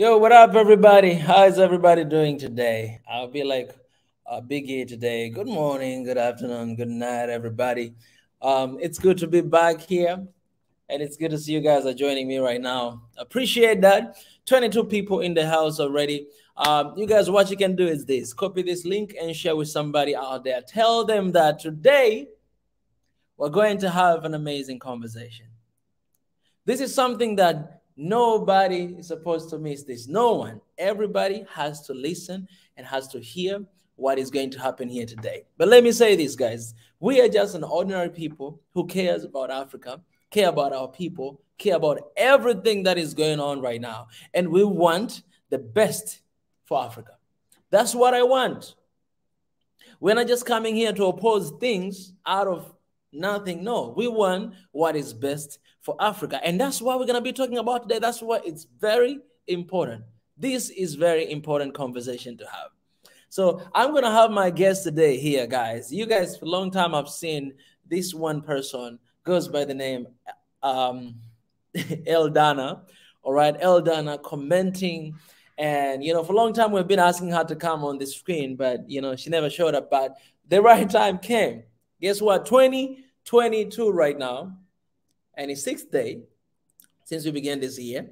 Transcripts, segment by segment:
Yo, what up, everybody? How is everybody doing today? I'll be like Big E today. Good morning, good afternoon, good night, everybody. It's good to be back here, and it's good to see you guys are joining me right now. Appreciate that. 22 people in the house already. You guys, what you can do is this: copy this link and share with somebody out there. Tell them that today we're going to have an amazing conversation. This is something that nobody is supposed to miss this. No one. Everybody has to listen and has to hear what is going to happen here today. But let me say this, guys. We are just an ordinary people who cares about Africa, care about our people, care about everything that is going on right now. And we want the best for Africa. That's what I want. We're not just coming here to oppose things out of nothing. No, we want what is best for Africa. And that's what we're going to be talking about today. That's why it's very important. This is very important conversation to have. So I'm going to have my guest today here, guys. You guys, for a long time, I've seen this one person goes by the name Eldana. All right, Eldana commenting. And, for a long time, we've been asking her to come on the screen, but, she never showed up. But the right time came. Guess what? 2022 right now. And it's 6th day since we began this year.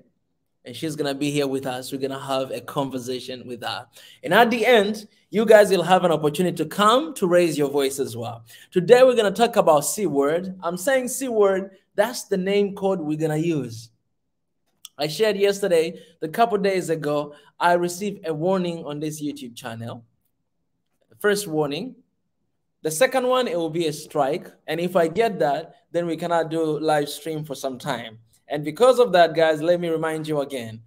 And she's going to be here with us. We're going to have a conversation with her. And at the end, you guys will have an opportunity to come to raise your voice as well. Today, we're going to talk about C word. I'm saying C word. That's the name code we're going to use. I shared yesterday, a couple days ago, I received a warning on this YouTube channel. The first warning. The second one, it will be a strike. And if I get that, then we cannot do live stream for some time. And because of that, guys, let me remind you again.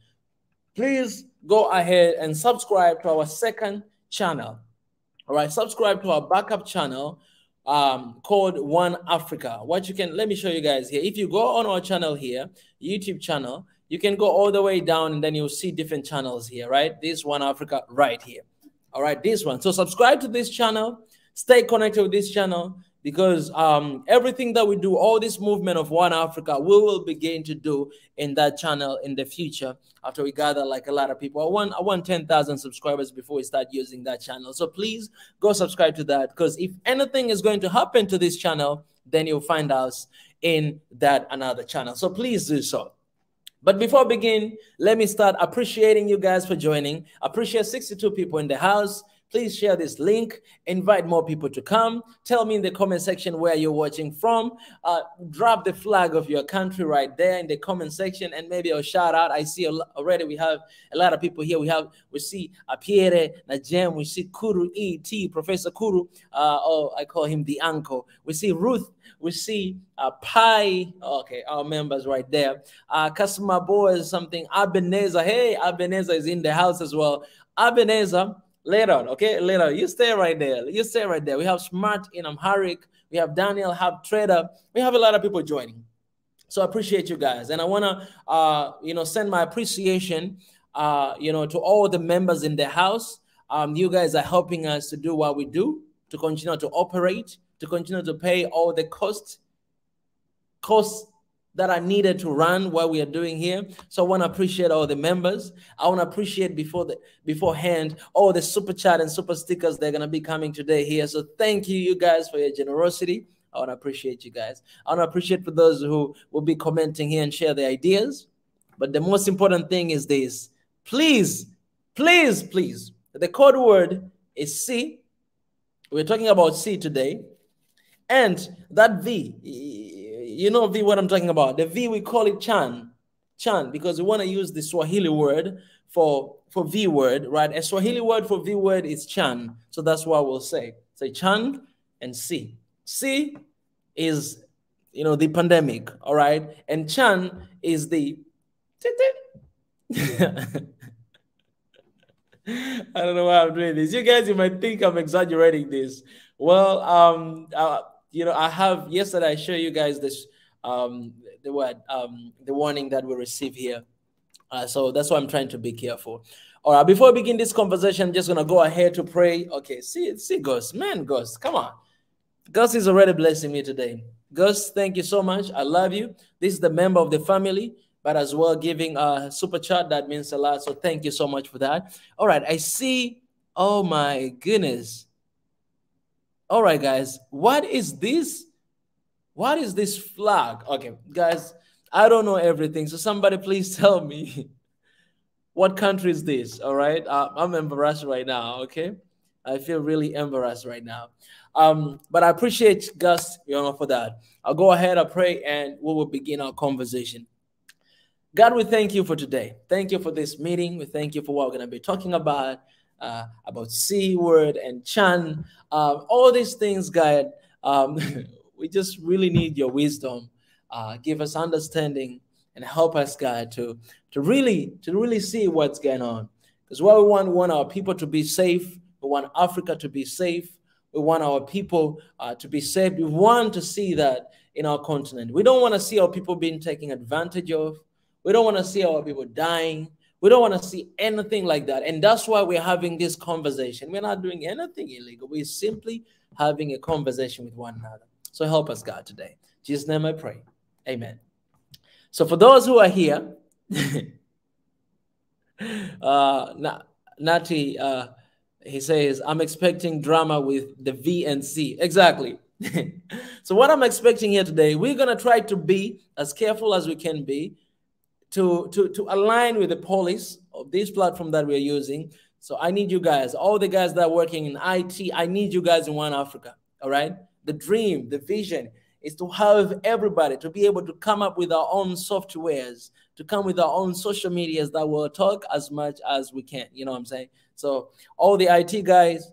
Please go ahead and subscribe to our second channel. All right, subscribe to our backup channel called One Africa. Let me show you guys here. If you go on our channel here, YouTube channel, you can go all the way down and then you'll see different channels here, right? This One Africa right here. All right, this one. So subscribe to this channel. Stay connected with this channel because everything that we do, all this movement of One Africa, we will begin to do in that channel in the future after we gather like a lot of people. I want 10,000 subscribers before we start using that channel. So please go subscribe to that because if anything is going to happen to this channel, then you'll find us in that another channel. So please do so. But before I begin, let me start appreciating you guys for joining. I appreciate 62 people in the house. Please share this link, invite more people to come. Tell me in the comment section where you're watching from. Drop the flag of your country right there in the comment section and maybe I'll shout out. I see already we have a lot of people here. We see Pierre, Najem, we see Kuru E.T., Professor Kuru. I call him the uncle. We see Ruth. We see Pi. Okay, our members right there. Kasuma Boy is something. Ebenezer. Hey, Ebenezer is in the house as well. Ebenezer. Later on, okay? Later. You stay right there. You stay right there. We have Smart in Amharic. We have Daniel, have Trader. We have a lot of people joining. So I appreciate you guys. And I want to, send my appreciation, to all the members in the house. You guys are helping us to do what we do, to continue to operate, to continue to pay all the costs that are needed to run what we are doing here. So I want to appreciate all the members. I want to appreciate beforehand all the super chat and super stickers that are going to be coming today here. So thank you guys for your generosity. I want to appreciate you guys. I want to appreciate for those who will be commenting here and share their ideas. But the most important thing is this. Please, please, please. The code word is C. We're talking about C today. And that V, you know V what I'm talking about. The V, we call it Chan, because we want to use the Swahili word for V word, right? A Swahili word for V word is Chan. So that's what we'll say. Say Chan and C. C is, the pandemic, all right? And Chan is the... I don't know why I'm doing this. You guys, you might think I'm exaggerating this. Well, I have yesterday I showed you guys this the warning that we received here. So that's why I'm trying to be careful. All right, before we begin this conversation, I'm just gonna go ahead to pray. Okay, see Ghost, man, Ghost, come on. Ghost is already blessing me today. Ghost, thank you so much. I love you. This is the member of the family. but as well giving a super chat. That means a lot. So thank you so much for that. All right, I see. Oh my goodness. All right, guys, what is this? What is this flag? Okay, guys, I don't know everything. So somebody please tell me what country is this? All right, I'm embarrassed right now. Okay, I feel really embarrassed right now. But I appreciate Gus, for that. I'll go ahead, I pray, and we will begin our conversation. God, we thank you for today. Thank you for this meeting. We thank you for what we're going to be talking about C word and Chan, all these things, God. We just really need your wisdom. Give us understanding and help us, God, to really see what's going on. Because what we want our people to be safe. We want Africa to be safe. We want our people to be safe. We want to see that in our continent. We don't want to see our people being taken advantage of. We don't want to see our people dying. We don't want to see anything like that. And that's why we're having this conversation. We're not doing anything illegal. We're simply having a conversation with one another. So help us, God, today. In Jesus' name I pray. Amen. So for those who are here, Nati, he says, I'm expecting drama with the V and C. Exactly. So what I'm expecting here today, we're going to try to be as careful as we can be to align with the policy of this platform that we're using. So I need you guys, all the guys that are working in IT, I need you guys in One Africa, all right? The dream, the vision is to have everybody to be able to come up with our own softwares, to come with our own social medias that will talk as much as we can, you know what I'm saying? So all the IT guys,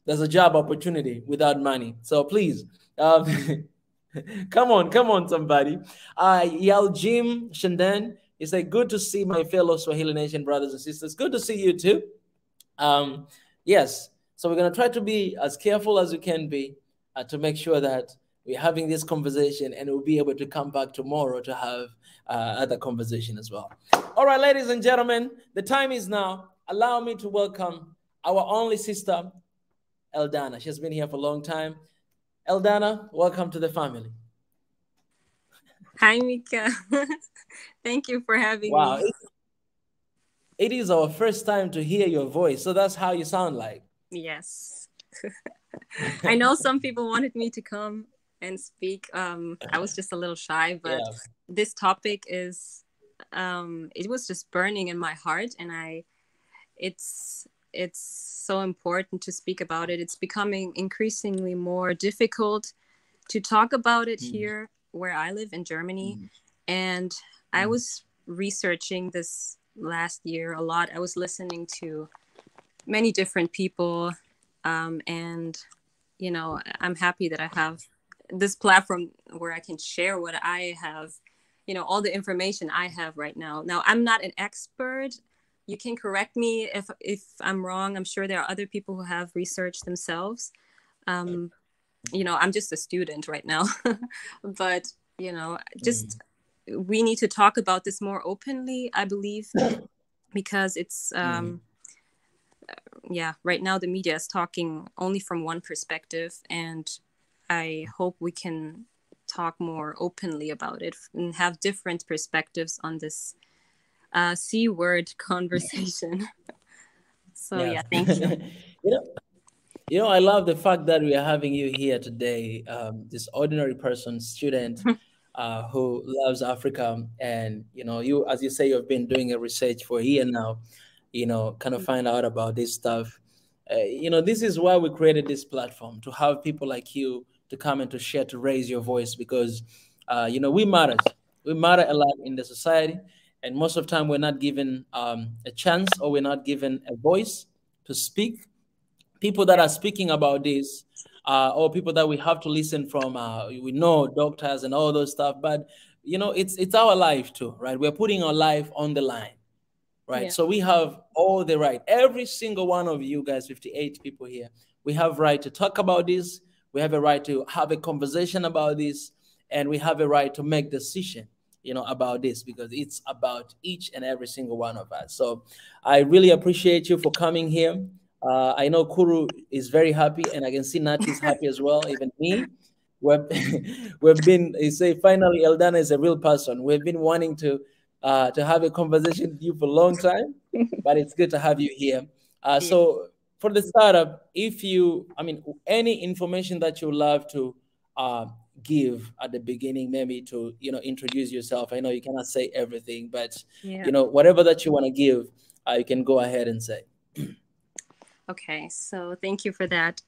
there's a job opportunity without money. So please, come on, somebody. Yal Jim Shandan, he said, good to see my fellow Swahili Nation brothers and sisters. Good to see you too. Yes, so we're going to try to be as careful as we can be to make sure that we're having this conversation, and we'll be able to come back tomorrow to have other conversation as well. All right, ladies and gentlemen, the time is now. Allow me to welcome our only sister, Eldana. She's been here for a long time. Eldana, welcome to the family. Hi, Mika. Thank you for having me. It is our first time to hear your voice, so that's how you sound like. Yes. I know some people wanted me to come and speak. I was just a little shy, but this topic is, it was just burning in my heart, and it's so important to speak about it. It's becoming increasingly more difficult to talk about it here where I live in Germany. And I was researching this last year a lot. I was listening to many different people. And, you know, I'm happy that I have this platform where I can share what I have, you know, all the information I have right now. Now, I'm not an expert. You can correct me if I'm wrong. I'm sure there are other people who have researched themselves. You know, I'm just a student right now. But, you know, just we need to talk about this more openly, I believe, because it's, yeah, right now the media is talking only from one perspective. And I hope we can talk more openly about it and have different perspectives on this C word conversation. So yeah, thank you. You know, I love the fact that we are having you here today, this ordinary person, student who loves Africa. And, you know, you, as you say, you've been doing a research for a year now, you know, kind of find out about this stuff. You know, this is why we created this platform, to have people like you to come and to share, to raise your voice, because, you know, we matter. We matter a lot in the society. And most of the time we're not given a chance, or we're not given a voice to speak. People that are speaking about this, or people that we have to listen from, we know doctors and all those stuff, but you know, it's our life too, right? We're putting our life on the line, right? Yeah. So we have all the right, every single one of you guys, 58 people here, we have right to talk about this. We have a right to have a conversation about this, and we have a right to make decision, you know, about this, because it's about each and every single one of us. So I really appreciate you for coming here. I know Kuru is very happy, and I can see Nati is happy as well. Even me, we've been, you say, finally Eldana is a real person. We've been wanting to to have a conversation with you for a long time, but it's good to have you here. So for the startup, if you, I mean, any information that you love to give at the beginning, maybe to, introduce yourself. I know you cannot say everything, but, whatever that you want to give, you can go ahead and say. Okay, so thank you for that.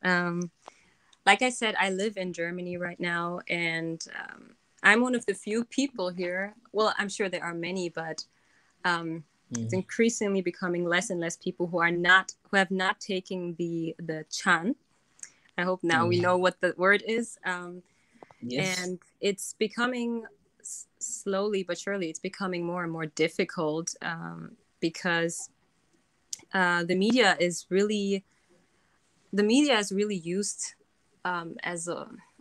Like I said, I live in Germany right now, and I'm one of the few people here. Well, I'm sure there are many, but it's increasingly becoming less and less people who have not taken the CHAN. I hope now we know what the word is. Yes. And it's becoming slowly but surely, it's becoming more and more difficult because the media is really used as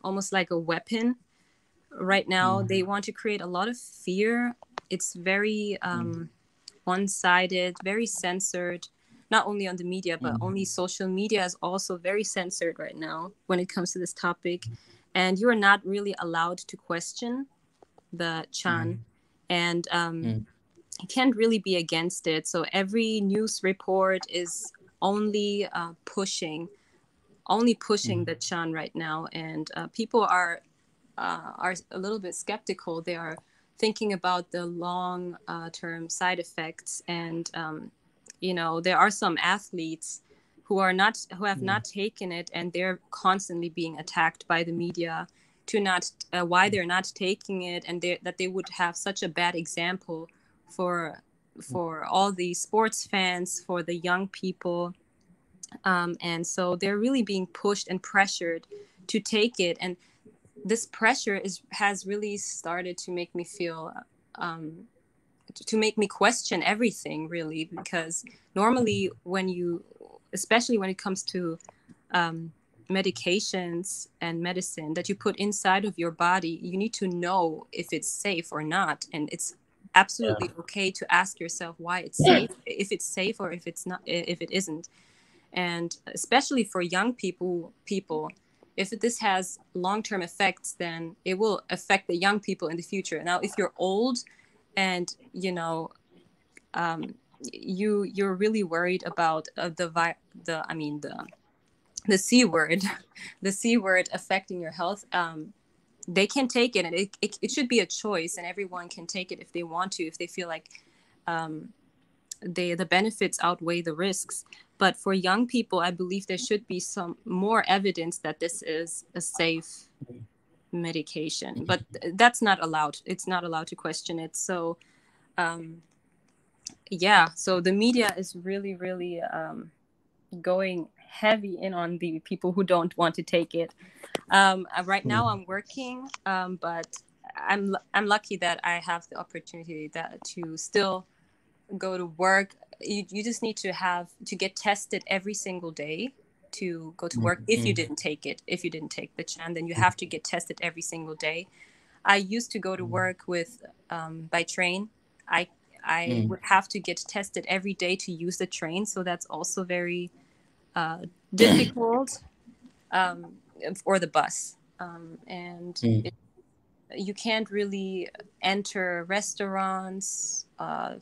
almost like a weapon right now. They want to create a lot of fear. It's very one-sided, very censored, not only on the media, but only social media is also very censored right now when it comes to this topic. And you are not really allowed to question the CHAN. And you can't really be against it. So every news report is only pushing the CHAN right now, and people are a little bit skeptical. They are thinking about the long-term side effects, and there are some athletes who have not taken it, and they're constantly being attacked by the media why they're not taking it, and that they would have such a bad example for all the sports fans, for the young people. And so they're really being pushed and pressured to take it. And this pressure has really started to make me feel, to make me question everything, really, because normally especially when it comes to medications and medicine that you put inside of your body, you need to know if it's safe or not. And it's absolutely okay to ask yourself why it's safe, if it's safe or if it's not, if it isn't. And especially for young people, if this has long-term effects, then it will affect the young people in the future. Now, if you're old and you're really worried about the C word, the C word affecting your health, they can take it, and it should be a choice, and everyone can take it if they want to, if they feel like the benefits outweigh the risks. But for young people, I believe there should be some more evidence that this is a safe medication. But that's not allowed. It's not allowed to question it. So, so the media is really, really going heavy in on the people who don't want to take it. Right now I'm working, but I'm lucky that I have the opportunity to still go to work. You just need to get tested every single day to go to work. If you didn't take the CHAN, then you have to get tested every single day. I used to go to work by train. I would have to get tested every day to use the train, so that's also very difficult, or the bus, you can't really enter restaurants,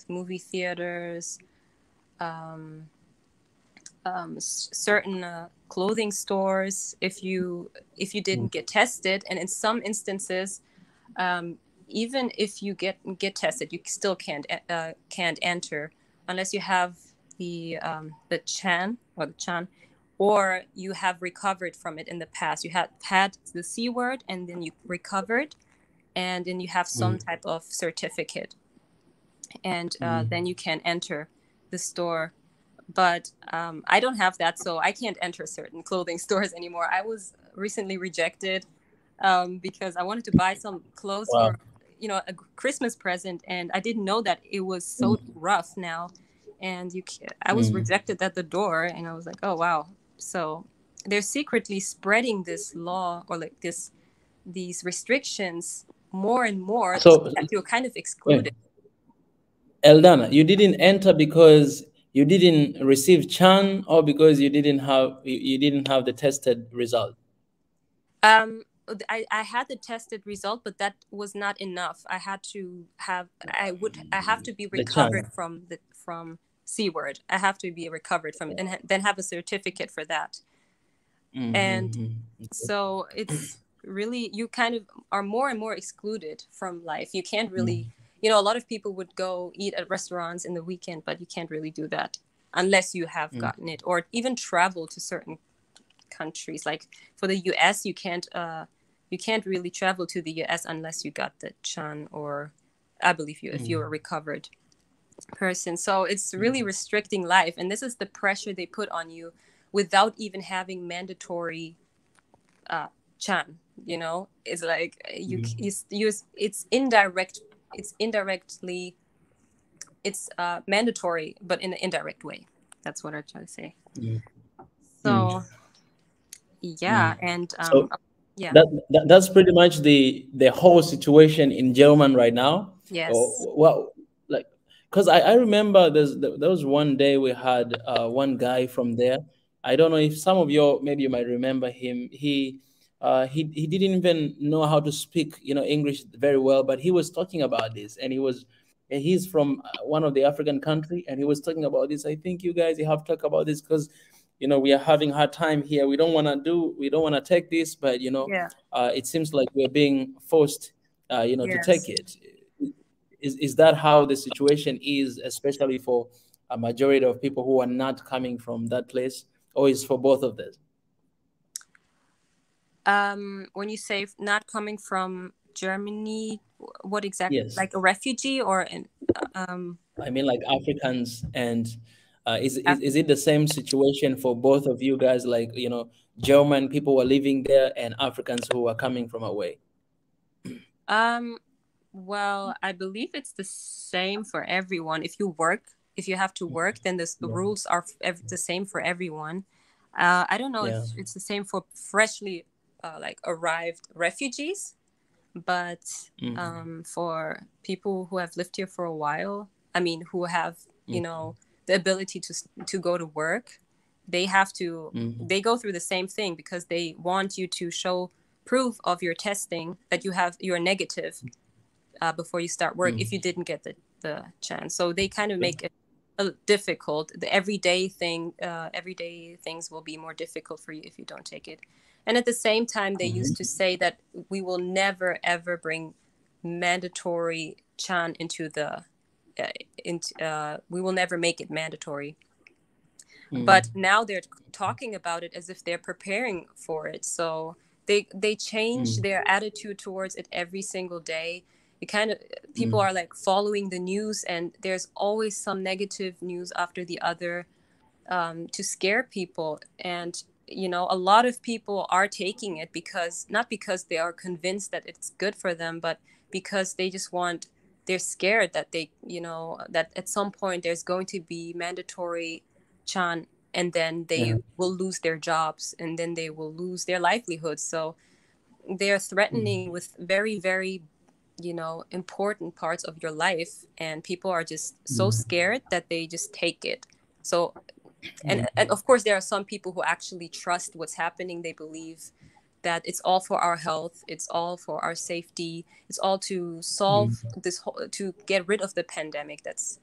movie theaters, certain clothing stores if you didn't get tested. And in some instances, even if you get tested, you still can't enter unless you have the CHAN, or you have recovered from it in the past. You had the C word, and then you recovered, and then you have some type of certificate, and then you can enter the store. But I don't have that, so I can't enter certain clothing stores anymore. I was recently rejected because I wanted to buy some clothes for a Christmas present, and I didn't know that it was so rough now. And I was rejected at the door, and I was like, oh wow. So they're secretly spreading this law, or like these restrictions more and more, so that you're kind of excluded. Eldana, you didn't enter because you didn't receive CHAN, or because you didn't have the tested result? I had the tested result, but that was not enough. I have to be recovered from C word. I have to be recovered from it, and then have a certificate for that. And so it's really, you kind of are more and more excluded from life. You can't really, a lot of people would go eat at restaurants in the weekend, but you can't really do that unless you have gotten it, or even travel to certain countries. Like for the US, you can't really travel to the US unless you got the CHAN, or I believe if you're a recovered person. So it's really restricting life, and this is the pressure they put on you without even having mandatory CHAN. It's like it's mandatory, but in an indirect way. That's what I try to say. So and yeah, that's pretty much the whole situation in German right now. Yes. Well, like, because I remember there was one day we had one guy from there. I don't know if some of you, maybe you might remember him. He didn't even know how to speak English very well, but he was talking about this, and he's from one of the African country, and he was talking about this. I think you guys, you have to talk about this, because we are having hard time here. We don't want to take this, but it seems like we're being forced to take it. Is that how the situation is, especially for a majority of people who are not coming from that place, or is for both of them? When you say not coming from Germany, what exactly? Yes. Like a refugee, or I mean, like Africans, and is it the same situation for both of you guys? Like, German people who are living there and Africans who are coming from away? Well, I believe it's the same for everyone. If you have to work, then the rules are the same for everyone. I don't know if it's the same for freshly like arrived refugees, but for people who have lived here for a while, I mean, who have the ability to go to work, they have to they go through the same thing, because they want you to show proof of your testing that you're negative before you start work, if you didn't get the chance. So they kind of make it difficult. The everyday things will be more difficult for you if you don't take it. And at the same time, they used to say that we will never ever bring mandatory CHAN into we will never make it mandatory. But now they're talking about it as if they're preparing for it. So they change their attitude towards it every single day. People are like following the news, and there's always some negative news after the other to scare people. And a lot of people are taking it not because they are convinced that it's good for them, but because they're scared that that at some point there's going to be mandatory CHAN, and then they will lose their jobs, and then they will lose their livelihoods. So they're threatening with very, very important parts of your life, and people are just so scared that they just take it. So and of course there are some people who actually trust what's happening. They believe that it's all for our health, it's all for our safety, it's all to solve to get rid of the pandemic. That's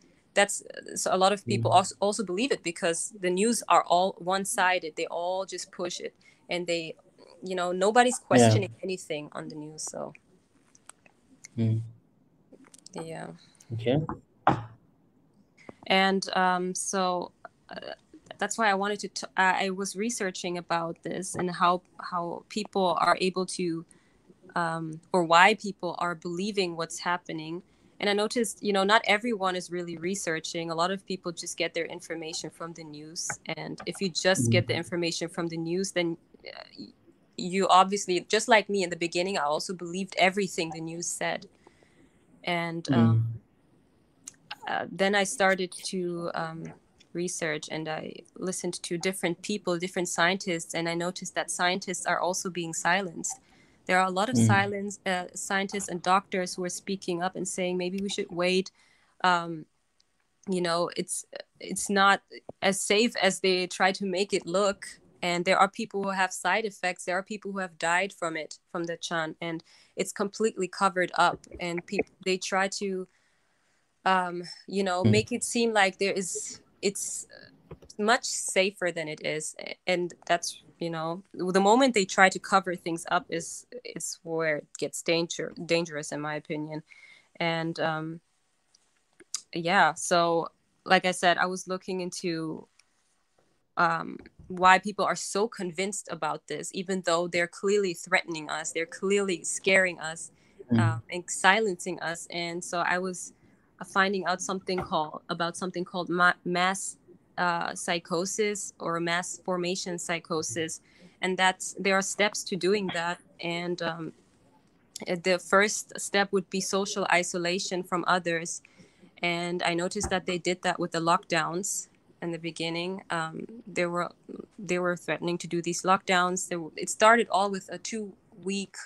so a lot of people also believe it, because the news are all one-sided. They all just push it, and they nobody's questioning anything on the news. So yeah. Okay. And so that's why I wanted to I was researching about this, and how people are able to or why people are believing what's happening. And I noticed, not everyone is really researching. A lot of people just get their information from the news. And if you just get the information from the news, then you obviously, just like me in the beginning, I also believed everything the news said. And then I started to research, and I listened to different people, different scientists, and I noticed that scientists are also being silenced. There are a lot of scientists and doctors who are speaking up and saying maybe we should wait. It's not as safe as they try to make it look, And there are people who have side effects. There are people who have died from it, from the chan, and it's completely covered up. And people, they try to, make it seem like it's much safer than it is. And that's, the moment they try to cover things up is where it gets dangerous, in my opinion. And so like I said, I was looking into why people are so convinced about this, even though they're clearly threatening us, they're clearly scaring us, and silencing us. And so I was finding out something called mass psychosis, or mass formation psychosis, and there are steps to doing that. And the first step would be social isolation from others. And I noticed that they did that with the lockdowns in the beginning. They were threatening to do these lockdowns. It started all with a 2-week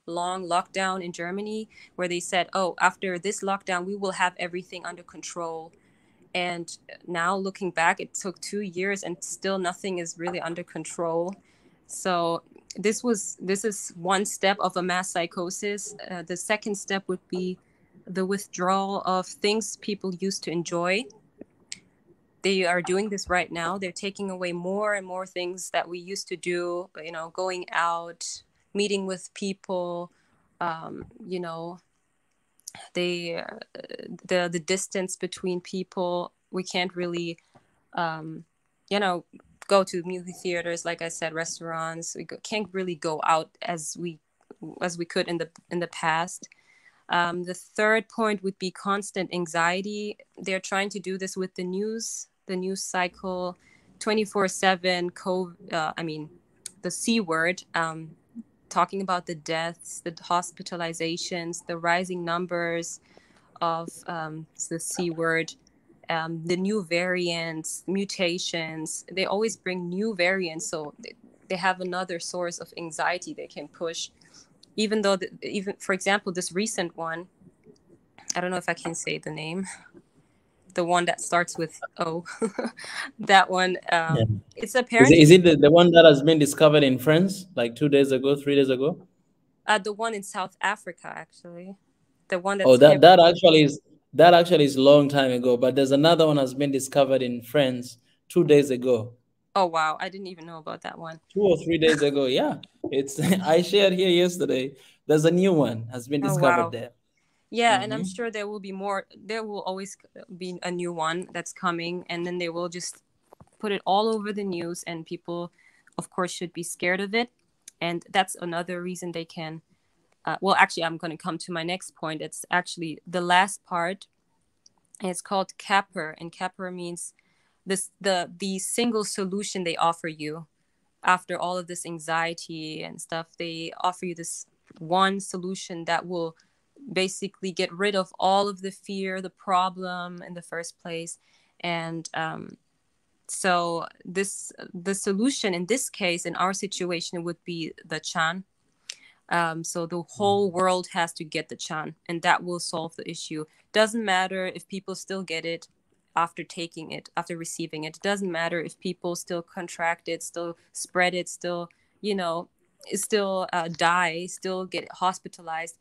long lockdown in Germany, where they said, oh, after this lockdown, we will have everything under control. And now looking back, it took 2 years and still nothing is really under control. So this is one step of a mass psychosis. The second step would be the withdrawal of things people used to enjoy. They are doing this right now. They're taking away more and more things that we used to do, going out, meeting with people, the distance between people. We can't really, go to movie theaters, like I said, restaurants. We can't really go out as we could in the past. The third point would be constant anxiety. They're trying to do this with the news cycle, 24/7. The C word, talking about the deaths, the hospitalizations, the rising numbers of the C word, the new variants, mutations. They always bring new variants, so they have another source of anxiety they can push. Even though, for example, this recent one, I don't know if I can say the name, the one that starts with O, that one, it's apparently... Is it the one that has been discovered in France, like 2 days ago, 3 days ago? The one in South Africa, actually. The one that's... Oh, that actually is a long time ago, but there's another one has been discovered in France 2 days ago. Oh, wow. I didn't even know about that one. 2 or 3 days ago, yeah. It's I shared here yesterday. There's a new one has been discovered there. Yeah, and I'm sure there will be more. There will always be a new one that's coming, and then they will just put it all over the news, and people, of course, should be scared of it. And that's another reason they can... well, actually, I'm going to come to my next point. It's actually the last part. And it's called capper, and capper means the single solution they offer you after all of this anxiety and stuff. They offer you this one solution that will basically get rid of all of the fear, the problem in the first place. And so the solution in this case, in our situation, would be the chan. So the whole world has to get the chan, and that will solve the issue. Doesn't matter if people still get it after taking it, after receiving it. It doesn't matter if people still contract it, still spread it, still, still die, still get hospitalized.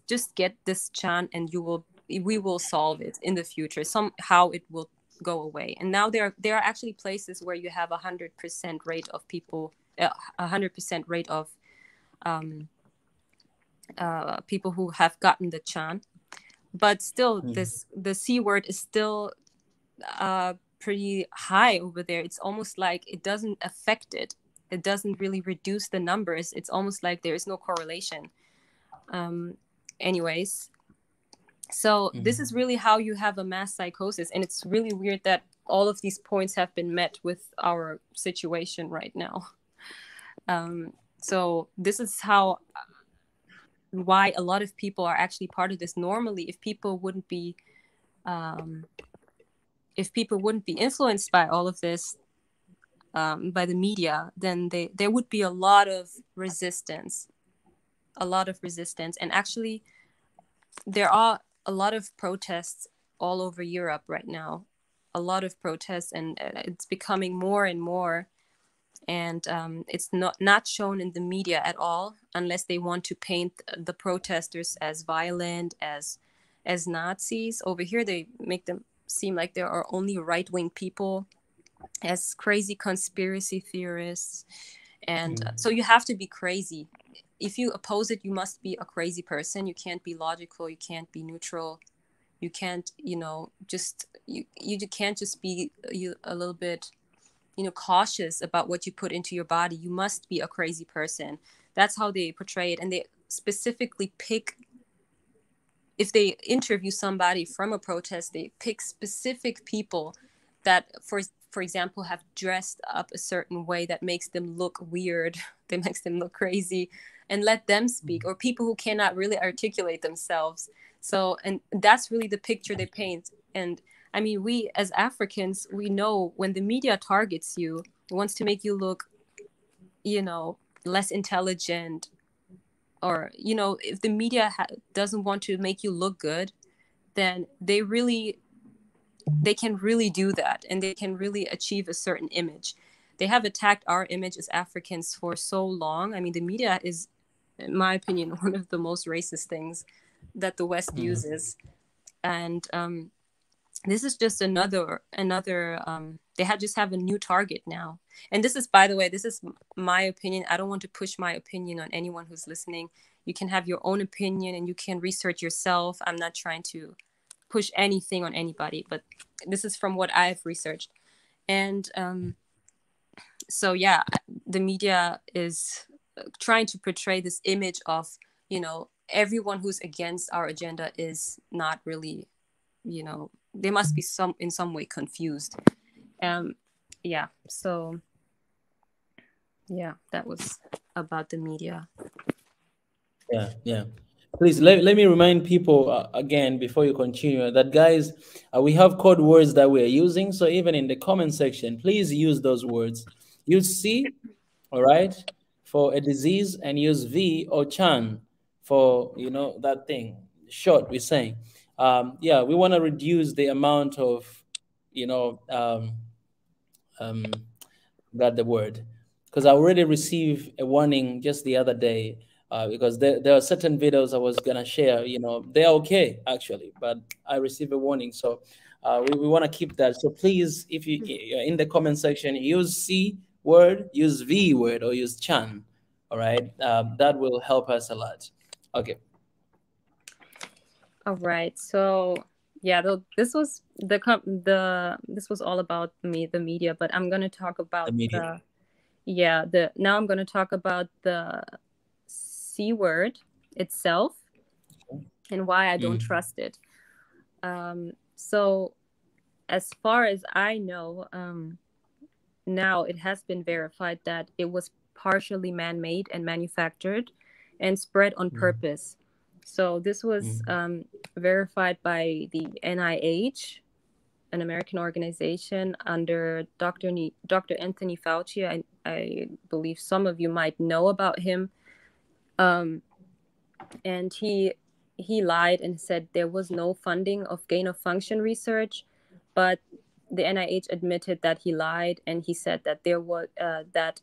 Just get this chan, and we will solve it in the future. Somehow it will go away. And now there are actually places where you have 100% rate of people, 100% rate of people who have gotten the chan. But still, the C word is still pretty high over there. It's almost like it doesn't affect it. It doesn't really reduce the numbers. It's almost like there is no correlation. Anyways, so this is really how you have a mass psychosis. And it's really weird that all of these points have been met with our situation right now. So this is why a lot of people are actually part of this. Normally, if people wouldn't be influenced by all of this, by the media, then there would be a lot of resistance. And actually, there are a lot of protests all over Europe right now. A lot of protests, and it's becoming more and more. and it's not shown in the media at all, unless they want to paint the protesters as violent, as Nazis. Over here, they make them seem like there are only right-wing people, as crazy conspiracy theorists. And so you have to be crazy. If you oppose it, you must be a crazy person. You can't be logical. You can't be neutral. You can't, you can't just be a little bit, cautious about what you put into your body. You must be a crazy person. That's how they portray it. And they specifically pick, if they interview somebody from a protest, they pick specific people that, for example, have dressed up a certain way that makes them look weird, that makes them look crazy, and let them speak, or people who cannot really articulate themselves. So, and that's really the picture they paint. And I mean, we as Africans, we know when the media targets you, wants to make you look, less intelligent, or, if the media doesn't want to make you look good, then they can really do that, and they can really achieve a certain image. They have attacked our image as Africans for so long. I mean, the media is, in my opinion, one of the most racist things that the West uses. And this is just another they just have a new target now. And this is, by the way, this is my opinion. I don't want to push my opinion on anyone who's listening. You can have your own opinion and you can research yourself. I'm not trying to push anything on anybody, but this is from what I've researched. And so yeah, the media is trying to portray this image of, everyone who's against our agenda is not really, they must be in some way confused. Yeah, so yeah, that was about the media. Yeah. Please let me remind people again before you continue that, guys, we have code words that we're using. So even in the comment section, please use those words. Use C, all right, for a disease, and use V or Chan for, that thing. Short, we're saying. Yeah, we want to reduce the amount of, got the word, because I already received a warning just the other day. Because there are certain videos I was gonna share, they're okay actually, but I received a warning. So we want to keep that. So please, if you're in the comment section, use C word, use V word, or use Chan. All right, that will help us a lot. Okay. All right. So yeah, this was this was all about the media, but I'm gonna talk about now I'm gonna talk about the C word itself and why I don't trust it. So as far as I know, now it has been verified that it was partially man-made and manufactured and spread on purpose. So this was verified by the NIH, an American organization under Dr. Anthony Fauci. I believe some of you might know about him. And he lied and said there was no funding of gain-of-function research, but the NIH admitted that he lied, and he said that there was that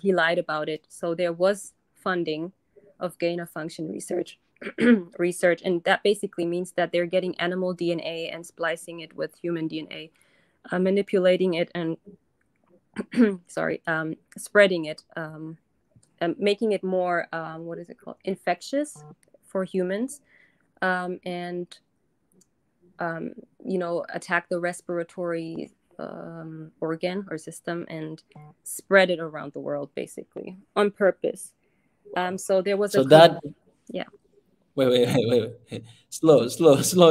he lied about it. So there was funding of gain-of-function research, and that basically means that they're getting animal DNA and splicing it with human DNA, manipulating it and spreading it. Making it more, infectious for humans, and attack the respiratory organ or system and spread it around the world, basically on purpose. So there was yeah. Wait. Slow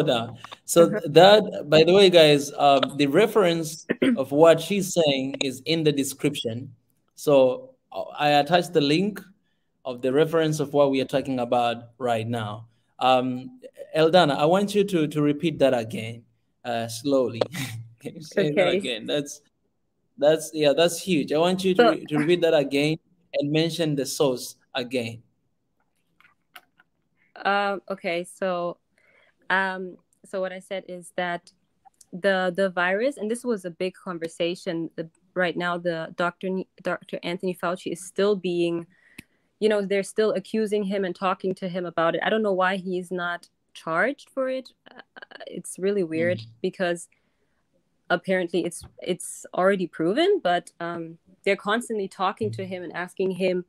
down. So that, by the way, guys, the reference of what she's saying is in the description. So I attached the link of the reference of what we are talking about right now. Eldana, I want you to repeat that again, slowly. Can you say that again? That's huge. I want you to repeat that again and mention the source again. Okay, so what I said is that the virus, and this was a big conversation right now the Dr. Anthony Fauci is still being, they're still accusing him and talking to him about it. I don't know why he's not charged for it. It's really weird because apparently it's already proven, but they're constantly talking to him and asking him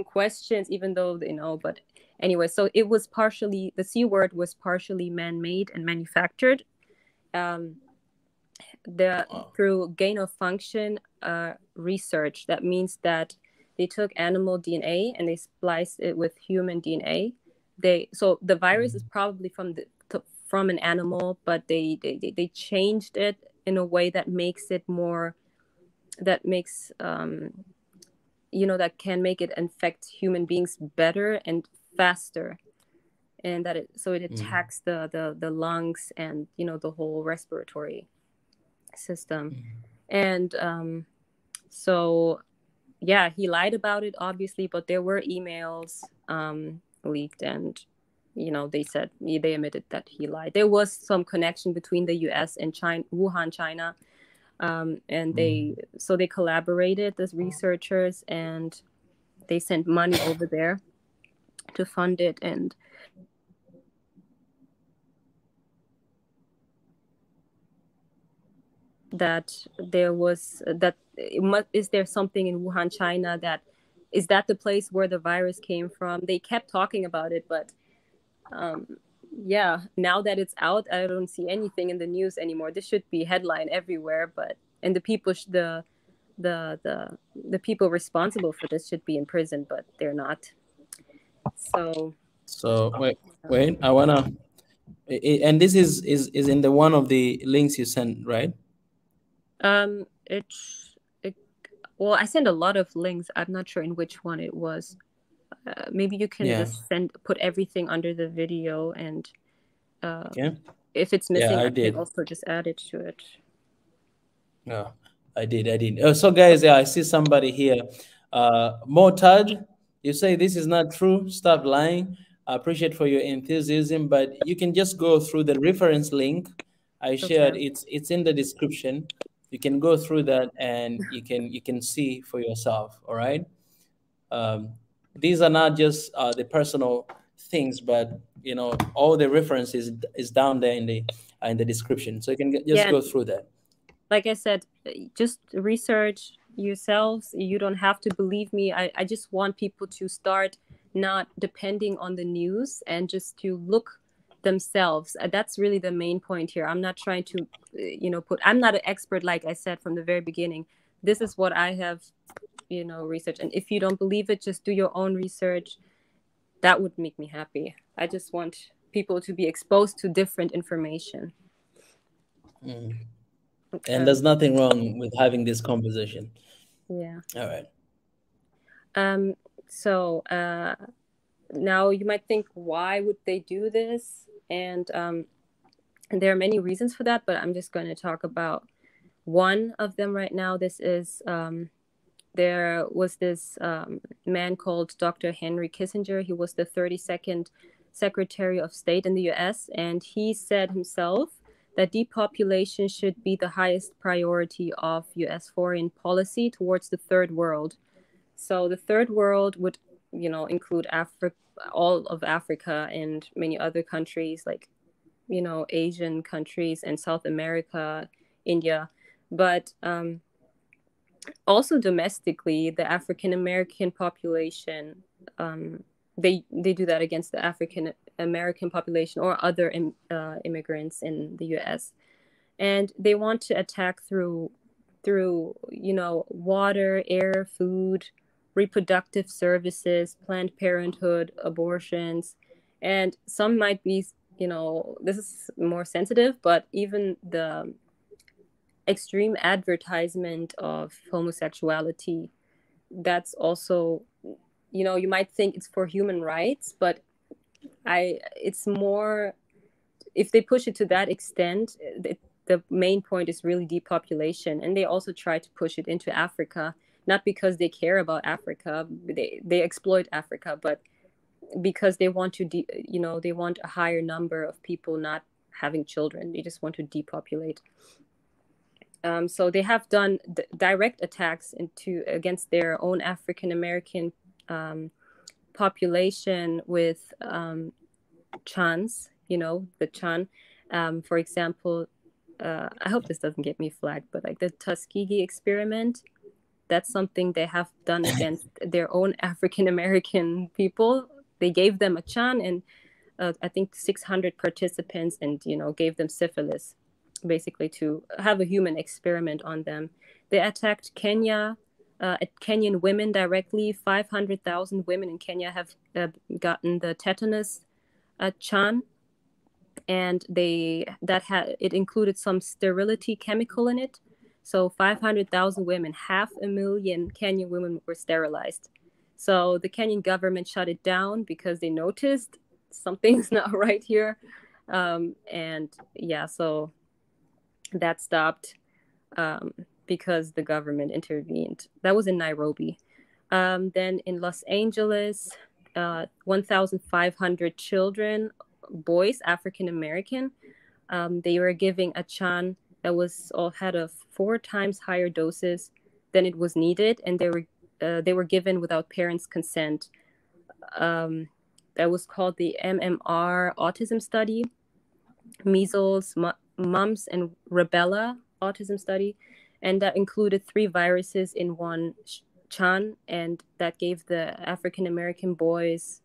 questions, even though they know. But anyway, so it was partially, the C word was partially man-made and manufactured through gain of function research. That means that they took animal DNA and they spliced it with human DNA. So the virus is probably from an animal, but they changed it in a way that makes it more, that can make it infect human beings better and faster, and that it attacks the lungs and the whole respiratory system. And so yeah, he lied about it, obviously, but there were emails leaked, and they admitted that he lied. There was some connection between the US and China, Wuhan, China, and they collaborated as researchers, and they sent money over there to fund it. And that there was is there something in Wuhan, China, is that the place where the virus came from? They kept talking about it, but yeah, now that it's out, I don't see anything in the news anymore. This should be headline everywhere, and the people the people responsible for this should be in prison, but they're not. So wait, I wanna, and this is in the one of the links you sent, right? Well, I sent a lot of links. I'm not sure in which one it was. Maybe you can just put everything under the video, and if it's missing, I can also just add it to it. Yeah, I did. So guys, I see somebody here. Motad, you say this is not true. Stop lying. I appreciate for your enthusiasm, but you can just go through the reference link I shared. It's in the description. You can go through that and you can see for yourself. All right. These are not just the personal things, but all the references is down there in the description, so you can just go through that. Like I said, just research yourselves. You don't have to believe me. I just want people to start not depending on the news and just to look themselves. That's really the main point here. I'm not trying to I'm not an expert, like I said from the very beginning. This is what I have research, and if you don't believe it, just do your own research. That would make me happy. I just want people to be exposed to different information. Okay. And there's nothing wrong with having this conversation. Yeah. All right. So now you might think, why would they do this? And there are many reasons for that, but I'm just going to talk about one of them right now. This is there was this man called Dr. Henry Kissinger. He was the 32nd Secretary of State in the US, and he said himself that depopulation should be the highest priority of US foreign policy towards the third world. So the third world would, include Africa, all of Africa, and many other countries like, Asian countries and South America, India. But also domestically, the African American population, they do that against the African American population or other immigrants in the US, and they want to attack through water, air, food, reproductive services, Planned Parenthood, abortions, and some might be, this is more sensitive, but even the extreme advertisement of homosexuality, that's also, you might think it's for human rights, but it's more, if they push it to that extent, the main point is really depopulation. And they also try to push it into Africa, not because they care about Africa, they exploit Africa, but because they want to they want a higher number of people not having children. They just want to depopulate. So they have done direct attacks against their own African American population with chans, the chan. For example, I hope this doesn't get me flagged, but like the Tuskegee experiment, that's something they have done against their own African American people. They gave them a chan and I think 600 participants, and gave them syphilis, basically to have a human experiment on them. They attacked Kenya, Kenyan women directly. 500,000 women in Kenya have gotten the tetanus chan, and it included some sterility chemical in it. So 500,000 women, 500,000 Kenyan women were sterilized. So the Kenyan government shut it down because they noticed something's not right here. And yeah, so that stopped because the government intervened. That was in Nairobi. Then in Los Angeles, 1,500 children, boys, African American, they were giving a chan that had a 4 times higher doses than it was needed, and they were given without parents' consent. That was called the MMR autism study, measles, mumps, and rubella autism study, and that included 3 viruses in one chan, and that gave the African American boys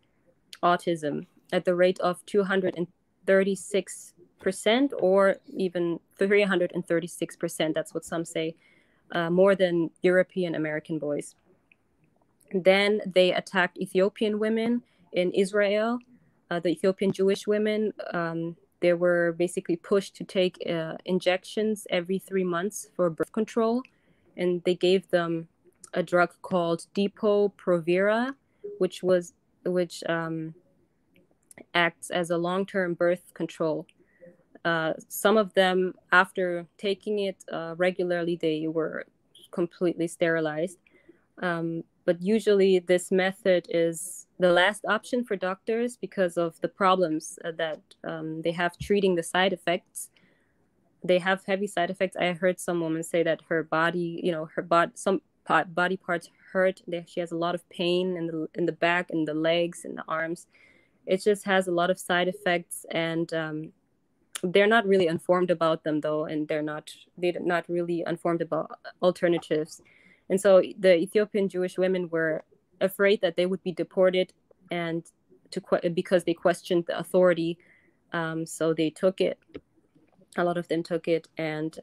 autism at the rate of 236% or even 336%. That's what some say, more than European American boys. Then they attacked Ethiopian women in Israel. The Ethiopian Jewish women, they were basically pushed to take injections every 3 months for birth control, and they gave them a drug called Depo-Provera, which acts as a long-term birth control. Some of them, after taking it regularly, they were completely sterilized. But usually this method is the last option for doctors because of the problems that they have treating the side effects. They have heavy side effects. I heard some woman say that her body, some body parts hurt. She has a lot of pain in the back, in the legs, in the arms. It just has a lot of side effects, and they're not really informed about them though, and they're not really informed about alternatives. And so the Ethiopian Jewish women were afraid that they would be deported, and because they questioned the authority, so they took it. A lot of them took it, and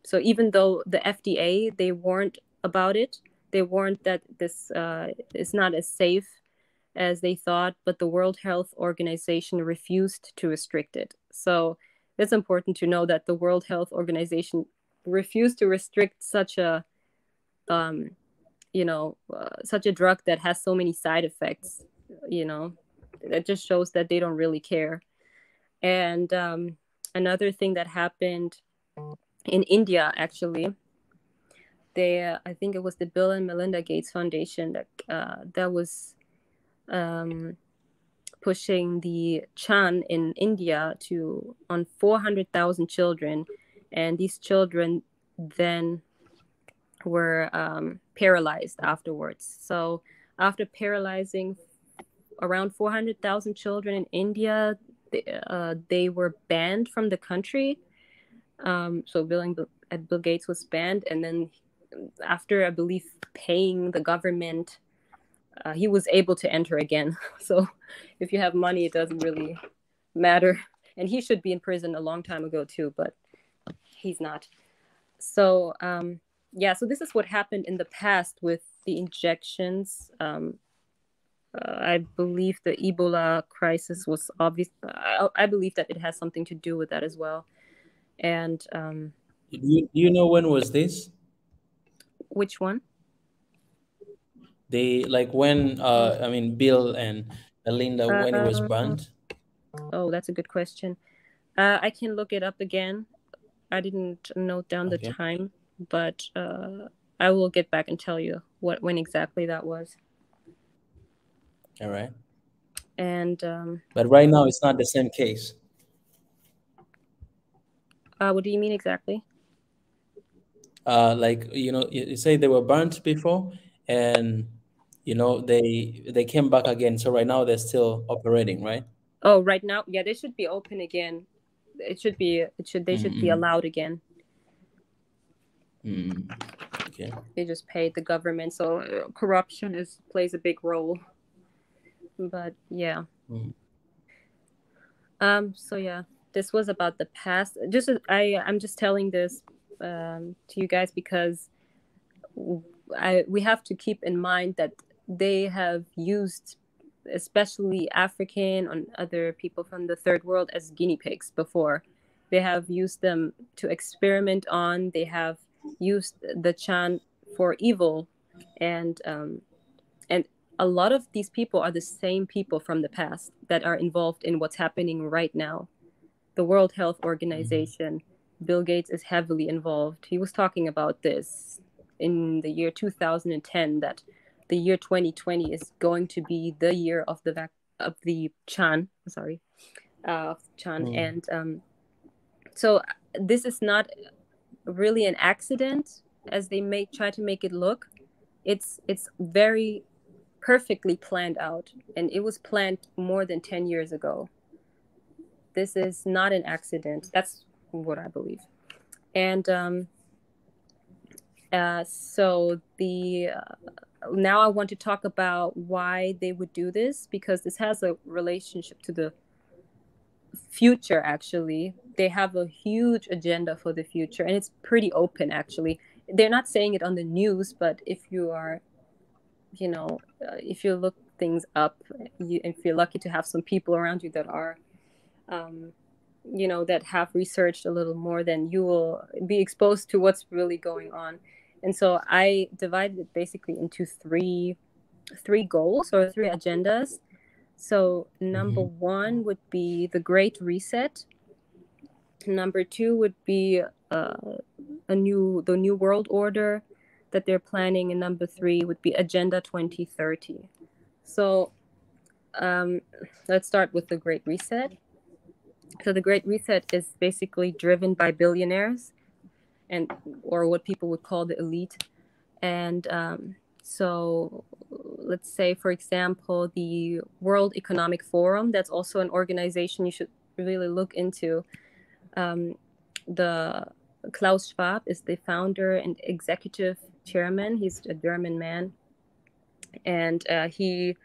so even though the FDA, they warned about it, they warned that this is not as safe as they thought, but the World Health Organization refused to restrict it. So it's important to know that the World Health Organization refused to restrict such a such a drug that has so many side effects. It just shows that they don't really care. And another thing that happened in India, actually, I think it was the Bill and Melinda Gates Foundation that was pushing the chan in India on 400,000 children, and these children then were paralyzed afterwards. So after paralyzing around 400,000 children in India, they were banned from the country. So Bill Gates was banned, and then after, I believe, paying the government, he was able to enter again. So if you have money, it doesn't really matter. And he should be in prison a long time ago too, but he's not. So so this is what happened in the past with the injections. I believe the Ebola crisis was obvious. I believe that it has something to do with that as well. And do you know when was this? Which one? When Bill and Melinda, when it was banned? Oh, that's a good question. I can look it up again. I didn't note down the time, but I will get back and tell you when exactly that was. All right. And but right now it's not the same case. What do you mean exactly? like you say they were burnt before, and they came back again. So right now they're still operating, right? Oh, right now, yeah, they should be open again. They should be Mm-hmm. allowed again. Mm-hmm. Okay. They just paid the government, so corruption plays a big role. But yeah. Mm-hmm. So yeah, this was about the past. I'm just telling this to you guys because we have to keep in mind that they have used, especially African and other people from the third world, as guinea pigs before. They have used them to experiment on. They have used the Chan for evil, and a lot of these people are the same people from the past that are involved in what's happening right now. The World Health Organization, Bill Gates is heavily involved. He was talking about this in the year 2010, that the year 2020 is going to be the year of the Chan, Mm-hmm. and so this is not really an accident as they try to make it look. It's very perfectly planned out, and it was planned more than 10 years ago. This is not an accident. That's what I believe. And so now I want to talk about why they would do this, because this has a relationship to the future. Actually, they have a huge agenda for the future, and it's pretty open. Actually, they're not saying it on the news, but if you are, if you look things up, if you're lucky to have some people around you that are that have researched a little more, then you will be exposed to what's really going on. And so I divided it basically into three goals or three agendas. So number one would be the Great Reset. Number two would be the New World Order that they're planning, and number three would be Agenda 2030. So let's start with the Great Reset. So the Great Reset is basically driven by billionaires, or what people would call the elite. And so let's say, for example, the World Economic Forum, that's also an organization you should really look into. The Klaus Schwab is the founder and executive chairman. He's a German man. And he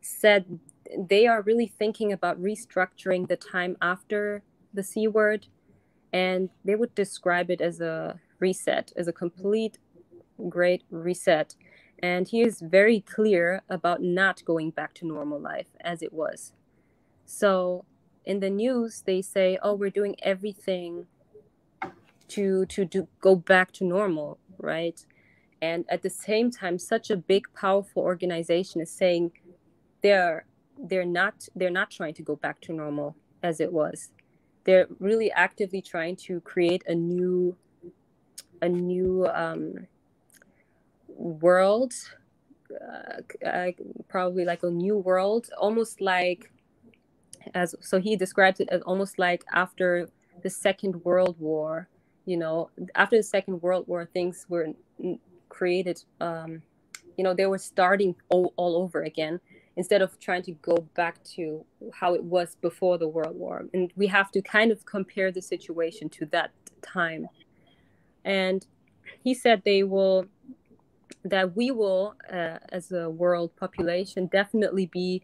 said they are really thinking about restructuring the time after the C word, and they would describe it as a reset, as a complete great reset. And he is very clear about not going back to normal life as it was. So in the news, they say, oh, we're doing everything to go back to normal, right? And at the same time, such a big, powerful organization is saying they're not trying to go back to normal as it was. They're really actively trying to create a new world, probably like a new world, almost like so he describes it as almost like after the Second World War. After the Second World War, things were created. They were starting all over again, instead of trying to go back to how it was before the World War. And we have to kind of compare the situation to that time. And he said we will, as a world population, definitely be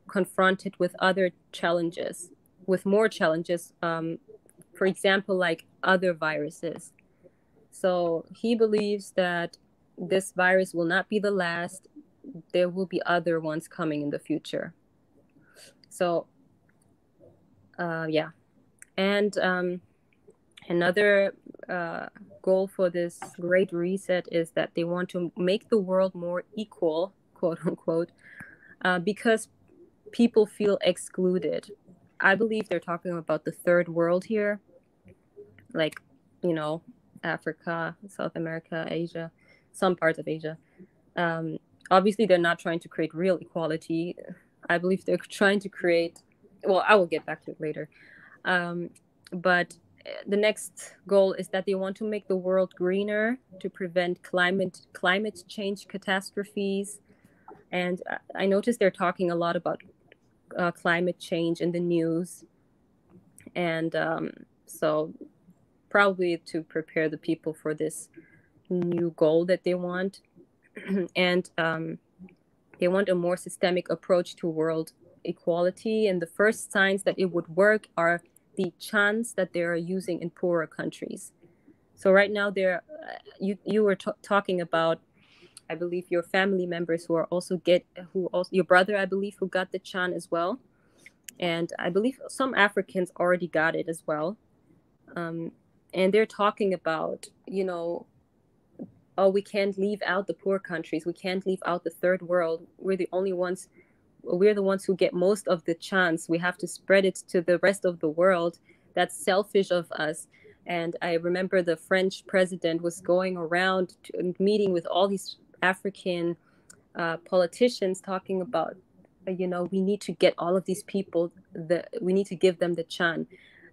confronted with other challenges, with more challenges, for example, like other viruses. So he believes that this virus will not be the last. There will be other ones coming in the future. So, yeah. And another goal for this Great Reset is that they want to make the world more equal, quote unquote, because people feel excluded. I believe they're talking about the third world here, like, Africa, South America, Asia, some parts of Asia. Obviously, they're not trying to create real equality. I believe they're trying to create, well, I will get back to it later. But the next goal is that they want to make the world greener to prevent climate change catastrophes. And I noticed they're talking a lot about climate change in the news. And so probably to prepare the people for this new goal that they want. And they want a more systemic approach to world equality. And the first signs that it would work are the chants that they are using in poorer countries. So right now, you were talking about, I believe, your family members who also your brother, I believe, who got the chant as well. And I believe some Africans already got it as well. And they're talking about, oh, we can't leave out the poor countries. We can't leave out the third world. We're the ones who get most of the chance. We have to spread it to the rest of the world. That's selfish of us. And I remember the French president was going around meeting with all these African politicians talking about, we need to get all of these people, we need to give them the chance.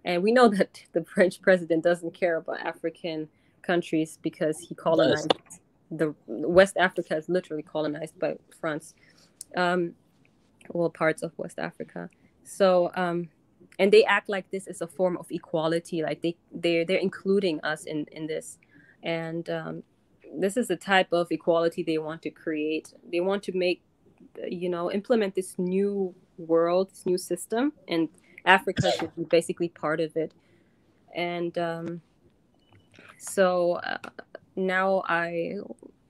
And we know that the French president doesn't care about African countries because he colonized the West Africa is literally colonized by France. Parts of West Africa. So and they act like this is a form of equality, like they're including us in this. And this is the type of equality they want to create. They want to make, implement this new world, this new system, and Africa should be basically part of it. And so now I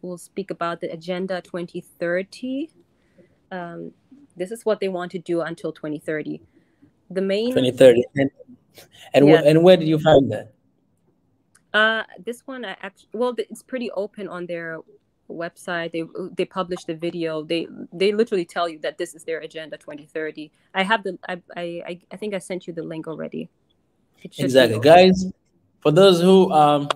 will speak about the Agenda 2030. This is what they want to do until 2030. The main 2030. And where did you find that? This one it's pretty open on their website. They published a video. They literally tell you that this is their Agenda 2030. I have I think I sent you the link already. Exactly, guys. For those who are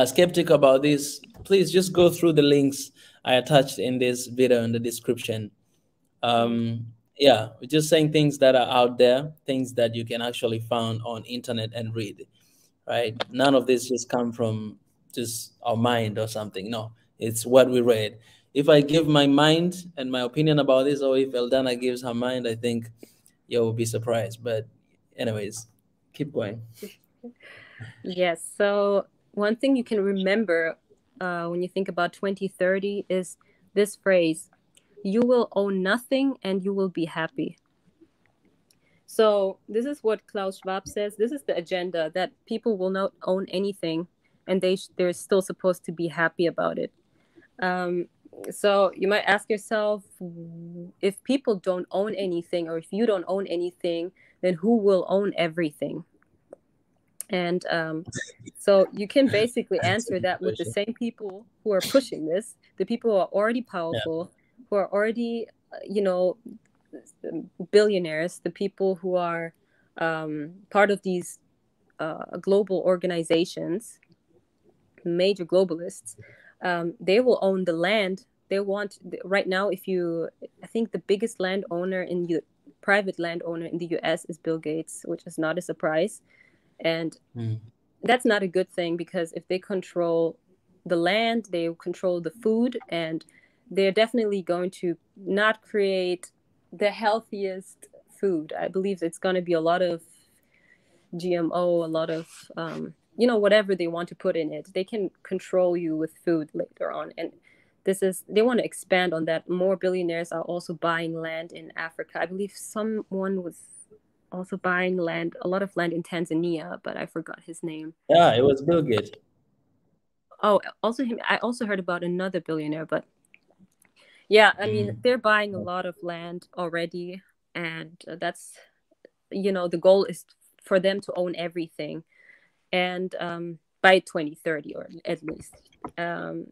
skeptical about this, please just go through the links I attached in this video in the description. Yeah, we're just saying things that are out there, things that you can actually find on internet and read, right? None of this just come from just our mind or something. No, it's what we read. If I give my mind and my opinion about this, or if Eldana gives her mind, I think you'll be surprised. But anyways, keep going. Yes. So one thing you can remember when you think about 2030 is this phrase: you will own nothing and you will be happy. So this is what Klaus Schwab says. This is the agenda, that people will not own anything and they're still supposed to be happy about it. So you might ask yourself, if people don't own anything, or if you don't own anything, then who will own everything? And so you can basically answer that with the same people who are pushing this, the people who are already powerful, who are already, billionaires, the people who are part of these global organizations, major globalists. They will own the land. They want, right now, I think the biggest landowner private landowner in the US is Bill Gates, which is not a surprise. And that's not a good thing, because if they control the land, they control the food, and they're definitely going to not create the healthiest food. I believe it's going to be a lot of GMO, a lot of, whatever they want to put in it. They can control you with food later on. And they want to expand on that. More billionaires are also buying land in Africa. I believe someone was also buying a lot of land in Tanzania, but I forgot his name. Yeah, it was Bill Gates. Oh, also him. I also heard about another billionaire, but yeah, I mean, they're buying a lot of land already, and that's, the goal is for them to own everything, and by 2030, or at least. And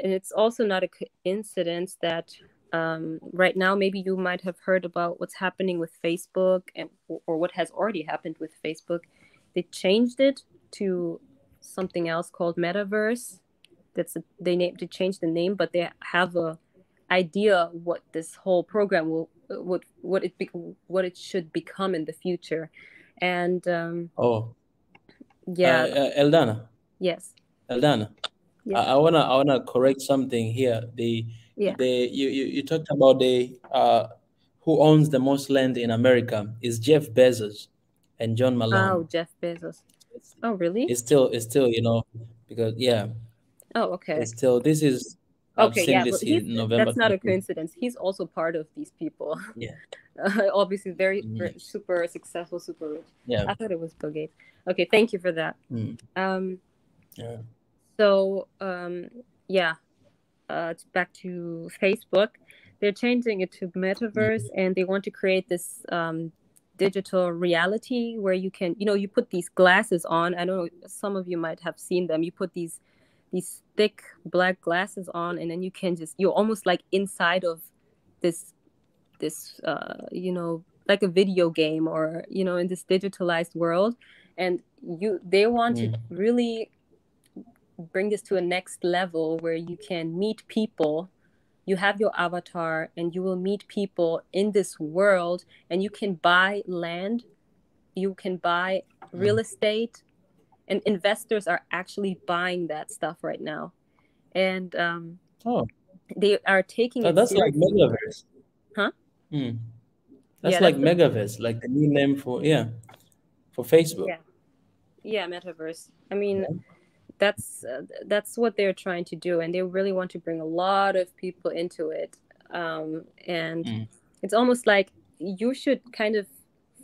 it's also not a coincidence that right now, maybe you might have heard about what's happening with Facebook, or what has already happened with Facebook. They changed it to something else called Metaverse. They changed the name, but they have a idea what this whole program will what it should become in the future. And Eldana. Yes. Eldana. Yes. I wanna correct something here. You talked about who owns the most land in America is Jeff Bezos and John Malone. Oh, Jeff Bezos. Oh, really? It's still because Oh, okay. It's still I've Okay, seen yeah, this but in November. that's not a coincidence. He's also part of these people. Yeah. Obviously very super successful, super rich. Yeah. I thought it was Bill Gates. Okay, thank you for that. Yeah. So it's back to Facebook. They're changing it to metaverse, and they want to create this digital reality where you can, you put these glasses on. I know some of you might have seen them. You put these thick black glasses on, and then you're almost like inside of this like a video game, or in this digitalized world. And they want to really bring this to a next level where you can meet people. You have your avatar and you will meet people in this world, and you can buy land, you can buy real estate, and investors are actually buying that stuff right now. And they are taking it that's seriously. like metaverse. Huh? That's like megaverse, like the new name for Facebook. Yeah, metaverse. I mean, that's what they're trying to do, and they really want to bring a lot of people into it. And it's almost like you should kind of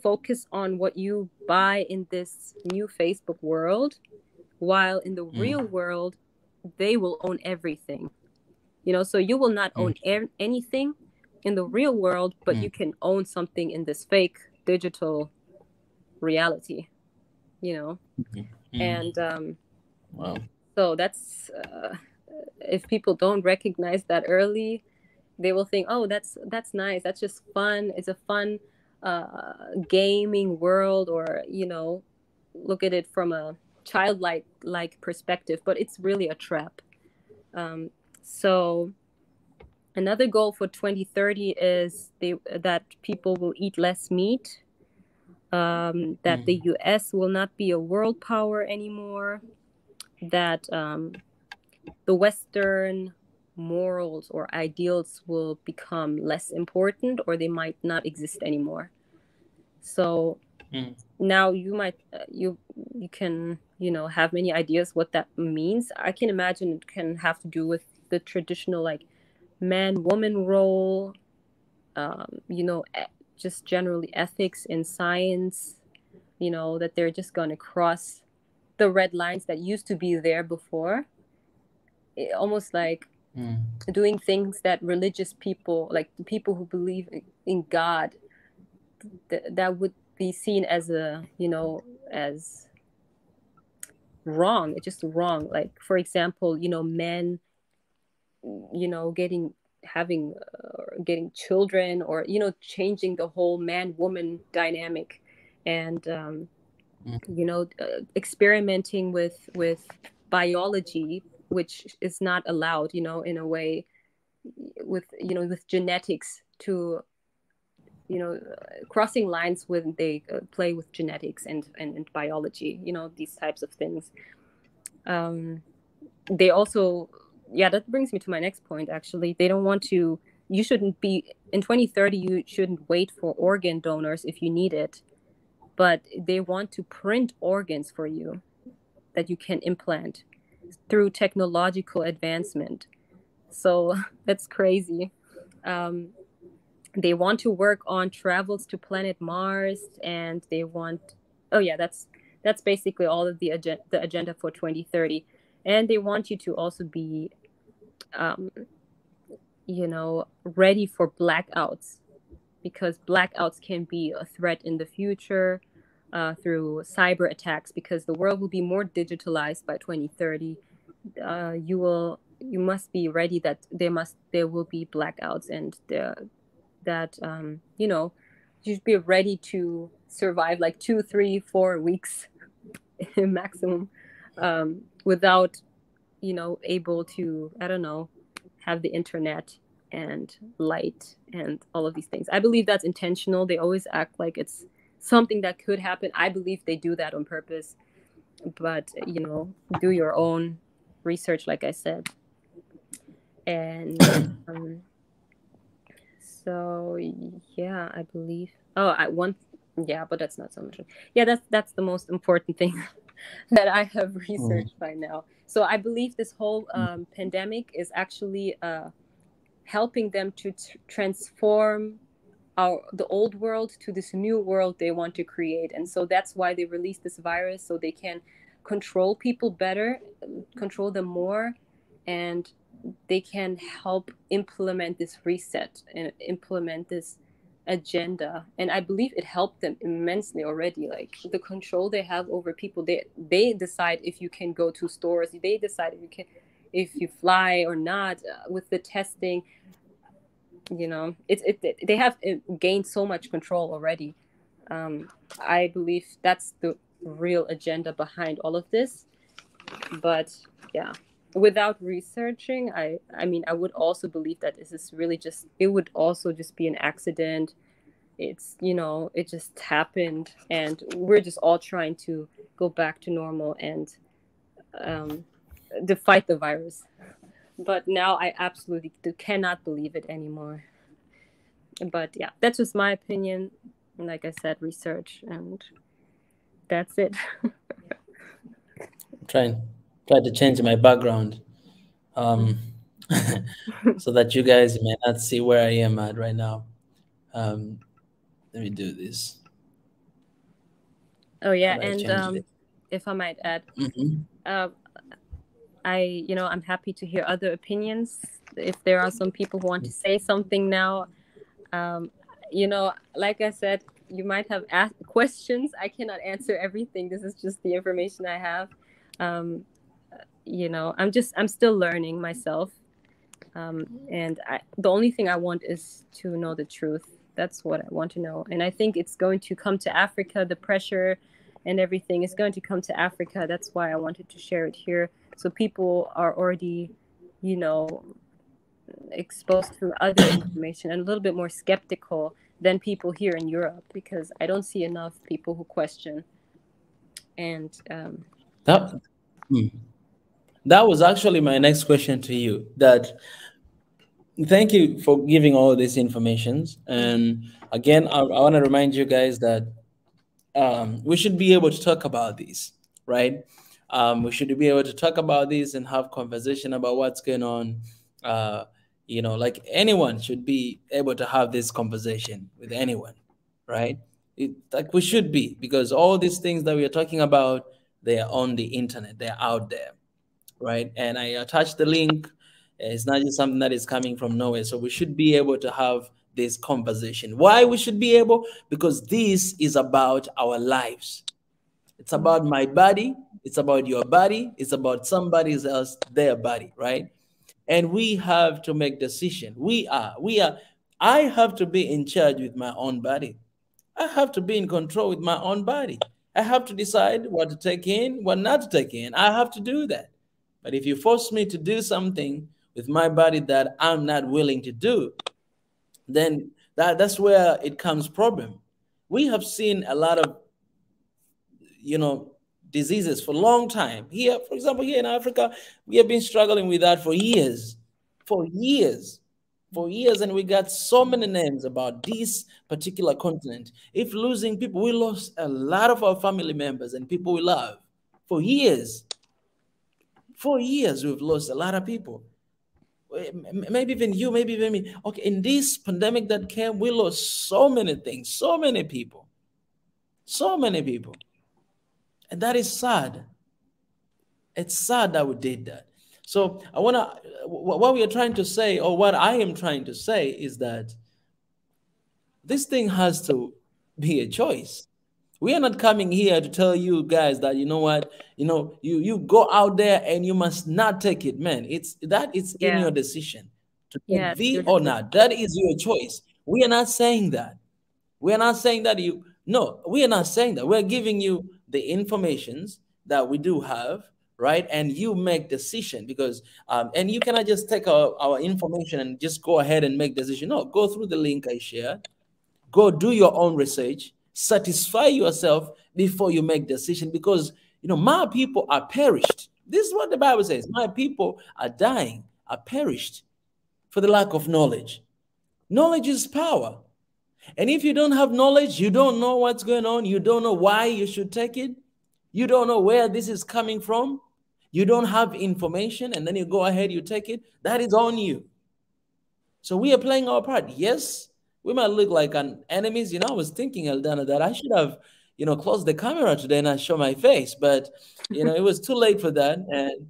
focus on what you buy in this new Facebook world, while in the real world they will own everything. So you will not own anything in the real world, but you can own something in this fake digital reality, and wow. So that's if people don't recognize that early, they will think, oh, that's nice, that's just fun, it's a fun gaming world, or look at it from a childlike perspective, but it's really a trap. So another goal for 2030 is that people will eat less meat, that the US will not be a world power anymore, that the Western morals or ideals will become less important, or they might not exist anymore. So now you might you can have many ideas what that means. I can imagine it can have to do with the traditional like man-woman role, just generally ethics in science, that they're just going to cross the red lines that used to be there before. Almost like doing things that religious people, like people who believe in God, that would be seen as as wrong. It's just wrong. Like, for example, men, getting children, or changing the whole man-woman dynamic, and experimenting with biology, which is not allowed, in a way, with genetics, to crossing lines when they play with genetics and biology, these types of things. They also, that brings me to my next point, actually. They don't want to, you shouldn't be, in 2030, you shouldn't wait for organ donors if you need it, but they want to print organs for you that you can implant through technological advancement. So that's crazy. They want to work on travels to planet Mars, and they want, that's basically all of the agenda for 2030. And they want you to also be, ready for blackouts, because blackouts can be a threat in the future through cyber attacks, because the world will be more digitalized by 2030. You must be ready that there will be blackouts, and you should be ready to survive like 2, 3, 4 weeks maximum, without able to, I don't know, have the internet and light and all of these things. I believe that's intentional. They always act like it's something that could happen. I believe they do that on purpose. But, you know, do your own research, like I said. And so, yeah, I believe. Oh, yeah, but that's not so much. Yeah, that's the most important thing that I have researched by now. So I believe this whole pandemic is actually helping them to transform the old world to this new world they want to create. And so that's why they released this virus, so they can control people better, control them more, and they can help implement this reset and implement this agenda. And I believe it helped them immensely already. Like the control they have over people, they decide if you can go to stores, they decide if you fly or not, with the testing. You know, they have gained so much control already. I believe that's the real agenda behind all of this. But yeah, without researching, I mean, I would also believe that this is really it would also just be an accident. It's, you know, it just happened, and we're just all trying to go back to normal and fight the virus. But now I absolutely cannot believe it anymore. But yeah, that's just my opinion. Like I said, research, and that's it. Try to change my background so that you guys may not see where I am at right now. Let me do this. Oh yeah, and if I might add, I'm happy to hear other opinions. If there are some people who want to say something now, like I said, you might have asked questions. I cannot answer everything. This is just the information I have. I'm still learning myself. And the only thing I want is to know the truth. That's what I want to know. And I think it's going to come to Africa. The pressure and everything is going to come to Africa. That's why I wanted to share it here. So people are already, exposed to other information and a little bit more skeptical than people here in Europe, because I don't see enough people who question. And that was actually my next question to you. Thank you for giving all this information. And again, I want to remind you guys that we should be able to talk about this, right? We should be able to talk about this and have conversation about what's going on. Like anyone should be able to have this conversation with anyone, right? Like we should be, because all these things that we are talking about, they are on the internet, they're out there, right? And I attached the link. It's not just something that is coming from nowhere. So we should be able to have this conversation. Why we should be able? Because this is about our lives. It's about my body. It's about your body. It's about somebody else, their body, right? And we have to make decision. I have to be in charge with my own body. I have to be in control with my own body. I have to decide what to take in, what not to take in. I have to do that. But if you force me to do something with my body that I'm not willing to do, then that's where it comes problem. We have seen a lot of, diseases for a long time. Here, for example, here in Africa, we have been struggling with that for years, and we got so many names about this particular continent. If losing people, we lost a lot of our family members and people we love for years. For years, we've lost a lot of people. Maybe even you, maybe even me. Okay, in this pandemic that came, we lost so many things, so many people. And that is sad. It's sad that we did that. So what we are trying to say, or what I am trying to say, is that this thing has to be a choice. We are not coming here to tell you guys that, you know what, you go out there and you must not take it, man. It's in your decision to take V or not. That is your choice. We are not saying that. We are not saying that we are not saying that. We're giving you the informations that we do have, right? And you make decision because, and you cannot just take our information and just go ahead and make decision. No, go through the link I shared. Go do your own research. Satisfy yourself before you make decision because, my people are perished. This is what the Bible says. My people are dying, are perished for the lack of knowledge. Knowledge is power. And if you don't have knowledge, you don't know what's going on. You don't know why you should take it. You don't know where this is coming from. You don't have information, and then you go ahead, you take it. That is on you. So we are playing our part. Yes, we might look like an enemies. I was thinking, Eldana, that I should have, closed the camera today and not show my face. But, it was too late for that. And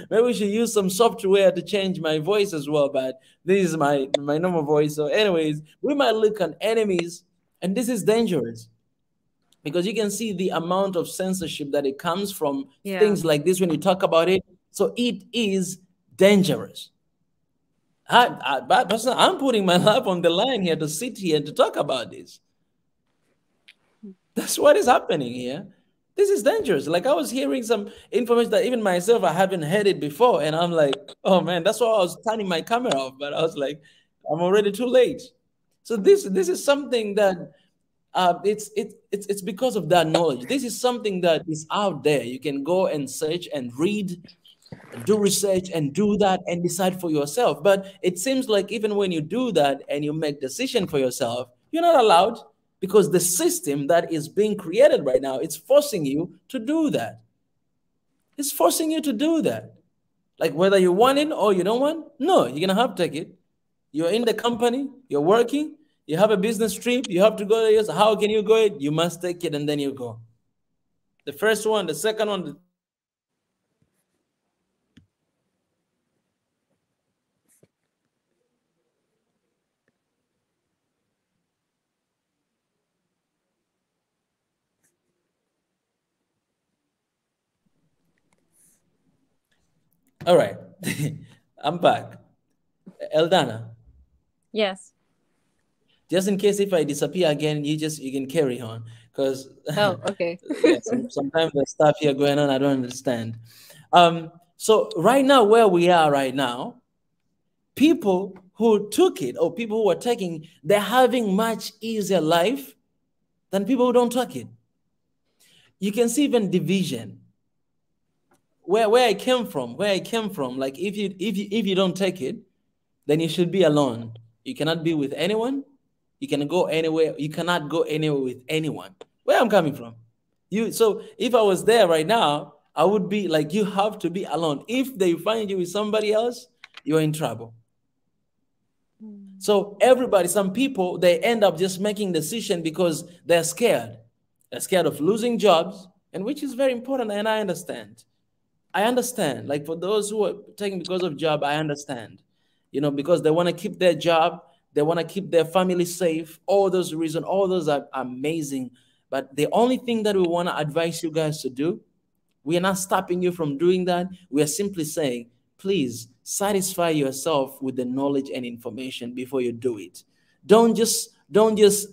maybe we should use some software to change my voice as well. But this is my normal voice. So anyways, we might look at enemies, and this is dangerous. Because you can see the amount of censorship that it comes from things like this when you talk about it. So it is dangerous. I'm putting my life on the line here to sit here and to talk about this. That's what is happening here. This is dangerous. Like I was hearing some information that even myself, I haven't heard it before. And I'm like, oh man, that's why I was turning my camera off. But I was like, I'm already too late. So this is something that it's because of that knowledge. This is something that is out there. You can go and search and read, and do research and do that and decide for yourself. But it seems like even when you do that and you make decision for yourself, you're not allowed because the system that is being created right now, it's forcing you to do that. It's forcing you to do that. Like whether you want it or you don't want, no, you're going to have to take it. You're in the company, you're working, you have a business trip, you have to go there. So how can you go it? You must take it and then you go. The first one, the second one. All right. I'm back. Eldana. Yes. Just in case if I disappear again, you can carry on. Because okay. Sometimes there's stuff here going on, I don't understand. So right now, where we are right now, people who took it or people who are taking, they're having much easier life than people who don't take it. You can see even division. Where I came from, like if you don't take it, then you should be alone. You cannot be with anyone. You can go anywhere. You cannot go anywhere with anyone. Where I'm coming from. So if I was there right now, I would be like, you have to be alone. If they find you with somebody else, you're in trouble. So everybody, some people, they end up just making decisions because they're scared. They're scared of losing jobs, and which is very important, and I understand. Like for those who are taking because of job, I understand. Because they want to keep their job, they want to keep their family safe. All those reasons, all those are amazing. But the only thing that we want to advise you guys to do, we are not stopping you from doing that. We are simply saying, please satisfy yourself with the knowledge and information before you do it. Don't just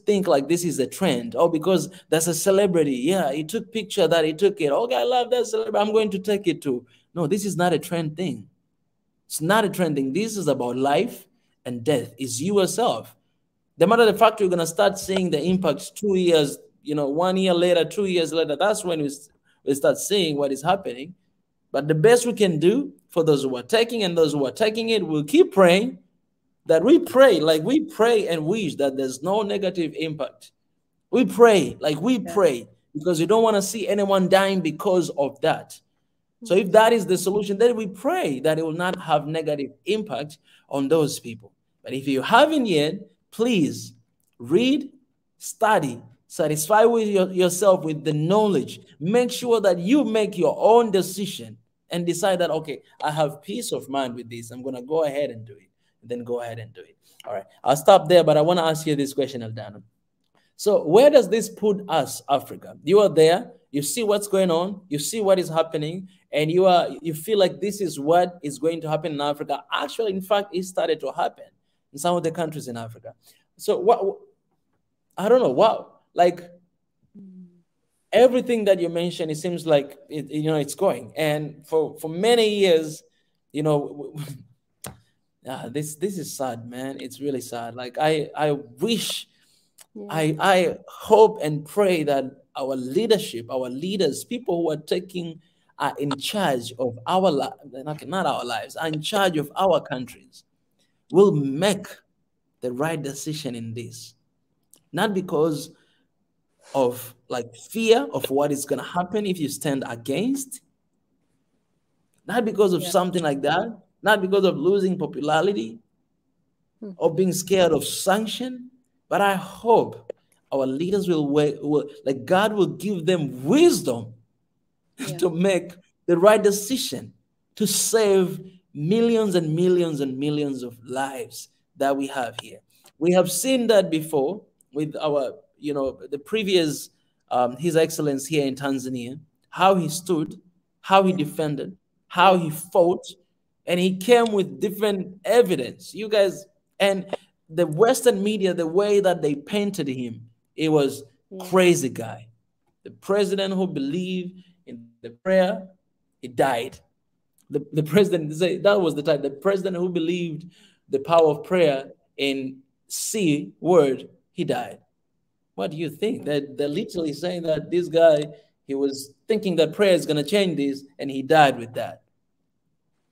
think like this is a trend. Oh, because that's a celebrity. Yeah, he took picture that he took it. Okay, I love that celebrity. I'm going to take it too. No, this is not a trend thing. It's not a trend thing. This is about life and death. It's you yourself. The matter of the fact, you're going to start seeing the impacts 2 years, 1 year later, 2 years later. That's when we start seeing what is happening. But the best we can do for those who are taking and those who are taking it, we'll keep praying that we pray and wish that there's no negative impact. We pray because we don't want to see anyone dying because of that. So if that is the solution, then we pray that it will not have negative impact on those people. But if you haven't yet, please read, study, satisfy with yourself with the knowledge. Make sure that you make your own decision and decide that, okay, I have peace of mind with this. I'm going to go ahead and do it. Then go ahead and do it. All right. I'll stop there, but I want to ask you this question, Eldana. So where does this put us, Africa? You are there. You see what's going on. You see what is happening. And you feel like this is what is going to happen in Africa. Actually, in fact, it started to happen in some of the countries in Africa. So I don't know. Wow. Like, everything that you mentioned, it seems like it's going. And for many years, this is sad, man. It's really sad. Like I wish, I hope and pray that our leadership, our leaders, people who are taking are in charge of our not our lives, are in charge of our countries, will make the right decision in this. Not because of like fear of what is going to happen if you stand against, not because of something like that, not because of losing popularity or being scared of sanction, but I hope our leaders will like God will give them wisdom to make the right decision to save millions and millions and millions of lives that we have here. We have seen that before with our, the previous, His Excellence here in Tanzania, how he stood, how he defended, how he fought, and he came with different evidence. You guys, and the Western media, the way that they painted him, it was crazy guy. The president who believed in the prayer, he died. The president, that was the time, the president who believed the power of prayer in C word, he died. What do you think? They're literally saying that this guy, he was thinking that prayer is going to change this, and he died with that.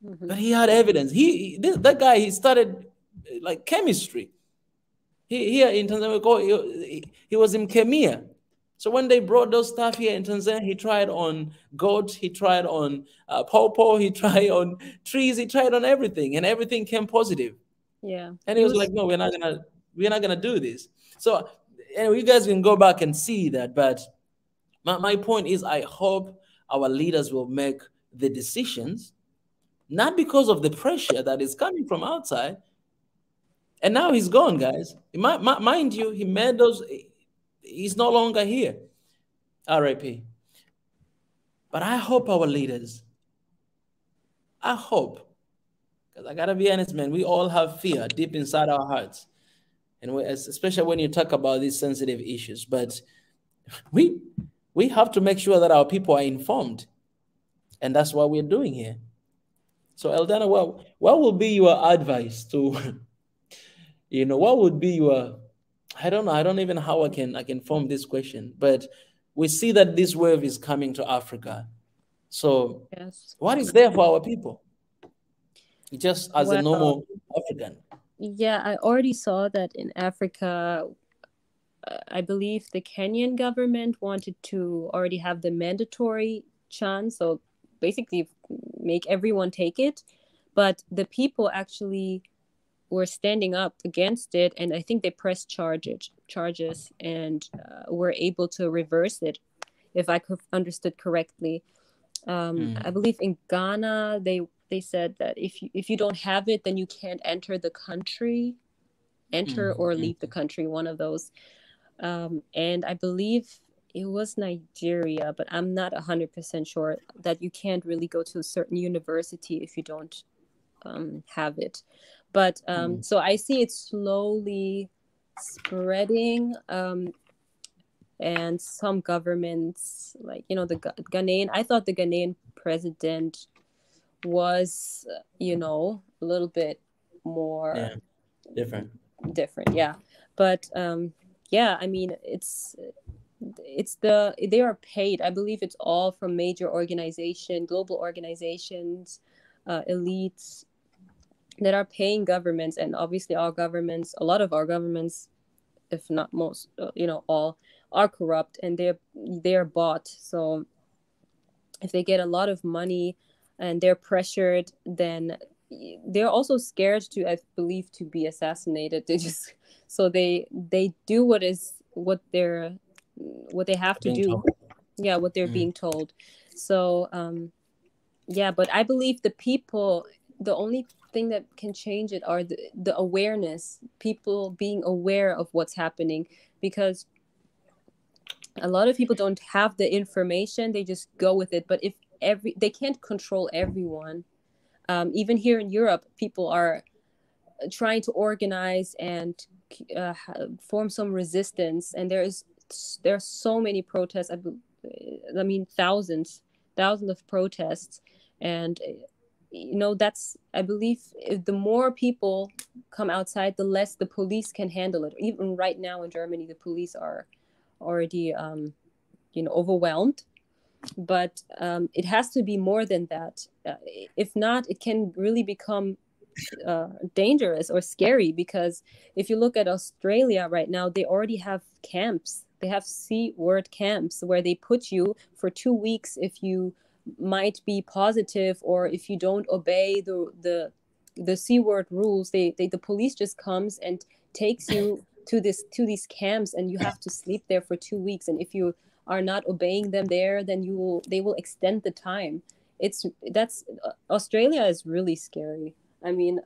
But he had evidence. That guy, he started like chemistry. Here in Tanzania, he was in chemia. So when they brought those stuff here in Tanzania, he tried on goats, he tried on pawpaw, he tried on trees, he tried on everything, and everything came positive. Yeah. And he was like, no, we're not gonna do this. So anyway, you guys can go back and see that. But my point is, I hope our leaders will make the decisions, not because of the pressure that is coming from outside. And now he's gone, guys. Mind you, he made those. He's no longer here. RIP. But I hope our leaders, I hope, because I gotta be honest, man, we all have fear deep inside our hearts, and especially when you talk about these sensitive issues. But we have to make sure that our people are informed, and that's what we're doing here. So, Eldana, what will be your advice to, what would be your, I don't know, I don't even know how I can form this question, but we see that this wave is coming to Africa. So what is there for our people? Just as a normal African. Yeah, I already saw that in Africa. I believe the Kenyan government wanted to already have the mandatory chance, so basically make everyone take it. But the people actually were standing up against it, and I think they pressed charges and were able to reverse it, if I understood correctly. I believe in Ghana they said that if you don't have it, then you can't enter the country, or leave the country, one of those. And I believe it was Nigeria, but I'm not 100% sure, that you can't really go to a certain university if you don't have it. But so I see it slowly spreading, and some governments, like, the Ghanaian, I thought the Ghanaian president was, a little bit more different. Yeah. But I mean, they are paid. I believe it's all from major global organizations, elites that are paying governments. And obviously a lot of our governments, if not most, all are corrupt, and they're bought. So if they get a lot of money and they're pressured, then they're also scared to, I believe, to be assassinated. They do what they have to do. What they're being told. So but I believe the people, the only thing that can change it are the awareness, people being aware of what's happening, because a lot of people don't have the information, they just go with it. But they can't control everyone. Even here in Europe, people are trying to organize and form some resistance, and there are so many protests. I mean, thousands of protests. And that's, I believe, if the more people come outside, the less the police can handle it. Even right now in Germany, the police are already overwhelmed. But it has to be more than that. If not, it can really become dangerous or scary, because if you look at Australia right now, they already have camps. They have C-word camps where they put you for 2 weeks if you might be positive, or if you don't obey the C-word rules. The police just comes and takes you to these camps, and you have to sleep there for 2 weeks. And if you are not obeying them there, then they will extend the time. Australia is really scary. I mean,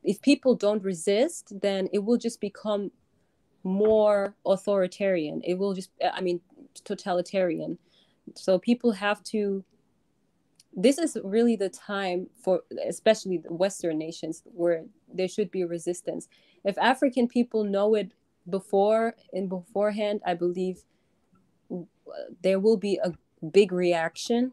if people don't resist, then it will just become more authoritarian. It will just, totalitarian. So people have to, this is really the time for, especially the Western nations, where there should be resistance. If African people know it beforehand, I believe there will be a big reaction.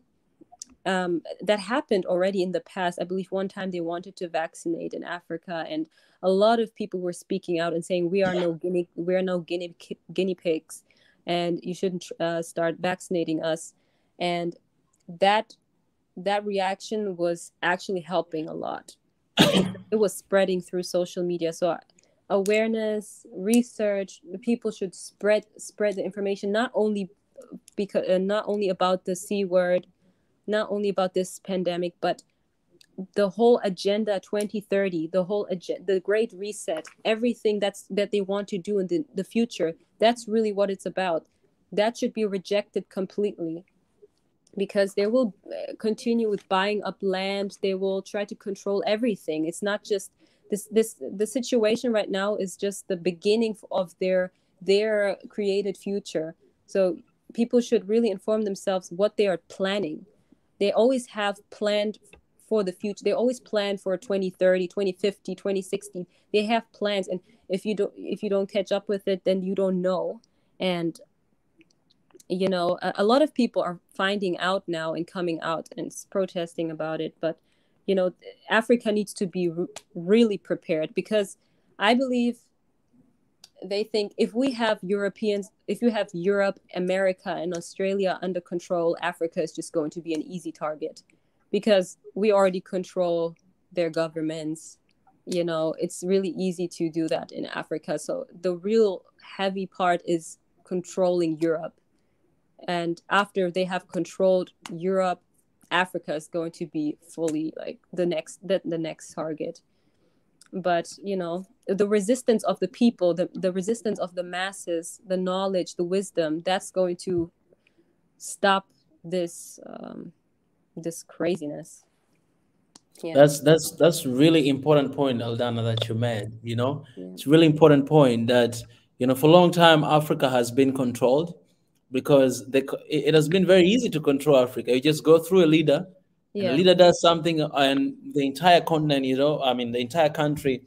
That happened already in the past. I believe one time they wanted to vaccinate in Africa, and a lot of people were speaking out and saying, we are no guinea pigs, and you shouldn't start vaccinating us. And that reaction was actually helping a lot. It was spreading through social media. So awareness, research, people should spread the information, not only about the C word, not only about this pandemic, but the whole agenda 2030, the great reset, everything that they want to do in the future. That's really what it's about. That should be rejected completely, because they will continue with buying up land. They will try to control everything. It's not just the situation right now is just the beginning of their created future. So people should really inform themselves what they are planning. They always have planned for the future. They always plan for 2030, 2050, 2060. They have plans. And if you don't catch up with it, then you don't know. And, a lot of people are finding out now and coming out and protesting about it. But, Africa needs to be really prepared, because I believe they think if you have Europe, America, and Australia under control, Africa is just going to be an easy target, because we already control their governments. It's really easy to do that in Africa. So the real heavy part is controlling Europe. And after they have controlled Europe, Africa is going to be fully like the next target. But the resistance of the people, the resistance of the masses, the knowledge, the wisdom, that's going to stop this craziness. Yeah. That's really important point, Eldana, that you made. Yeah. It's a really important point that for a long time Africa has been controlled, because it has been very easy to control Africa. You just go through a leader, and the leader does something, and the entire continent, the entire country,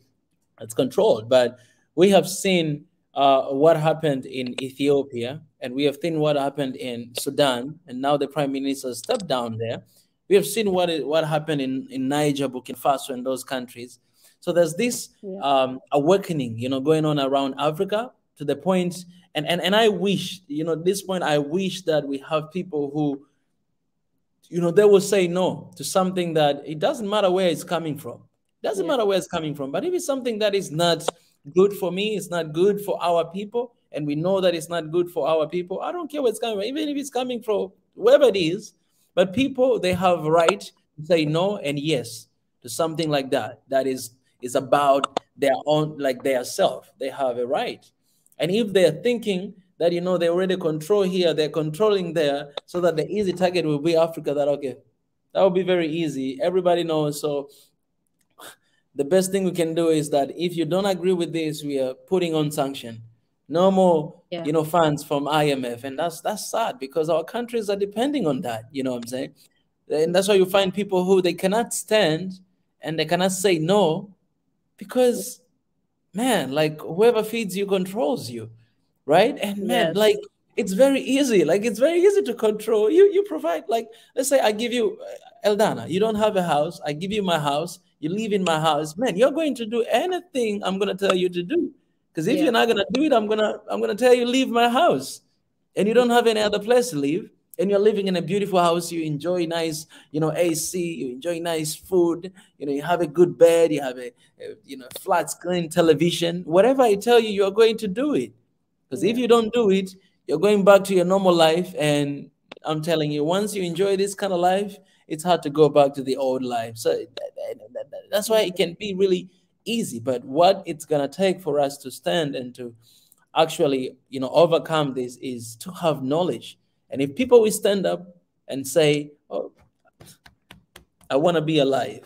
it's controlled. But we have seen what happened in Ethiopia, and we have seen what happened in Sudan, and now the prime minister stepped down there. We have seen what happened in Niger, Burkina Faso, and those countries. So there's this awakening, going on around Africa, to the point, and I wish, this point, I wish that we have people who, they will say no to something that it doesn't matter where it's coming from. It doesn't matter where it's coming from. But if it's something that is not good for me, it's not good for our people, and we know that it's not good for our people, I don't care where it's coming from, even if it's coming from wherever it is. But people, they have a right to say no and yes to something like that. That is about their own, like their self. They have a right. And if they're thinking that, they already control here, they're controlling there, so that the easy target will be Africa, that will be very easy. Everybody knows. So the best thing we can do is that if you don't agree with this, we are putting on sanction. No more, funds from IMF. And that's sad, because our countries are depending on that, what I'm saying? And that's why you find people who they cannot stand and they cannot say no, because, man, like whoever feeds you controls you, right? And man, like It's very easy. Like, it's very easy to control. You provide, like, let's say I give you, Eldana, you don't have a house. I give you my house. You live in my house. Man, you're going to do anything I'm going to tell you to do. Because if you're not going to do it, I'm going to tell you, leave my house. And you don't have any other place to live. And you're living in a beautiful house. You enjoy nice, AC. You enjoy nice food. You have a good bed. You have a flat screen television. Whatever I tell you, you're going to do it. Because if you don't do it, you're going back to your normal life. And I'm telling you, once you enjoy this kind of life, it's hard to go back to the old life. So that's why it can be really easy. But what it's going to take for us to stand and to actually, overcome this is to have knowledge. And if people will stand up and say, oh, I want to be alive,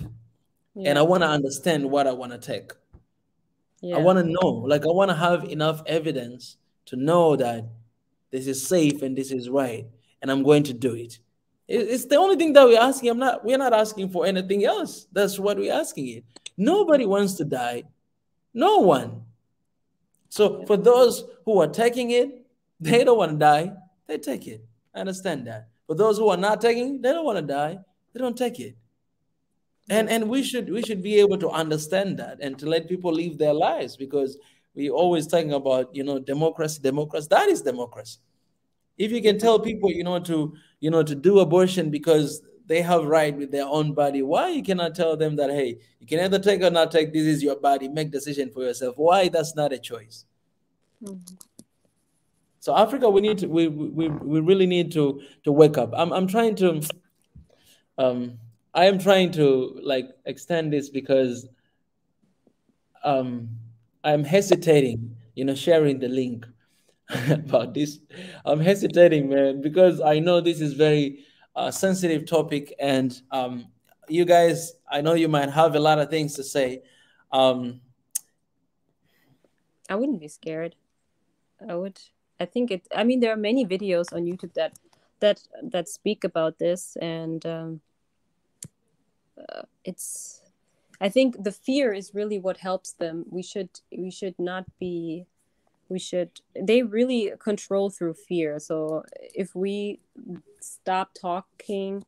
and I want to understand what I want to take. I want to know, like, I want to have enough evidence to know that this is safe and this is right, and I'm going to do it. It's the only thing that we're asking. We're not asking for anything else. That's what we're asking it. Nobody wants to die. No one. So for those who are taking it, they don't want to die. They take it. I understand that. For those who are not taking it, they don't want to die. They don't take it. And we should be able to understand that and to let people live their lives, because we're always talking about, democracy. That is democracy. If you can tell people, to do abortion because they have right with their own body, why you cannot tell them that, hey, you can either take or not take, this is your body, make decision for yourself? Why that's not a choice? So Africa, we really need to wake up. I'm trying to I am trying to, like, extend this because I'm hesitating, sharing the link about this. I'm hesitating, man, because I know this is very sensitive topic, and you guys, I know you might have a lot of things to say. I wouldn't be scared. I think there are many videos on YouTube that speak about this, and I think the fear is really what helps them. They really control through fear. So if we stop talking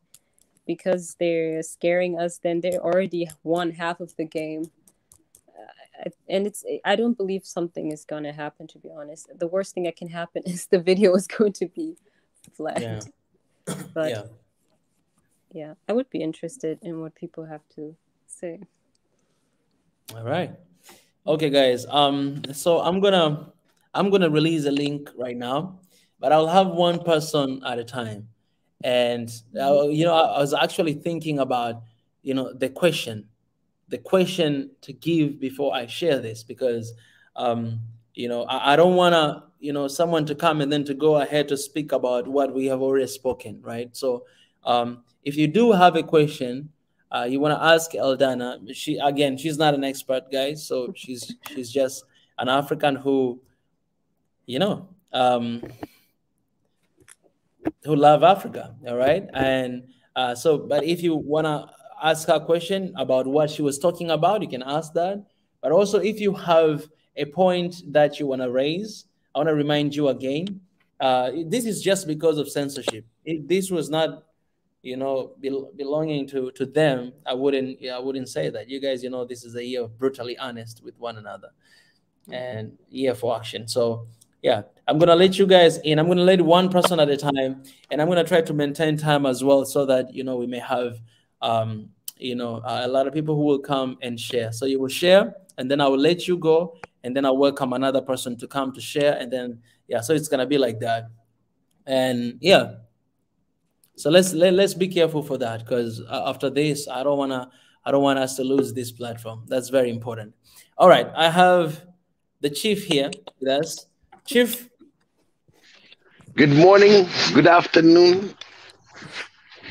because they're scaring us, then they already won half of the game. And I don't believe something is going to happen, to be honest. The worst thing that can happen is the video is going to be flagged. But yeah, I would be interested in what people have to say. All right. Okay, guys. So I'm gonna release a link right now, but I'll have one person at a time. And I was actually thinking about the question to give before I share this, because I don't want to someone to come and then to go ahead to speak about what we have already spoken, right? So if you do have a question you want to ask Eldana, she's not an expert, guys, so she's just an African who who love Africa, all right? And but if you want to ask her a question about what she was talking about, you can ask that. But also, if you have a point that you want to raise, I want to remind you again, this is just because of censorship. If this was not belonging to them, I wouldn't say that. You guys, this is a year of brutally honest with one another and year for action. So yeah, I'm gonna let you guys in. I'm gonna let one person at a time, and I'm gonna try to maintain time as well, so that we may have a lot of people who will come and share. So you will share, and then I will let you go, and then I'll welcome another person to come to share, and then so it's gonna be like that. And so let's be careful for that, because after this, I don't want us to lose this platform. That's very important. All right, I have the chief here with us. Chief. Good morning. Good afternoon.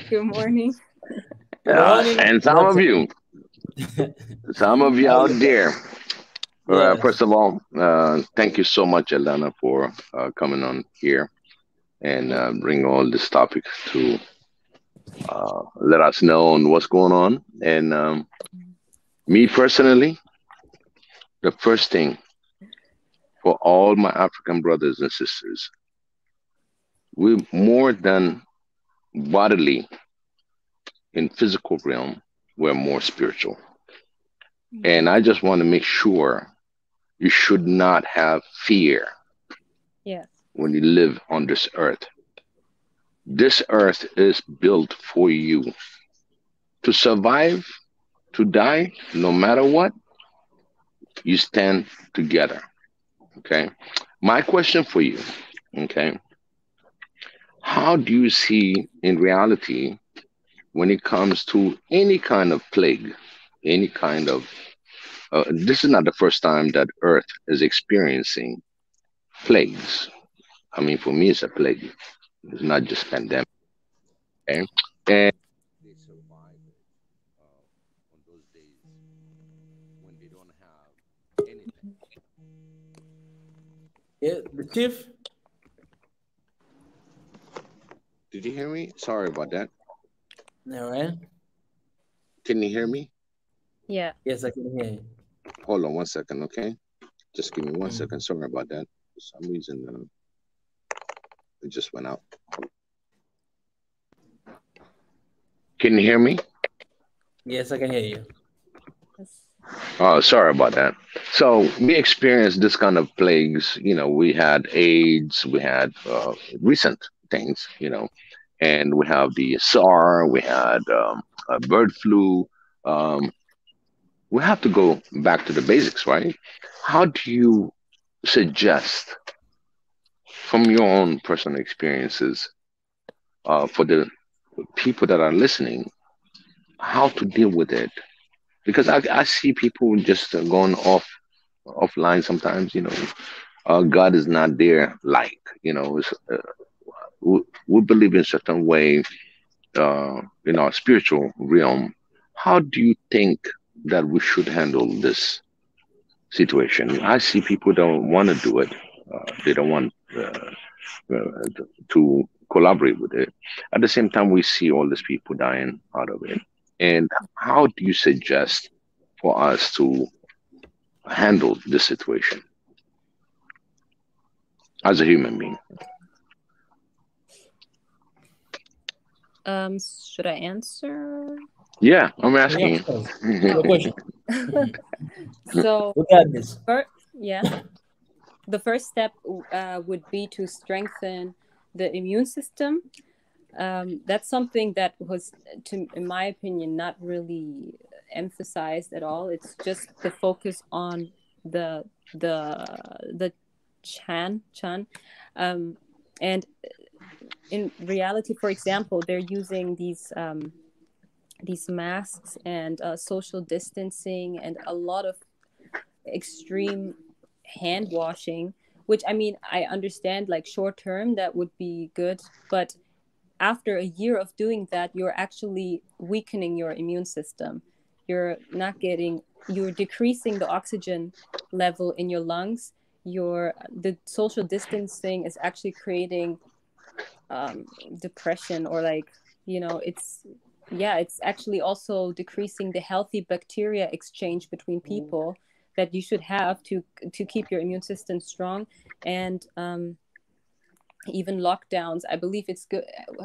Good morning. Good morning. And some of you out there. Yes. First of all, thank you so much, Eldana, for coming on here and bring all this topic to let us know on what's going on. And me personally, the first thing for all my African brothers and sisters, we're more than bodily in physical realm, we're more spiritual. And I just want to make sure you should not have fear when you live on this earth. This earth is built for you to survive, to die, no matter what. You stand together. Okay. My question for you, okay, how do you see in reality when it comes to any kind of plague, any kind of this is not the first time that Earth is experiencing plagues. I mean, for me, it's a plague. It's not just pandemic. Okay? And they survive on those days when they don't have anything. Yeah, the chief. Did you hear me? Sorry about that. All right. Can you hear me? Yeah. Yes, I can hear you. Hold on 1 second, okay? Just give me 1 second. Sorry about that. For some reason, it just went out. Can you hear me? Yes, I can hear you. Oh, sorry about that. So we experienced this kind of plagues. You know, we had AIDS, we had recent things, you know, and we have the SAR, we had bird flu. We have to go back to the basics, right? How do you suggest, from your own personal experiences, for the people that are listening, how to deal with it? Because I see people just going offline sometimes. You know, God is not there. Like, you know, we believe in a certain way in our spiritual realm. How do you think that we should handle this situation? I see people don't want to do it. They don't want to collaborate with it. At the same time, we see all these people dying out of it. And how do you suggest for us to handle this situation as a human being? Should I answer? Yeah, I'm asking. Your question. So, we got this. The first step would be to strengthen the immune system. That's something that was, in my opinion, not really emphasized at all. It's just the focus on the chan, and in reality, for example, they're using these masks and social distancing and a lot of extreme hand washing, which, I mean, I understand, like, short term that would be good, but after a year of doing that, you're actually weakening your immune system. You're decreasing the oxygen level in your lungs. The social distancing is actually creating depression, or, like, you know, it's actually also decreasing the healthy bacteria exchange between people that you should have to keep your immune system strong. And even lockdowns, I believe it's good.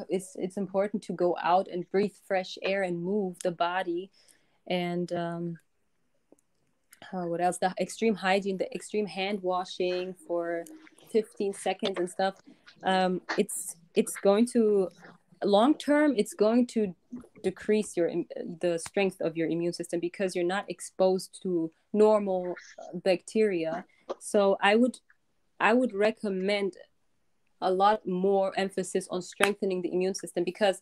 It's important to go out and breathe fresh air and move the body. And what else? The extreme hygiene, the extreme hand washing for 15 seconds and stuff. It's going to, long term, it's going to decrease the strength of your immune system, because you're not exposed to normal bacteria. So I would recommend a lot more emphasis on strengthening the immune system, because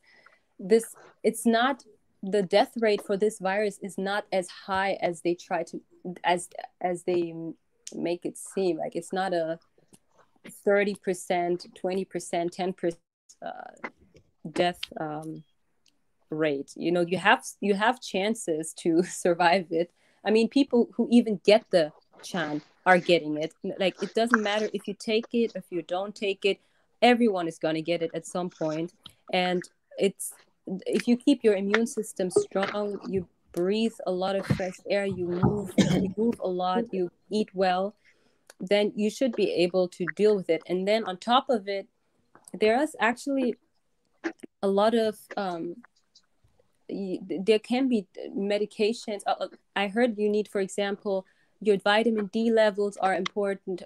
it's not, the death rate for this virus is not as high as they try to, as they make it seem. Like, it's not a 30%, 20%, 10% death rate. You know, you have chances to survive it. I mean, people who even get the chan are getting it. Like, it doesn't matter if you take it, if you don't take it, everyone is going to get it at some point. And if you keep your immune system strong, you breathe a lot of fresh air, you move a lot, you eat well, then you should be able to deal with it. And then on top of it, there is actually a lot of there can be medications. I heard you need, for example, your vitamin D levels are important,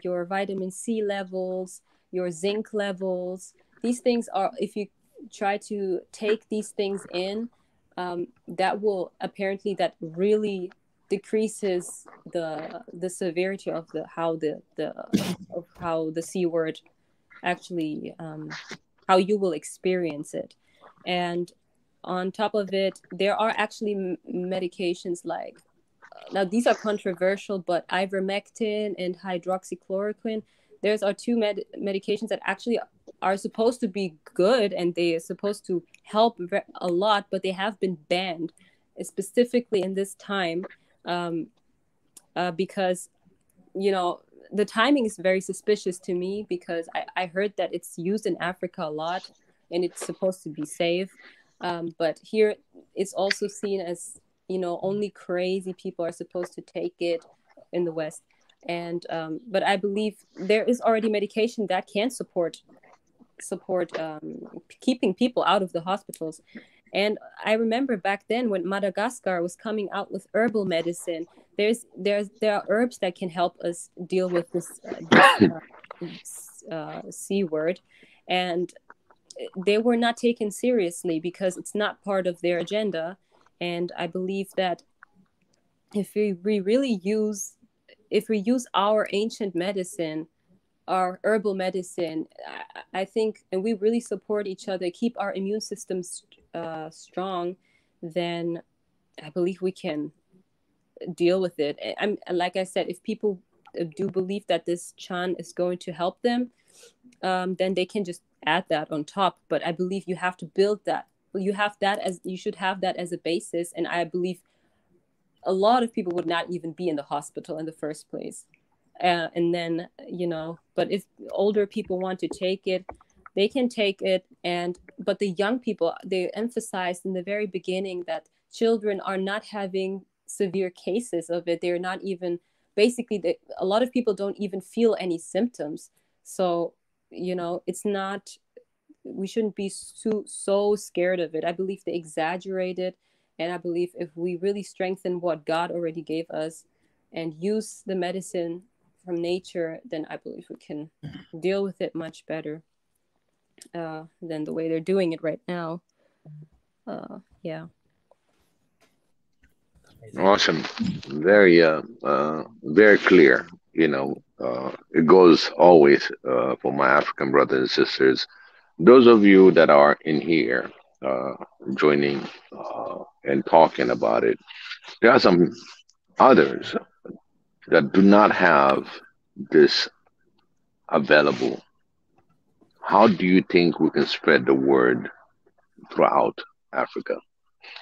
your vitamin C levels, your zinc levels. These things are, if you try to take these things in, that will apparently, that really decreases the severity of how the C word actually, how you will experience it. And on top of it, there are actually medications like, now these are controversial, but Ivermectin and hydroxychloroquine, those are two medications that actually are supposed to be good, and they are supposed to help a lot, but they have been banned specifically in this time, because, you know, the timing is very suspicious to me, because I heard that it's used in Africa a lot and it's supposed to be safe. But here it's also seen as, you know, only crazy people are supposed to take it in the West. And but I believe there is already medication that can support keeping people out of the hospitals. And I remember back then when Madagascar was coming out with herbal medicine, there are herbs that can help us deal with this C word, and they were not taken seriously because it's not part of their agenda. And I believe that if we really use our ancient medicine, our herbal medicine, I think, and we really support each other, keep our immune systems strong, then I believe we can deal with it. Like I said, if people do believe that this Chan is going to help them, then they can just add that on top. But I believe you have to build that. You should have that as a basis. And I believe a lot of people would not even be in the hospital in the first place. And then, you know, but if older people want to take it, they can take it. But the young people, they emphasized in the very beginning that children are not having severe cases of it. They're not even, basically, a lot of people don't even feel any symptoms. So, you know, it's not, we shouldn't be so scared of it. I believe they exaggerate it. And I believe if we really strengthen what God already gave us and use the medicine from nature, then I believe we can deal with it much better than the way they're doing it right now. Yeah. Awesome. Very, very clear. You know, it goes always for my African brothers and sisters. Those of you that are in here joining and talking about it, there are some others that do not have this available. How do you think we can spread the word throughout Africa?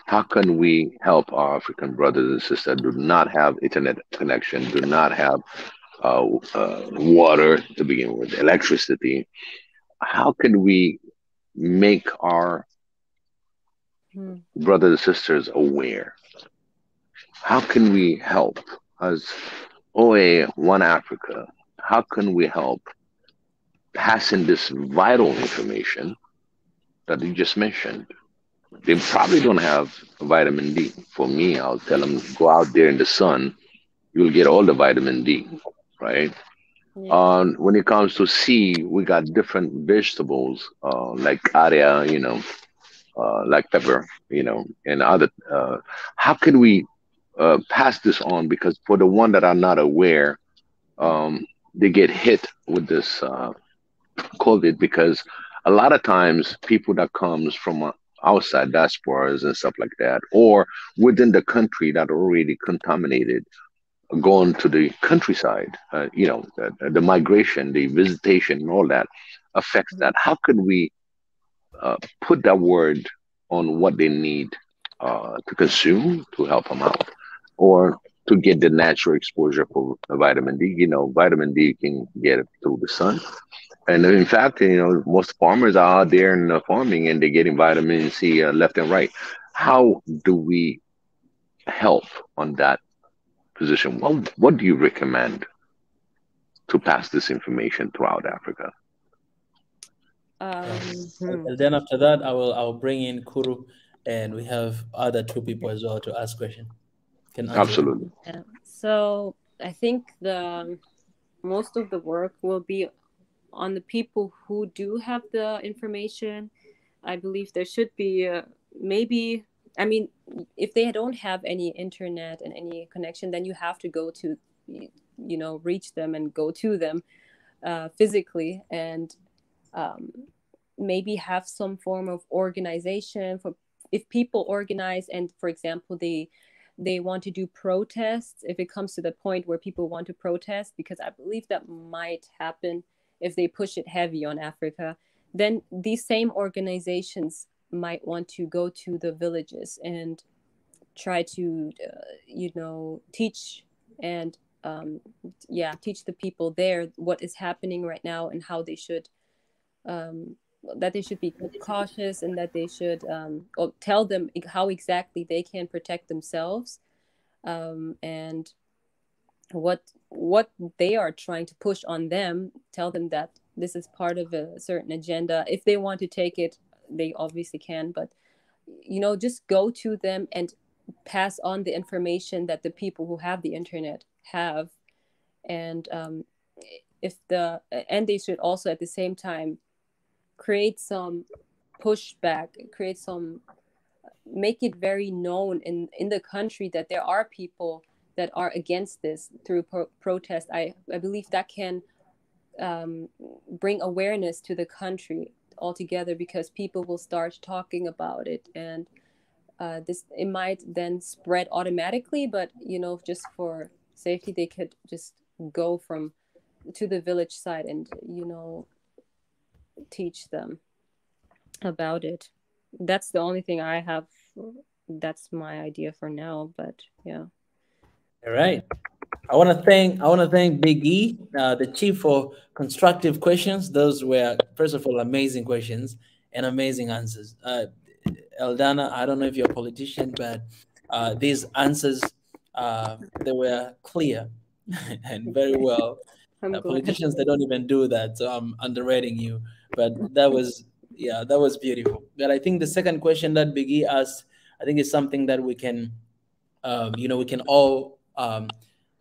How can we help our African brothers and sisters that do not have internet connection, do not have water to begin with, electricity? How can we make our brothers and sisters aware? How can we help as OA One Africa? How can we help passing this vital information that you just mentioned? They probably don't have vitamin D. For me, I'll tell them, go out there in the sun, you'll get all the vitamin D, right? Yeah. When it comes to C, we got different vegetables like area, you know, like pepper, you know, and other. How can we pass this on? Because for the one that are not aware, they get hit with this COVID, because a lot of times people that comes from outside diasporas and stuff like that, or within the country that are already contaminated, going to the countryside, you know, the migration, the visitation, and all that affects that. How could we put that word on what they need to consume to help them out, or to get the natural exposure for vitamin D? You know, vitamin D you can get it through the sun. And in fact, you know, most farmers are out there in farming and they're getting vitamin C left and right. How do we help on that position? What do you recommend to pass this information throughout Africa? And then after that, I'll bring in Kuru, and we have other two people as well to ask questions. Absolutely. Yeah. So I think the most of the work will be on the people who do have the information. I believe there should be maybe, I mean, if they don't have any internet and any connection, then you have to go to, reach them and go to them physically, and maybe have some form of organization for if people organize, and for example, they want to do protests, if it comes to the point where people want to protest, because I believe that might happen if they push it heavy on Africa, then these same organizations might want to go to the villages and try to, teach and, teach the people there what is happening right now and how they should, that they should be cautious, and that they should or tell them how exactly they can protect themselves, and what they are trying to push on them. Tell them that this is part of a certain agenda. If they want to take it, they obviously can, but just go to them and pass on the information that the people who have the internet have, and they should also at the same time create some pushback, make it very known in the country that there are people that are against this through protest. I believe that can bring awareness to the country altogether, because people will start talking about it, and it might then spread automatically, but just for safety, they could just go to the village side and teach them about it. That's the only thing I have. That's my idea for now, but yeah. All right. I want to thank Big E, the chief, for constructive questions. Those were, first of all, amazing questions and amazing answers. Eldana, I don't know if you're a politician, but these answers, they were clear and very well. Politicians, they don't even do that, so I'm underrating you. But that was beautiful. But I think the second question that Big E asked, I think is something that we can, we can all,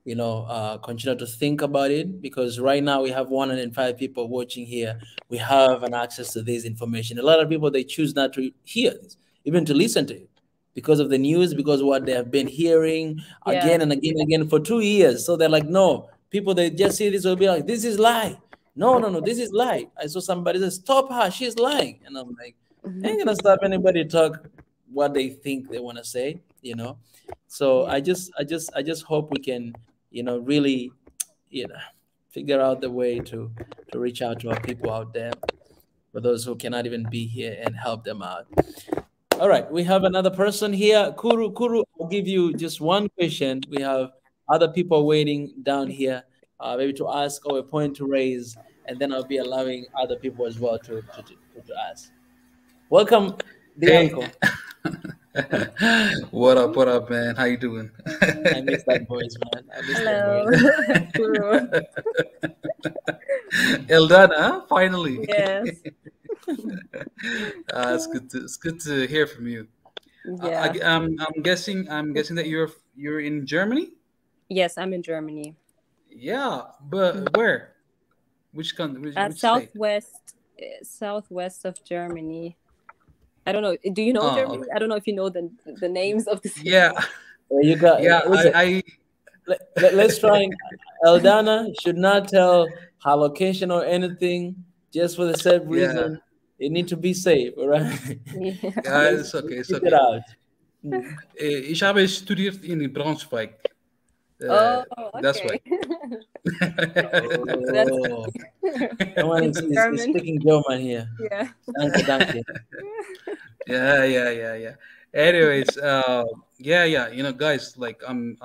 continue to think about it, because right now we have 105 people watching here. We have an access to this information. A lot of people, they choose not to hear this, even to listen to it, because of the news, because of what they have been hearing again and again and again for 2 years. So they're like, no, people, they just see this will be like, this is lie. No, this is lie. I saw somebody say, stop her, she's lying. And I'm like, I ain't gonna stop anybody talk what they think they want to say, So I just hope we can, really, figure out the way to reach out to our people out there, for those who cannot even be here, and help them out. All right, we have another person here. Kuru, I'll give you just one question. We have other people waiting down here, maybe to ask or a point to raise, and then I'll be allowing other people as well to ask. Welcome, the uncle. What up, man? How you doing? I miss that voice, man. Hello. Eldana, huh? Finally. Yes. It's good to hear from you. Yeah. I'm guessing that you're in Germany? Yes, I'm in Germany. Yeah, but where? Which country? Which southwest of Germany. I don't know. Do you know Germany? Okay. I don't know if you know the names of the cities. Yeah. You got. Yeah, let's try. Eldana should not tell her location or anything, just for the same reason. You need to be safe, all right? Ja, it's okay. It's okay. Ich habe studiert in Braunschweig. Okay. That's why. Someone is speaking German here. Yeah. Danke. Yeah. Anyways, guys, like I'm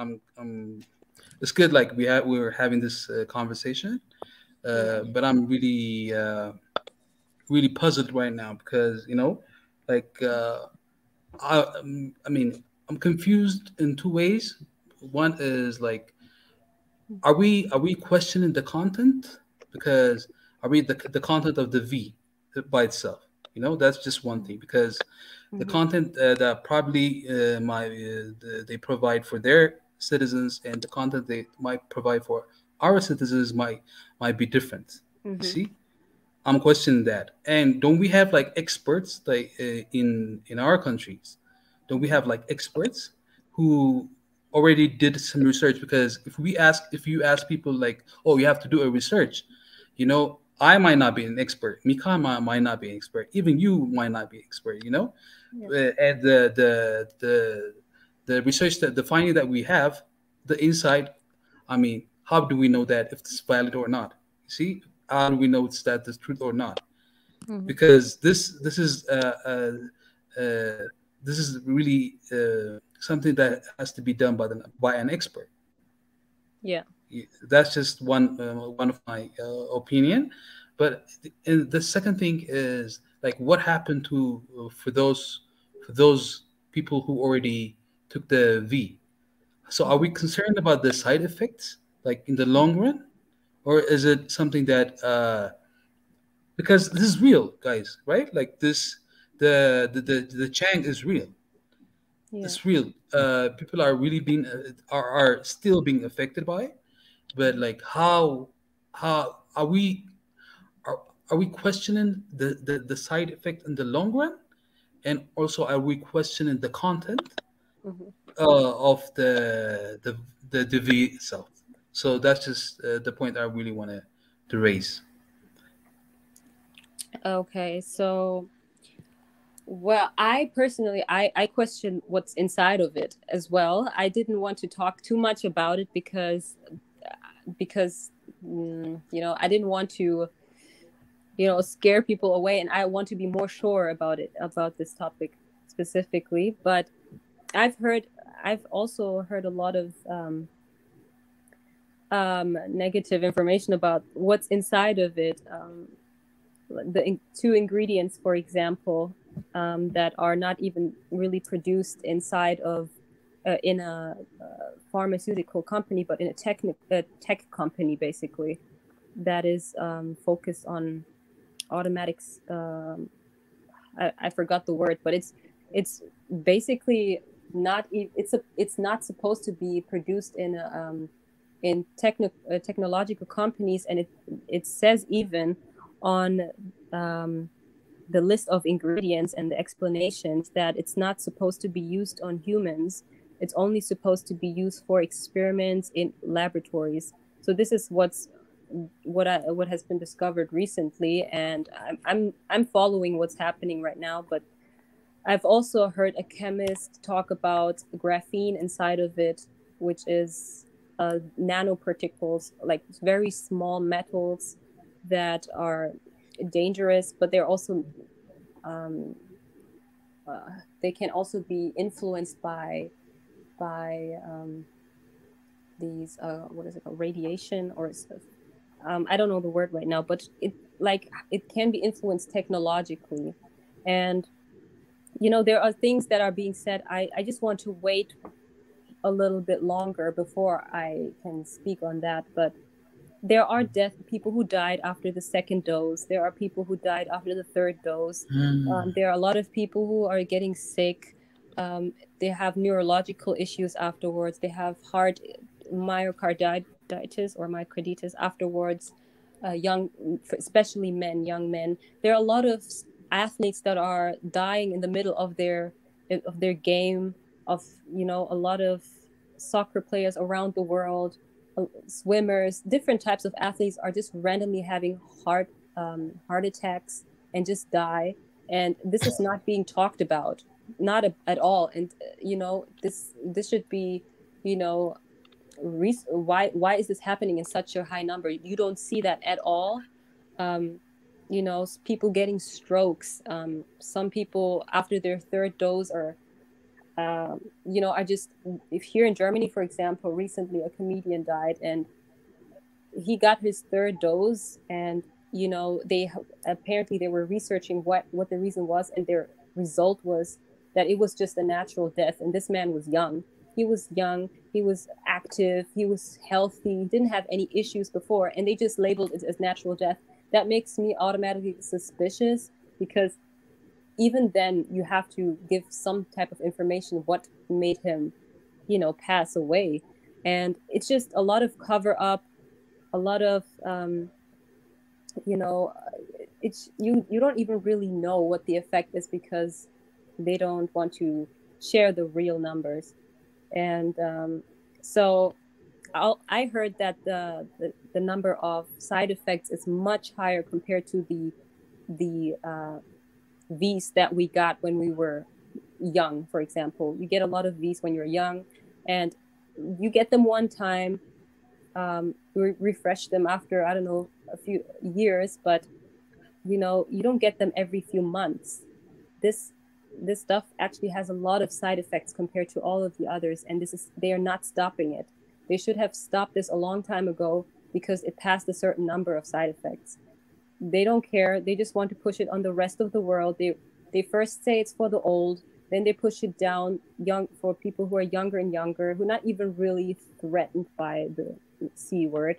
it's good, like we were having this conversation, but I'm really puzzled right now, because I'm confused in two ways. One is like, are we questioning the content? Because are we the content of the V? by itself. You know, that's just one thing, because the content that probably they provide for their citizens and the content they might provide for our citizens might be different. You see, I'm questioning that. And don't we have like experts like in our countries? Don't we have like experts who already did some research? Because if you ask people like, oh, you have to do a research, you know, I might not be an expert. Mika might not be an expert. Even you might not be an expert. You know, and the research, that the finding that we have, the insight. I mean, how do we know that if it's valid or not? You see, how do we know it's that the truth or not? Because this is really something that has to be done by an expert. Yeah, that's just one of my opinion. But the second thing is like, what happened to for those people who already took the V? So are we concerned about the side effects, like in the long run, or is it something that because this is real, guys, right? Like this, the Chang is real. yeah. It's real. People are really being are still being affected by it. But like, how are we questioning the side effect in the long run, and also are we questioning the content of the V itself? So that's just the point I really wanted to raise. Okay, so well, I personally I question what's inside of it as well. I didn't want to talk too much about it because you know, I didn't want to, you know, scare people away, and I want to be more sure about this topic specifically. But I've also heard a lot of negative information about what's inside of it. The two ingredients, for example, that are not even really produced inside of in a pharmaceutical company, but in a tech company, basically, that is focused on automatics. I forgot the word, but it's basically not. It's not supposed to be produced in technological companies, and it says even on the list of ingredients and the explanations that it's not supposed to be used on humans. It's only supposed to be used for experiments in laboratories. So this is what has been discovered recently, and I'm following what's happening right now. But I've also heard a chemist talk about graphene inside of it, which is nanoparticles, like very small metals that are dangerous, but they're also they can also be influenced by these what is it called, radiation, or I don't know the word right now, but it can be influenced technologically. And you know, there are things that are being said. I just want to wait a little bit longer before I can speak on that. But there are people who died after the second dose. There are people who died after the third dose. There are a lot of people who are getting sick. They have neurological issues afterwards. They have heart myocarditis or myocarditis afterwards. Especially young men. There are a lot of athletes that are dying in the middle of their game. Of, you know, a lot of soccer players around the world, swimmers, different types of athletes are just randomly having heart attacks and just die. And this is not being talked about, not at all. And you know, this should be, you know, why is this happening in such a high number? You don't see that at all. You know, people getting strokes. Some people after their third dose are you know, if here in Germany, for example, recently a comedian died, and he got his third dose, and you know, they were researching what the reason was, and their result was that it was just a natural death. And this man was young. He was active, he was healthy, he didn't have any issues before, and they just labeled it as natural death. that makes me automatically suspicious, because even then you have to give some type of information what made him, you know, pass away. And it's just a lot of cover up, a lot of you know, it's you don't even really know what the effect is, because they don't want to share the real numbers. And so I heard that the number of side effects is much higher compared to the V's that we got when we were young. For example, you get a lot of V's when you're young, and you get them one time, refresh them after, I don't know, a few years, but you know, you don't get them every few months. This stuff actually has a lot of side effects compared to all of the others, and they are not stopping it. They should have stopped this a long time ago, because it passed a certain number of side effects. They don't care. They just want to push it on the rest of the world. They first say it's for the old, then they push it down for people who are younger and younger, who are not even really threatened by the C word.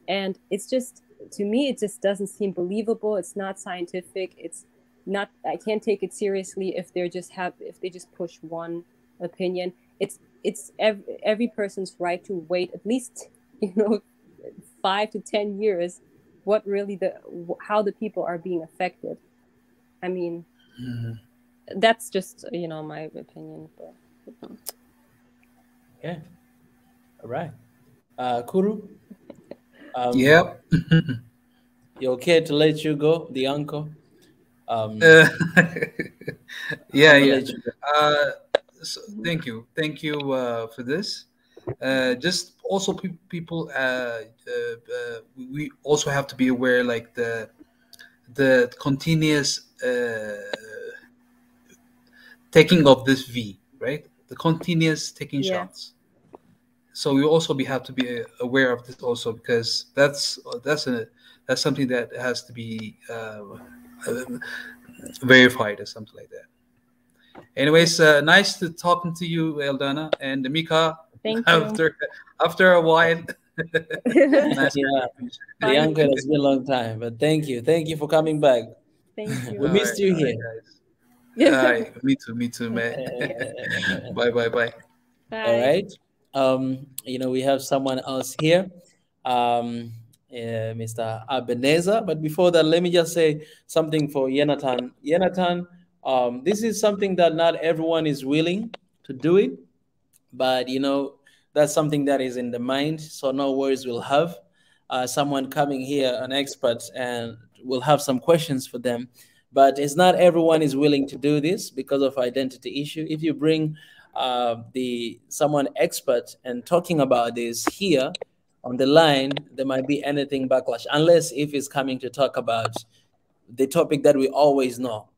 And it's just, to me, it just doesn't seem believable. It's not scientific. It's not, I can't take it seriously if they just push one opinion. It's every person's right to wait at least, you know, 5 to 10 years, what really how the people are being affected. I mean, that's just, you know, my opinion. But, you know. Yeah. All right. Kuru? Yep. You okay to let you go, the uncle? Yeah. So thank you for this. Just also people, we also have to be aware, like the continuous taking of this V, right? The continuous taking shots. So we also have to be aware of this also, because that's something that has to be verified or something like that. Anyways, nice to talking to you, Eldana and Mika. Thank you. After a while. Nice. Yeah, the uncle, it's been a long time, but thank you for coming back. Thank you. We missed you here. Guys. Me too, man. Bye. Bye. All right. You know, we have someone else here, Mr. Ebenezer. But before that, let me just say something for Yenatan. Yenatan, this is something that not everyone is willing to do it, but you know, that's something that is in the mind. So no worries, we'll have someone coming here, an expert, and we'll have some questions for them. But it's not everyone is willing to do this because of identity issue. If you bring someone expert and talking about this here on the line, there might be anything backlash, unless if it's coming to talk about the topic that we always know.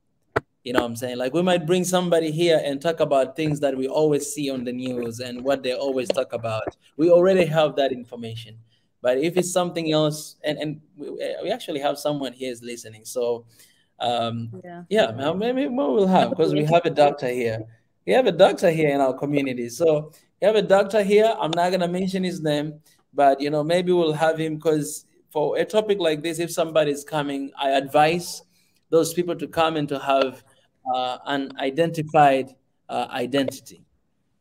You know what I'm saying? Like, we might bring somebody here and talk about things that we always see on the news and what they always talk about. We already have that information. But if it's something else, and we actually have someone here is listening. So yeah, maybe what we'll have, because we have a doctor here. We have a doctor here in our community. So we have a doctor here. I'm not going to mention his name, but, you know, maybe we'll have him, because for a topic like this, if somebody's coming, I advise those people to come and to have an identified identity.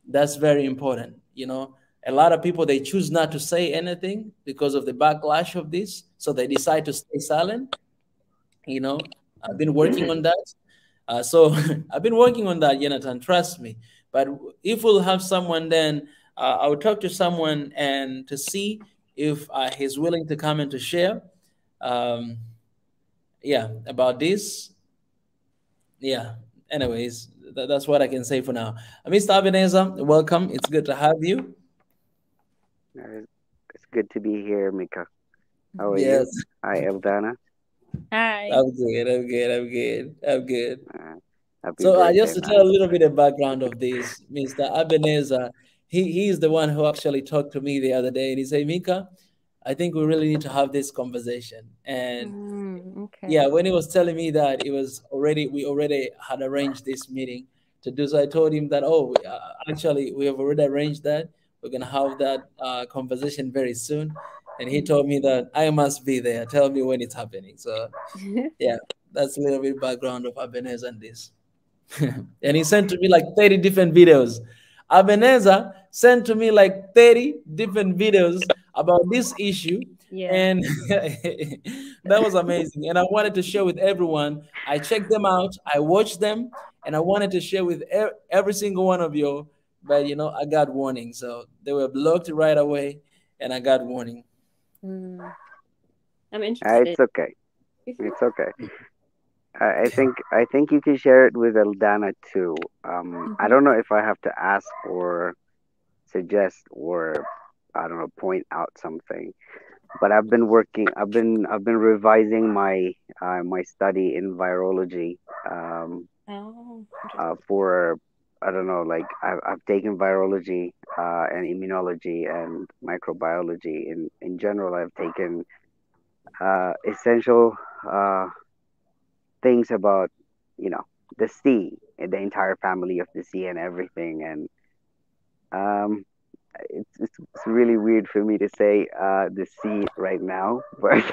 That's very important. You know, a lot of people, they choose not to say anything because of the backlash of this. So they decide to stay silent. You know, I've been working on that. So I've been working on that, Jonathan, trust me. But if we'll have someone, then I will talk to someone and to see if he's willing to come and to share. Yeah, about this. Yeah, anyways, that's what I can say for now. Mr. Ebenezer, welcome. It's good to have you. It's good to be here, Mika. How are you? Hi, Eldana. Hi. I'm good. So just to tell a little bit of background of this, Mr. Ebenezer, he is the one who actually talked to me the other day, and he said, Mika, I think we really need to have this conversation. And yeah, when he was telling me that we already had arranged this meeting to do, so I told him that, actually we have already arranged that. We're gonna have that conversation very soon. and he told me that I must be there. Tell me when it's happening. So yeah, that's a little bit background of Ebenezer and this. And he sent to me like 30 different videos. Ebenezer sent to me like 30 different videos about this issue. Yeah. And that was amazing. And I wanted to share with everyone. I checked them out, I watched them, and I wanted to share with every single one of you. But I got warning. So they were blocked right away, and I got warning. I'm interested. It's okay. It's okay. I think you can share it with Eldana too. I don't know if I have to ask or suggest or I don't know point out something, but I've been revising my study in virology for I don't know, like I've taken virology and immunology and microbiology in general. I've taken essential things about the sea, the entire family of the sea and everything. And um it's really weird for me to say the sea right now, but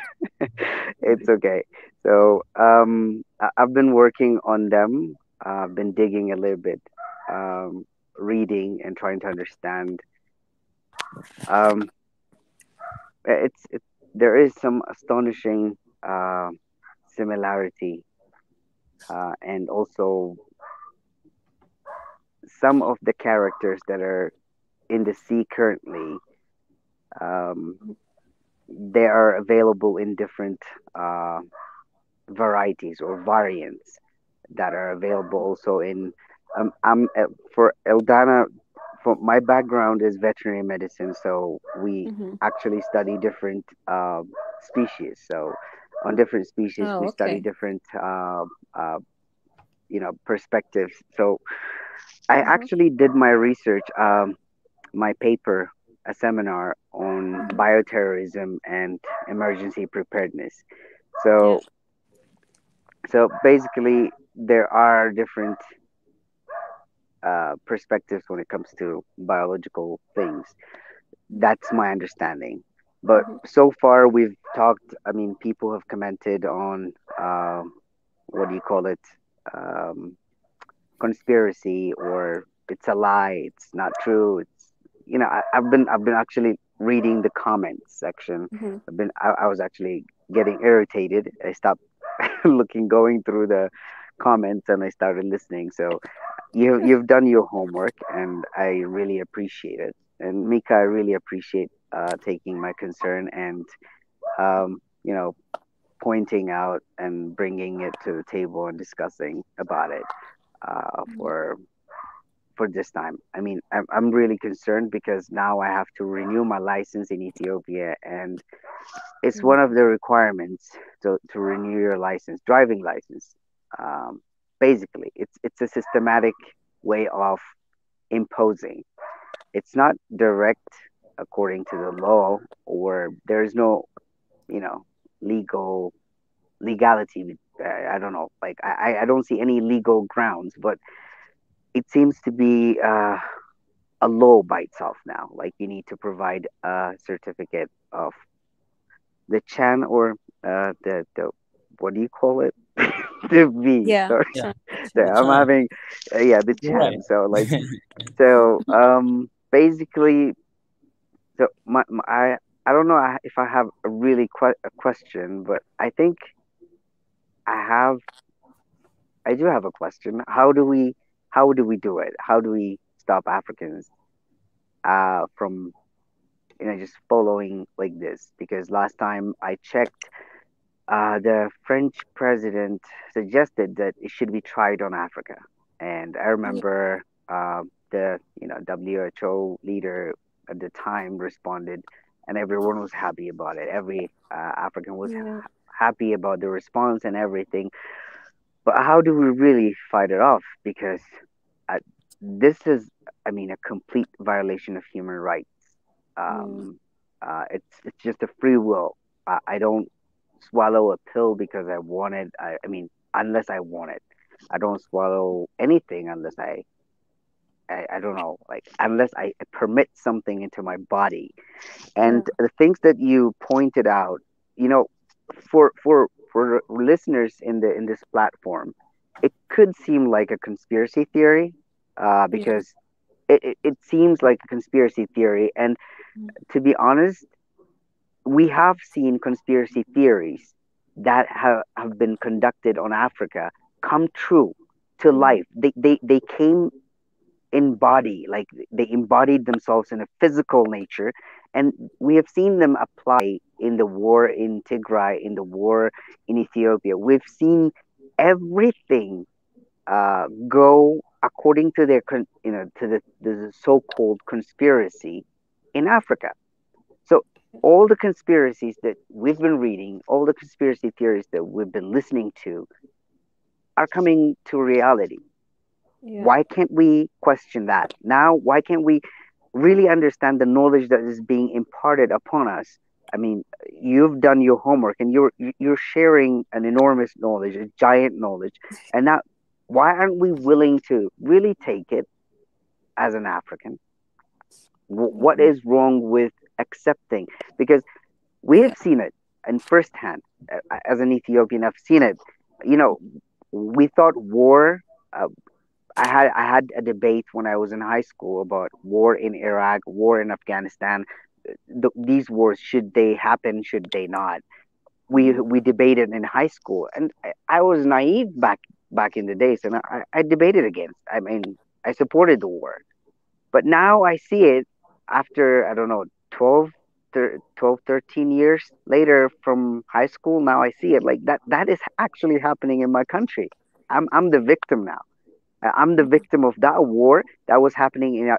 it's okay. So I've been working on them. I've been digging a little bit, reading and trying to understand. um there is some astonishing similarity, and also some of the characters that are in the sea currently, um, they are available in different uh, varieties or variants that are available also in I'm for Eldana. For my background is veterinary medicine, so we actually study different species. So on different species we study different perspectives. So I actually did my research, my paper, a seminar on bioterrorism and emergency preparedness. So, so basically, there are different perspectives when it comes to biological things. That's my understanding. But so far, we've talked. I mean, people have commented on what do you call it? Um, Conspiracy, or it's a lie, it's not true. It's I've been actually reading the comments section. I was actually getting irritated. I stopped looking going through the comments and I started listening. So you've done your homework and I really appreciate it. And Mika, I really appreciate taking my concern and um, you know pointing out and bringing it to the table and discussing about it for this time. I mean, I'm really concerned because now I have to renew my license in Ethiopia, and it's one of the requirements to renew your license, driving license. Um, Basically, it's a systematic way of imposing. It's not direct according to the law, or there's no, you know, legal legality. I don't know. Like I don't see any legal grounds, but it seems to be a law by itself now. Like you need to provide a certificate of the Chan, or the what do you call it? The V. Yeah. Sorry, Yeah. I'm having the Chan. Right. So like basically, so I don't know if I have a really a question, but I think I have I do have a question. How do we do it? How do we stop Africans from just following like this? Because last time I checked, the French president suggested that it should be tried on Africa, and I remember the WHO leader at the time responded, and everyone was happy about it. Every African was happy about the response and everything. But how do we really fight it off? Because uh, this is, I mean, a complete violation of human rights. It's just a free will. I don't swallow a pill because I want it. I mean, unless I want it, I don't swallow anything unless I I don't know, like unless I permit something into my body. And the things that you pointed out, you know, for listeners in this platform, it could seem like a conspiracy theory, because it seems like a conspiracy theory. And to be honest, we have seen conspiracy theories that have been conducted on Africa come true to life. They came in body, like they embodied themselves in a physical nature, and we have seen them apply in the war in Tigray, in the war in Ethiopia. We've seen everything go according to their to the so-called conspiracy in Africa. So all the conspiracies that we've been reading, all the conspiracy theories that we've been listening to are coming to reality. Why can't we question that now? Why can't we really understand the knowledge that is being imparted upon us? I mean, you've done your homework and you're sharing an enormous knowledge, a giant knowledge. And now, why aren't we willing to really take it as an African? What is wrong with accepting? Because we have seen it in firsthand. As an Ethiopian, I've seen it. You know, we thought war. I had a debate when I was in high school about war in Iraq, war in Afghanistan. These wars, should they happen? Should they not? We debated in high school, and I was naive back in the days, and I debated against. I mean, I supported the war, but now I see it after, I don't know, 13 years later from high school. Now I see it like that is actually happening in my country. I'm the victim now. I'm the victim of that war that was happening in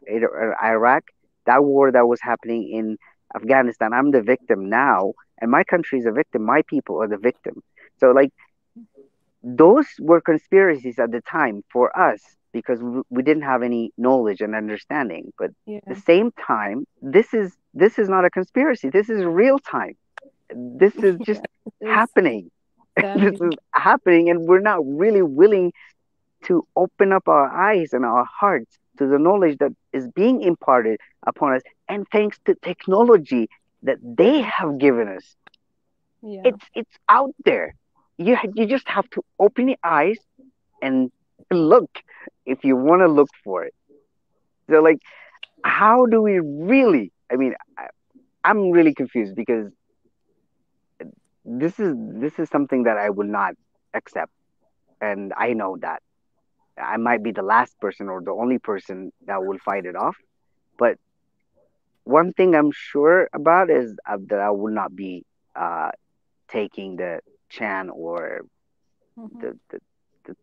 Iraq, that war that was happening in Afghanistan. I'm the victim now, and my country is a victim. My people are the victim. So, like, those were conspiracies at the time for us because we didn't have any knowledge and understanding. But at the same time, this is not a conspiracy. This is real time. This is just happening. This is happening, and we're not really willing to open up our eyes and our hearts to the knowledge that is being imparted upon us, and thanks to technology that they have given us. It's out there. You just have to open your eyes and look if you want to look for it. So, like, how do we really? I mean, I'm really confused because this is something that I will not accept, and I know that. I might be the last person or the only person that will fight it off. But one thing I'm sure about is that I will not be taking the Chan or the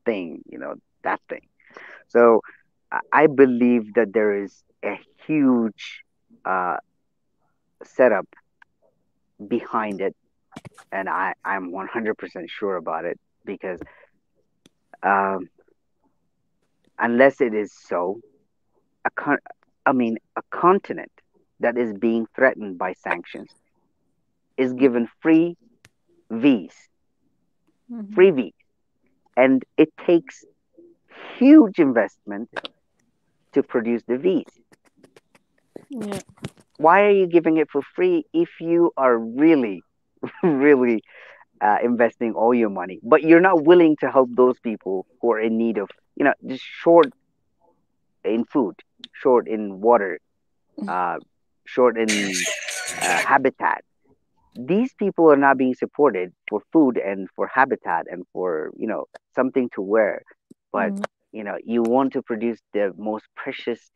thing, that thing. So I believe that there is a huge setup behind it, and I'm 100% sure about it because unless it is so, a continent that is being threatened by sanctions is given free Vs, and it takes huge investment to produce the Vs. Yeah. Why are you giving it for free if you are really, really investing all your money, but you're not willing to help those people who are in need of, just short in food, short in water, short in habitat? These people are not being supported for food and for habitat and for, something to wear. But, you want to produce the most precious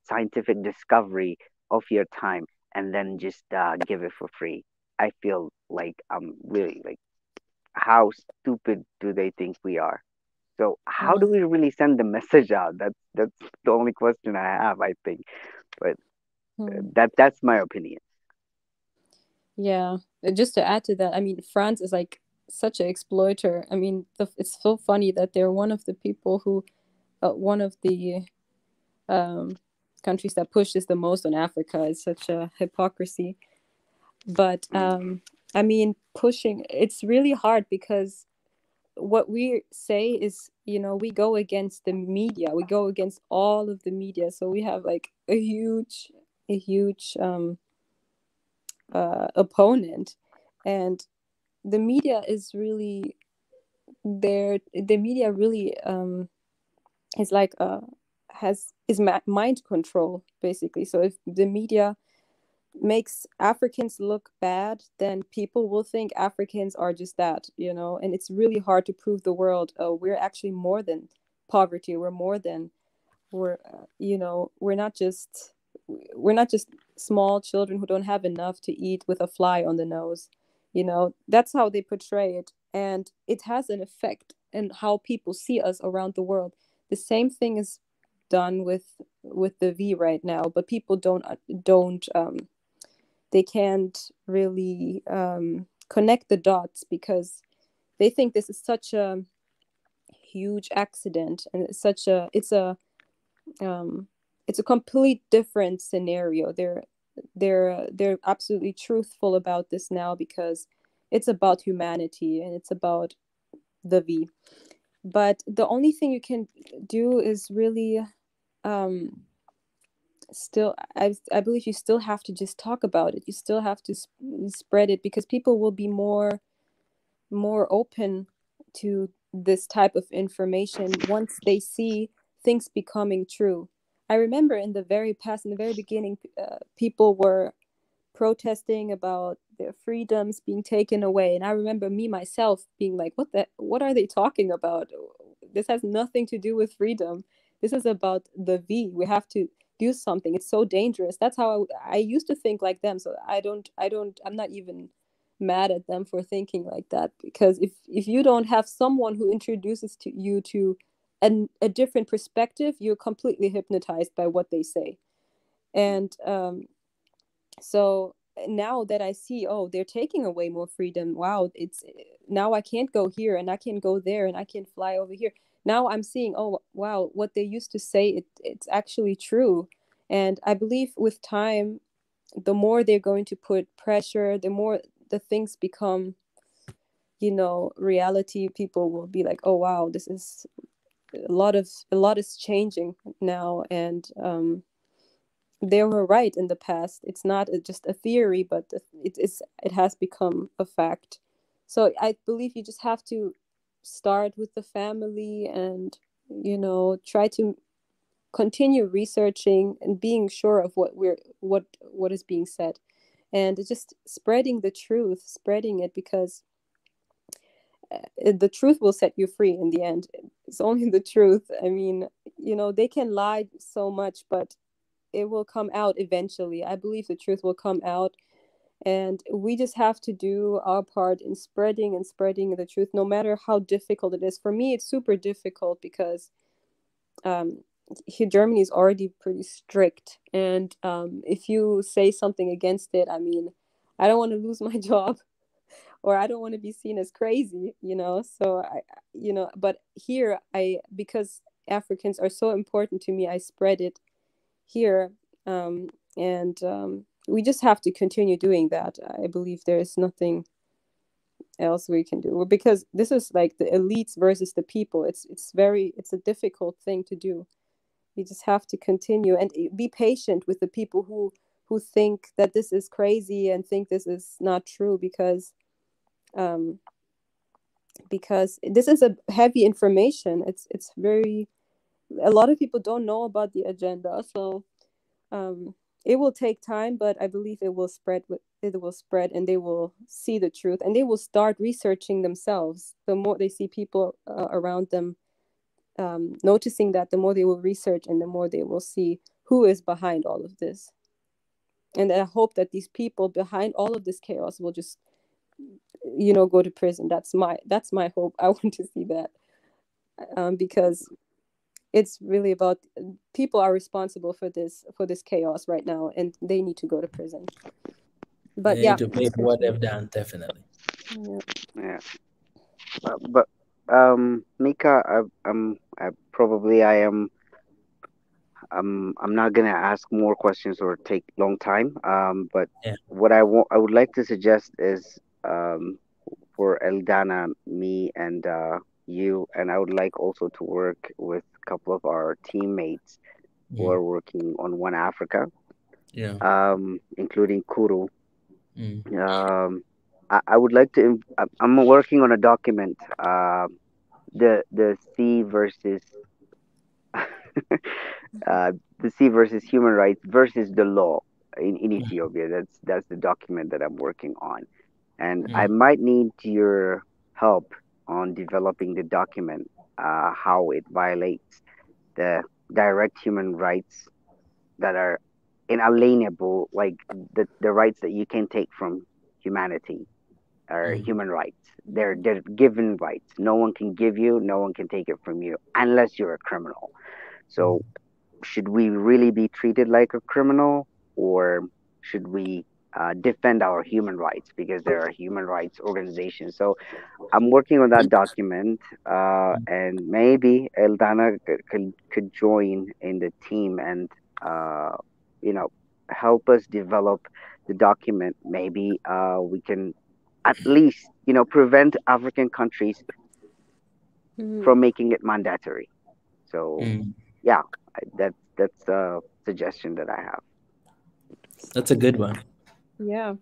scientific discovery of your time and then just give it for free. I feel like I'm really like, how stupid do they think we are? So how do we really send the message out? That's the only question I have, I think. But that's my opinion. Yeah, just to add to that, I mean, France is like such an exploiter. I mean, it's so funny that they're one of the people who, one of the countries that pushes the most on Africa. It's such a hypocrisy. But I mean, pushing, it's really hard because what we say is, we go against the media. We go against all of the media. So we have like a huge opponent, and the media is really there. The media really is like mind control, basically. So if the media makes Africans look bad, then people will think Africans are just that, and it's really hard to prove the world, oh, we're actually more than poverty. We're not just small children who don't have enough to eat with a fly on the nose. That's how they portray it, and it has an effect in how people see us around the world. The same thing is done with the V right now, but people don't they can't really connect the dots, because they think this is such a huge accident, and it's a complete different scenario. They're absolutely truthful about this now, because it's about humanity and it's about the V. But the only thing you can do is really still, I believe you still have to just talk about it. You still have to spread it, because people will be more open to this type of information once they see things becoming true. I remember in the very beginning, people were protesting about their freedoms being taken away, and I remember myself being like, what are they talking about? This has nothing to do with freedom. This is about the V. We have to do something. It's so dangerous. That's how I used to think like them. So I'm not even mad at them for thinking like that, because if you don't have someone who introduces you to a different perspective, you're completely hypnotized by what they say. And so now that I see, oh, they're taking away more freedom, wow, it's now I can't go here and I can go there and I can fly over here. Now I'm seeing, oh wow, what they used to say, it's actually true. And I believe with time, the more they're going to put pressure, the more the things become, reality. People will be like, oh wow, this is a lot is changing now. And they were right in the past. It's not just a theory, but it has become a fact. So I believe you just have to start with the family, and try to continue researching and being sure of what is being said, and just spreading the truth, spreading it, because the truth will set you free in the end. It's only the truth. I mean, they can lie so much, but it will come out eventually. I believe the truth will come out, and we just have to do our part in spreading the truth, no matter how difficult it is. For me, it's super difficult, because here Germany is already pretty strict, and if you say something against it, I mean, I don't want to lose my job, or I don't want to be seen as crazy, so but here, because Africans are so important to me, I spread it here, and we just have to continue doing that. I believe there is nothing else we can do, because this is like the elites versus the people. It's a difficult thing to do. You just have to continue and be patient with the people who think that this is crazy and think this is not true, because this is a heavy information. It's very, a lot of people don't know about the agenda, so it will take time, but I believe it will spread, and they will see the truth, and they will start researching themselves. The more they see people around them noticing that, the more they will research, and the more they will see who is behind all of this. And I hope that these people behind all of this chaos will just go to prison. That's my hope. I want to see that, because it's really about, people are responsible for this chaos right now, and they need to go to prison. But they need to pay for what they've done, definitely. Yeah. But Mika, I'm not gonna ask more questions or take long time. But what I would like to suggest is, for Eldana, me, and you. And I would like also to work with a couple of our teammates who are working on One Africa, including Kuru. I would like to. I'm working on a document. The sea versus the sea versus human rights versus the law in Ethiopia. That's the document that I'm working on, and I might need your help on developing the document, how it violates the direct human rights that are inalienable, like the rights that you can take from humanity are human rights. They're given rights. No one can give you, no one can take it from you unless you're a criminal. So should we really be treated like a criminal, or should we defend our human rights because there are human rights organizations? So I'm working on that document, and maybe Eldana could join in the team and help us develop the document. Maybe we can at least prevent African countries from making it mandatory. So yeah, that's a suggestion that I have. That's a good one. Yeah,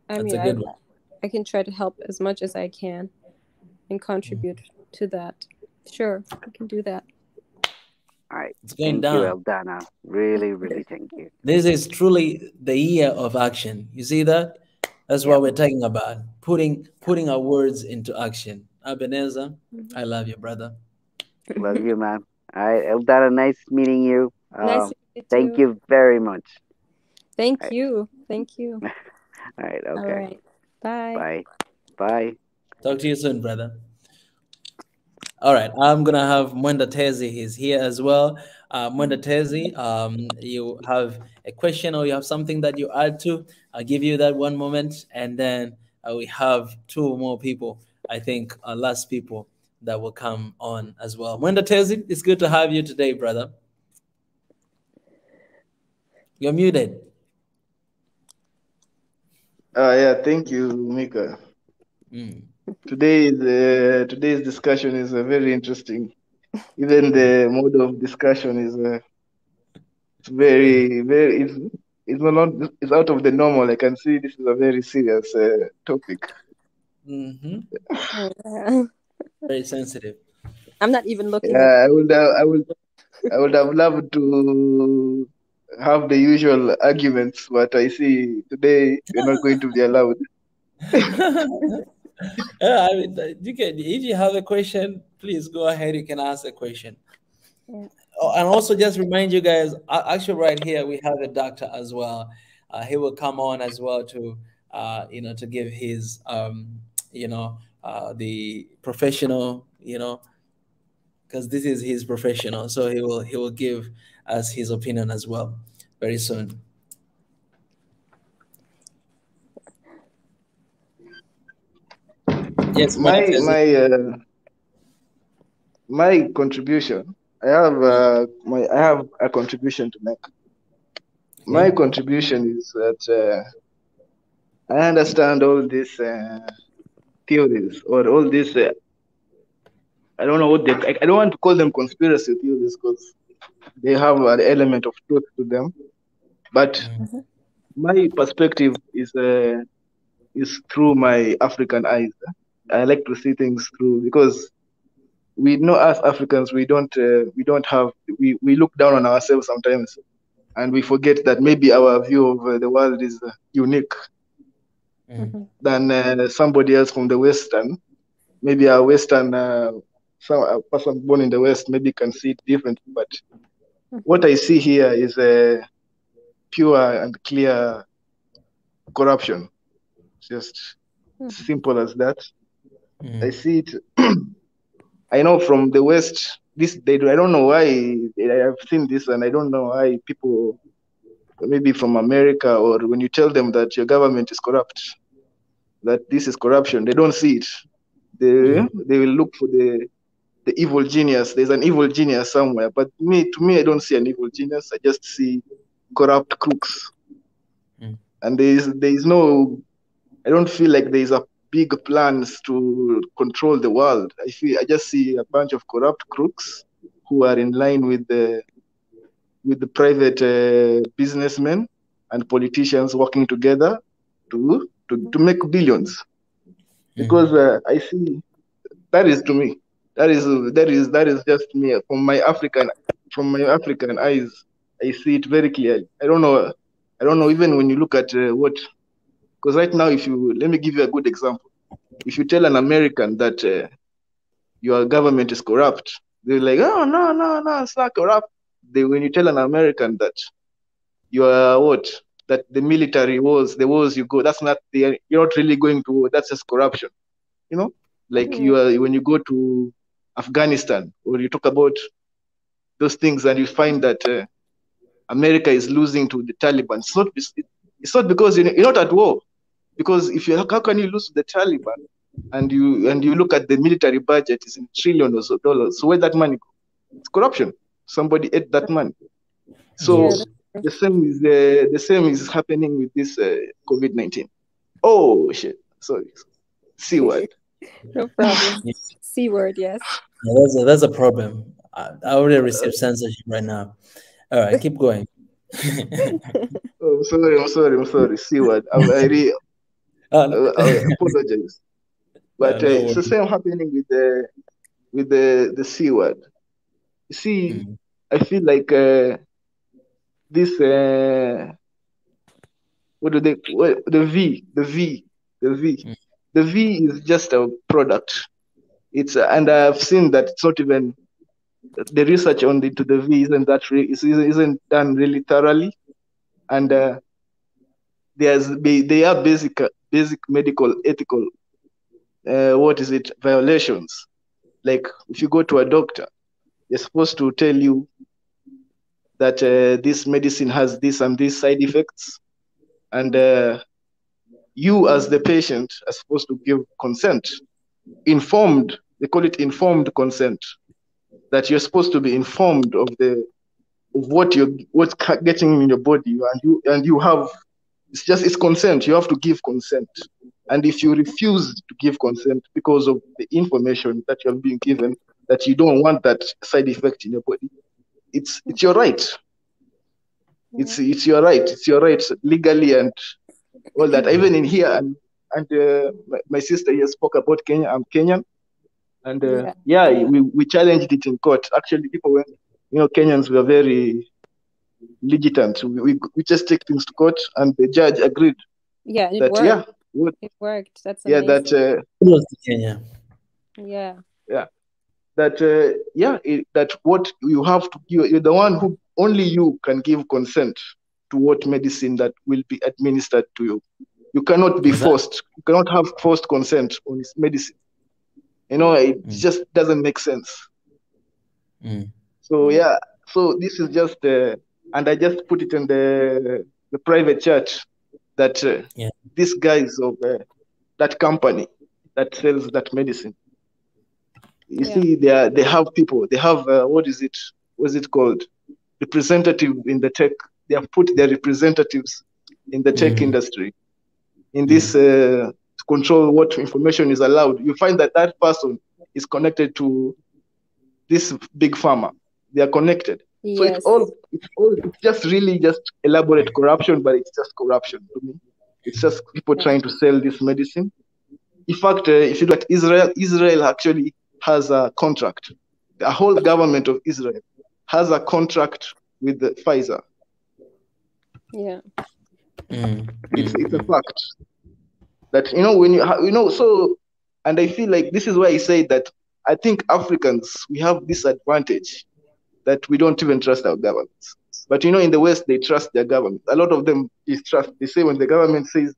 I can try to help as much as I can and contribute to that. Sure, I can do that. All right. It's going thank down. you, Eldana. Really, really thank you. This is truly the year of action. You see that? That's what we're talking about. Putting our words into action. Ebenezer, I love you, brother. Love you, man. All right, Eldana, nice meeting you. Nice to meet you. Thank you very much. Thank you. Thank you. All right, okay. All right. Bye. Bye. Bye. Talk to you soon, brother. All right, I'm gonna have Mwenda Tezi. He's here as well. Mwenda Tezi, you have a question or you have something that you add to? I'll give you that one moment, and then we have two more people. I think last people that will come on as well. Mwenda Tezi, it's good to have you today, brother. You're muted. Yeah, thank you, Mika. Today's discussion is very interesting. Even the mode of discussion is it's very it's out of the normal. I can see this is a very serious topic. Very sensitive. I'm not even looking. Yeah, I would have loved to have the usual arguments, but I see today we're not going to be allowed. Yeah, I mean, you can. If you have a question, please go ahead. You can ask a question. Yeah. Oh, and also, just remind you guys. Actually, right here we have a doctor as well. He will come on as well to, to give his, the professional, because this is his professional. So he will give us his opinion as well very soon. Yes, my contribution. I have a contribution to make. My contribution is that I understand all these theories or all these. I don't know what I don't want to call them conspiracy theories because they have an element of truth to them. But my perspective is through my African eyes. I like to see things through, because we know as Africans we look down on ourselves sometimes, and we forget that maybe our view of the world is unique than somebody else from the Western. Maybe a Western a person born in the West maybe can see it differently, but what I see here is a pure and clear corruption. Just simple as that. I see it. I know from the West, I don't know why I have seen this, and I don't know why people, maybe from America, or when you tell them that your government is corrupt, that this is corruption, they don't see it. They will look for the evil genius. There's an evil genius somewhere, but to me, I don't see an evil genius. I just see corrupt crooks, and there is no. I don't feel like there is a big plans to control the world. I just see a bunch of corrupt crooks who are in line with the private businessmen and politicians working together to make billions. Because I see that is to me. That is just me from my African eyes. I see it very clearly. I don't know. Even when you look at because right now, let me give you a good example. If you tell an American that your government is corrupt, they're like, oh no, it's not corrupt. When you tell an American that you are that the military wars, the wars you go, you're not really going to war, that's just corruption. Like when you go to Afghanistan, or you talk about those things, and you find that America is losing to the Taliban. It's not because you're not at war. Because how can you lose to the Taliban? And you look at the military budget is in trillions of dollars. So where that money go? It's corruption. Somebody ate that money. So the same is happening with this COVID-19. Oh shit! Sorry, C word. No problem. C word, yes. Yeah, that's a problem. I already received censorship right now. All right, keep going. I'm sorry. C word. I apologize. But it's the same happening with the C word. You see, I feel like this the V is just a product. And I've seen that it's not even the research on the V isn't done really thoroughly, and they are basic medical ethical violations. Like if you go to a doctor, they're supposed to tell you that this medicine has this and these side effects, and you as the patient are supposed to give consent, informed. They call it informed consent. That you're supposed to be informed of what's getting in your body, and you have it's consent. You have to give consent, and if you refuse to give consent because of the information that you're being given, that you don't want that side effect in your body, it's your right. It's your right. It's your right legally and all that. Even in here, and my sister here spoke about Kenya. I'm Kenyan. And we challenged it in court. Actually, people were, Kenyans were very legitimate. We just take things to court, and the judge agreed. Yeah, it worked. It worked. That's amazing. That was Kenya. Yeah. Yeah. That what you have to give. You're the one who only you can give consent to what medicine that will be administered to you. You cannot be forced. You cannot have forced consent on this medicine. It just doesn't make sense. So so this is just, and I just put it in the private chat that these guys of that company that sells that medicine, you see, they have people. They have what is it called? Representative in the tech. They have put their representatives in the tech industry in this. To control what information is allowed. You find that person is connected to this big pharma. They are connected. Yes. So it's just really just elaborate corruption, but it's just corruption to me. It's just people trying to sell this medicine. In fact, if you look at Israel actually has a contract. The whole government of Israel has a contract with Pfizer. Yeah. It's a fact. That when so, and I feel like this is why I say that I think Africans, we have this advantage that we don't even trust our governments. But in the West, they trust their government. A lot of them distrust. They say when the government says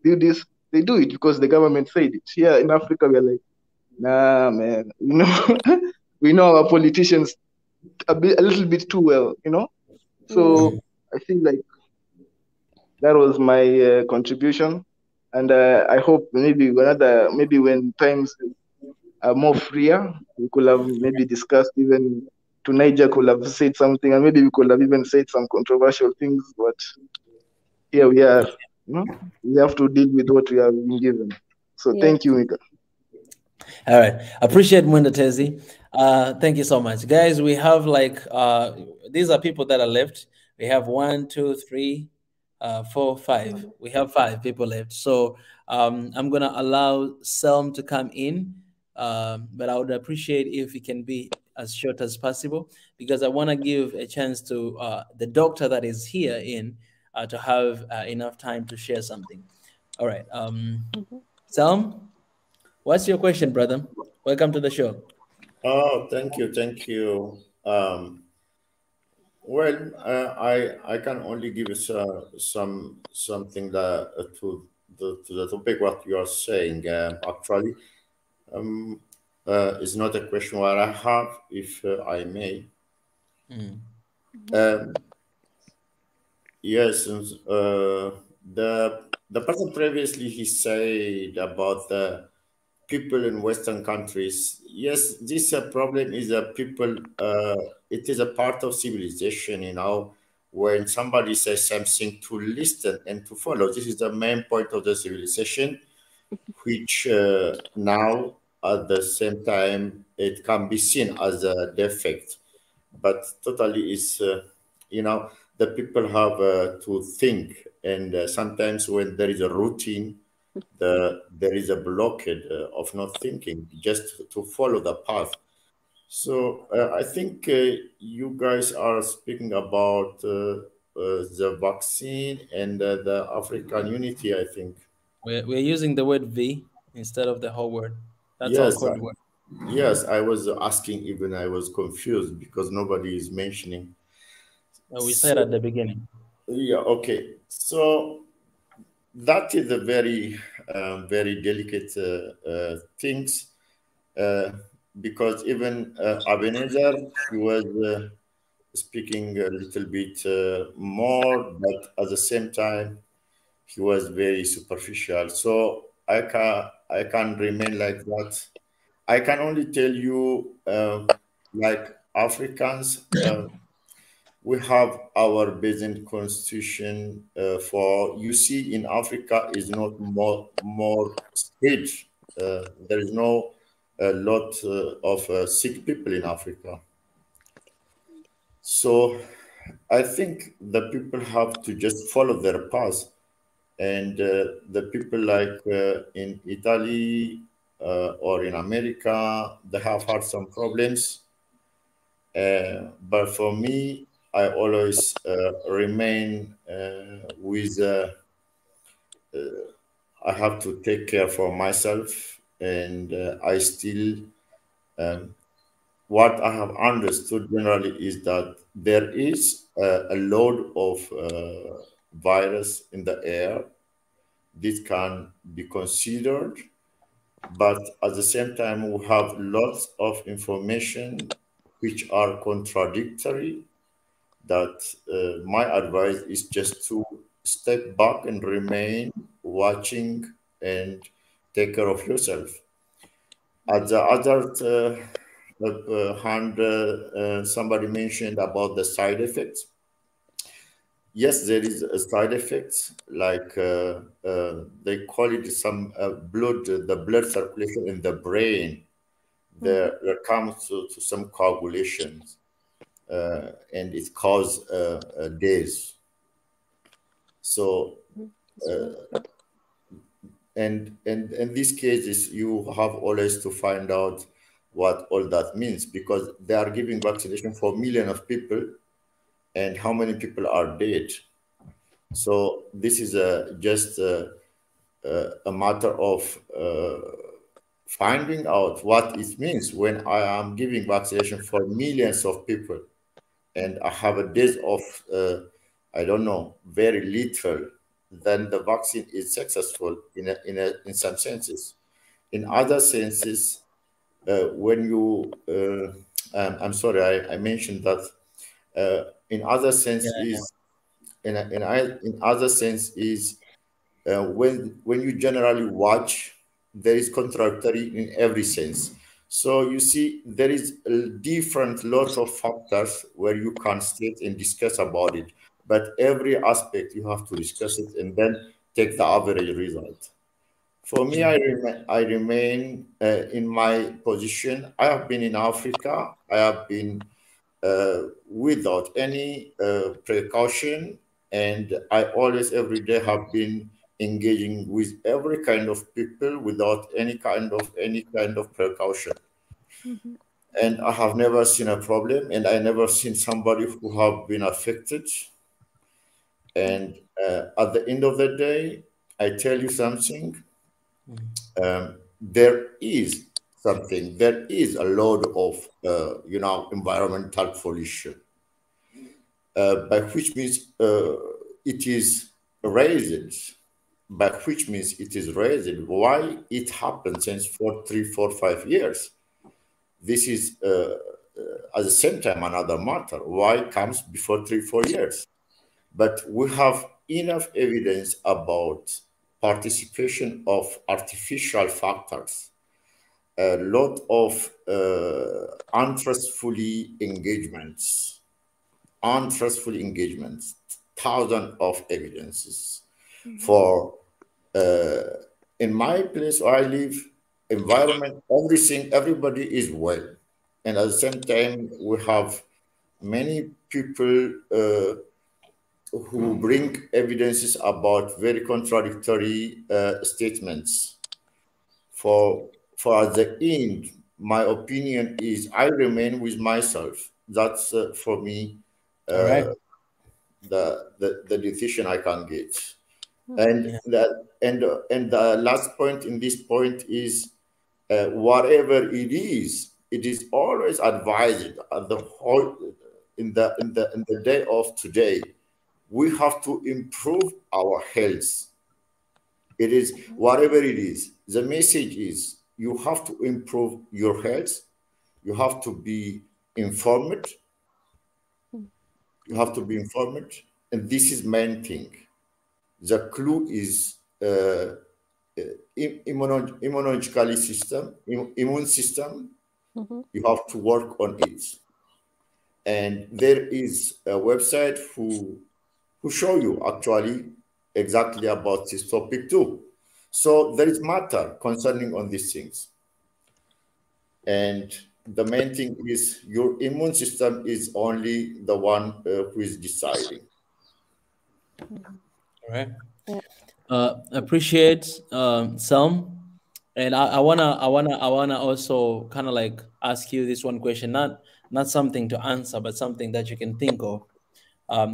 do this, they do it because the government said it. Here in Africa, we're like, nah, man. We know our politicians a little bit too well. So I feel like that was my contribution. And I hope maybe when times are more freer, we could have maybe discussed, even to Niger could have said something, and maybe we could have even said some controversial things. But here we are. We have to deal with what we have been given. So thank you, Mika. All right. Appreciate Mwenda Tezi. Thank you so much. Guys, we have like, these are people that are left. We have 1, 2, 3, 4, 5. We have 5 people left. So I'm going to allow Selm to come in. But I would appreciate if it can be as short as possible, because I want to give a chance to the doctor that is here to have enough time to share something. All right. Selm, what's your question, brother? Welcome to the show. Oh, thank you. Thank you. Well, I can only give you something that to the topic what you are saying. Actually, it's not a question what I have, if I may. Yes, the person previously he said about the people in Western countries. Yes, this problem is a people. It is a part of civilization, you know. When somebody says something, to listen and to follow. This is the main point of the civilization, which now at the same time it can be seen as a defect, but totally is you know, the people have to think, and sometimes when there is a routine, there is a blockade of not thinking, just to follow the path. So I think you guys are speaking about the vaccine and the African unity, I think. We're using the word V instead of the whole word. That's Yes, our code word. yes, I was asking, even I was confused because nobody is mentioning. We said at the beginning. Yeah, okay. So that is a very, very delicate things, because even Ebenezer, he was speaking a little bit more, but at the same time, he was very superficial. So I can remain like that. I can only tell you, like Africans, we have our basic constitution. For you see, in Africa is not more stage. There is no a lot of sick people in Africa. So I think the people have to just follow their path, and the people like in Italy or in America, they have had some problems. But for me, I always remain with, I have to take care for myself, and I still, what I have understood generally is that there is a load of virus in the air. This can be considered, but at the same time, we have lots of information which are contradictory. That my advice is just to step back and remain watching and take care of yourself. At the other hand, somebody mentioned about the side effects. Yes, there is a side effect, like they call it some the blood circulation in the brain. There comes to some coagulations, and it causes days. So, and in these cases, you have always to find out what all that means, because they are giving vaccination for millions of people, and how many people are dead. So this is just a matter of finding out what it means when I am giving vaccination for millions of people, and I have a days of, I don't know, very little, then the vaccine is successful in some senses. In other senses, when you, I'm sorry, I mentioned that in other sense is, in other sense is when you generally watch, there is contradictory in every sense. So you see, there is a different lot of factors where you can sit and discuss about it, but every aspect you have to discuss it and then take the average result. For me, I remain in my position. I have been in Africa. I have been without any precaution, and I always, every day, have been engaging with every kind of people without any kind of precaution. Mm-hmm. And I have never seen a problem, and I never seen somebody who have been affected. And at the end of the day, I tell you something. There is something. There is a load of environmental pollution, by which means it is raised. By which means it is raised. Why it happens since 3, 4, 5 years? This is at the same time another matter. Why comes before 3, 4 years? But we have enough evidence about participation of artificial factors, a lot of untrustful engagements, thousands of evidences. Mm-hmm. For in my place where I live, environment, everything, everybody is well. And at the same time, we have many people who bring evidences about very contradictory statements. For at the end, my opinion is I remain with myself. That's for me the decision I can get. And the last point in this point is whatever it is always advised at the whole in the day of today. We have to improve our health. It is whatever it is. The message is you have to improve your health. You have to be informed. You have to be informed. And this is main thing. The clue is immunological system, immune system. Mm-hmm. You have to work on it. And there is a website who show you actually exactly about this topic too. So there is matter concerning on these things. And the main thing is your immune system is only the one who is deciding. All right. Appreciate Sam. And I wanna also kind of like ask you this one question, not something to answer, but something that you can think of.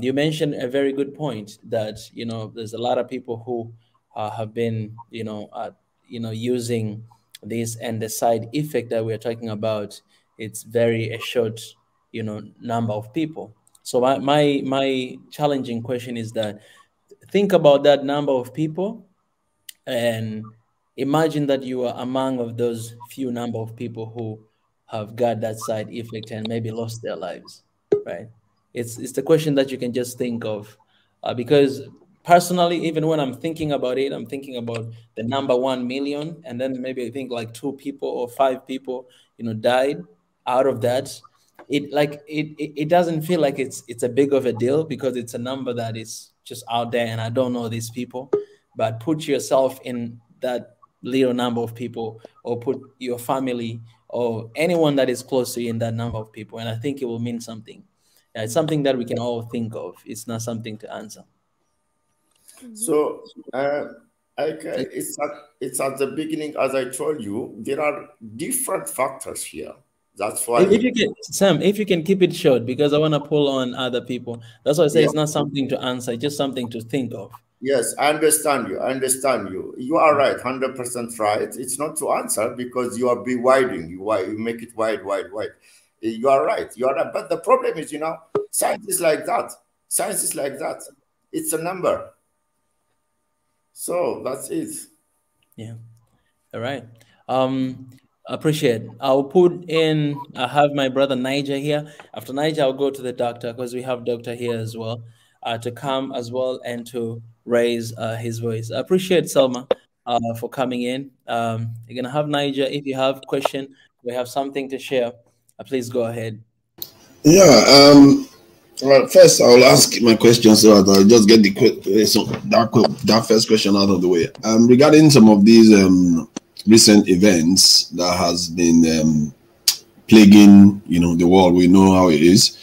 You mentioned a very good point that there's a lot of people who have been using this, and the side effect that we're talking about, it's very a short number of people. So my challenging question is that think about that number of people and imagine that you are among of those few number of people who have got that side effect and maybe lost their lives, right? It's the question that you can just think of, because personally, even when I'm thinking about it, I'm thinking about the number 1 million, and then maybe I think like 2 people or 5 people, died out of that. It doesn't feel like it's a big of a deal because it's a number that is just out there, and I don't know these people. But put yourself in that little number of people, or put your family or anyone that is close to you in that number of people, and I think it will mean something. It's something that we can all think of. It's not something to answer. So it's at the beginning, as I told you, there are different factors here. That's why. Sam, if you can keep it short, because I want to pull on other people. That's why I say It's not something to answer, just something to think of. Yes, I understand you. You are right, 100% right. It's not to answer because you are widening. You make it wide. You are right. But the problem is, science is like that. It's a number. So that's it. Yeah. All right. Appreciate. I have my brother Niger here. After Niger, I'll go to the doctor because we have doctor here as well, to come as well and to raise his voice. I appreciate Selma for coming in. You're gonna have Niger. If you have question, we have something to share. Please go ahead. Yeah. First, I will ask my question so that I'll just get that first question out of the way. Regarding some of these recent events that has been plaguing, the world, we know how it is.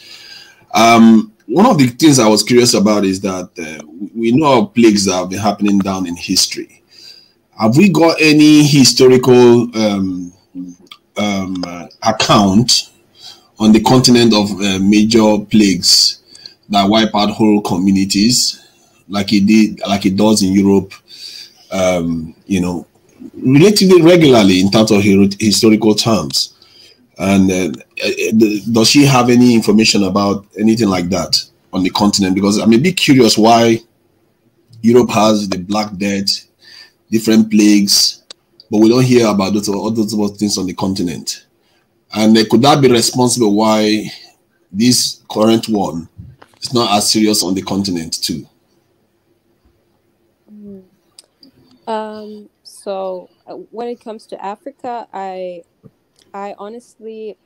One of the things I was curious about is that we know of plagues that have been happening down in history. Have we got any historical account on the continent of major plagues that wipe out whole communities, like it does in Europe, relatively regularly in terms of historical terms? And does she have any information about anything like that on the continent? Because I'm a bit curious why Europe has the Black Death, different plagues, but we don't hear about all those things on the continent. And could that be responsible why this current one is not as serious on the continent too? So when it comes to Africa, I honestly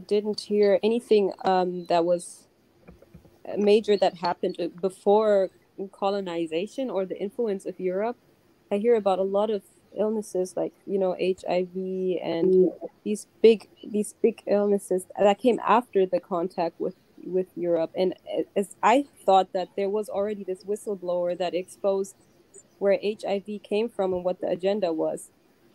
didn't hear anything that was major that happened before colonization or the influence of Europe. I hear about a lot of illnesses like HIV and these big illnesses that came after the contact with Europe. And as I thought that there was already this whistleblower that exposed where HIV came from and what the agenda was.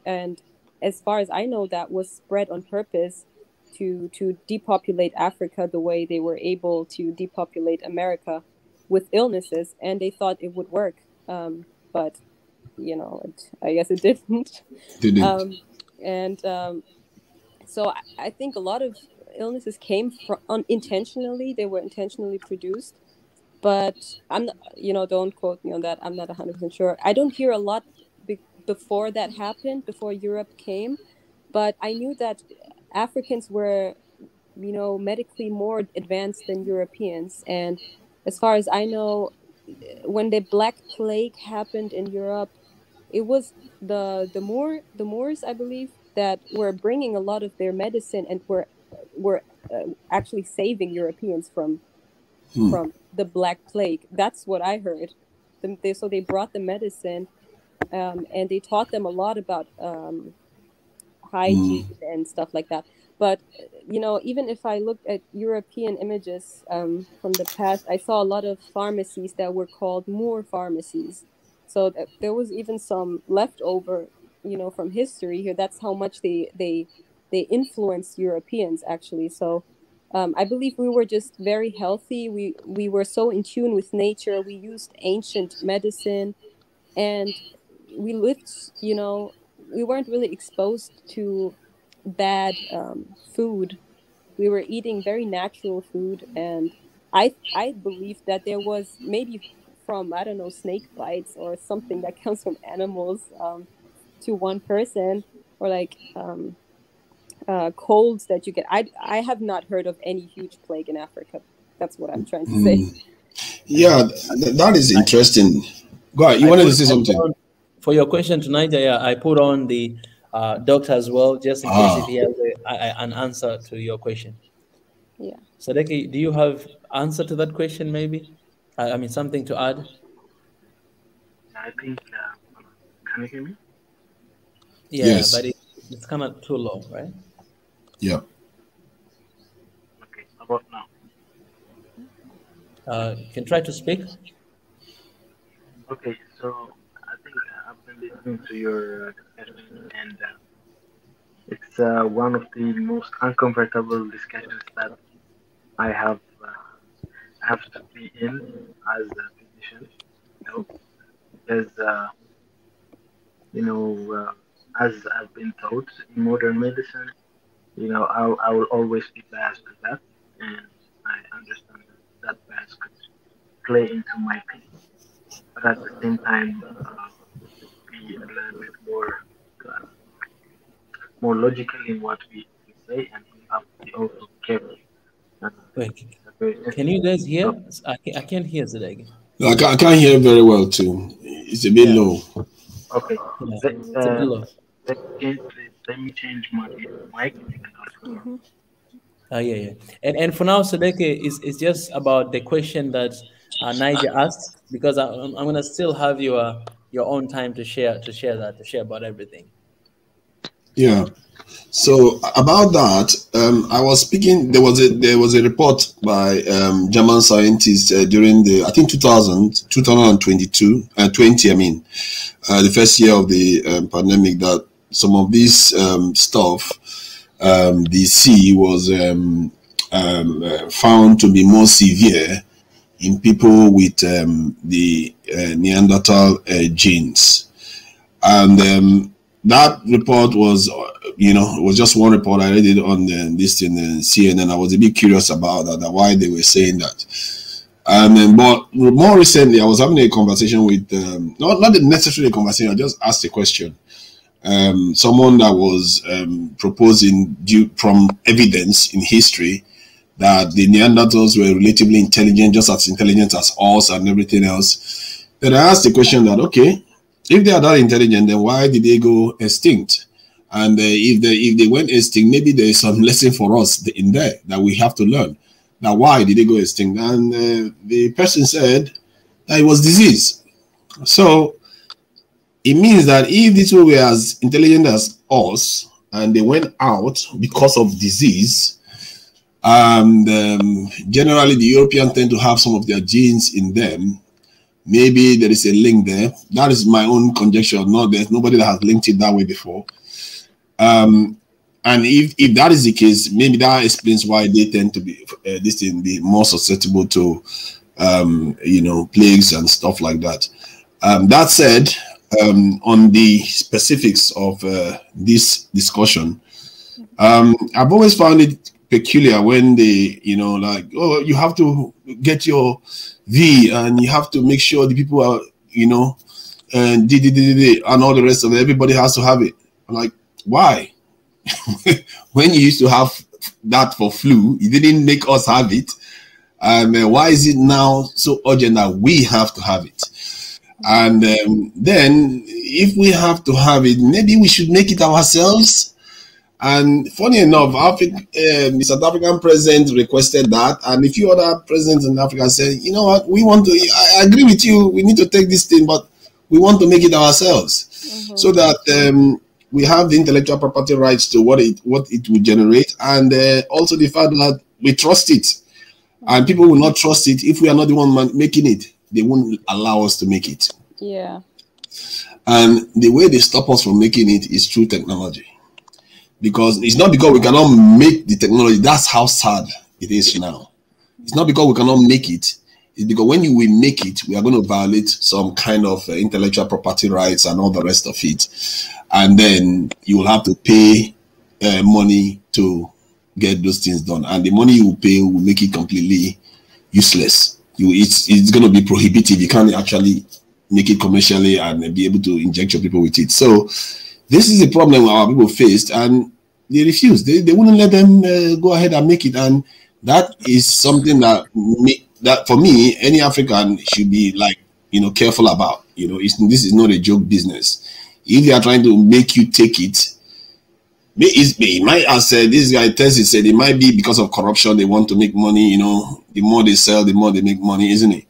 And as far as I know, that was spread on purpose to depopulate Africa the way they were able to depopulate America with illnesses, and they thought it would work. But I guess it didn't. So I think a lot of illnesses came from unintentionally. They were intentionally produced, but I'm not, don't quote me on that. I'm not 100% sure. I don't hear a lot before that happened, before Europe came, but I knew that Africans were, medically more advanced than Europeans. And as far as I know, when the Black Plague happened in Europe, it was the Moors, I believe, that were bringing a lot of their medicine and were actually saving Europeans from the Black Plague. That's what I heard. So they brought the medicine, and they taught them a lot about hygiene and stuff like that. But even if I looked at European images from the past, I saw a lot of pharmacies that were called Moor pharmacies. So there was even some leftover, from history here. That's how much they influenced Europeans, actually. So I believe we were just very healthy. We were so in tune with nature. We used ancient medicine, and we lived, we weren't really exposed to bad food. We were eating very natural food, and I believe that there was maybe from, I don't know, snake bites or something that comes from animals to one person, or like colds that you get. I have not heard of any huge plague in Africa. That's what I'm trying to say. Yeah, that is interesting. Go ahead. You wanted to say something? For your question tonight, I put on the doctor as well, just in case if he has an answer to your question. Yeah. Sadeki, do you have answer to that question? Maybe, I mean, something to add. I think. Can you hear me? Yeah, yes. But it's kind of too low, right? Yeah. Okay. How about now? You can try to speak. Okay, so I think I've been listening to your discussion, and it's one of the most uncomfortable discussions that I have to be in as a physician, because as I've been taught in modern medicine, I will always be biased to that, and I understand that bias could play into my opinion. But at the same time, be a little bit more logical in what we say, and we have to be also careful. Wait, can you guys hear? I can't hear Zadeg. No, I can't hear very well too. It's a bit low. Okay. Yeah, it's a bit low. Let me change my mic. Yeah. And for now, Sadeke is just about the question that Niger asked, because I'm gonna still have your own time to share about everything. Yeah. So about that, I was speaking. There was a report by German scientists during the, I think 2022, 20. I mean, the first year of the pandemic, that some of this stuff, the C was found to be more severe in people with the Neanderthal genes, and that report was, it was just one report. I read it on this in CNN. I was a bit curious about that, why they were saying that. But more recently, I was having a conversation with, not necessarily a conversation, I just asked a question. Someone that was proposing, due from evidence in history, that the Neanderthals were relatively intelligent, just as intelligent as us and everything else. Then I asked the question that, okay, if they are that intelligent, then why did they go extinct? And if they went extinct, maybe there is some lesson for us in there that we have to learn. Now, why did they go extinct? And the person said that it was disease. So it means that if these people were as intelligent as us and they went out because of disease, and generally the Europeans tend to have some of their genes in them, maybe there is a link there. That is my own conjecture. There's nobody that has linked it that way before. And if that is the case, maybe that explains why they tend to be be more susceptible to plagues and stuff like that. That said, on the specifics of this discussion, I've always found it peculiar when they, like, oh, you have to get your V and you have to make sure the people are, and all the rest of it. Everybody has to have it. I'm like, why? When you used to have that for flu, you didn't make us have it. Why is it now so urgent that we have to have it? And then if we have to have it, maybe we should make it ourselves. And funny enough, the South African president requested that, and a few other presidents in Africa said, you know what, we want to, I agree with you, we need to take this thing, but we want to make it ourselves, so that we have the intellectual property rights to what it will generate, and also the fact that we trust it. And people will not trust it if we are not the one making it. They won't allow us to make it. Yeah. And the way they stop us from making it is through technology. Because it's not because we cannot make the technology. That's how sad it is now. It's not because we cannot make it. It's because when we make it, we are going to violate some kind of intellectual property rights and all the rest of it. And then you will have to pay money to get those things done. And the money you will pay will make it completely useless. It's going to be prohibitive. You can't actually make it commercially and be able to inject your people with it. So this is the problem our people faced, and they refused. They wouldn't let them go ahead and make it. And that is something that for me, any African should be like, careful about. This is not a joke business. If they are trying to make you take it, it might, as this guy Tessie said, it might be because of corruption. They want to make money. The more they sell, the more they make money, isn't it?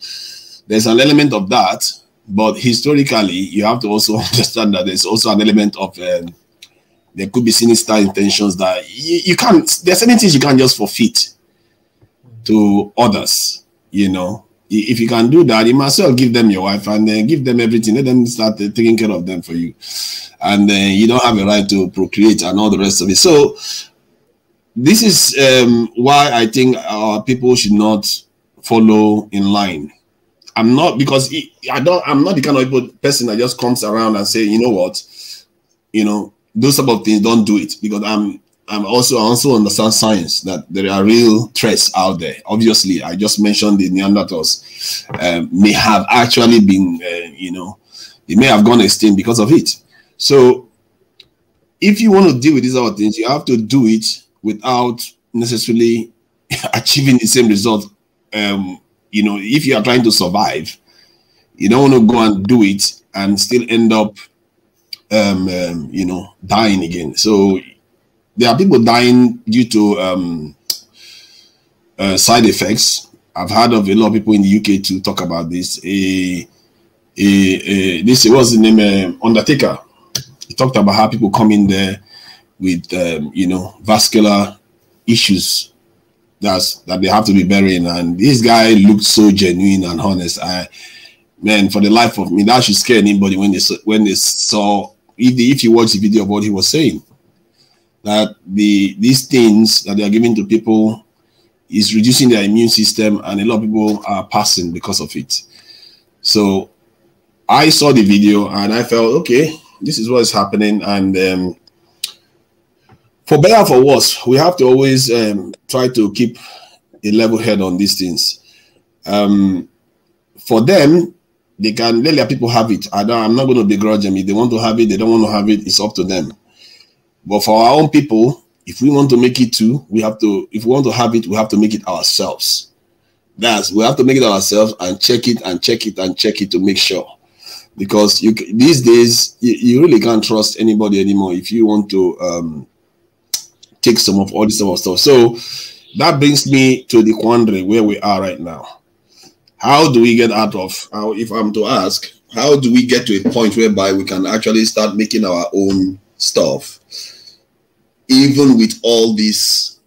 There's an element of that. But historically, you have to also understand that there's also an element of there could be sinister intentions that you can't. There's certain things you can't just forfeit to others. If you can do that, you might as well give them your wife and then give them everything. Let them start taking care of them for you, and you don't have a right to procreate and all the rest of it. So this is why I think our people should not follow in line. I'm not, because I'm not the kind of person that just comes around and say, you know what, those type of things, don't do it, because I also understand science, that there are real threats out there. Obviously, I just mentioned the Neanderthals may have actually been, they may have gone extinct because of it. So if you want to deal with these other things, you have to do it without necessarily achieving the same result. If you are trying to survive, you don't want to go and do it and still end up, dying again. So there are people dying due to side effects. I've heard of a lot of people in the UK to talk about this. This was the name Undertaker. He talked about how people come in there with vascular issues that they have to be burying, and this guy looked so genuine and honest. Man, for the life of me, that should scare anybody when they saw if you watch the video of what he was saying, that these things that they are giving to people is reducing their immune system, and a lot of people are passing because of it. So I saw the video and I felt, okay, this is what is happening. And for better or for worse, we have to always try to keep a level head on these things. For them, they can let their people have it. I'm not going to begrudge them. If they want to have it, they don't want to have it, it's up to them. But for our own people, if we want to make it too, if we want to have it, we have to make it ourselves. We have to make it ourselves and check it and check it and check it to make sure. Because these days, you really can't trust anybody anymore if you want to take some of all this sort of stuff. So that brings me to the quandary where we are right now. How do we get out of, if I'm to ask, how do we get to a point whereby we can actually start making our own stuff, even with all these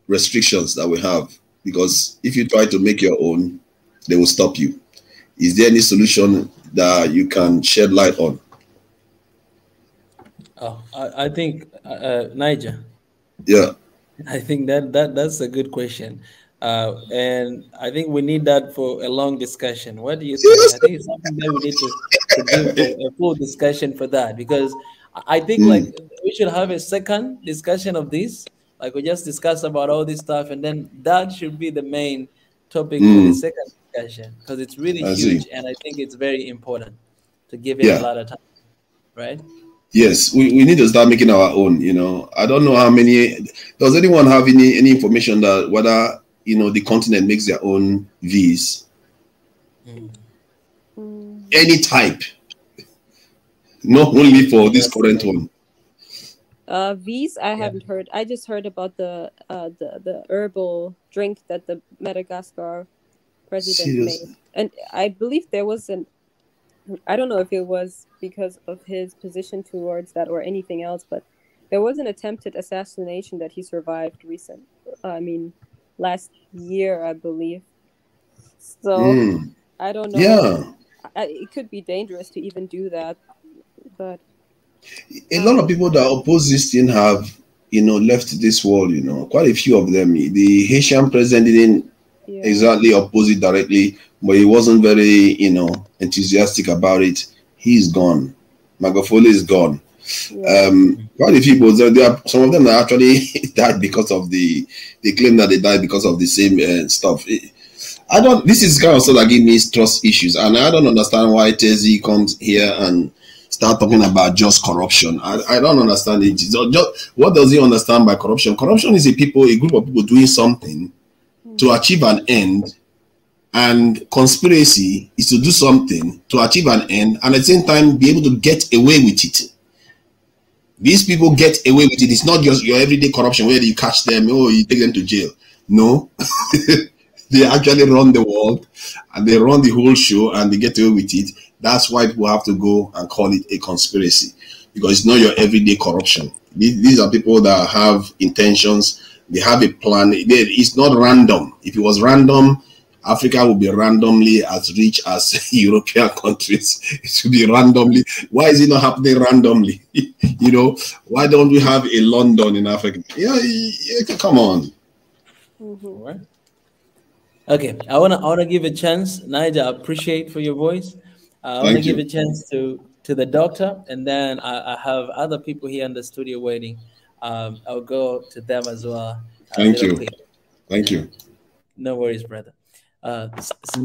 restrictions that we have? Because if you try to make your own, they will stop you. Is there any solution that you can shed light on? Oh, I think, Niger. Yeah. I think that's a good question. And I think we need that for a long discussion. What do you think? I think it's something that we need to give a full discussion for that, because I think like we should have a second discussion of this. Like we just discussed about all this stuff, and then that should be the main topic for the second discussion, because it's really huge, and I think it's very important to give it a lot of time, right? Yes, we need to start making our own. I don't know how many. Does anyone have any information that whether the continent makes their own Vs? Any type, not only for this current one. Vs, I haven't heard. I just heard about the herbal drink that the Madagascar president made, and I believe there was I don't know if it was because of his position towards that or anything else, but there was an attempted assassination that he survived last year, I believe. So I don't know. Yeah, it could be dangerous to even do that, but a lot of people that oppose this thing have left this world. Quite a few of them. The Haitian president didn't exactly oppose it directly, but he wasn't very enthusiastic about it. He's gone. Magufuli is gone. Quite a few people, some of them that actually died because of they claim that they died because of the same stuff. This is kind of stuff that gives me trust issues, and I don't understand why Tezi comes here and start talking about just corruption. I don't understand it. What does he understand by corruption? Corruption is a group of people doing something to achieve an end, and conspiracy is to do something to achieve an end and at the same time be able to get away with it. These people get away with it. It's not just your everyday corruption where you catch them, you take them to jail. No. They actually run the world and they run the whole show and they get away with it. That's why people have to go and call it a conspiracy, because it's not your everyday corruption. These are people that have intentions. They have a plan. It's not random. If it was random, Africa would be randomly as rich as European countries. It should be randomly. Why is it not happening randomly? Why don't we have a London in Africa? Yeah, come on. Right. Okay, I wanna give a chance, Nigel. I appreciate for your voice. I want to give a chance to the doctor, and then I have other people here in the studio waiting. I'll go to them as well. Thank you. Thank you. No worries, brother. Can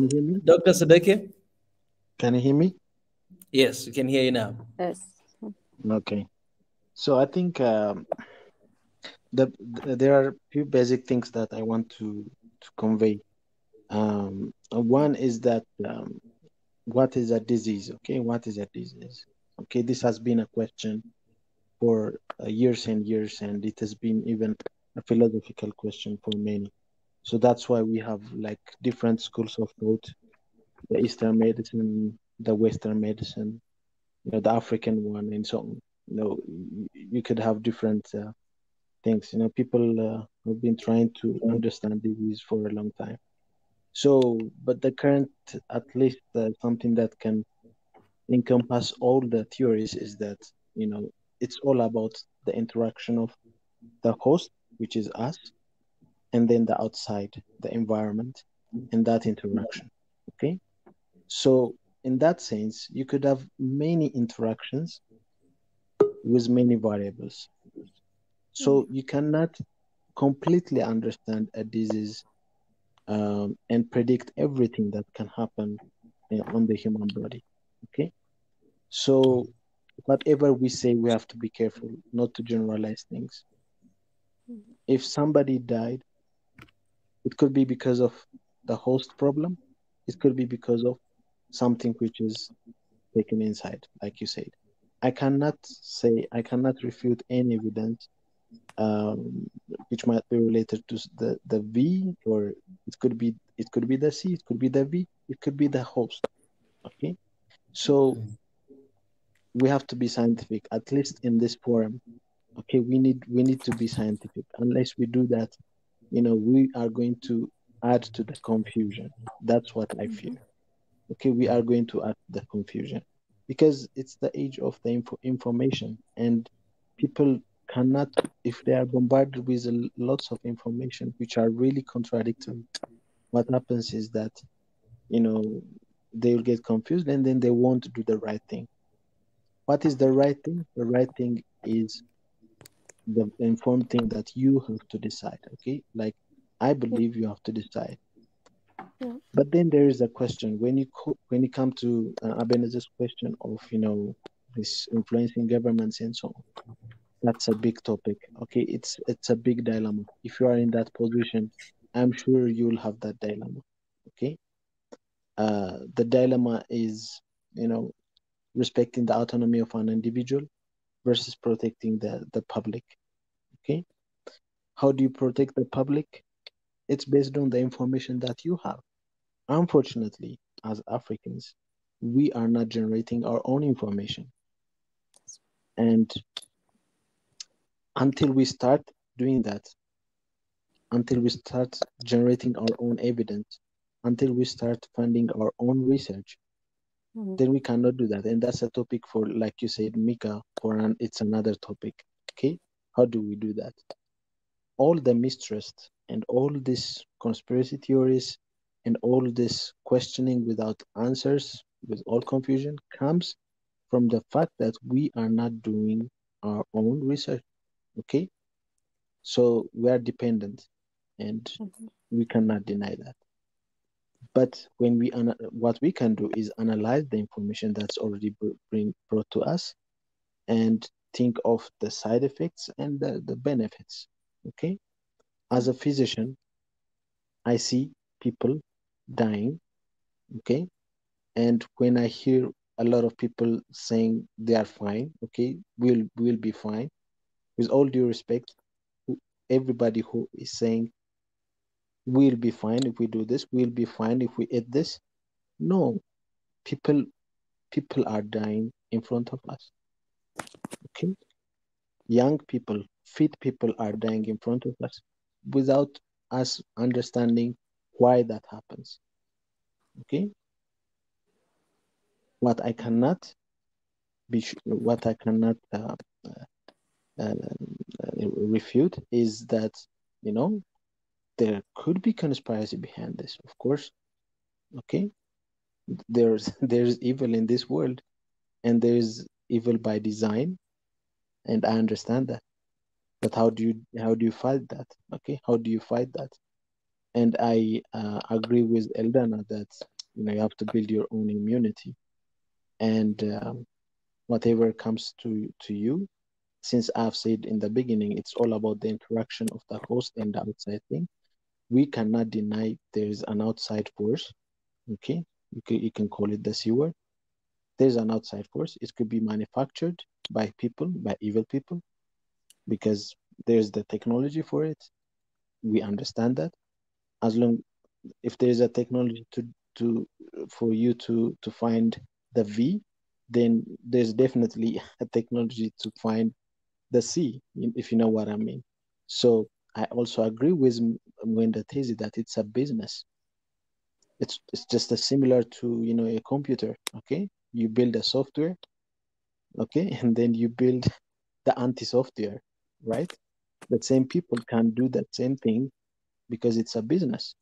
you hear me? Dr. Sadeke? Can you hear me? Yes, we can hear you now. Yes. Okay. So I think there are a few basic things that I want to convey. One is that what is a disease? Okay, what is a disease? Okay, this has been a question for years and years, and it has been even a philosophical question for many. So that's why we have like different schools of thought: the Eastern medicine, the Western medicine, the African one, and so on. You could have different things. People have been trying to understand disease for a long time. So, but the current, at least something that can encompass all the theories is that, it's all about the interaction of the host, which is us, and then the outside, the environment, and that interaction. Okay. So, in that sense, you could have many interactions with many variables. So, you cannot completely understand a disease and predict everything that can happen on the human body. Okay. So, whatever we say, we have to be careful not to generalize things. If somebody died, it could be because of the host problem, it could be because of something which is taken inside, like you said. I cannot refute any evidence which might be related to the V, or it could be the C, it could be the V, it could be the host. Okay, so we have to be scientific, at least in this forum. Okay, we need to be scientific. Unless we do that, we are going to add to the confusion. That's what I fear. Okay, we are going to add the confusion because it's the age of the information, and people cannot, if they are bombarded with lots of information which are really contradictory, what happens is that they'll get confused, and then they won't do the right thing. What is the right thing? The right thing is the informed thing that you have to decide. Okay, like I believe you have to decide. But then there is a question when you come to Abenazir's question of this influencing governments and so on. That's a big topic. Okay, it's a big dilemma. If you are in that position, I'm sure you'll have that dilemma. Okay, the dilemma is respecting the autonomy of an individual versus protecting the public. Okay, how do you protect the public? It's based on the information that you have. Unfortunately, as Africans, we are not generating our own information. And until we start doing that, until we start generating our own evidence, until we start funding our own research, then we cannot do that. And that's a topic for, like you said, Mika, it's another topic. Okay? How do we do that? All the mistrust and all these conspiracy theories and all this questioning without answers, with all confusion, comes from the fact that we are not doing our own research. Okay? So we are dependent, and we cannot deny that. But when what we can do is analyze the information that's already brought to us and think of the side effects and the benefits. Okay? As a physician, I see people dying. Okay? And when I hear a lot of people saying they are fine, okay, we'll be fine. With all due respect, everybody who is saying we'll be fine if we do this, we'll be fine if we eat this. No, people are dying in front of us. Okay? Young people, fit people are dying in front of us without us understanding why that happens. Okay? What I cannot refute is that there could be conspiracy behind this, of course. Okay, there's evil in this world, and there's evil by design, and I understand that. But how do you fight that? Okay, how do you fight that? And I agree with Eldana that you have to build your own immunity, and whatever comes to you, since I've said in the beginning, it's all about the interaction of the host and the outside thing. We cannot deny there is an outside force. Okay, you can call it the C word. There's an outside force. It could be manufactured by people, by evil people, because there's the technology for it. We understand that. as long if there is a technology for you to find the V, then there's definitely a technology to find the C, if you know what I mean. So I also agree with Mwenda Tezi that it's a business. It's just a similar to a computer. Okay, you build a software, okay, and then you build the anti-software, right? The same people can do that same thing because it's a business.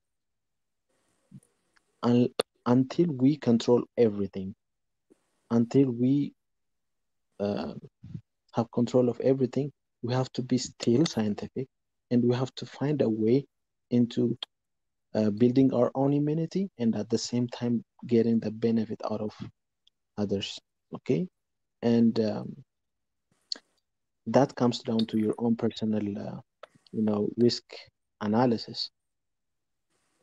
Until we control everything, until we have control of everything, we have to be still scientific, and we have to find a way into building our own immunity and at the same time getting the benefit out of others. Okay, and that comes down to your own personal, risk analysis.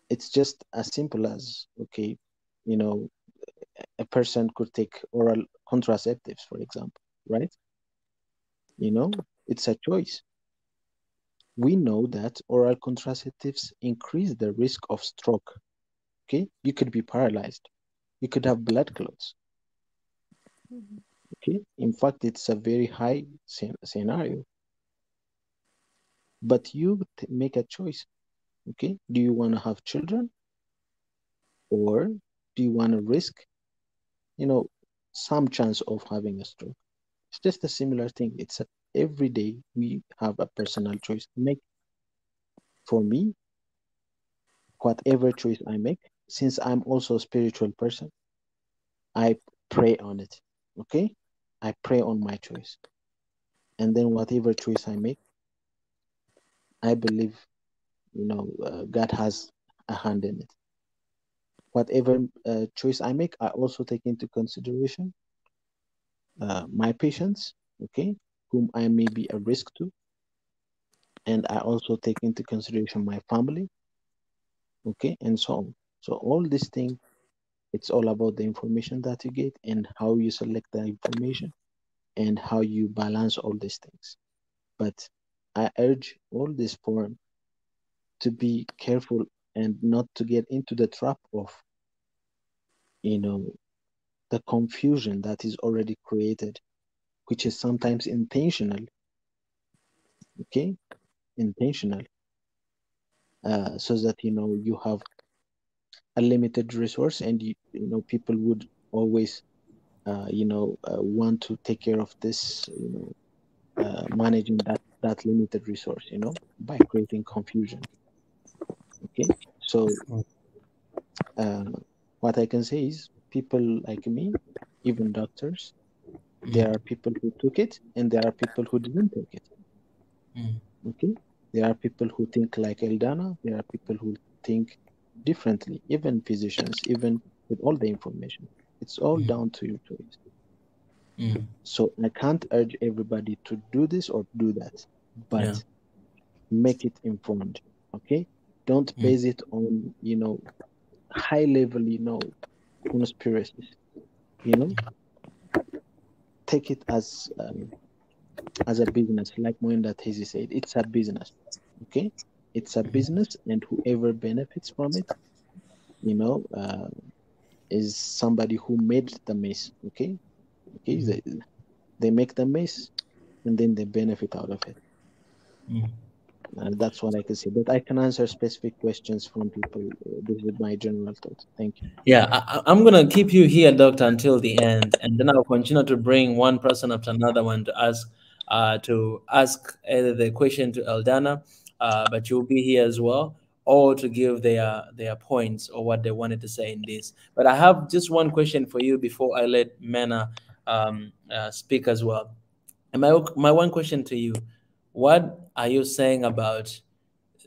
It's just as simple as, okay, a person could take oral contraceptives, for example, right? It's a choice. We know that oral contraceptives increase the risk of stroke. Okay, you could be paralyzed, you could have blood clots. Okay, in fact, it's a very high scenario. But you make a choice. Okay, do you want to have children, or do you want to risk, some chance of having a stroke? It's just a similar thing. Every day we have a personal choice to make. For me, whatever choice I make, since I'm also a spiritual person, I pray on it. Okay, I pray on my choice, and then whatever choice I make, I believe God has a hand in it. Whatever choice I make, I also take into consideration my patients, okay, whom I may be a risk to, and I also take into consideration my family, okay, and so on. So all these things, it's all about the information that you get and how you select the information and how you balance all these things. But I urge all this forum to be careful and not to get into the trap of, the confusion that is already created, which is sometimes intentional, okay, intentional, so that you have a limited resource, and people would always want to take care of this, managing that limited resource, by creating confusion. Okay, so what I can say is, people like me, even doctors, there are people who took it and there are people who didn't take it. Okay, there are people who think like Eldana, there are people who think differently, even physicians, even with all the information. It's all down to your choice. So I can't urge everybody to do this or do that, but make it informed. Okay, don't base it on high level conspiracies. Take it as a business, like Moinda Tezi said. It's a business. Okay, it's a business, and whoever benefits from it, is somebody who made the mess. Okay, they make the mess, and then they benefit out of it. That's what I can say. But I can answer specific questions from people. This is my general thoughts. Thank you. Yeah, I'm gonna keep you here, Doctor, until the end, and then I'll continue to bring one person after another one to ask either the question to Eldana, but you'll be here as well, or to give their points or what they wanted to say in this. But I have just one question for you before I let Mena speak as well. And my one question to you: what are you saying about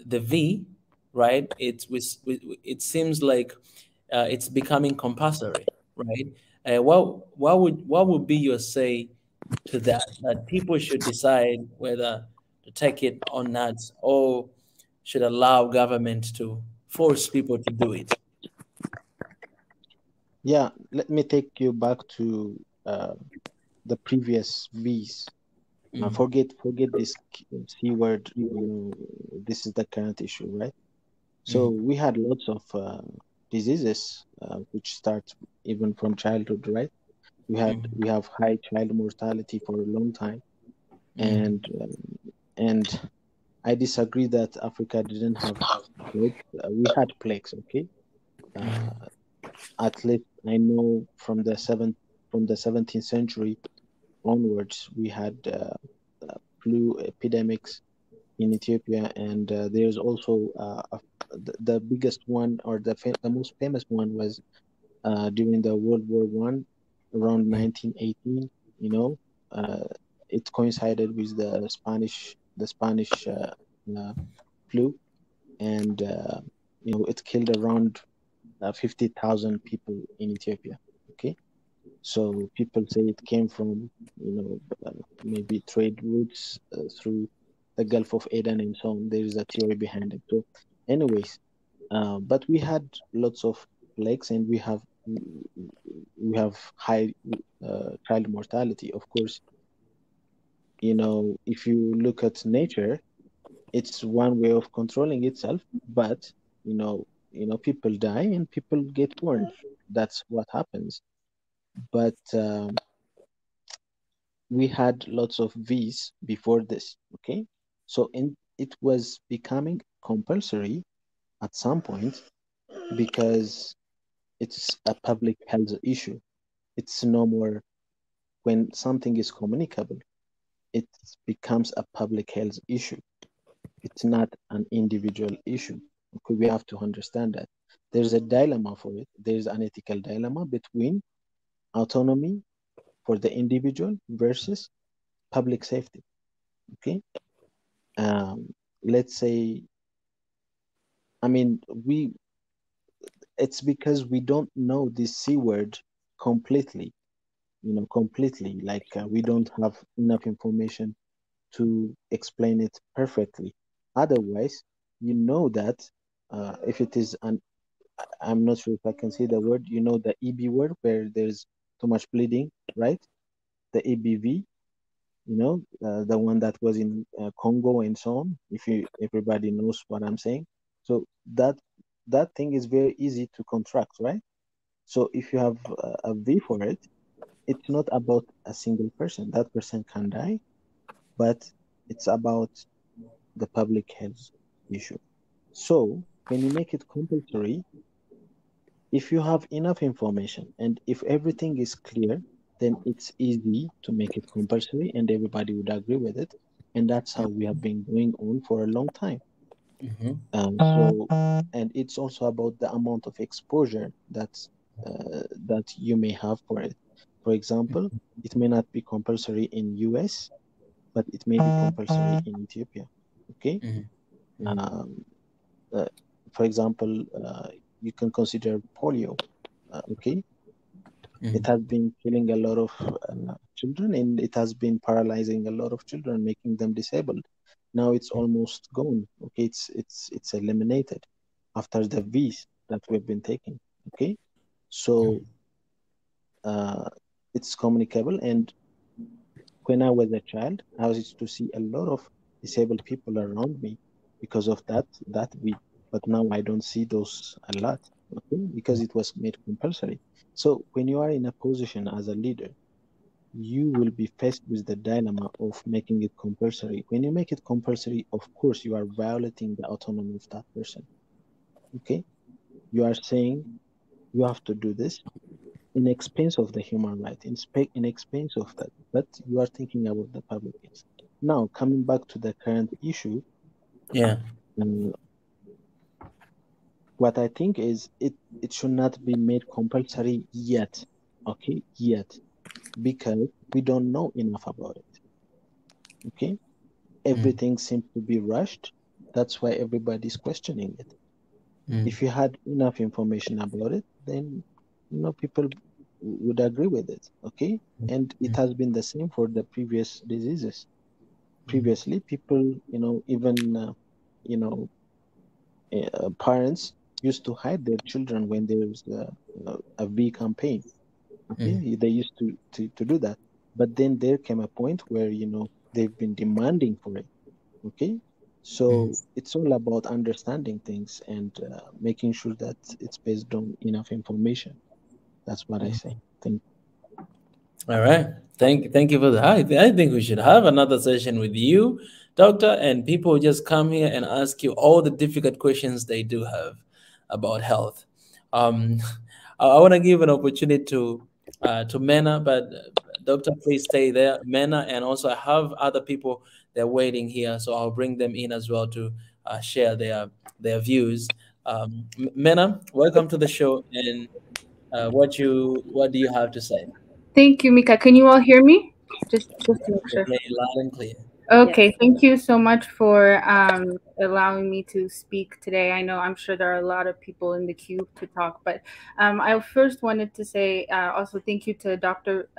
the V? Right? It seems like it's becoming compulsory, right? What would be your say to that people should decide whether to take it or not, or should allow government to force people to do it? Yeah, let me take you back to the previous V's. Forget this C word. This is the current issue, right? So we had lots of diseases which start even from childhood, right? We have high child mortality for a long time, and I disagree that Africa didn't have plagues. We had plagues, okay. At least I know from the 17th century onwards, we had flu epidemics in Ethiopia, and there's also the biggest one, or the most famous one, was during the World War One, around 1918. You know, it coincided with the Spanish flu, and it killed around 50,000 people in Ethiopia. Okay, so people say it came from maybe trade routes through the Gulf of Aden and so on. There is a theory behind it. So, anyways, but we had lots of plagues, and we have high child mortality. Of course, if you look at nature, it's one way of controlling itself. But people die and people get born. That's what happens. But we had lots of V's before this. Okay, so it was becoming compulsory at some point because it's a public health issue. It's no more when something is communicable, it becomes a public health issue. It's not an individual issue. Okay, we have to understand that. There's a dilemma for it. There's an ethical dilemma between autonomy for the individual versus public safety. Okay. Let's say, I mean, it's because we don't know this C word completely, completely. Like we don't have enough information to explain it perfectly. Otherwise, that if it is I'm not sure if I can say the word, the EB word where there's too much bleeding, right? The EBV, the one that was in Congo and so on. If everybody knows what I'm saying, so that thing is very easy to contract, right? So if you have a V for it, it's not about a single person. That person can die, but it's about the public health issue. So when you make it compulsory, if you have enough information and if everything is clear, then it's easy to make it compulsory and everybody would agree with it. And that's how we have been going on for a long time. And it's also about the amount of exposure that you may have for it. For example, it may not be compulsory in US, but it may be compulsory in Ethiopia. Okay. Uh, for example, you can consider polio. Okay. It has been killing a lot of children, and it has been paralyzing a lot of children, making them disabled. Now it's almost gone. Okay, it's eliminated after the V's that we've been taking. Okay, so it's communicable. And when I was a child, I used to see a lot of disabled people around me because of that V. But now I don't see those a lot. Okay, because it was made compulsory. So when you are in a position as a leader, you will be faced with the dilemma of making it compulsory. When you make it compulsory, of course, you are violating the autonomy of that person. Okay? You are saying you have to do this in expense of the human right, in expense of that, but you are thinking about the public interest. Now, coming back to the current issue, what I think is it should not be made compulsory yet. Okay, yet, because we don't know enough about it. Okay, everything seems to be rushed. That's why everybody's questioning it. If you had enough information about it, then people would agree with it. Okay, and it has been the same for the previous diseases. Previously, people, even parents used to hide their children when there's a V campaign. Okay, they used to do that, but then there came a point where they've been demanding for it. Okay, So it's all about understanding things and making sure that it's based on enough information. That's what I say. Thank you. All right. Thank you for that. I think we should have another session with you, doctor, and people just come here and ask you all the difficult questions they do have about health. Um, I want to give an opportunity to Mena, but doctor, please stay there, Mena, and also I have other people they're waiting here, so I'll bring them in as well to share their views. Mena, welcome to the show, and what do you have to say? Thank you, Mika. Can you all hear me? Just to make sure. Loud and clear. Okay, yes. Thank you so much for allowing me to speak today. I'm sure there are a lot of people in the queue to talk, but I first wanted to say also thank you to Dr.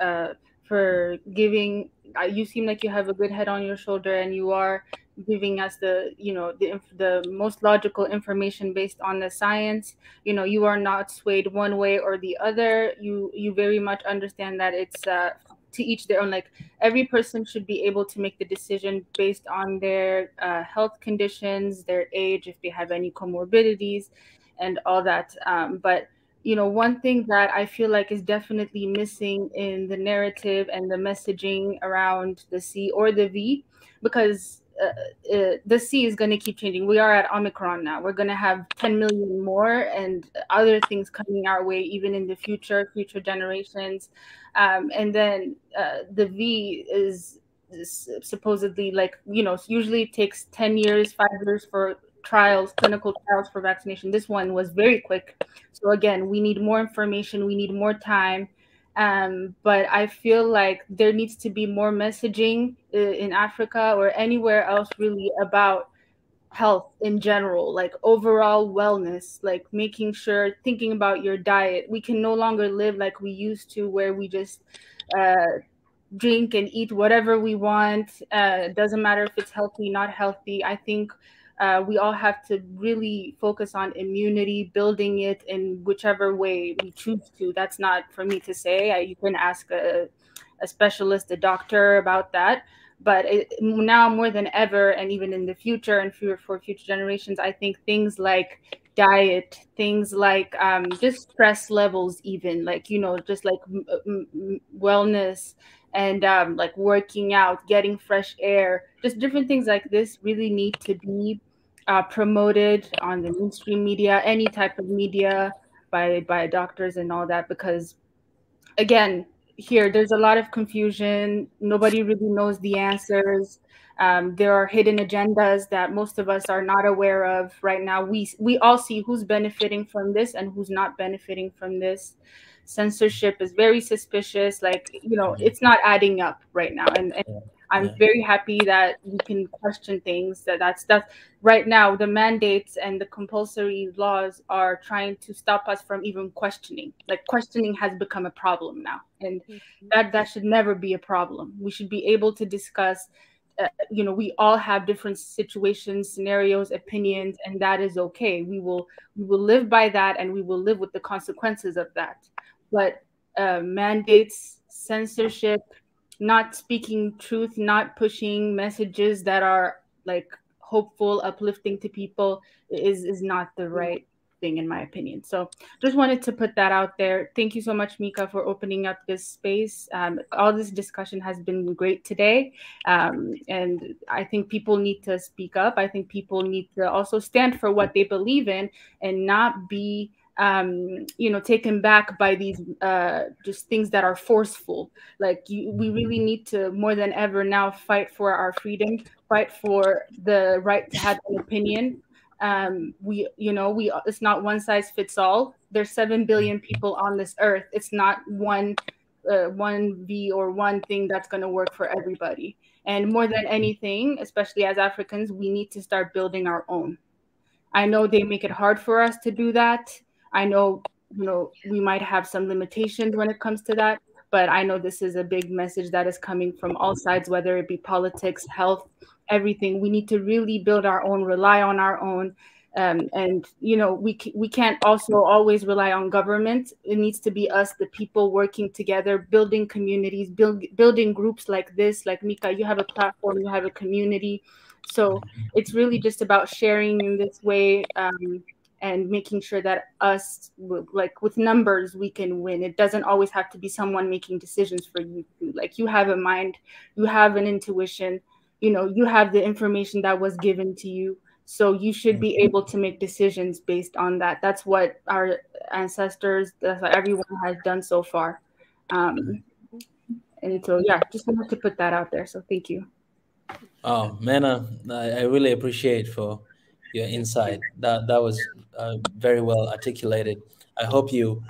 For giving. You seem like you have a good head on your shoulder, and you are giving us the most logical information based on the science. You are not swayed one way or the other. You very much understand that it's to each their own. Like, every person should be able to make the decision based on their health conditions, their age, if they have any comorbidities, and all that. But one thing that I feel like is definitely missing in the narrative and the messaging around the C or the V, because the C is going to keep changing. We are at Omicron now. We're going to have 10 million more and other things coming our way, even in the future generations. And then the V is supposedly, like, usually it takes 10 years, 5 years for clinical trials for vaccination. This one was very quick. So again, we need more information. We need more time. But I feel like there needs to be more messaging in Africa or anywhere else really about health in general, like overall wellness, like making sure, thinking about your diet. We can no longer live like we used to, where we just drink and eat whatever we want. Doesn't matter if it's healthy, not healthy. I think we all have to really focus on immunity, building it in whichever way we choose to. That's not for me to say. You can ask a specialist, a doctor about that. But now more than ever, and even in the future and for future generations, I think things like diet, things like just stress levels, even like, just like wellness and like working out, getting fresh air, just different things like this really need to be promoted on the mainstream media, any type of media, by doctors and all that, because again, there's a lot of confusion. Nobody really knows the answers. There are hidden agendas that most of us are not aware of right now. We all see who's benefiting from this and who's not benefiting from this. Censorship is very suspicious. Like, it's not adding up right now. And I'm very happy that we can question things. That's right now. The mandates and the compulsory laws are trying to stop us from even questioning. Like, questioning has become a problem now, and that should never be a problem. We should be able to discuss. We all have different situations, scenarios, opinions, and that is okay. We will live by that, and we will live with the consequences of that. But mandates, censorship, not speaking truth, not pushing messages that are like hopeful, uplifting to people is not the right thing, in my opinion. So just wanted to put that out there. Thank you so much, Mika, for opening up this space. All this discussion has been great today. And I think people need to speak up. I think people need to also stand for what they believe in and not be taken back by these just things that are forceful. Like, we really need to, more than ever now, fight for our freedom, fight for the right to have an opinion. It's not one size fits all. There's 7 billion people on this earth. It's not one V or one thing that's going to work for everybody. And more than anything, especially as Africans, we need to start building our own. I know they make it hard for us to do that. I know, we might have some limitations when it comes to that, but I know this is a big message that is coming from all sides, whether it be politics, health, everything. We need to really build our own, rely on our own, And we can't also always rely on government. It needs to be us, the people, working together, building communities, building groups like this. Like Mika, you have a platform, you have a community, so it's really just about sharing in this way, and making sure that us, like with numbers, we can win. It doesn't always have to be someone making decisions for you. Like, you have a mind, you have an intuition, you have the information that was given to you. So you should be able to make decisions based on that. That's what our ancestors, that's what everyone has done so far. And so, yeah, just wanted to put that out there. So thank you. Oh, Mena, I really appreciate for your insight. That was very well articulated. I hope you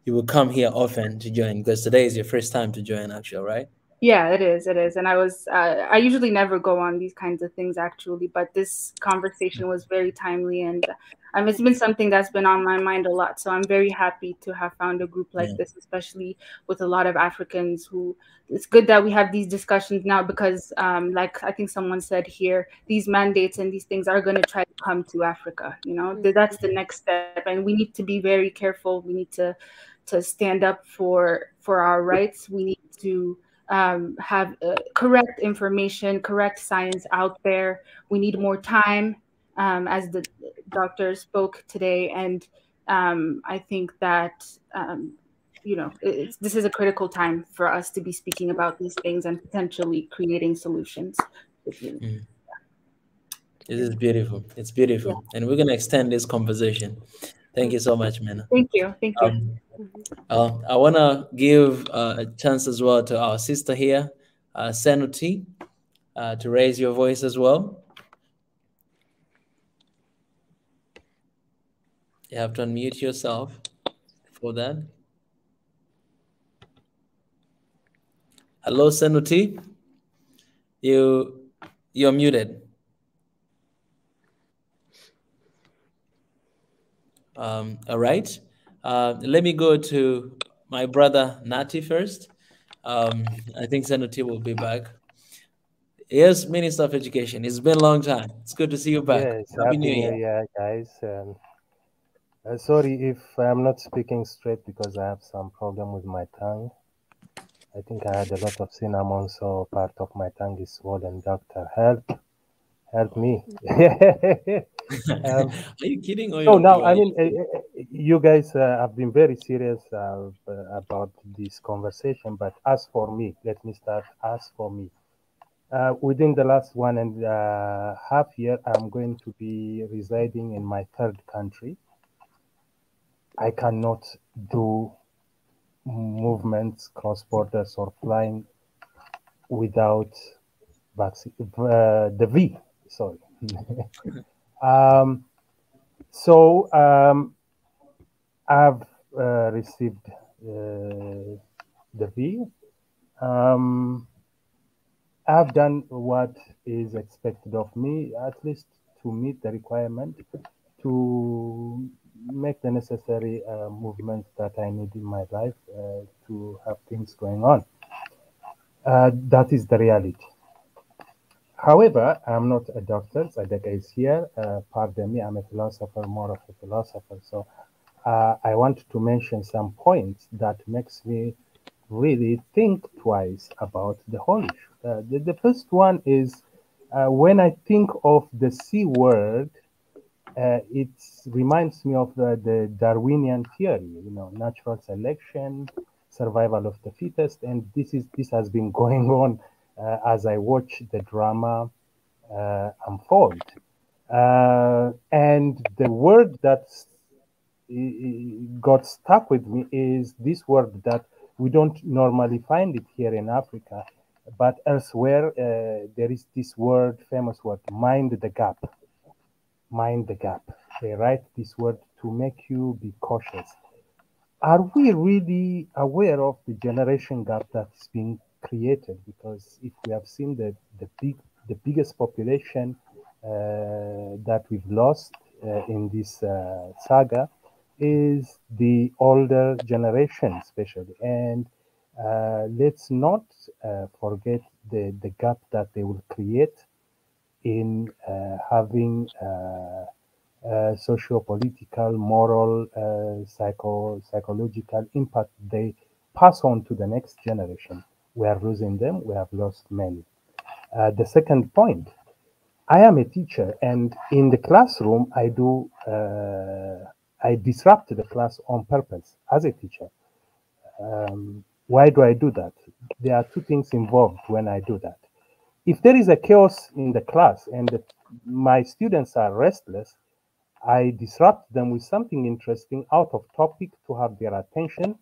will come here often to join, because today is your first time to join, actually, right? Yeah, it is. And I usually never go on these kinds of things, actually, but this conversation was very timely, and it's been something that's been on my mind a lot. So I'm very happy to have found a group like this, especially with a lot of Africans who, it's good that we have these discussions now, because like I think someone said here, these mandates and these things are going to try to come to Africa. That's the next step, and we need to be very careful. We need to stand up for our rights. We need to have correct information, correct science out there. We need more time, as the doctor spoke today. And I think that, this is a critical time for us to be speaking about these things and potentially creating solutions. It is beautiful. It's beautiful. Yeah. And we're going to extend this conversation. Thank you so much, Mena. Thank you. Thank you. I want to give a chance as well to our sister here, Senuti, to raise your voice as well. You have to unmute yourself for that. Hello, Senuti. You're muted. All right. Let me go to my brother Nati first. I think Senuti will be back. Yes, Minister of Education. It's been a long time. It's good to see you back. Yes, Happy New Year, guys. Sorry if I'm not speaking straight because I have some problem with my tongue. I think I had a lot of cinnamon, so part of my tongue is swollen. Doctor, help me. Are you kidding? Or no, now, I mean, you guys have been very serious about this conversation, but as for me, let me start. As for me, within the last 1.5 years, I'm going to be residing in my third country. I cannot do movements, cross borders, or flying without vaccine. The V, sorry. I've received the V. I've done what is expected of me, at least to meet the requirement, to make the necessary movements that I need in my life to have things going on. That is the reality. However, I'm not a doctor. Sadeka is here. Pardon me, I'm a philosopher, more of a philosopher. So I want to mention some points that makes me really think twice about the whole issue. The first one is when I think of the C word, it reminds me of the Darwinian theory, natural selection, survival of the fittest, and this has been going on as I watch the drama unfold. And the word that got stuck with me is this word that we don't normally find it here in Africa, but elsewhere there is this word, famous word, mind the gap. Mind the gap. They write this word to make you be cautious. Are we really aware of the generation gap that's being created? Because if we have seen the biggest population that we've lost in this saga is the older generation, especially. And let's not forget the gap that they will create in having socio-political, moral, psychological impact they pass on to the next generation. We are losing them. We have lost many. The second point, I am a teacher, and in the classroom, I disrupt the class on purpose as a teacher. Why do I do that? There are two things involved when I do that. If there is a chaos in the class and my students are restless, I disrupt them with something interesting out of topic to have their attention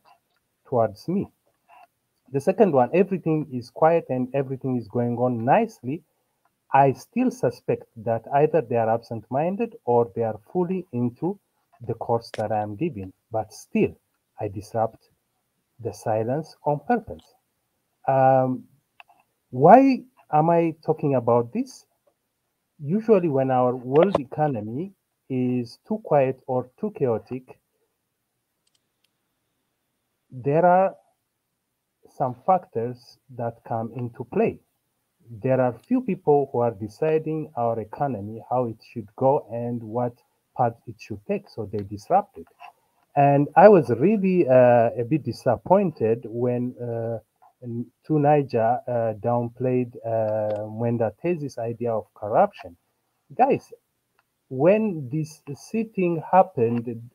towards me. The second one, everything is quiet and everything is going on nicely. I still suspect that either they are absent-minded or they are fully into the course that I am giving, but still I disrupt the silence on purpose. Why am I talking about this? Usually when our world economy is too quiet or too chaotic, there are some factors that come into play. There are few people who are deciding our economy, how it should go and what path it should take, so they disrupt it. And I was really a bit disappointed when Niger downplayed Mwenda Tezi's idea of corruption. Guys, when this sitting happened,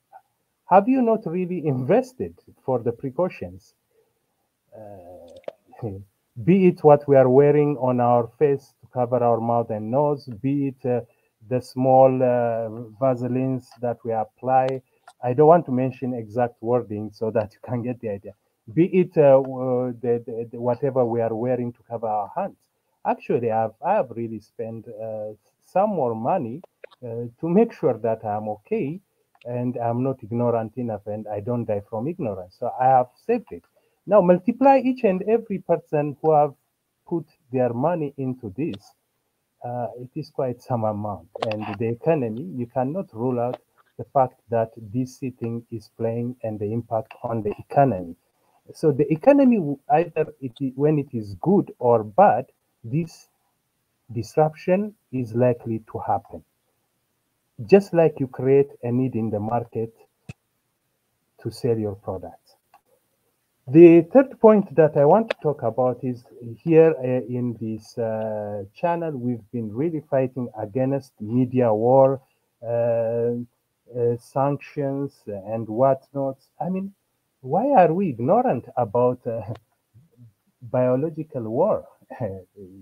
have you not really invested for the precautions? Be it what we are wearing on our face to cover our mouth and nose, be it the small Vaselines that we apply. I don't want to mention exact wording so that you can get the idea. Be it whatever we are wearing to cover our hands. Actually, I have really spent some more money to make sure that I'm okay and I'm not ignorant enough and I don't die from ignorance. So I have saved it. Now multiply each and every person who have put their money into this. It is quite some amount. And the economy, you cannot rule out the fact that this sitting is playing and the impact on the economy. So the economy, either when it is good or bad, this disruption is likely to happen. Just like you create a need in the market to sell your products. The third point that I want to talk about is here in this channel, we've been really fighting against media war, sanctions and whatnot. I mean, why are we ignorant about biological war?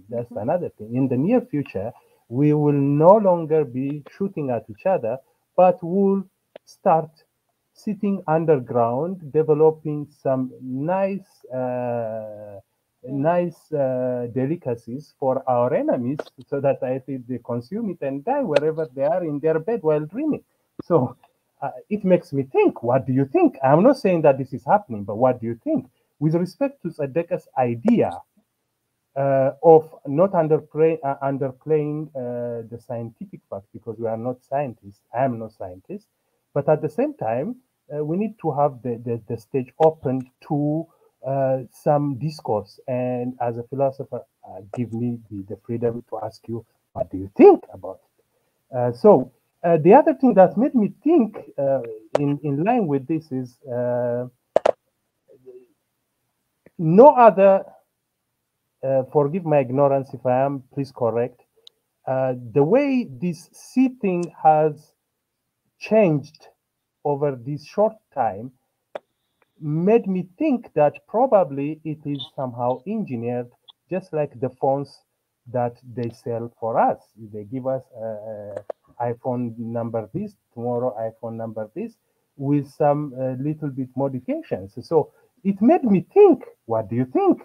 That's another thing. In the near future, we will no longer be shooting at each other, but we'll start sitting underground, developing some nice delicacies for our enemies, so that they consume it and die wherever they are in their bed while dreaming. So it makes me think, what do you think? I'm not saying that this is happening, but what do you think? With respect to Sadeka's idea of not underplaying the scientific fact, because we are not scientists, I am not scientist, but at the same time, we need to have the stage open to some discourse. And as a philosopher, give me the freedom to ask you, what do you think about it? So the other thing that made me think in line with this is no other, forgive my ignorance if I am, please correct, the way this sitting has changed over this short time made me think that probably it is somehow engineered, just like the phones that they sell for us. They give us iPhone number this, tomorrow iPhone number this, with some little bit modifications. So it made me think, what do you think?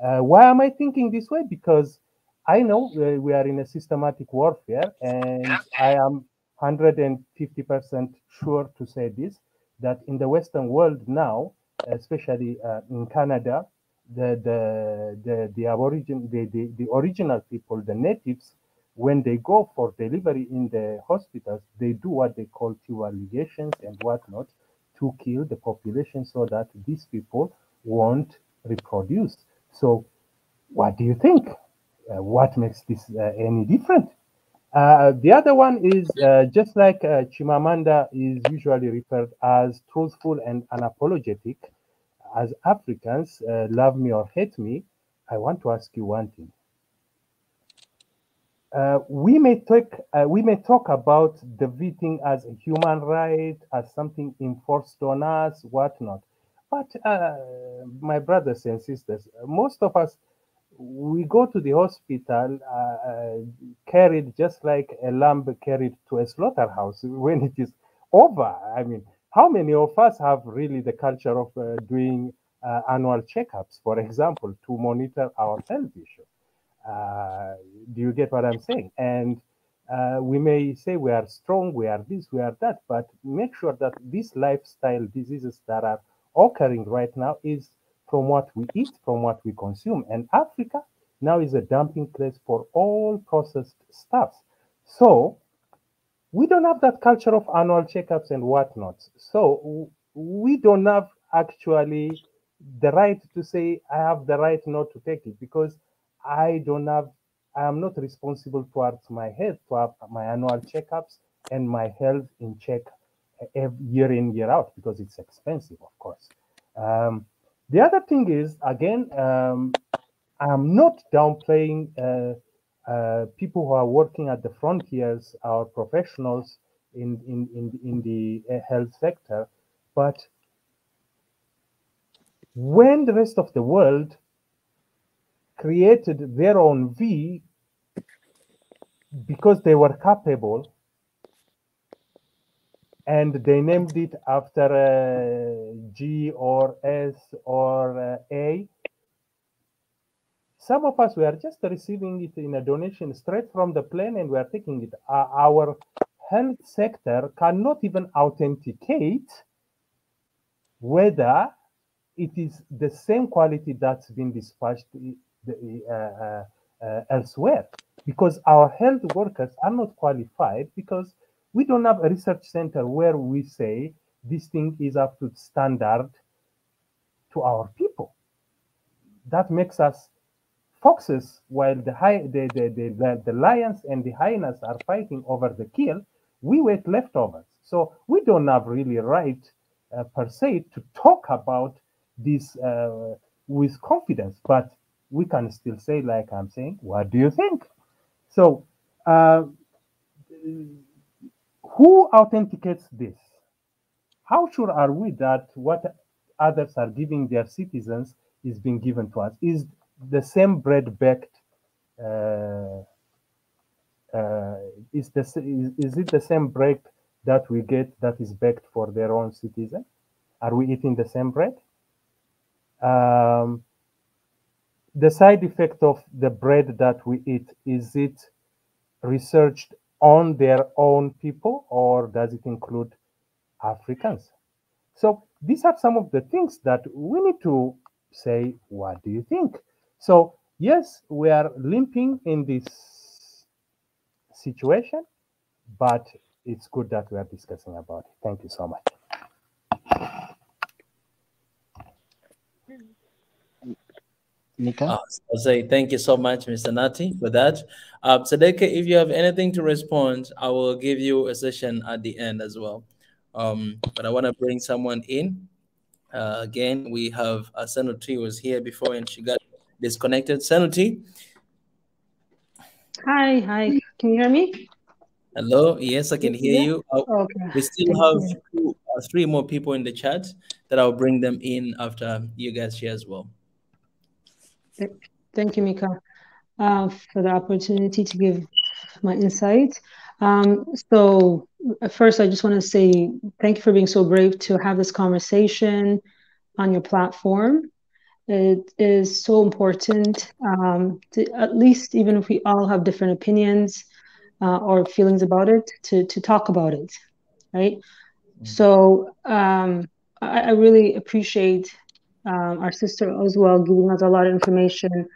Why am I thinking this way? Because I know we are in a systematic warfare, and I am 150% sure to say this, that in the Western world now, especially in Canada, the original people, the natives, when they go for delivery in the hospitals, they do what they call tubal ligations and whatnot to kill the population so that these people won't reproduce. So what do you think? What makes this any different? The other one is just like Chimamanda is usually referred as truthful and unapologetic. As Africans, love me or hate me, I want to ask you one thing. We may talk about the vetting as a human right, as something enforced on us, whatnot. But my brothers and sisters, most of us, we go to the hospital carried just like a lamb carried to a slaughterhouse when it is over. I mean, how many of us have really the culture of doing annual checkups, for example, to monitor our health issue? Do you get what I'm saying? And we may say we are strong, we are this, we are that, but make sure that these lifestyle diseases that are occurring right now is from what we eat, from what we consume. And Africa now is a dumping place for all processed stuffs. So we don't have that culture of annual checkups and whatnot. So we don't have actually the right to say, I have the right not to take it, because I am not responsible towards my health to have my annual checkups and my health in check year in, year out, because it's expensive, of course. The other thing is, again, I'm not downplaying people who are working at the frontiers, our professionals in the health sector, but when the rest of the world created their own V because they were capable, and they named it after G or S or A. Some of us, we are just receiving it in a donation straight from the plane, and we are taking it. Our health sector cannot even authenticate whether it is the same quality that's been dispatched elsewhere, because our health workers are not qualified, because we don't have a research center where we say this thing is up to standard to our people. That makes us foxes, while the lions and the hyenas are fighting over the kill. We wait leftovers. So we don't have really right per se to talk about this with confidence, but we can still say, like I'm saying, what do you think? So who authenticates this? How sure are we that what others are giving their citizens is being given to us? Is the same bread baked? Is it the same bread that we get that is baked for their own citizen? Are we eating the same bread? The side effect of the bread that we eat, is it researched on their own people, or does it include Africans? So these are some of the things that we need to say, what do you think? So yes, we are limping in this situation, but it's good that we are discussing about it. Thank you so much. I'll say thank you so much, Mr. Nati, for that. Sadeka, if you have anything to respond, I will give you a session at the end as well. But I want to bring someone in. Again, we have Sanuti was here before and she got disconnected. Sanuti. Hi. Can you hear me? Hello. Yes, I can hear you. Okay. We still have three more people in the chat that I'll bring them in after you guys share as well. Thank you, Mika, for the opportunity to give my insight. So first, I just want to say thank you for being so brave to have this conversation on your platform. It is so important to, at least even if we all have different opinions or feelings about it, to talk about it, right? Mm-hmm. So I really appreciate our sister as well giving us a lot of information.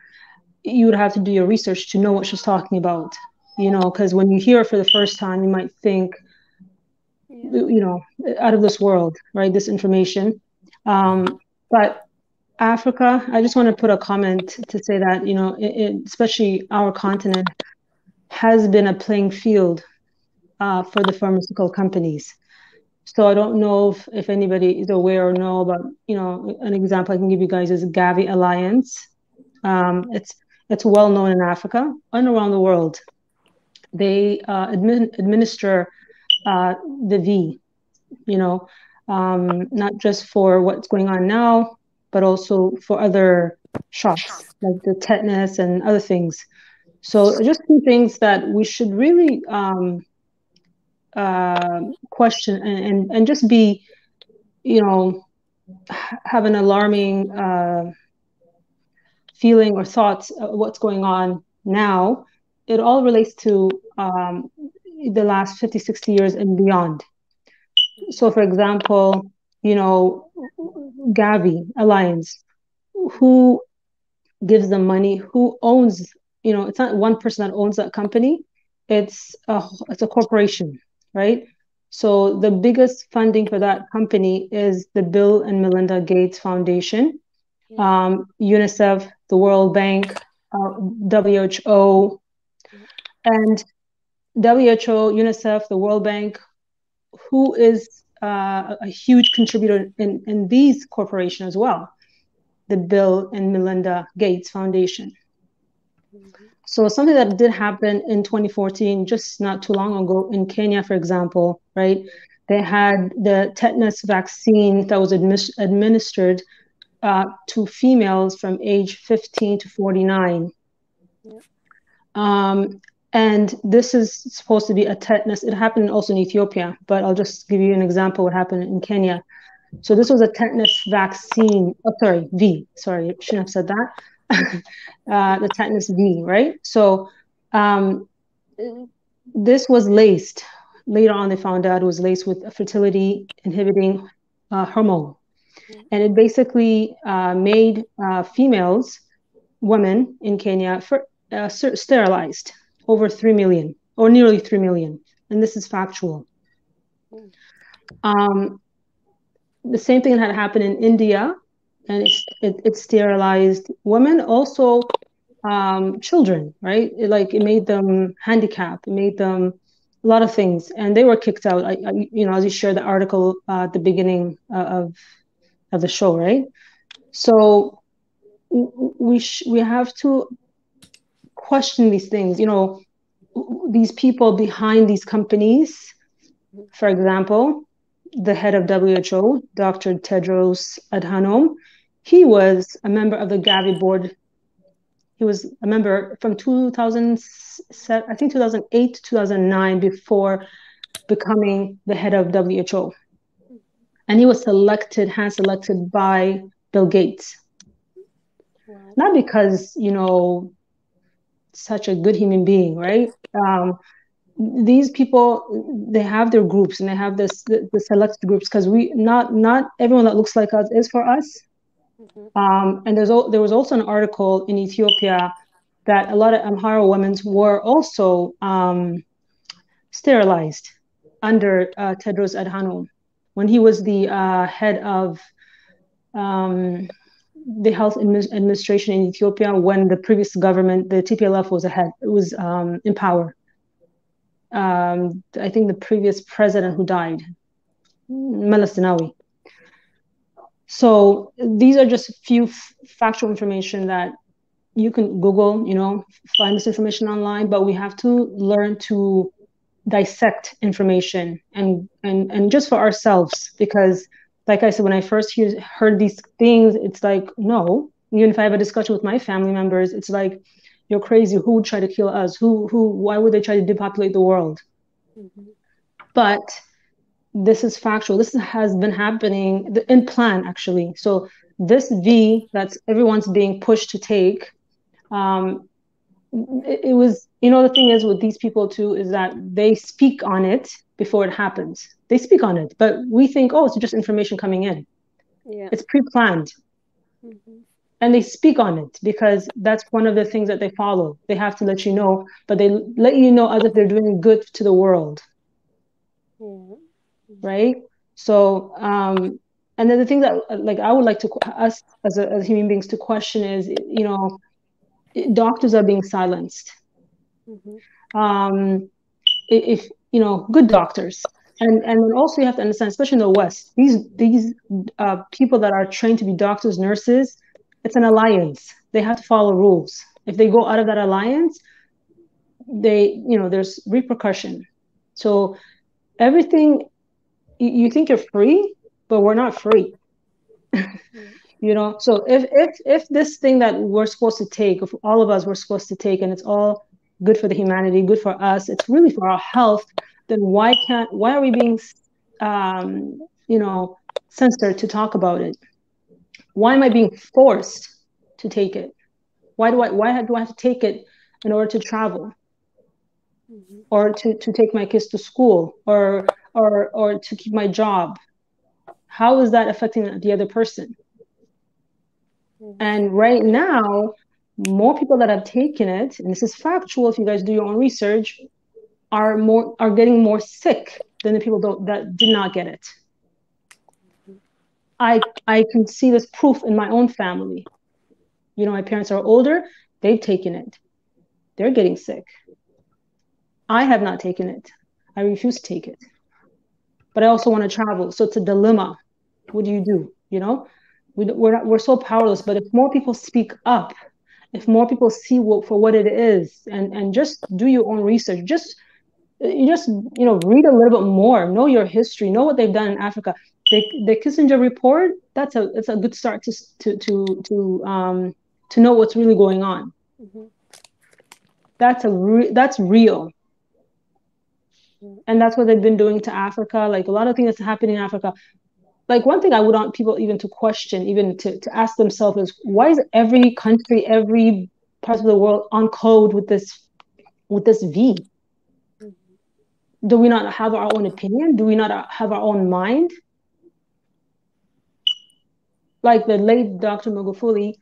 You would have to do your research to know what she's talking about, because when you hear it for the first time, you might think, out of this world, right? This information. But Africa, I just want to put a comment to say that, especially our continent, has been a playing field for the pharmaceutical companies. So I don't know if anybody is aware or know about, an example I can give you guys is Gavi Alliance. It's well known in Africa and around the world. They administer the V, not just for what's going on now, but also for other shots like the tetanus and other things. So just two things that we should really question and just be, have an alarming feeling or thoughts of what's going on now. It all relates to the last 50, 60 years and beyond. So for example, Gavi Alliance, who gives them money, who owns, it's not one person that owns that company, it's a corporation, right? So the biggest funding for that company is the Bill and Melinda Gates Foundation, UNICEF, the World Bank, WHO, and WHO, UNICEF, the World Bank, who is a huge contributor in these corporations as well, the Bill and Melinda Gates Foundation. So something that did happen in 2014, just not too long ago in Kenya, for example, right? They had the tetanus vaccine that was administered to females from age 15 to 49. And this is supposed to be a tetanus. It happened also in Ethiopia, but I'll just give you an example of what happened in Kenya. So this was a tetanus vaccine. Oh, sorry, V. Sorry, I shouldn't have said that. The tetanus V, right? So this was laced. Later on, they found out it was laced with a fertility inhibiting hormone. And it basically made females, women in Kenya, sterilized over 3 million or nearly 3 million. And this is factual. The same thing had happened in India, and it sterilized women, also children, right? It made them handicapped. It made them a lot of things, and they were kicked out. As you shared the article at the beginning of the show, right? So we have to question these things. These people behind these companies, for example, the head of WHO, Dr. Tedros Adhanom, he was a member of the Gavi board. He was a member from 2007, I think 2008 to 2009, before becoming the head of WHO. And he was hand-selected by Bill Gates. Not because, such a good human being, right? These people, they have their groups, and they have the selected groups, because not everyone that looks like us is for us. And there was also an article in Ethiopia that a lot of Amhara women were also sterilized under Tedros Adhanom when he was the head of the health administration in Ethiopia, when the previous government, the TPLF, was in power. I think the previous president who died, Meles Zenawi. So these are just a few factual information that you can Google, find this information online, but we have to learn to dissect information and just for ourselves, because like I said, when I first heard these things, it's like, no, even if I have a discussion with my family members, it's like, you're crazy. Who would try to kill us? Why would they try to depopulate the world? But this is factual. This has been happening in plan, actually. So this V that's everyone's being pushed to take, it was, the thing is with these people too, is that they speak on it before it happens. They speak on it, but we think, oh, it's just information coming in. Yeah. It's pre-planned. And they speak on it because that's one of the things that they follow. They have to let you know, but they let you know as if they're doing good to the world. Right? So, and then the thing that I would like to us as human beings to question is, doctors are being silenced. if you know, good doctors. And then also you have to understand, especially in the West, these people that are trained to be doctors, nurses, it's an alliance. They have to follow rules. If they go out of that alliance, there's repercussion. So everything, you think you're free, but we're not free. So if this thing that we're supposed to take, if all of us were supposed to take, and it's all good for the humanity, good for us, it's really for our health, then why are we being censored to talk about it? Why am I being forced to take it? Why do I have to take it in order to travel, or to take my kids to school, or to keep my job? How is that affecting the other person? And right now, more people that have taken it, and this is factual if you guys do your own research, are getting more sick than the people that did not get it. I can see this proof in my own family. My parents are older, they've taken it. They're getting sick. I have not taken it. I refuse to take it. But I also want to travel. So it's a dilemma. What do? We're so powerless. But if more people speak up, if more people see for what it is, and just do your own research, just read a little bit more, know your history, know what they've done in Africa. The Kissinger report, it's a good start to know what's really going on. That's real. And that's what they've been doing to Africa. Like a lot of things that's happening in Africa. Like one thing I would want people even to question, even to ask themselves is, why is every country, every part of the world on code with this V? Do we not have our own opinion? Do we not have our own mind? Like the late Dr. Magufuli,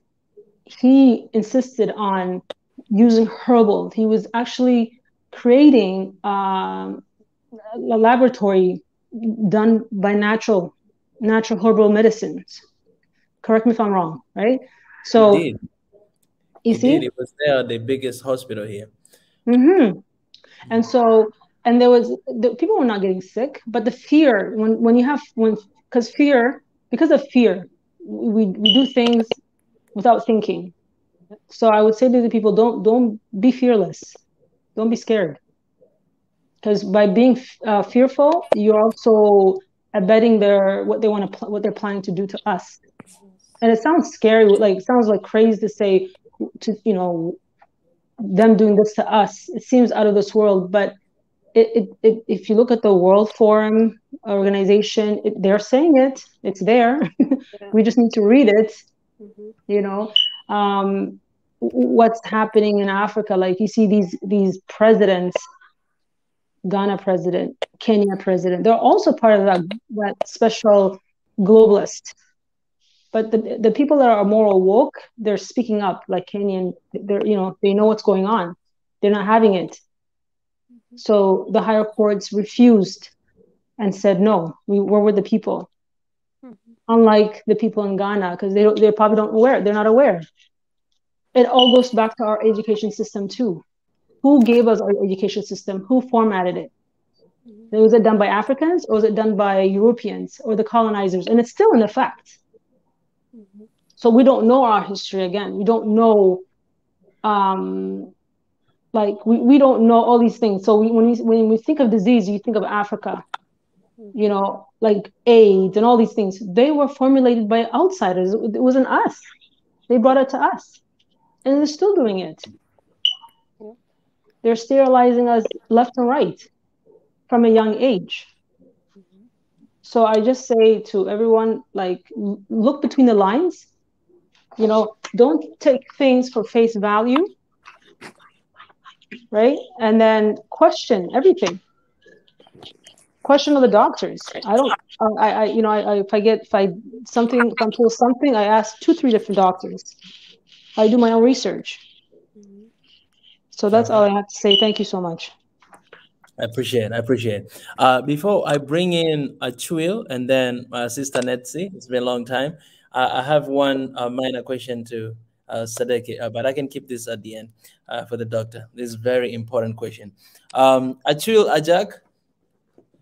he insisted on using herbal. He was actually creating a laboratory done by natural herbal medicines. Correct me if I'm wrong, right? So he did. It was the biggest hospital here. And so, and the people were not getting sick, but the fear, because of fear, we do things without thinking. So I would say to the people, don't be fearless. Don't be scared. Because by being fearful, you're also abetting what they're planning to do to us. And it sounds scary, it sounds like crazy to say, them doing this to us. It seems out of this world, but if you look at the World Forum organization, they're saying it. It's there. We just need to read it. What's happening in Africa? Like you see these presidents, Ghana president, Kenya president. They're also part of that special globalist. But the people that are more awoke, they're speaking up. Like Kenyan, they know what's going on. They're not having it. So the higher courts refused and said, no, we're with the people. Unlike the people in Ghana, because they probably they're not aware. It all goes back to our education system too. Who gave us our education system? Who formatted it? Was it done by Africans, or was it done by Europeans or the colonizers? And it's still in effect. So we don't know our history again. We don't know, we don't know all these things. So when we think of disease, you think of Africa, like AIDS and all these things. They were formulated by outsiders. It wasn't us. They brought it to us, and they're still doing it. They're sterilizing us left and right from a young age. So I just say to everyone, look between the lines. Don't take things for face value, right? And then question everything. Question of the doctors. If I'm told something, I ask 2-3 different doctors. I do my own research. So that's all I have to say. Thank you so much. I appreciate it. Before I bring in Chuil and then Sister Netsi, it's been a long time. I have one minor question to Sadeki, but I can keep this at the end for the doctor. This is a very important question. Achul Ajak,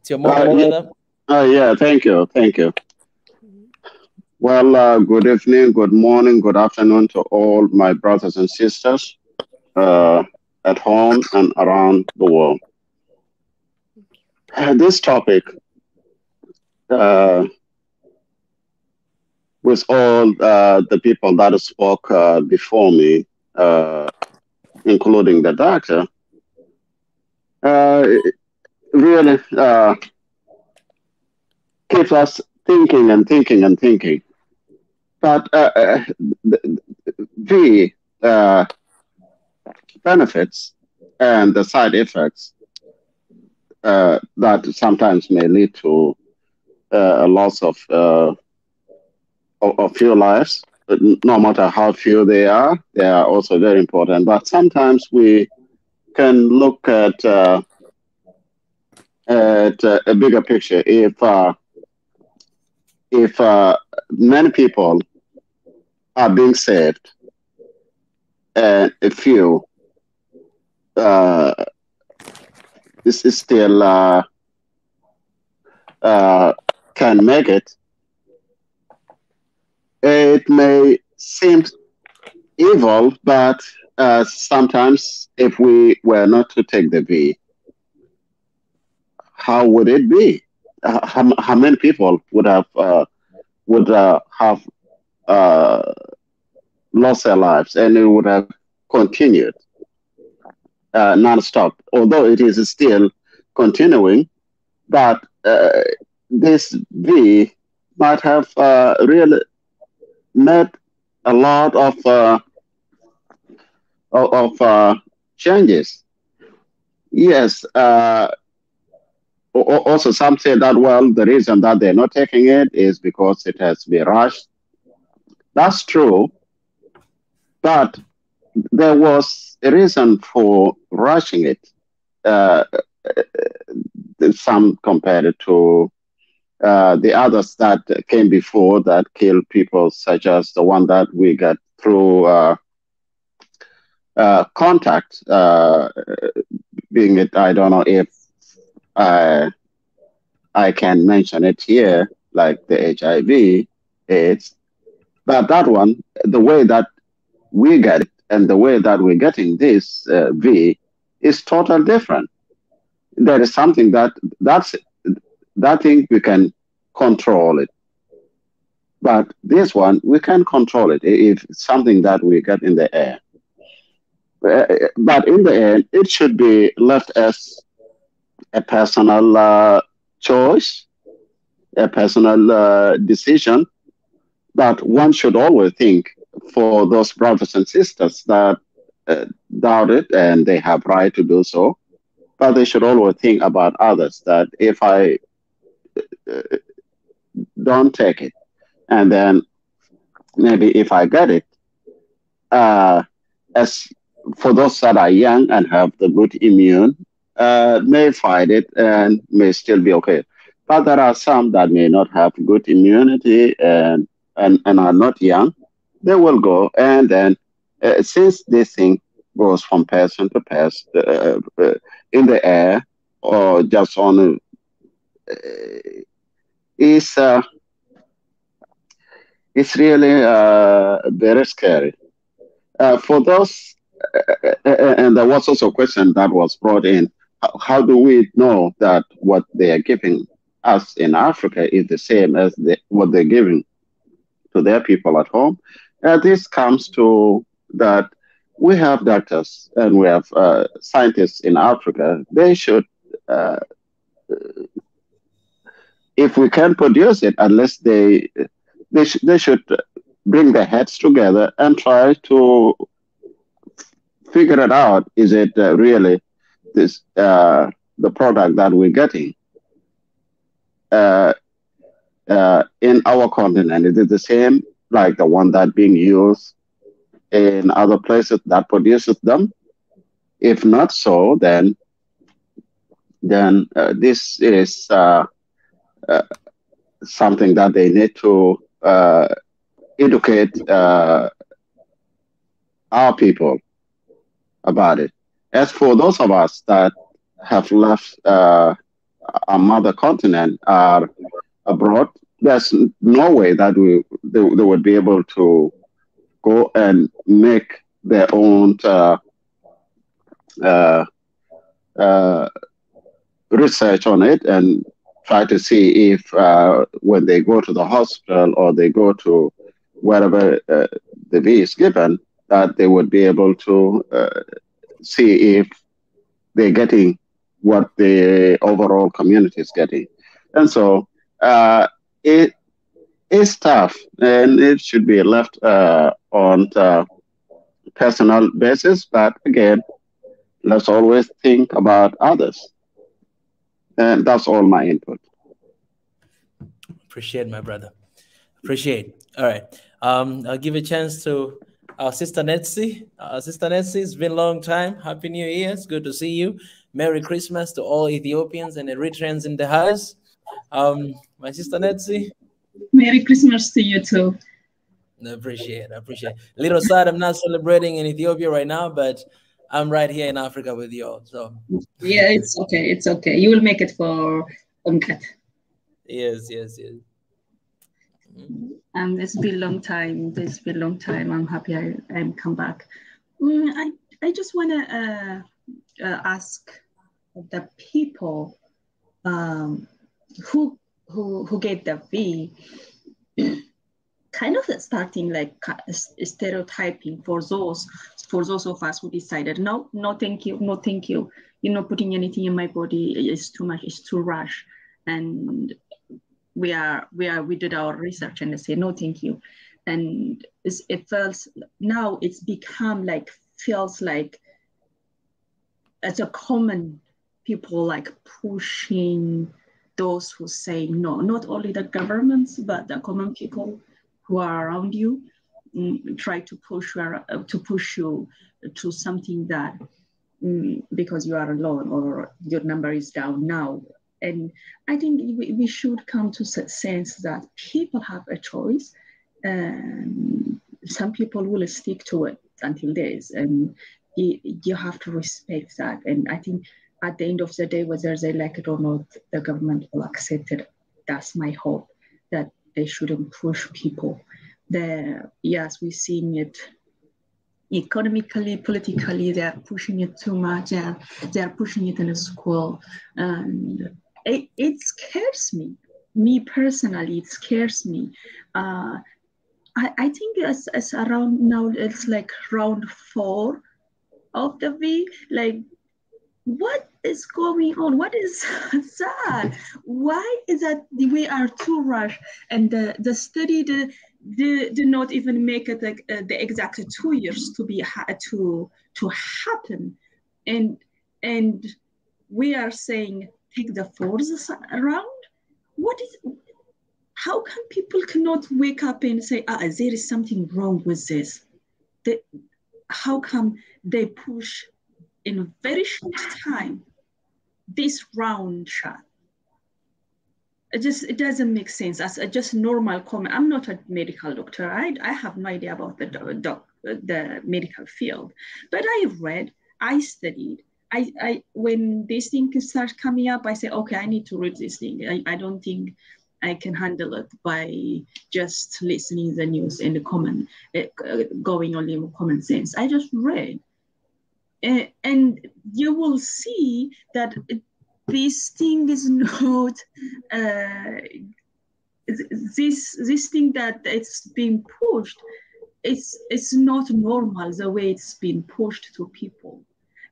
it's your mom, brother. Yeah, thank you. Well, good evening, good morning, good afternoon to all my brothers and sisters at home and around the world. This topic, with all the people that spoke before me, including the doctor, really keeps us thinking and thinking and thinking. But the benefits and the side effects that sometimes may lead to a loss of few lives, but no matter how few they are also very important. But sometimes we can look at a bigger picture. If many people are being saved and a few this is still can make it, it may seem evil, but sometimes if we were not to take the V, how would it be? How many people would have lost their lives, and it would have continued non-stop, although it is still continuing, but this V might have really made a lot of changes. Yes. Also, some say that, well, the reason that they're not taking it is because it has been rushed. That's true, but there was a reason for rushing it. Some compared it to the others that came before that killed people, such as the one that we got through contact, being it, I don't know if I can mention it here, like the HIV, AIDS, but that one, the way that we get it and the way that we're getting this V is totally different. There is something that thing we can control it, but this one we can control it if it's something that we get in the air. But in the end, it should be left as a personal choice, a personal decision, but one should always think for those brothers and sisters that doubt it, and they have right to do so, but they should always think about others, that if I don't take it, and then maybe if I get it, as for those that are young and have the good immune, may fight it and may still be okay. But there are some that may not have good immunity and are not young. They will go, and then since this thing goes from person to person in the air or just on, it's really very scary for those. And there was also a question that was brought in. How do we know that what they are giving us in Africa is the same as what they're giving to their people at home? This comes to that we have doctors and we have scientists in Africa. They should, if we can produce it, unless they should bring their heads together and try to figure it out. Is it really this the product that we're getting in our continent? Is it the same like the one that being used in other places that produces them? If not so, then this is something that they need to educate our people about it. As for those of us that have left our mother continent, are abroad, there's no way that they would be able to go and make their own research on it and try to see if when they go to the hospital or they go to wherever the V is given, that they would be able to see if they're getting what the overall community is getting. And so it is tough, and it should be left on personal basis. But again, let's always think about others. And that's all my input. Appreciate, my brother. Appreciate. All right. I'll give a chance to our sister Netsi. Sister Netsi, it's been a long time. Happy New Year. It's good to see you. Merry Christmas to all Ethiopians and Eritreans in the house. My sister Netsi. Merry Christmas to you too. I appreciate it. A little sad I'm not celebrating in Ethiopia right now, but I'm right here in Africa with you all. So yeah, it's okay. It's okay. You will make it for Uncut. Yes. It's been a long time. I'm happy I'm come back. I just want to ask the people who get the V, kind of starting like stereotyping for those of us who decided no thank you, you're not putting anything in my body, it's too much, it's too rush, and we did our research and they say no thank you, and it feels now it's become like feels like as a common people like pushing those who say no, not only the governments but the common people who are around you, try to push you to something that because you are alone or your number is down now. And I think we should come to a sense that people have a choice, and some people will stick to it until days, and you have to respect that. And I think at the end of the day, whether they like it or not, the government will accept it. That's my hope, that they shouldn't push people. Yes, we're seeing it economically, politically, they're pushing it too much. They're pushing it in a school. And it scares me. Me personally, it scares me. I think it's around now, it's like round 4 of the V. Like, what is going on? What is that? Why is that we are too rushed? And the study did not even make it like the exact 2 years to happen, and we are saying take the 4th around. How come people cannot wake up and say there is something wrong with this? How come they push in a very short time this round shot? It doesn't make sense. As just normal comment, I'm not a medical doctor. I have no idea about the medical field, but I've read, I studied. I when these things start coming up, I say, okay, I need to read this thing. I don't think I can handle it by just listening to the news and the comment, going only with common sense. I just read. And you will see that this thing is not this thing that it's being pushed. It's not normal the way it's been pushed to people.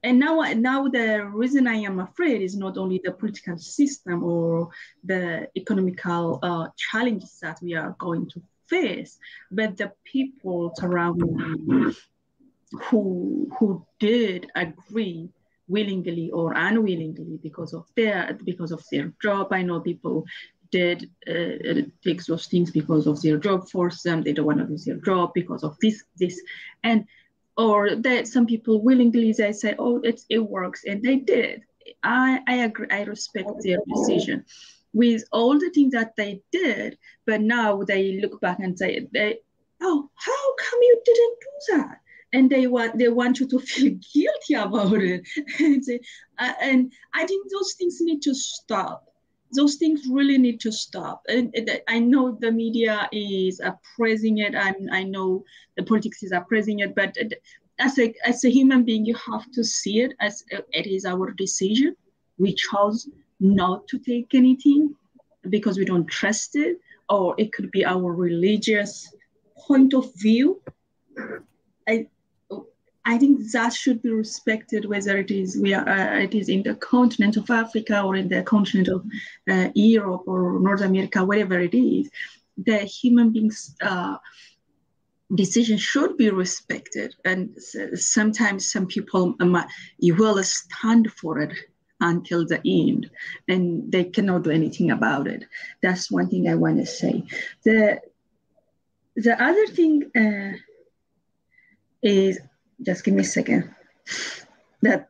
And now the reason I am afraid is not only the political system or the economical challenges that we are going to face, but the people surrounding me who did agree willingly or unwillingly because of their job. I know people did take those things because of their job force them. They don't want to lose their job because of this, and or that some people willingly they say, oh, it works, and they did. I agree. I respect their decision with all the things that they did, but now they look back and say, oh, how come you didn't do that? and they want you to feel guilty about it. And I think those things need to stop. Those things really need to stop. And I know the media is praising it, and I know the politics is praising it, but as a human being, you have to see it as it is our decision. We chose not to take anything because we don't trust it, or it could be our religious point of view. I think that should be respected, whether it is it is in the continent of Africa or in the continent of Europe or North America, wherever it is. The human beings' decision should be respected, and sometimes some people you will stand for it until the end, and they cannot do anything about it. That's one thing I want to say. The other thing is, just give me a second, that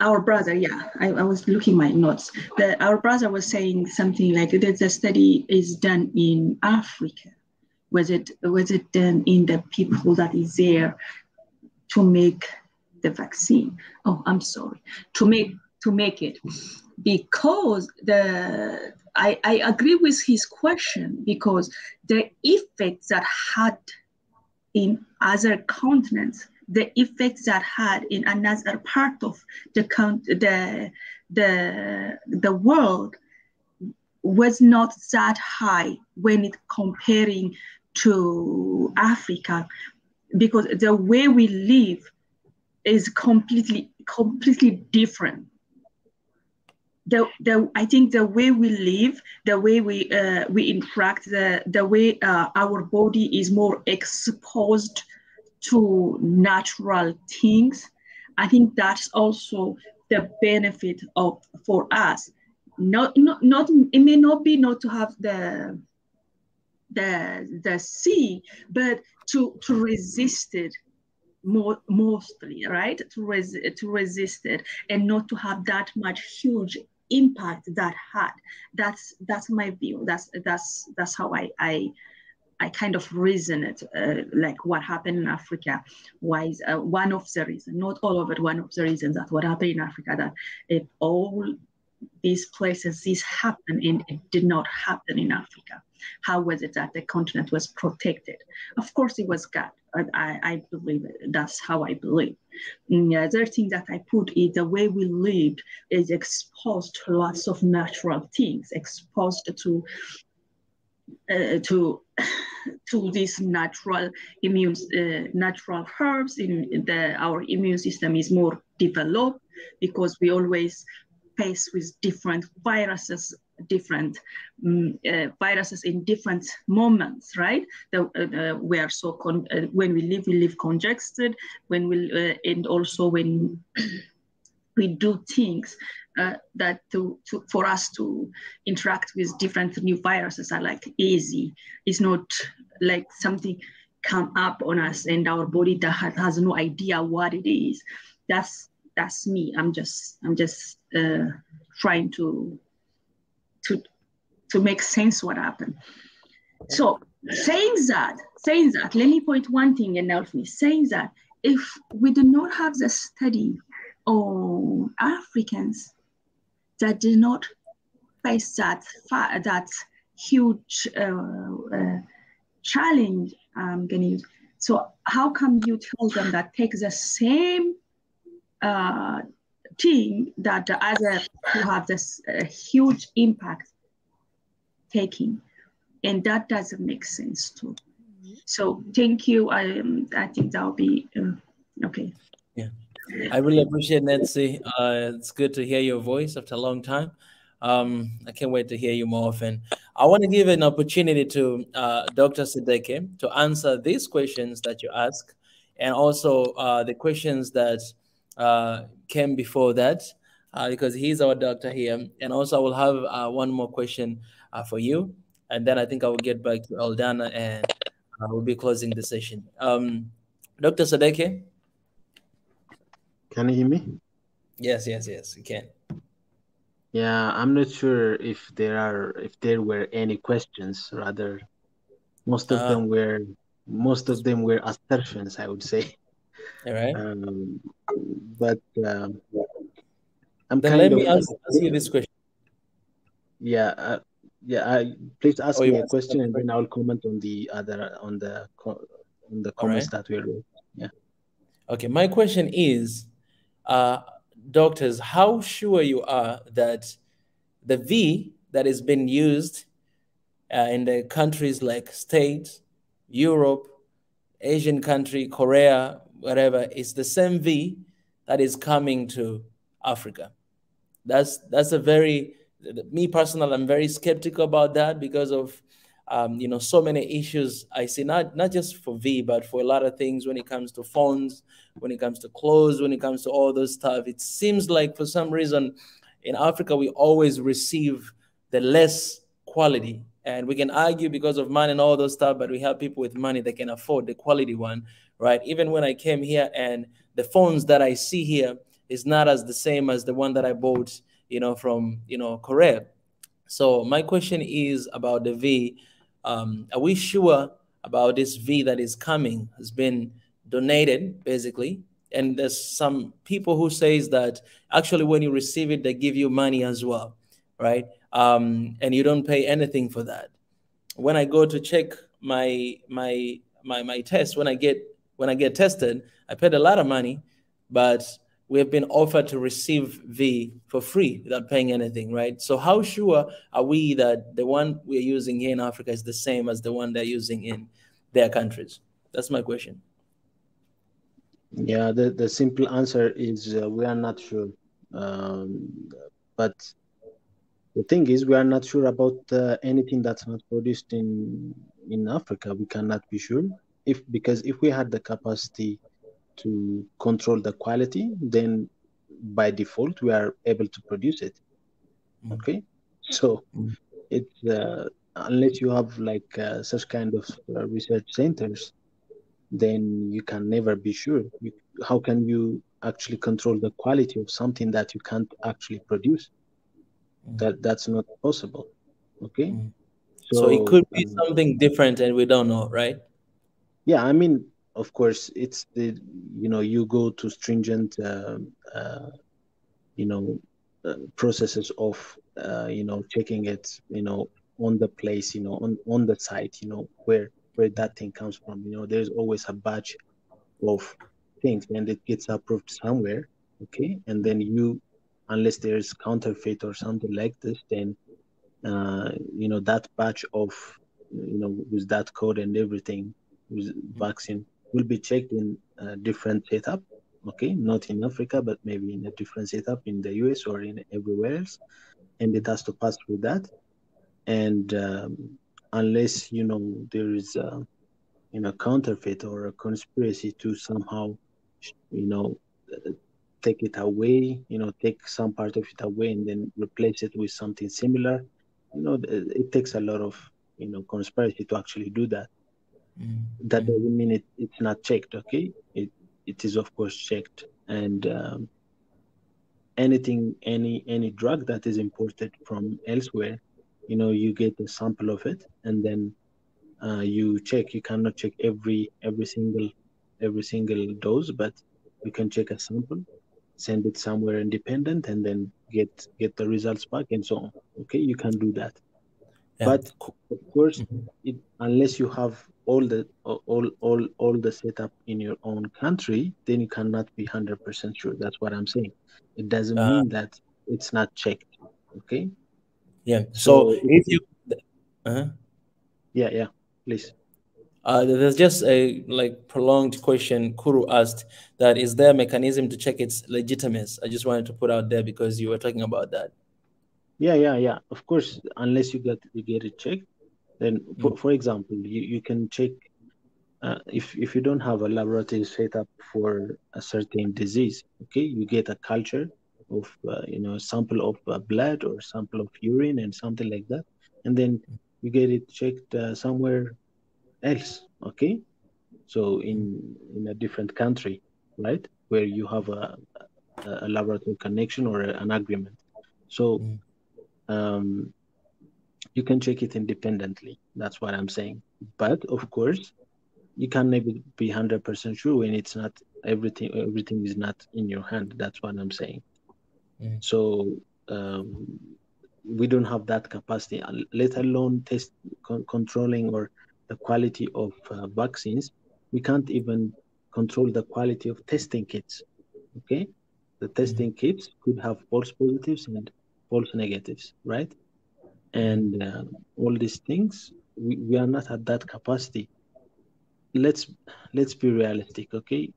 our brother, I was looking my notes. Our brother was saying something like that the study is done in Africa. Was it done in the people that is there to make the vaccine? Oh, I'm sorry, to make it, because I agree with his question, because the effects that had in other continents, the effects that had in another part of the world was not that high when it comparing to Africa, because the way we live is completely different. I think the way we live, the way we interact, the way our body is more exposed to natural things, I think that's also the benefit for us. Not it may not be not to have the sea, but to resist it mostly, right? To resist it, and not to have that much huge impact that had. That's my view. That's how I kind of reason it, like what happened in Africa. Why is one of the reasons, not all of it, one of the reasons that what happened in Africa, that it all these places, this happened and it did not happen in Africa. How was it that the continent was protected? Of course, it was God. I believe it. That's how I believe. And the other thing that I put is the way we lived is exposed to lots of natural things, exposed to these natural natural herbs. Our immune system is more developed because we always face with different viruses, viruses in different moments, right? We are so when we live congested, when we and also when we do things that for us to interact with different new viruses are like easy. It's not like something come up on us and our body that has no idea what it is. That's me. I'm just trying to make sense what happened. So saying that, let me point one thing and help me. Saying that if we do not have the study on Africans that did not face that huge challenge, so how come you tell them that take the same thing that the other who have this huge impact taking, and that doesn't make sense too. So thank you. I think that'll be okay. Yeah, I really appreciate Nancy. It's good to hear your voice after a long time. I can't wait to hear you more often. I want to give an opportunity to Dr. Sadeke to answer these questions that you ask, and also the questions that came before that, because he's our doctor here. And also I will have one more question for you, and then I think I will get back to Eldana and we'll be closing the session. Dr. Sadeke? Can you hear me? Yes, you can. Yeah, I'm not sure if there were any questions. Rather, most of them were assertions, I would say. All right. But I'm Then kind let me of ask you this question. yeah, please ask Oh, me you a asked question, another and then question. I'll comment on the other on the All comments right. that were raised. Yeah. Okay, my question is, doctors, how sure you are that the V that is being used in the countries like States, Europe, Asian country, Korea, whatever, is the same V that is coming to Africa? That's a very, me personally, I'm very skeptical about that because of so many issues I see, not just for V, but for a lot of things when it comes to phones, when it comes to clothes, when it comes to all those stuff. It seems like for some reason in Africa we always receive the less quality, and we can argue because of money and all those stuff, but we have people with money that can afford the quality one, right? Even when I came here, and the phones that I see here is not as the same as the one that I bought, from Korea. So my question is about the V. Are we sure about this V that is coming has been donated, basically? And there's some people who says that actually when you receive it, they give you money as well, right? And you don't pay anything for that. When I go to check my test, when I get tested, I paid a lot of money, but we have been offered to receive V for free without paying anything, right? So how sure are we that the one we're using here in Africa is the same as the one they're using in their countries? That's my question. Yeah, the simple answer is we are not sure. But the thing is, we are not sure about anything that's not produced in Africa. We cannot be sure because if we had the capacity to control the quality, then by default we are able to produce it. Okay, so it's unless you have like such kind of research centers, then you can never be sure. How can you actually control the quality of something that you can't actually produce? That's not possible. Okay, So it so could be something different and we don't know, right? yeah, I mean, of course, it's you go to stringent you know processes of checking it on the place, on the site, where that thing comes from. There's always a batch of things, and it gets approved somewhere. Okay, and then unless there's counterfeit or something like this, then that batch of with that code and everything with vaccine will be checked in a different setup. Okay, not in Africa, but maybe in a different setup in the US or in everywhere else, and it has to pass through that. And unless there is counterfeit or a conspiracy to somehow you know take it away, take some part of it away and then replace it with something similar, it takes a lot of conspiracy to actually do that. That doesn't mean it's not checked. Okay, it is of course checked. And any drug that is imported from elsewhere, you get a sample of it, and then you check. You cannot check every single dose, but you can check a sample, send it somewhere independent, and then get the results back and so on. Okay, you can do that. Yeah. But of course, unless you have all the setup in your own country, then you cannot be 100% sure. That's what I'm saying. It doesn't mean that it's not checked. Okay. Yeah. So if you, yeah, please. There's just a prolonged question. Kuru asked that is there a mechanism to check its legitimacy? I just wanted to put out there because you were talking about that. Yeah. Of course, unless you get it checked, then for example, you can check if you don't have a laboratory set up for a certain disease. Okay, you get a culture of sample of blood or sample of urine and something like that, and then you get it checked somewhere else. Okay, so in a different country, right, where you have a laboratory connection or an agreement. So you can check it independently. That's what I'm saying. But of course, you can never be 100% sure when it's not everything is not in your hand. That's what I'm saying. So we don't have that capacity, let alone controlling or the quality of vaccines. We can't even control the quality of testing kits. Okay, the testing kits could have false positives and false negatives, right? And all these things, we are not at that capacity. Let's be realistic, okay?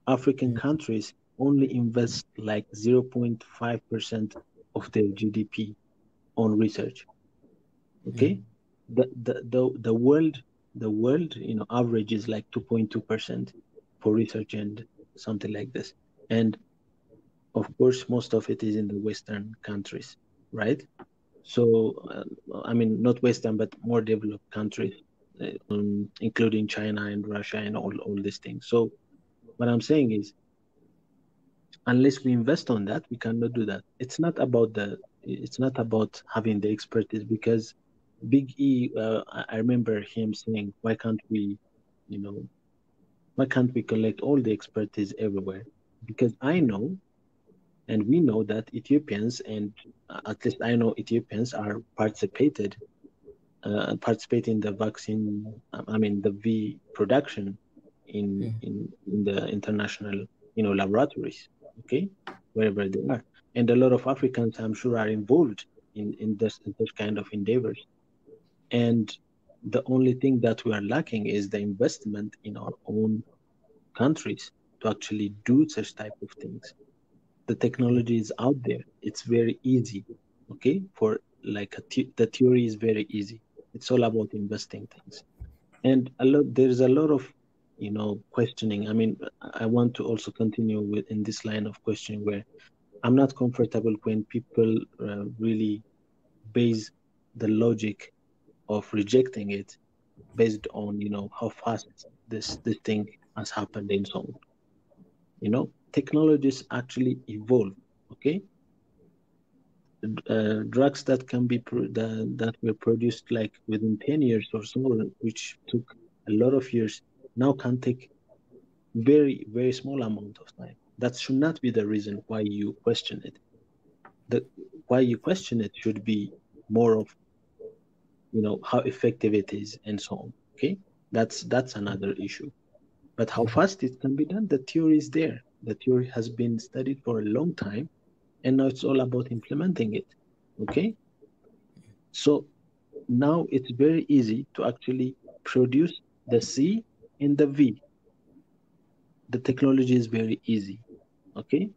African countries only invest like 0.5% of their GDP on research. Okay, the world average is like 2.2% for research and something like this. And of course, most of it is in the Western countries, right? So I mean, not Western, but more developed countries, including China and Russia and all these things. So what I'm saying is, unless we invest on that, we cannot do that. It's not about having the expertise, because Big E, I remember him saying, why can't we collect all the expertise everywhere? Because I know, and we know that Ethiopians, and at least I know Ethiopians are participate in the vaccine, I mean the V production in the international laboratories, okay, wherever they are. And a lot of Africans, I'm sure, are involved in this kind of endeavors. And the only thing that we are lacking is the investment in our own countries to actually do such type of things. The technology is out there. It's very easy, okay? For like the theory is very easy. It's all about investing things. And there's a lot of questioning. I mean, I want to also continue in this line of questioning, where I'm not comfortable when people really base the logic of rejecting it based on how fast this thing has happened and so on. Technologies actually evolve, okay? Drugs that can be that were produced like within 10 years or so, which took a lot of years, now can take very, very small amount of time. That should not be the reason why you question it. Why you question it should be more of how effective it is and so on. Okay, that's another issue. But how fast it can be done, the theory is there. The theory has been studied for a long time, and now it's all about implementing it. Okay, so now it's very easy to actually produce the C and the V. The technology is very easy, okay,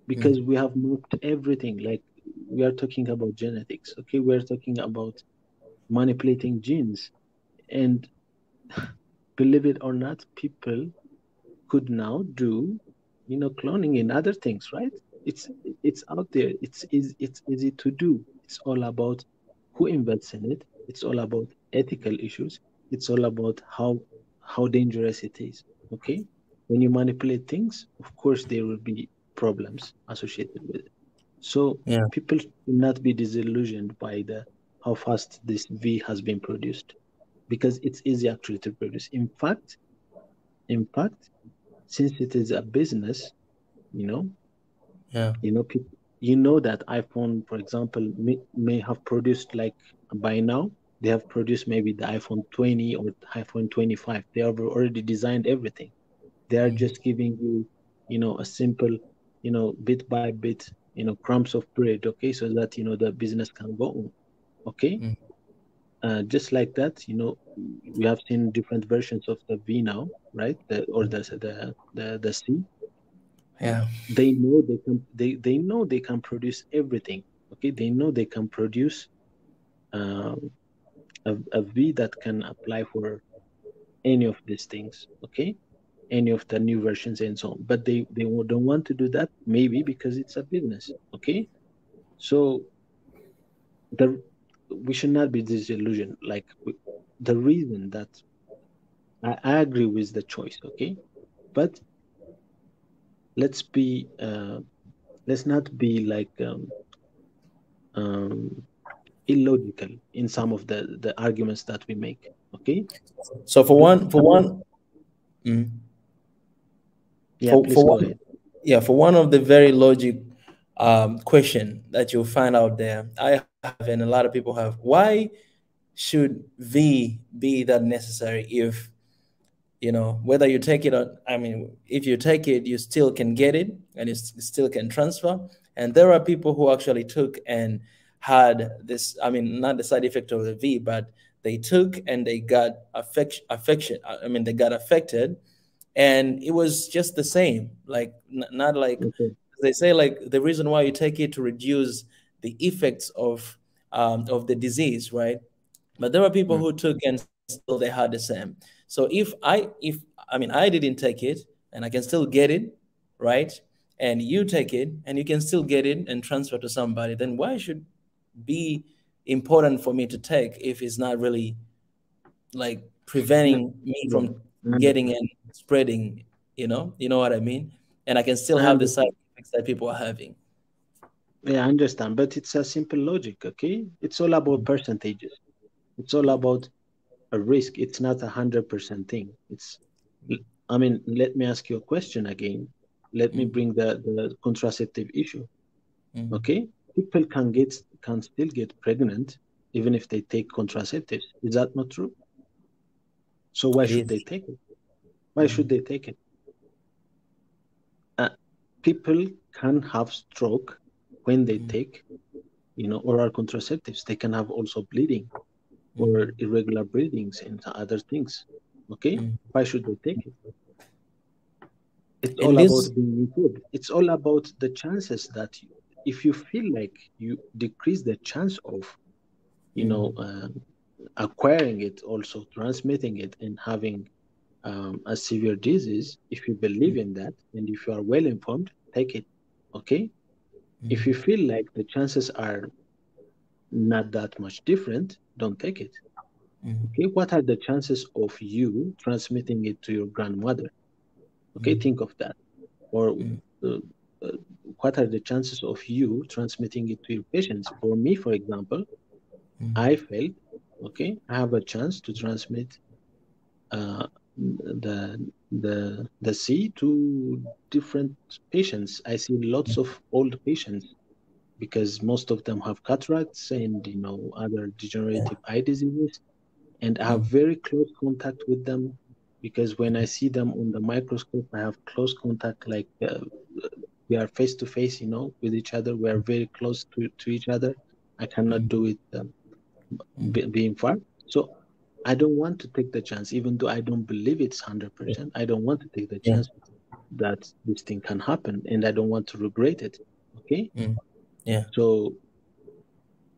because we have moved everything. Like, we are talking about genetics, okay, we're talking about manipulating genes, and believe it or not, people could now do cloning and other things, right? It's out there. It's easy to do. It's all about who invests in it. It's all about ethical issues. It's all about how dangerous it is. Okay, when you manipulate things, of course there will be problems associated with it. So people should not be disillusioned by how fast this V has been produced, because it's easy actually to produce. In fact, since it is a business, that iPhone, for example, may have produced, like, by now they have produced maybe the iPhone 20 or iPhone 25. They have already designed everything. They are just giving you, a simple, bit by bit, crumbs of bread, okay, so that the business can go on, okay. Just like that, we have seen different versions of the V now, right? The C. Yeah. They know they know they can produce everything. Okay, they know they can produce a V that can apply for any of these things. Okay, any of the new versions and so on. But they don't want to do that, maybe because it's a business. Okay, so we should not be disillusioned. Like, the reason that I agree with the choice, okay, but let's not be like illogical in some of the arguments that we make. Okay. So for one. Yeah, please go ahead. Yeah, for one of the very logic question that you'll find out there, I have and a lot of people have, why should V be that necessary if, you know, whether you take it or, I mean, if you take it, you still can get it and you still can transfer. And there are people who actually took and had this, I mean, not the side effect of the V, but they took and they got they got affected, and it was just the same, like not like they say, like the reason why you take it to reduce the effects of the disease, right? But there are people who took and still they had the same. So if I didn't take it and I can still get it, right? And you take it and you can still get it and transfer to somebody, then why should be important for me to take if it's not really like preventing me from getting and spreading, you know what I mean? And I can still have the side effects that people are having. Yeah, I understand, but it's a simple logic, okay? It's all about percentages. It's all about a risk. It's not 100% thing. I mean, let me ask you a question again. Let me bring the contraceptive issue. Okay, people can still get pregnant even if they take contraceptives. Is that not true? So why should they take it? Why should they take it? People can have stroke when they take, oral contraceptives. They can have also bleeding or irregular breathings and other things. Okay, why should they take it? It's all about being informed. It's all about the chances that if you feel like you decrease the chance of, acquiring it, also transmitting it, and having a severe disease, if you believe in that and if you are well informed, take it. Okay. If you feel like the chances are not that much different, don't take it. Okay. What are the chances of you transmitting it to your grandmother? Okay, think of that. Or what are the chances of you transmitting it to your patients? For me, for example, I felt, okay, I have a chance to transmit the C to different patients. I see lots of old patients because most of them have cataracts and other degenerative eye diseases, and I have very close contact with them because when I see them on the microscope, I have close contact, like we are face to face, with each other. We are very close to each other. I cannot do it being far. So I don't want to take the chance, even though I don't believe it's 100%. I don't want to take the chance that this thing can happen, and I don't want to regret it. Okay. Yeah. So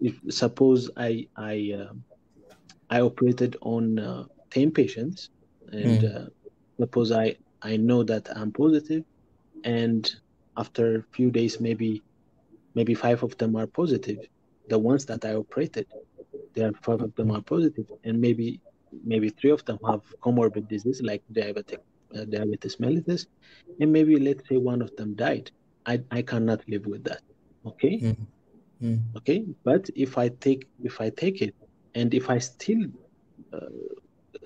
if suppose I operated on 10 patients, and suppose I know that I'm positive, and after a few days, maybe 5 of them are positive. The ones that I operated, there are 5 of them are positive, and maybe 3 of them have comorbid disease like diabetes mellitus, and maybe let's say 1 of them died. I cannot live with that. Okay. Okay. But if I take it, and if I still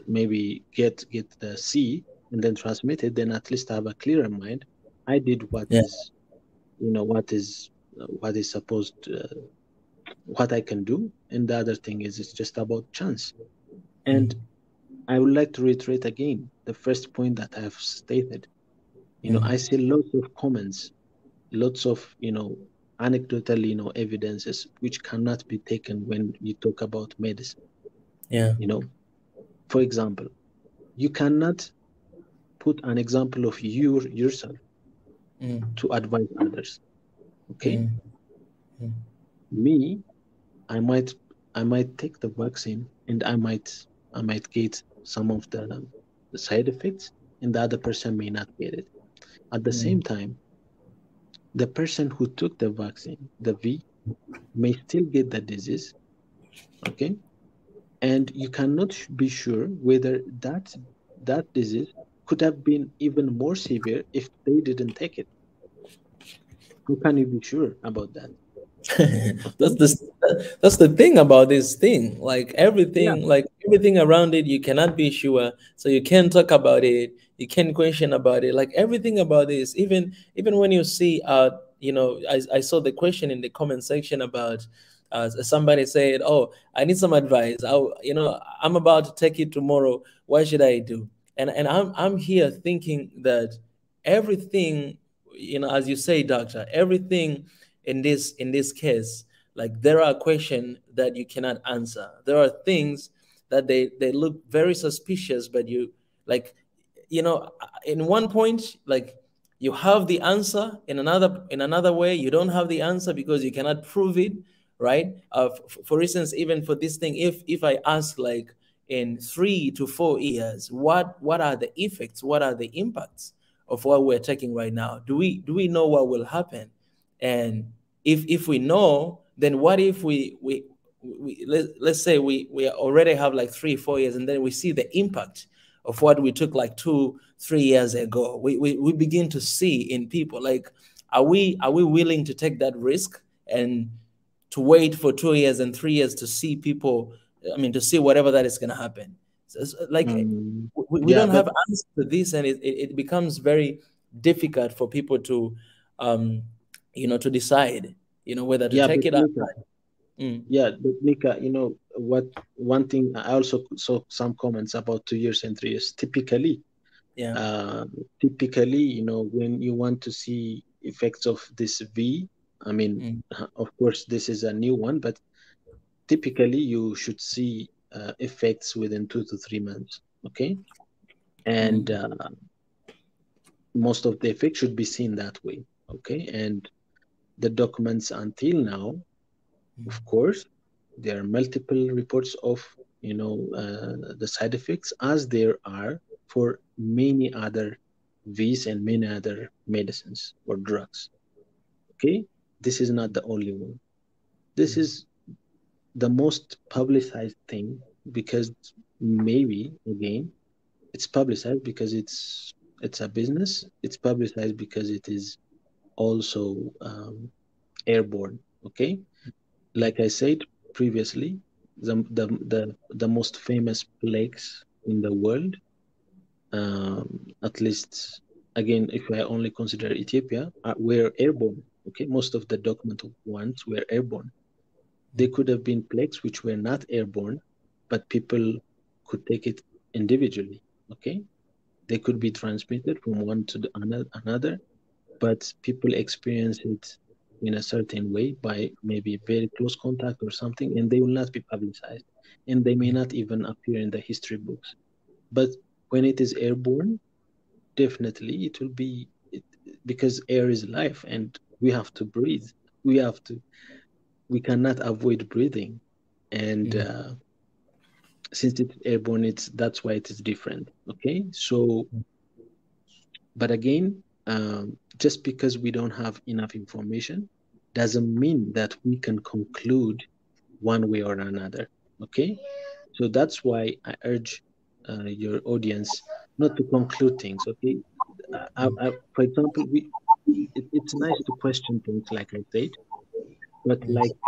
maybe get the C and then transmit it, then at least I have a clearer mind. I did what is supposed what I can do, and the other thing is it's just about chance. And I would like to reiterate again the first point that I have stated. I see lots of comments, lots of anecdotal evidences which cannot be taken when you talk about medicine. Yeah. For example, you cannot put an example of yourself to advise others. Okay. Me, I might take the vaccine, and I might get some of the side effects, and the other person may not get it. At the same time, the person who took the vaccine, the V, may still get the disease. Okay. And you cannot be sure whether that disease could have been even more severe if they didn't take it. How can you be sure about that? That's the thing about this thing. Like everything around it, you cannot be sure, so you can't talk about it. You can't question about it. Like everything about this, even when you see, I saw the question in the comment section about. Somebody said, "Oh, I need some advice. I'm about to take it tomorrow. What should I do?" And I'm here thinking that everything, as you say, doctor, everything in this case, like there are questions that you cannot answer. There are things that they look very suspicious, but you like, in one point, like you have the answer, in another way you don't have the answer because you cannot prove it, right? For instance, even for this thing, if I ask, like, in 3 to 4 years, what are the effects, what are the impacts of what we're taking right now? Do we know what will happen? And if we know, then what if let's say we already have like 3 4 years, and then we see the impact of what we took like 2 3 years ago. We begin to see in people, like, are we willing to take that risk and to wait for 2 years and 3 years to see people, to see whatever that is going to happen? So like, we don't have answers to this, and it becomes very difficult for people to to decide, whether to take it or not. Yeah, but Mika, one thing, I also saw some comments about 2 years and 3 years. Typically, when you want to see effects of this V, of course, this is a new one, but typically you should see effects within 2 to 3 months. Okay, and most of the effects should be seen that way. Okay, and the documents until now, of course, there are multiple reports of the side effects, as there are for many other Vs and many other medicines or drugs. Okay, this is not the only one. This is the most publicized thing, because maybe, again, it's publicized because it's a business. It's publicized because it is also airborne. Okay, like I said previously, the most famous plagues in the world, at least, again, if I only consider Ethiopia, were airborne. Okay, most of the documented ones were airborne. They could have been plagues which were not airborne, but people could take it individually. Okay, they could be transmitted from one to another, but people experience it in a certain way by maybe very close contact or something, and they will not be publicized, and they may not even appear in the history books. But when it is airborne, definitely it will be, because air is life, and we have to breathe. We cannot avoid breathing, and since it's airborne, that's why it is different. Okay, so, but again, just because we don't have enough information doesn't mean that we can conclude one way or another. Okay, so that's why I urge your audience not to conclude things. Okay, for example, it's nice to question things, like I said, but like,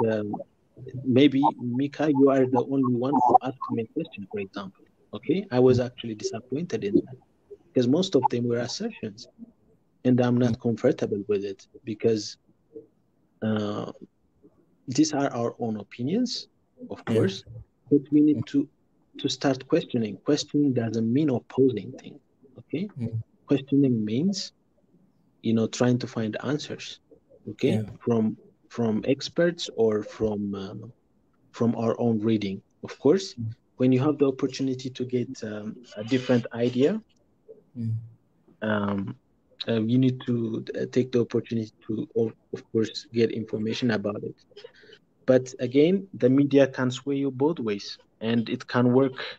maybe, Mika, you are the only one who asked me a question, for example. Okay, I was actually disappointed in that, because most of them were assertions, and I'm not comfortable with it, because these are our own opinions, of course, but we need to start questioning. Questioning doesn't mean opposing things. Okay, questioning means trying to find answers. Okay, from experts or from our own reading. Of course, when you have the opportunity to get a different idea, you need to take the opportunity to, of course, get information about it. But again, the media can sway you both ways, and it can work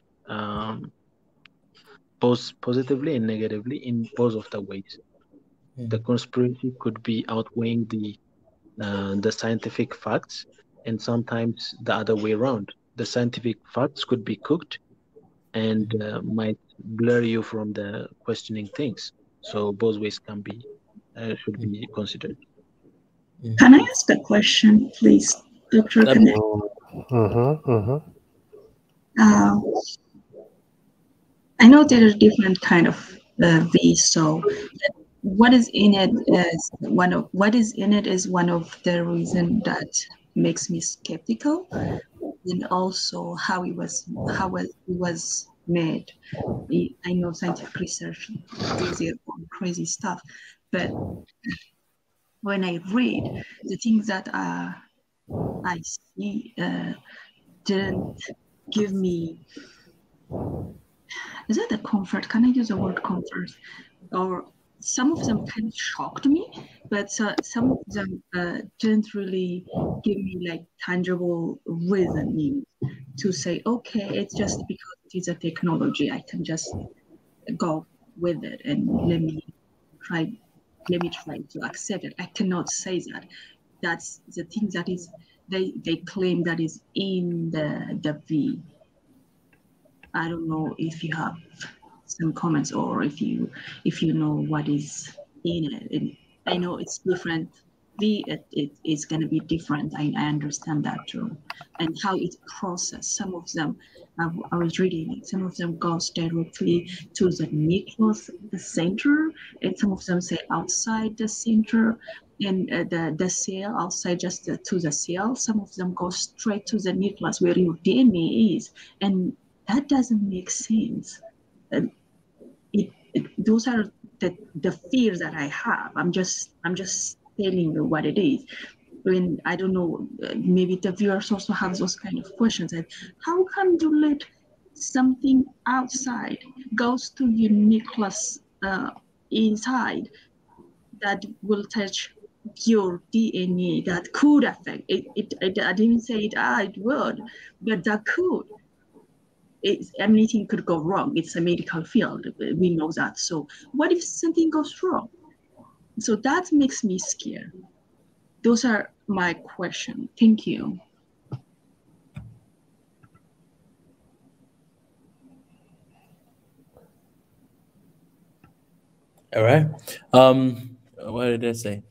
both positively and negatively in both of the ways. The conspiracy could be outweighing the scientific facts, and sometimes the other way around. The scientific facts could be cooked and might blur you from the questioning things. So both ways should be considered. Can I ask a question, please, Doctor? I know there are different kind of V's. So, what is in it is one of the reason that makes me skeptical, and also how it was made. I know scientific research goes there on crazy stuff, but when I read the things that I see didn't give me. Is that a comfort? Can I use the word comfort? Or some of them kind of shocked me, but some of them didn't really give me like tangible reasoning to say, okay, it's just because it is a technology. I can just go with it and let me try to accept it. I cannot say that. That's the thing that is they claim that is in the V. I don't know if you have some comments or if you know what is in it. And I know it's different. It's going to be different. I understand that too. And how it's processed. Some of them, I was reading it, some of them goes directly to the nucleus, the center, and some of them say outside the center, and the cell outside just to the cell. Some of them go straight to the nucleus where your DNA is. And that doesn't make sense. Those are the fears that I have. I'm just telling you what it is. And I don't know, maybe the viewers also have those kind of questions. Like, how come you let something outside goes to your nucleus inside that will touch your DNA that could affect it? I didn't say it would, but that could. Anything could go wrong. It's a medical field. We know that. So what if something goes wrong? So that makes me scared. Those are my questions. Thank you. All right. What did I say?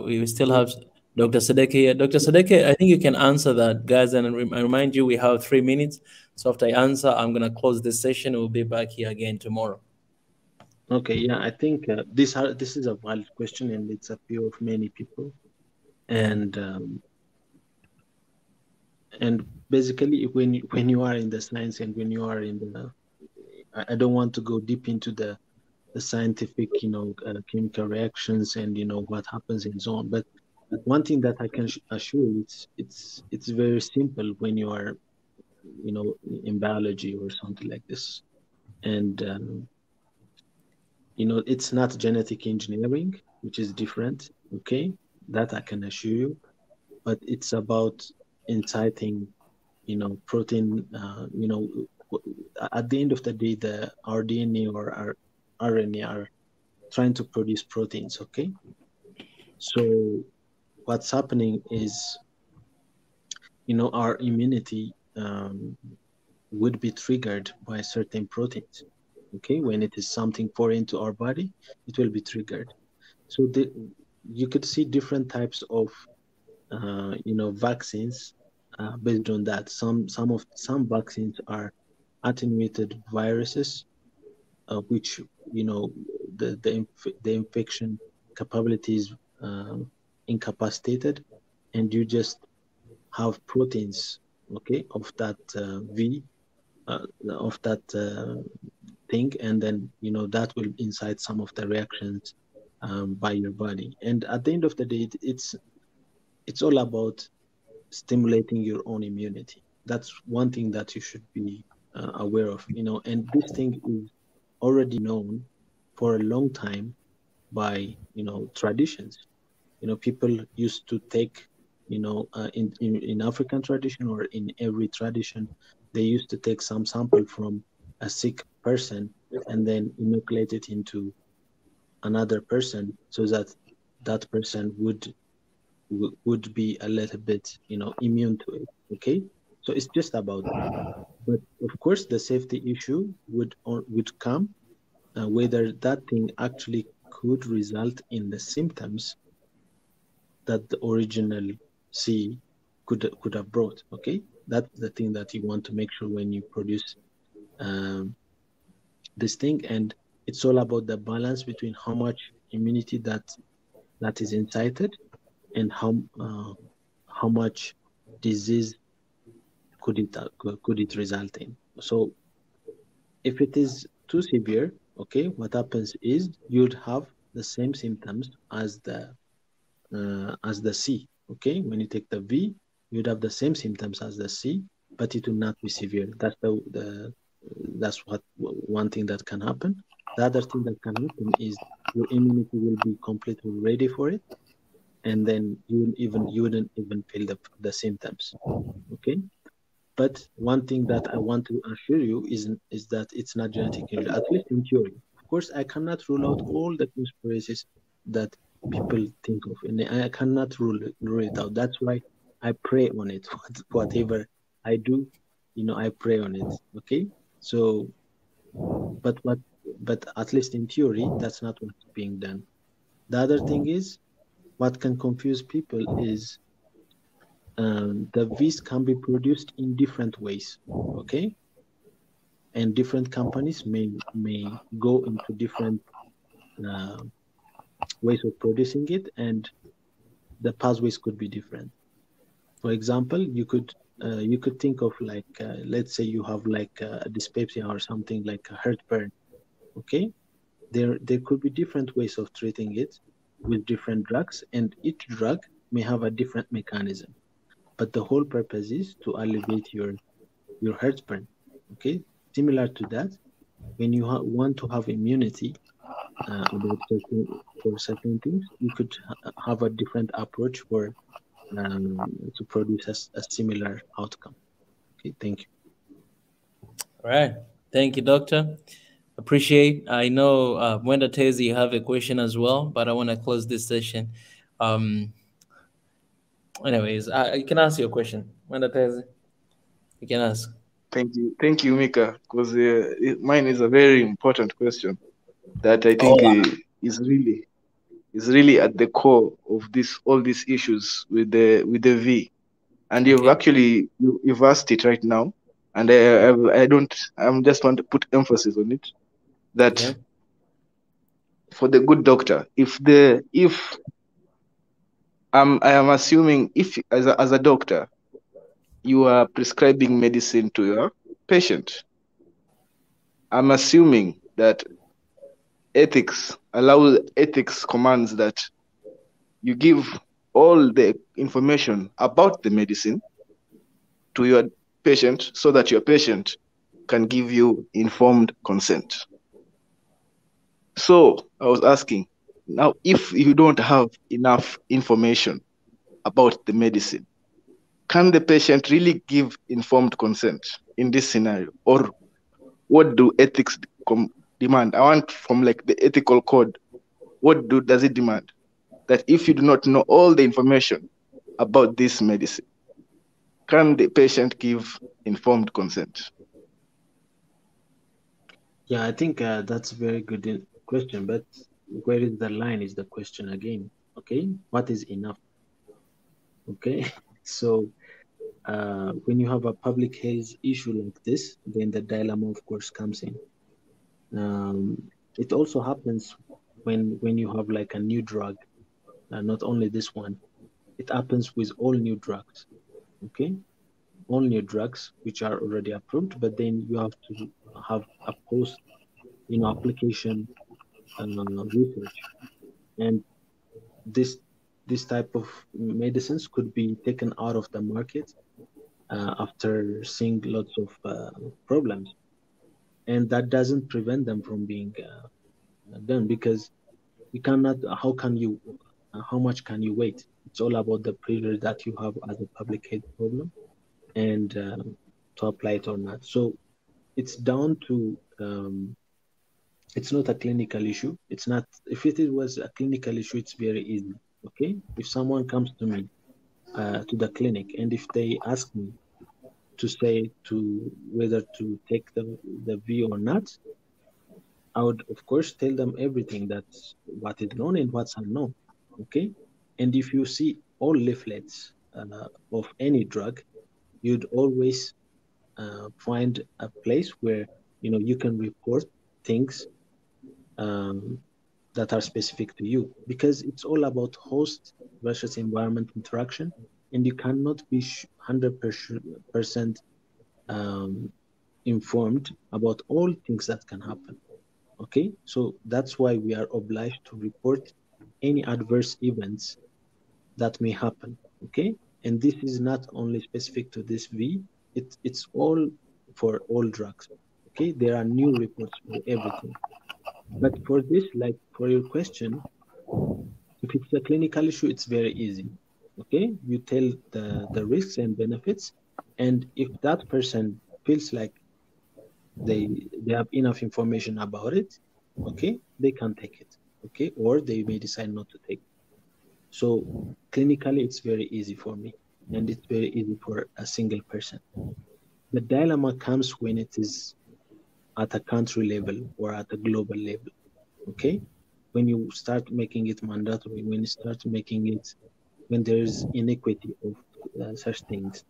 We still have Dr. Sadeke here. Dr. Sadeke, I think you can answer that, guys. And I remind you, we have 3 minutes. So after I answer, I'm going to close this session. We'll be back here again tomorrow. Okay, yeah, I think this is a valid question, and it's a fear of many people. And basically, when you are in the science and when you are in the, I don't want to go deep into the scientific, chemical reactions and what happens and so on. But one thing that I can assure you, it's very simple when you are, in biology or something like this, and it's not genetic engineering, which is different. Okay, that I can assure you, but it's about inciting, protein. At the end of the day, our DNA or our RNA are trying to produce proteins. Okay, so what's happening is, our immunity would be triggered by certain proteins. Okay, when it is something foreign to our body, it will be triggered. So you could see different types of vaccines based on that. Some vaccines are attenuated viruses, which the infection capabilities incapacitated, and you just have proteins, okay, of that V, of that thing, and then that will incite some of the reactions by your body. And at the end of the day, it's all about stimulating your own immunity. That's one thing that you should be aware of, and this thing is already known for a long time by traditions. People used to take in African tradition or in every tradition, they used to take some sample from a sick person and then inoculate it into another person so that that person would be a little bit immune to it. Okay, so it's just about that. But of course the safety issue would come whether that thing actually could result in the symptoms that the original C could have brought. Okay, that's the thing that you want to make sure when you produce this thing, and it's all about the balance between how much immunity that is incited and how much disease could it result in. So if it is too severe, okay, what happens is you'd have the same symptoms as the C. Okay, when you take the V, you'd have the same symptoms as the C, but it will not be severe. That's one thing that can happen. The other thing that can happen is your immunity will be completely ready for it, and then you wouldn't even feel the symptoms. Okay, but one thing that I want to assure you is that it's not genetically, at least in theory. Of course, I cannot rule out all the conspiracies that people think of, and I cannot rule it out. That's why I pray on it. Whatever I do, I pray on it. Okay, so but at least in theory, that's not what's being done. The other thing is, what can confuse people is the V's can be produced in different ways. Okay, and different companies may go into different ways of producing it, and the pathways could be different. For example, you could think of like let's say you have like dyspepsia or something like a heartburn. Okay, there could be different ways of treating it with different drugs, and each drug may have a different mechanism, but the whole purpose is to alleviate your heartburn. Okay, similar to that, when you want to have immunity for certain things, you could have a different approach for to produce a similar outcome. Okay, thank you. All right, thank you, Doctor. Appreciate. I know Mwenda Tezi, you have a question as well, but I want to close this session. Anyways, you can ask your question, Mwenda Tezi. You can ask. Thank you, Mika, because mine is a very important question that I think is really at the core of all these issues with the V, and you've asked it right now, and I'm just want to put emphasis on it that for the good doctor, I am assuming if as a doctor you are prescribing medicine to your patient, I'm assuming that ethics commands that you give all the information about the medicine to your patient so that your patient can give you informed consent. So I was asking, now if you don't have enough information about the medicine, can the patient really give informed consent in this scenario? Or what do ethics demand? I want from like the ethical code, what does it demand? That if you do not know all the information about this medicine, can the patient give informed consent? Yeah, I think that's a very good question, but where is the line is the question again. Okay, what is enough? Okay, so when you have a public health issue like this, then the dilemma, of course, comes in. It also happens when you have like a new drug, not only this one. It happens with all new drugs. Okay, all new drugs which are already approved, but then you have to have a post, application research, and this type of medicines could be taken out of the market after seeing lots of problems, and that doesn't prevent them from being done, because you cannot. How much can you wait? It's all about the period that you have as a public health problem, and to apply it or not. So it's down to it's not a clinical issue. It's not. If it was a clinical issue, it's very easy. Okay, if someone comes to me to the clinic, and if they ask me to say to whether to take the V or not, I would of course tell them everything, that's what is known and what's unknown. Okay, And if you see all leaflets of any drug, you'd always find a place where you can report things that are specific to you, because it's all about host versus environment interaction, and you cannot be 100% informed about all things that can happen. Okay, so that's why we are obliged to report any adverse events that may happen. Okay, and this is not only specific to this V, it's all for all drugs. Okay, there are new reports for everything. But for this, like for your question, if it's a clinical issue, it's very easy. Okay, you tell the risks and benefits, and if that person feels like they have enough information about it, okay, they can take it. Okay, or they may decide not to take it. So clinically, it's very easy for me, and it's very easy for a single person. The dilemma comes when it is at a country level or at a global level. Okay, when you start making it mandatory, when you start making it, when there is inequity of such things,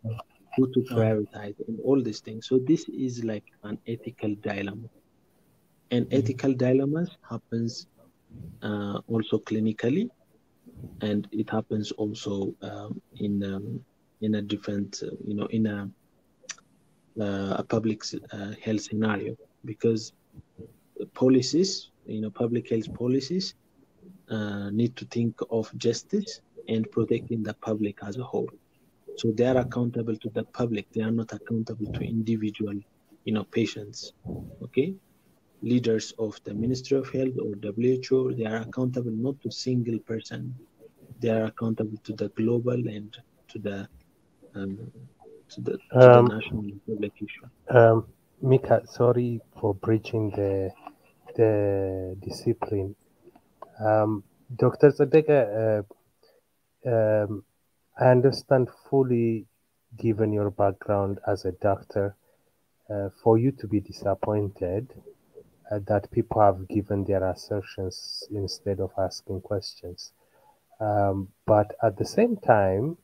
who to prioritize, and all these things. So this is like an ethical dilemma, and ethical dilemmas happens also clinically, and it happens also in a different, in a public health scenario, because policies, public health policies need to think of justice and protecting the public as a whole. So they are accountable to the public. They are not accountable to individual, patients. Okay, leaders of the Ministry of Health or WHO, they are accountable not to single person. They are accountable to the global and to the national and public issue. Mika, sorry for breaching the discipline. Dr. Zadega, I understand fully, given your background as a doctor, for you to be disappointed that people have given their assertions instead of asking questions. But at the same time,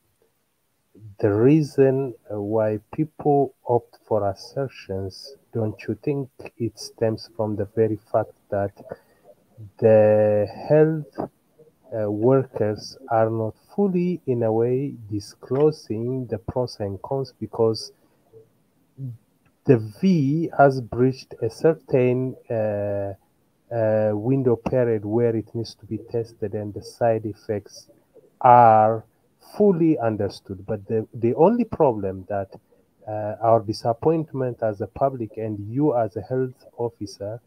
the reason why people opt for assertions, don't you think it stems from the very fact that the health workers are not fully, in a way, disclosing the pros and cons, because the V has breached a certain window period where it needs to be tested and the side effects are fully understood. But the only problem that our disappointment as a public and you as a health officer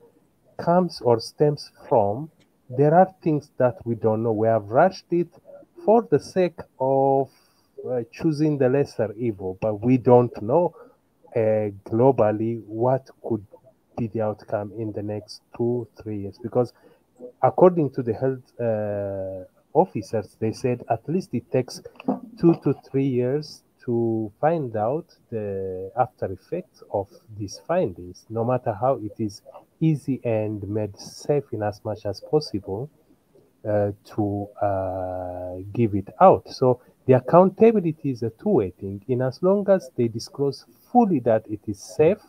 comes or stems from, there are things that we don't know. We have rushed it for the sake of choosing the lesser evil, but we don't know globally what could be the outcome in the next 2-3 years, because according to the health officers, they said at least it takes 2 to 3 years to find out the after effects of these findings, no matter how it is easy and made safe in as much as possible to give it out. So the accountability is a two-way thing. In as long as they disclose fully that it is safe,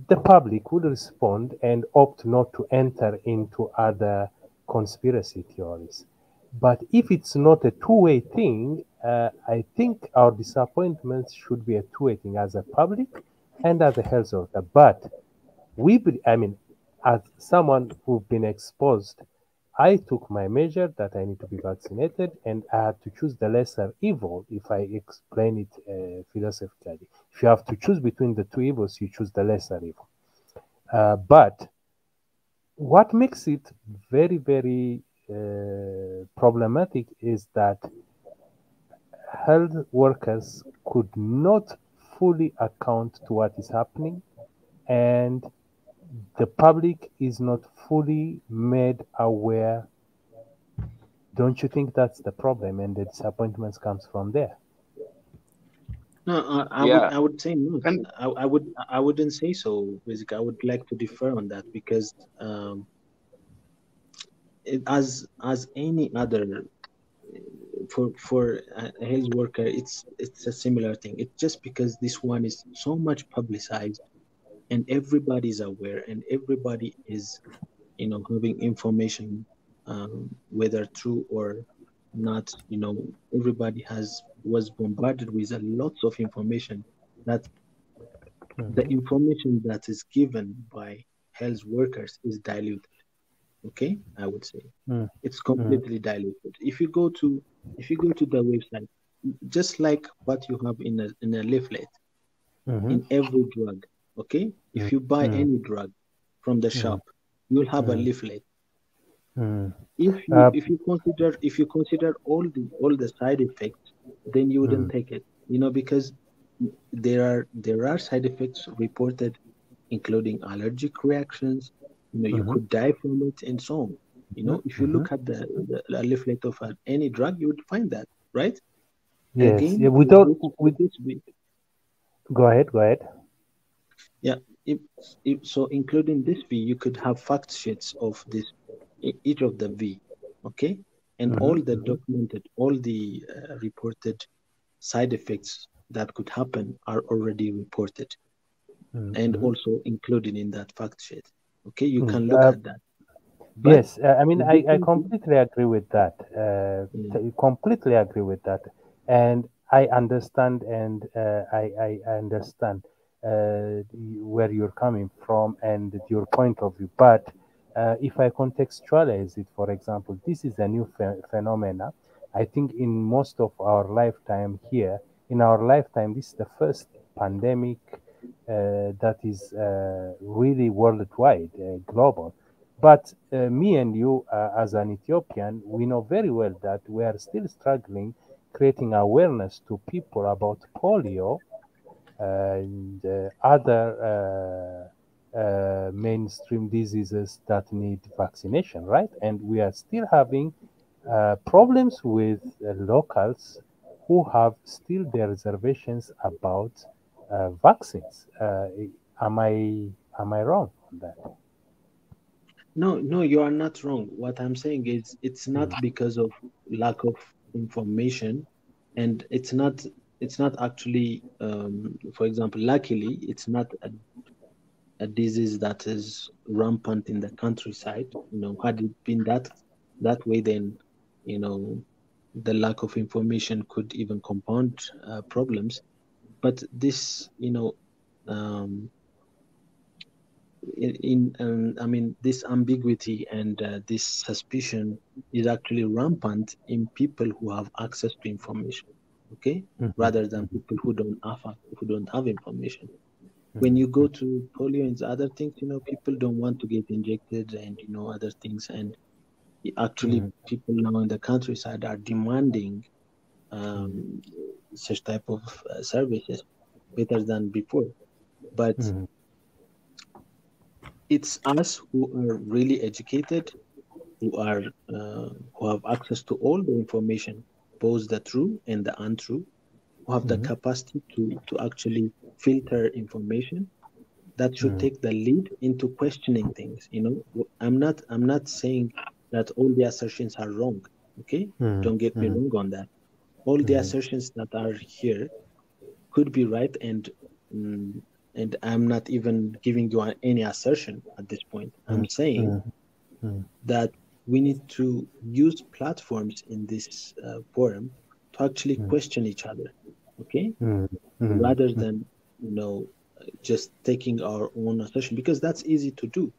the public will respond and opt not to enter into other conspiracy theories. But if it's not a two-way thing, I think our disappointments should be a two-way thing as a public and as a health worker. But as someone who's been exposed, I took my measure that I need to be vaccinated, and I had to choose the lesser evil, if I explain it philosophically. If you have to choose between the two evils, you choose the lesser evil. But what makes it very, very problematic is that health workers could not fully account to what is happening, and the public is not fully made aware. Don't you think that's the problem, and the disappointments comes from there? No, I would say no. I wouldn't say so. Basically, I would like to differ on that, because as any other, for a health worker, it's a similar thing. It's just because this one is so much publicized and everybody's aware and everybody is, having information, whether true or not. Everybody was bombarded with a lots of information, that the information that is given by health workers is diluted. Okay, I would say it's completely diluted. If you go to the website, just like what you have in a leaflet, in every drug, okay, if you buy any drug from the shop, you'll have a leaflet. If you consider all the side effects, then you wouldn't take it, because there are side effects reported, including allergic reactions. You could die from it and so on. If you look at the leaflet of any drug, you would find that, right? Yes. Again, Yeah, go ahead. Yeah. So including this V, you could have fact sheets of this, each of the V, okay, and all the documented, all the reported side effects that could happen are already reported, and also included in that fact sheet. Okay, you can look at that. But yes, I mean, I completely agree with that. Completely agree with that, and I understand, and I understand where you're coming from and your point of view. But if I contextualize it, for example, this is a new phenomena. I think in most of our lifetime here, in our lifetime, this is the first pandemic that is really worldwide, global. But me and you, as an Ethiopian, we know very well that we are still struggling creating awareness to people about polio and other mainstream diseases that need vaccination, right? And we are still having problems with locals who have still their reservations about vaccines. Am I wrong on that? No, you are not wrong. What I'm saying is it's not because of lack of information, and it's not actually, for example, luckily, it's not a disease that is rampant in the countryside. Had it been that way, then the lack of information could even compound problems. But this, I mean, this ambiguity and this suspicion is actually rampant in people who have access to information, okay, rather than people who don't have information. When you go to polio and other things, people don't want to get injected, and other things, and actually people now in the countryside are demanding such type of services better than before. But it's us who are really educated, who have access to all the information, both the true and the untrue, who have the capacity to actually filter information, that should take the lead into questioning things. I'm not saying that all the assertions are wrong. Okay, don't get me wrong on that. All the assertions that are here could be right, and I'm not even giving you any assertion at this point. I'm saying that we need to use platforms in this forum to actually question each other, okay? Rather than, just taking our own assertion, because that's easy to do.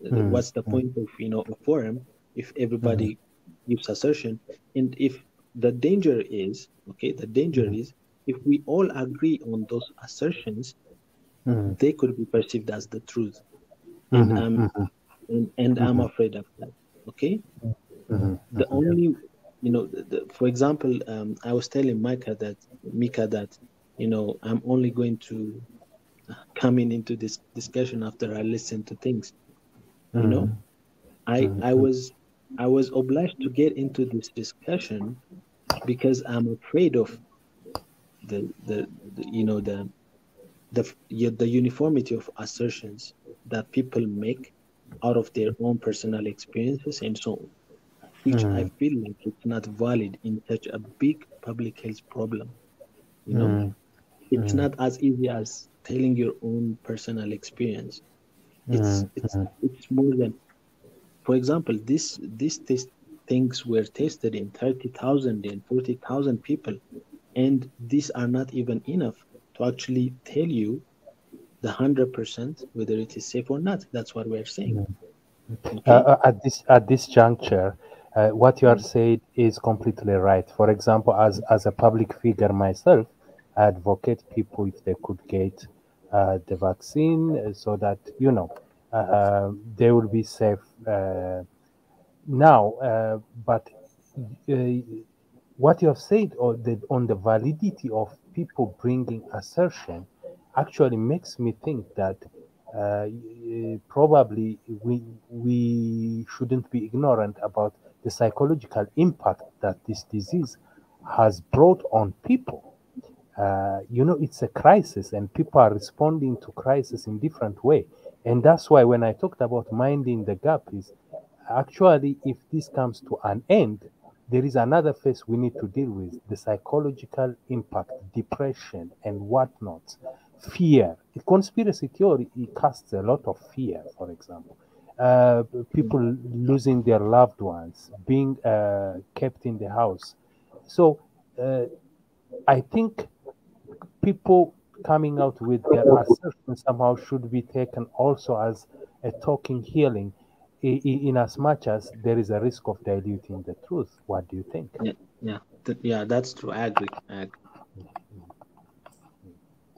What's the point of, a forum if everybody gives assertion? And if the danger is, if we all agree on those assertions, they could be perceived as the truth. And I'm afraid of that. Okay. The only, for example, I was telling Mika that, I'm only going to come into this discussion after I listen to things. I was obliged to get into this discussion because I'm afraid of the uniformity of assertions that people make out of their own personal experiences and so on. which I feel like it's not valid in such a big public health problem. You know, it's not as easy as telling your own personal experience. It's more than, for example, these things were tested in 30,000 and 40,000 people, and these are not even enough to actually tell you the 100% whether it is safe or not. That's what we're saying. Okay? At this juncture, what you are saying is completely right. For example, as a public figure myself, I advocate people if they could get the vaccine so that they will be safe now. But what you have said on the validity of people bringing assertion actually makes me think that probably we shouldn't be ignorant about the psychological impact that this disease has brought on people. It's a crisis, and people are responding to crisis in different way. And that's why when I talked about minding the gap, is actually, if this comes to an end, there is another phase we need to deal with: the psychological impact, depression, and whatnot. Fear. The conspiracy theory, it casts a lot of fear, for example. People losing their loved ones, being kept in the house. So I think people coming out with their assertions somehow should be taken also as a talking healing, in as much as there is a risk of diluting the truth. What do you think? Yeah, that's true. I agree.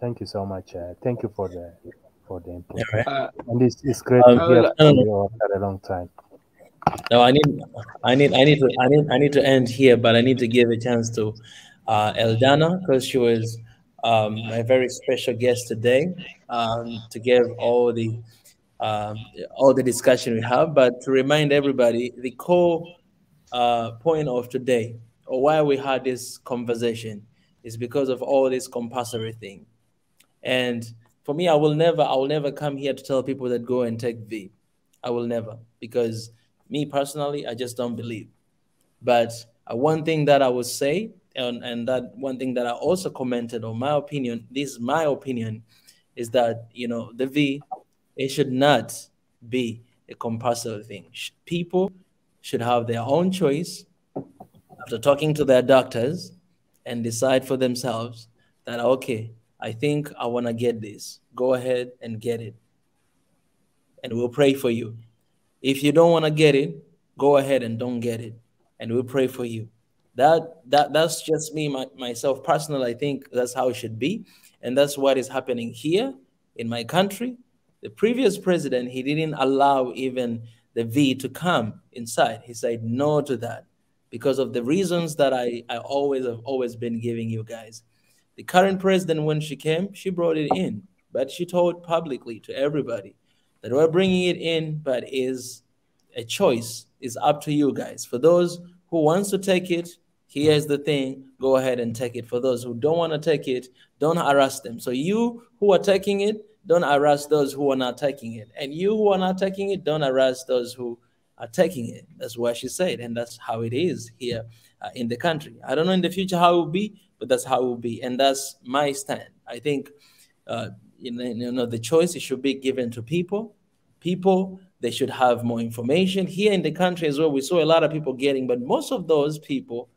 Thank you so much. Thank you for the input. Right. And it's great to hear from you after a long time. No, I need to end here, but I need to give a chance to Eldana, because she was my very special guest today, to give all the discussion we have. But to remind everybody, the core point of today, or why we had this conversation, is because of all this compulsory thing. And for me, I will never come here to tell people that go and take V. I will never, because me personally, I just don't believe. But one thing that I would say, and that one thing that I also commented on, my opinion, this is my opinion, is that, the V, it should not be a compulsory thing. People should have their own choice after talking to their doctors and decide for themselves that, okay, I think I want to get this. Go ahead and get it. And we'll pray for you. If you don't want to get it, go ahead and don't get it. And we'll pray for you. That's just me, myself personally. I think that's how it should be. And that's what is happening here in my country. The previous president, he didn't allow even the V to come inside. He said no to that because of the reasons that I have always been giving you guys. The current president, when she came, she brought it in, but she told publicly to everybody that we're bringing it in, but is a choice. It's up to you guys. For those who wants to take it, here's the thing, go ahead and take it. For those who don't want to take it, don't harass them. So you who are taking it, don't harass those who are not taking it. And you who are not taking it, don't harass those who are taking it. That's what she said, and that's how it is here in the country. I don't know in the future how it will be, but that's how it will be, and that's my stand. I think the choice, it should be given to people. People, they should have more information. Here in the country as well, we saw a lot of people getting, but most of those people,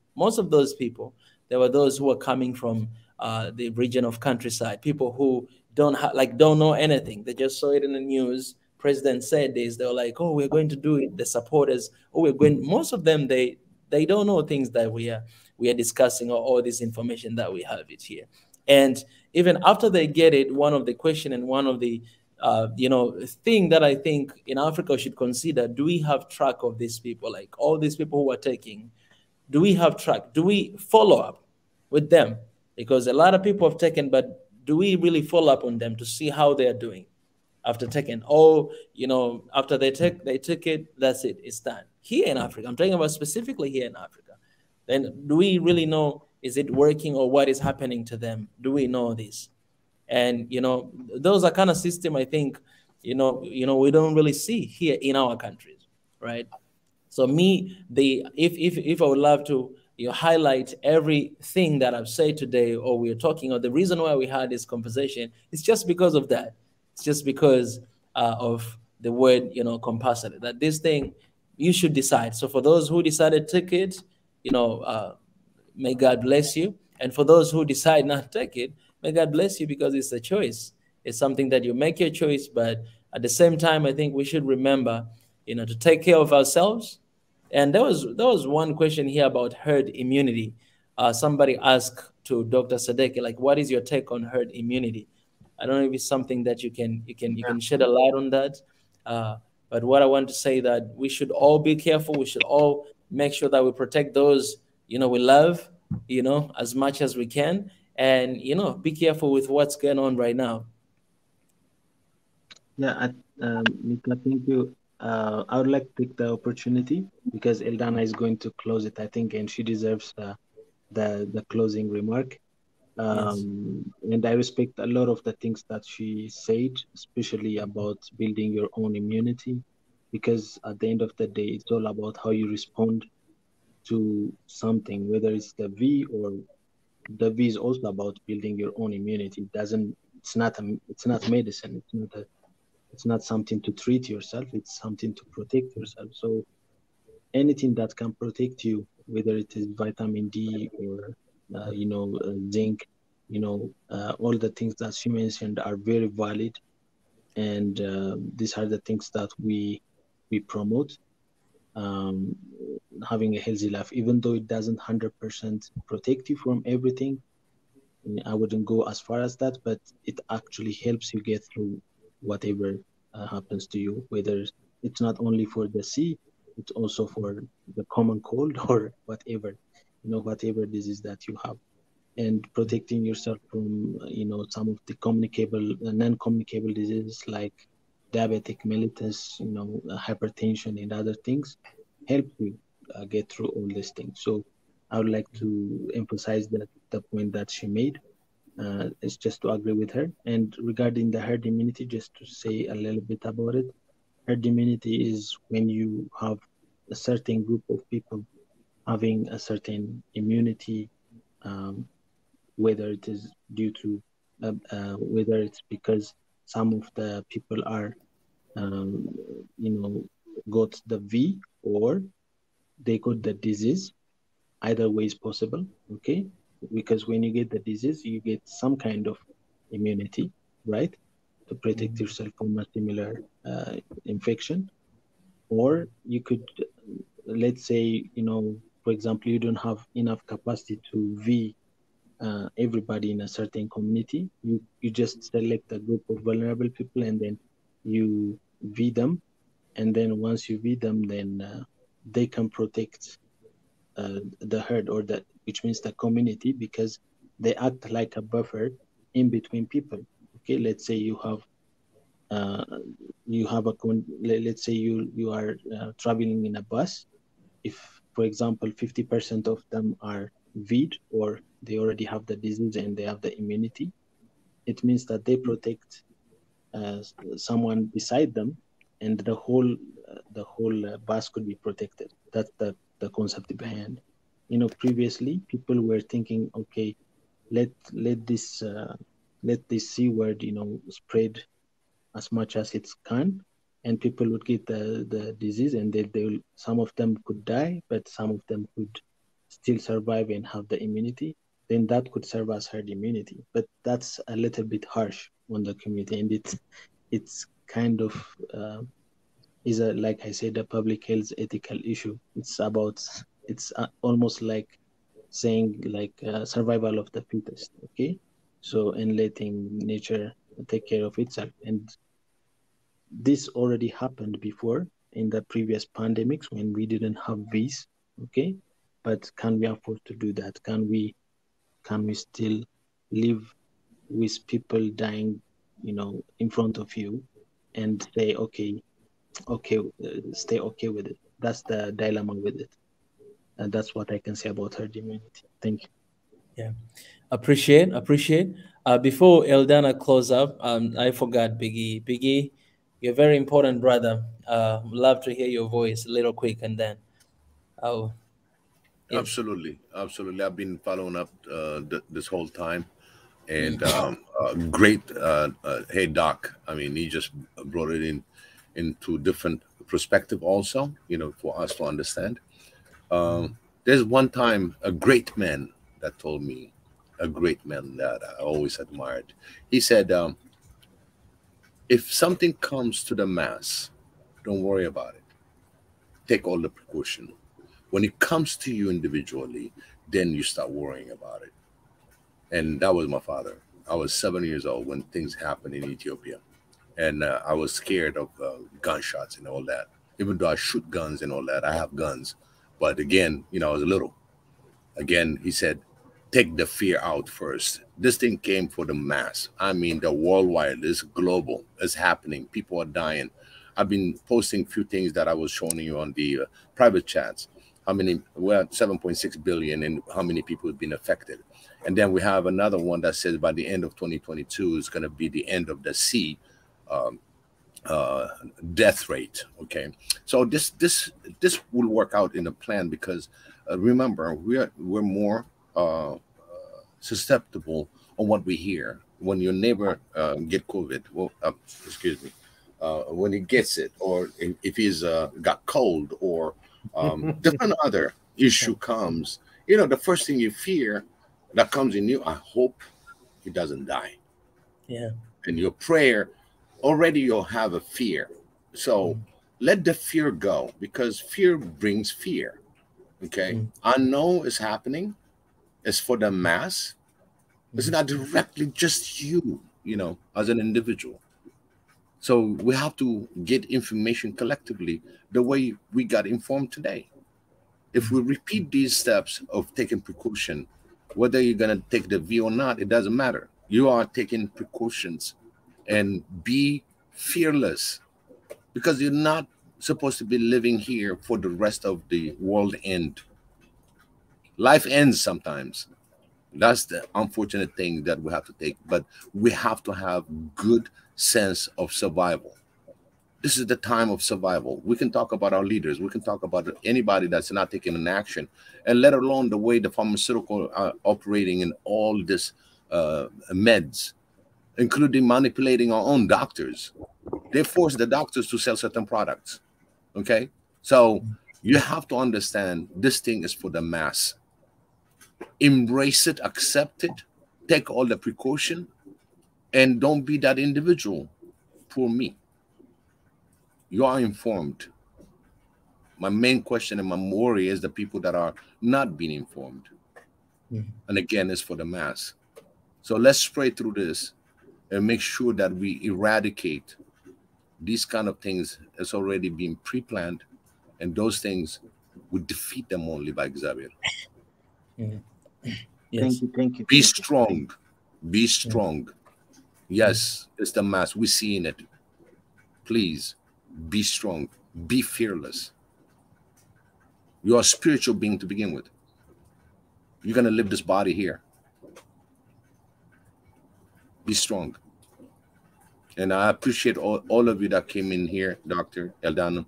there were those who were coming from the region of countryside, people who don't know anything. They just saw it in the news. President said this. They were like, oh, we're going to do it. The supporters, most of them, they don't know things that we are discussing, or all this information that we have it here. And even after they get it, one of the question and one of the thing that I think in Africa should consider, do we have track of these people? Like all these people who are taking, do we have track? Do we follow up with them? Because a lot of people have taken, but do we really follow up on them to see how they are doing after taking? After they took it, that's it, it's done. Here in Africa, I'm talking about specifically here in Africa. Then do we really know, is it working, or what is happening to them? Do we know this? And, those are kind of system, I think, we don't really see here in our countries, right? So if I would love to highlight everything that I've said today, or we're talking, or the reason why we had this conversation, it's just because of that. It's just because of the word, compulsory, that this thing you should decide. So for those who decided to take it, may God bless you. And for those who decide not to take it, may God bless you, because it's a choice. It's something that you make your choice. But at the same time, I think we should remember, to take care of ourselves. And there was one question here about herd immunity. Somebody asked to Dr. Sadeki, like, what is your take on herd immunity? I don't know if it's something that you can shed a light on that. But what I want to say, that we should all be careful. We should all make sure that we protect those, we love, as much as we can. And, be careful with what's going on right now. Yeah, Mika, thank you. I would like to take the opportunity, because Eldana is going to close it, I think, and she deserves the closing remark. Yes. And I respect a lot of the things that she said, especially about building your own immunity, because at the end of the day, it's all about how you respond to something, whether it's the V, or the V is also about building your own immunity. It's not medicine. It's not something to treat yourself. It's something to protect yourself. So anything that can protect you, whether it is vitamin D or zinc, all the things that she mentioned are very valid, and these are the things that we promote. Having a healthy life, even though it doesn't 100% protect you from everything, I wouldn't go as far as that, but it actually helps you get through whatever happens to you, whether it's not only for the sea, it's also for the common cold or whatever, whatever disease that you have. And protecting yourself from, some of the non-communicable diseases like diabetic mellitus, hypertension and other things, help you get through all these things. So I would like to emphasize that the point that she made. It's just to agree with her. And regarding the herd immunity, just to say a little bit about it, herd immunity is when you have a certain group of people having a certain immunity, whether it is due to, whether it's because some of the people are, got the V, or they got the disease. Either way is possible, okay? Because when you get the disease, you get some kind of immunity, right, to protect yourself from a similar infection. Or you could, let's say, for example, you don't have enough capacity to V everybody in a certain community. You just select a group of vulnerable people, and then you V them. And then once you V them, then they can protect the herd, or which means the community, because they act like a buffer in between people. Okay, let's say you have let's say you are traveling in a bus. If, for example, 50% of them are V'd, or they already have the disease and they have the immunity, it means that they protect someone beside them, and the whole bus could be protected. That's the concept behind. Previously people were thinking, okay, let this C word, spread as much as it can, and people would get the disease, and some of them could die, but some of them could still survive and have the immunity. Then that could serve as herd immunity. But that's a little bit harsh on the community, and it's kind of is like I said, a public health ethical issue. It's almost like saying like survival of the fittest. Okay, so, and letting nature take care of itself. And this already happened before in the previous pandemics when we didn't have V's. Okay, but can we afford to do that? Can we still live with people dying, in front of you, and say, okay, stay okay with it? That's the dilemma with it, and that's what I can say about herd immunity. Thank you. Yeah, appreciate. Before Eldana close up, I forgot Biggie, you're a very important brother. Love to hear your voice a little quick, and then Oh, yes. Absolutely. I've been following up this whole time, and great. Hey, Doc. I mean, he just brought it into different perspective, also. For us to understand. There's one time a great man that told me, a great man that I always admired. He said, if something comes to the mass, don't worry about it. Take all the precaution. When it comes to you individually, then you start worrying about it. And that was my father. I was 7 years old when things happened in Ethiopia. And I was scared of gunshots and all that. Even though I shoot guns and all that, I have guns. But again, I was little. Again, he said, take the fear out first. This thing came for the mass. I mean, the worldwide, it's global. It's happening. People are dying. I've been posting a few things that I was showing you on the private chats. We're at 7.6 billion and how many people have been affected. And then we have another one that says by the end of 2022 is going to be the end of the sea death rate. Okay, so this will work out in a plan because remember we're more susceptible on what we hear. When your neighbor get COVID, when he gets it, or if he's got cold, or different other issue comes, the first thing you fear that comes in you, I hope he doesn't die. Yeah. And your prayer, already you'll have a fear. So let the fear go, because fear brings fear. Okay. I know it's happening. It's for the mass. It's not directly just you, as an individual. So we have to get information collectively the way we got informed today. If we repeat these steps of taking precaution, whether you're going to take the V or not, it doesn't matter. You are taking precautions, and be fearless, because you're not supposed to be living here for the rest of the world end. Life ends sometimes. That's the unfortunate thing that we have to take, but we have to have good sense of survival. This is the time of survival. We can talk about our leaders. We can talk about anybody that's not taking an action, and let alone the way the pharmaceutical are operating in all this meds, including manipulating our own doctors. They force the doctors to sell certain products. Okay? So you have to understand this thing is for the mass. Embrace it, accept it, take all the precaution, and don't be that individual. Poor me. You are informed. My main question and my worry is the people that are not being informed. And again, it's for the mass. So let's spray through this and make sure that we eradicate these kind of things that's already been pre-planned, and those things would defeat them only by Xavier. Yes. Thank you. Be strong. Be strong. Yes, it's the mass. We're seeing it. Please be strong. Be fearless. You are a spiritual being to begin with. You're going to live this body here. Be strong. And I appreciate all of you that came in here, Dr. Eldana,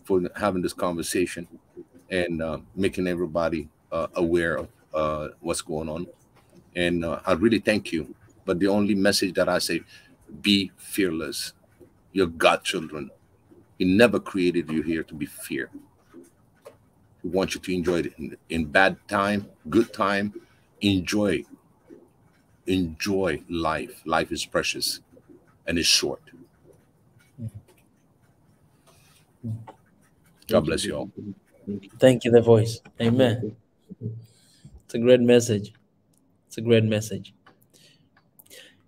for having this conversation and making everybody aware of what's going on. And I really thank you. But the only message that I say, be fearless. You're God children. He never created you here to be fear. He wants you to enjoy it in bad time, good time. Enjoy life. Life is precious and it's short. God bless you all. Thank you, The Voice. Amen. It's a great message. It's a great message.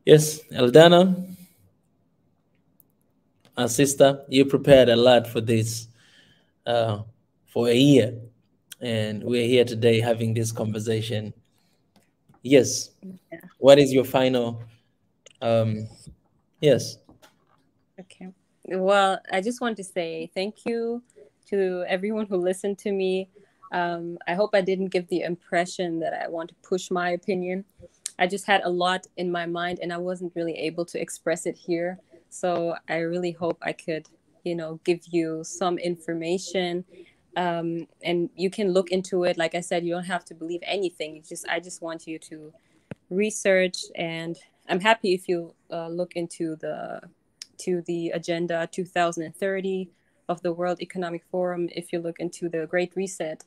Yes, Eldana, our sister, you prepared a lot for this for a year. And we're here today having this conversation. Yes. Yeah. What is your final? Yes. Okay. Well, I just want to say thank you to everyone who listened to me. I hope I didn't give the impression that I want to push my opinion. I just had a lot in my mind and I wasn't really able to express it here. So I really hope I could, give you some information And you can look into it. Like I said, you don't have to believe anything. I just want you to research, and I'm happy if you look into the Agenda 2030 of the World Economic Forum, if you look into the Great Reset.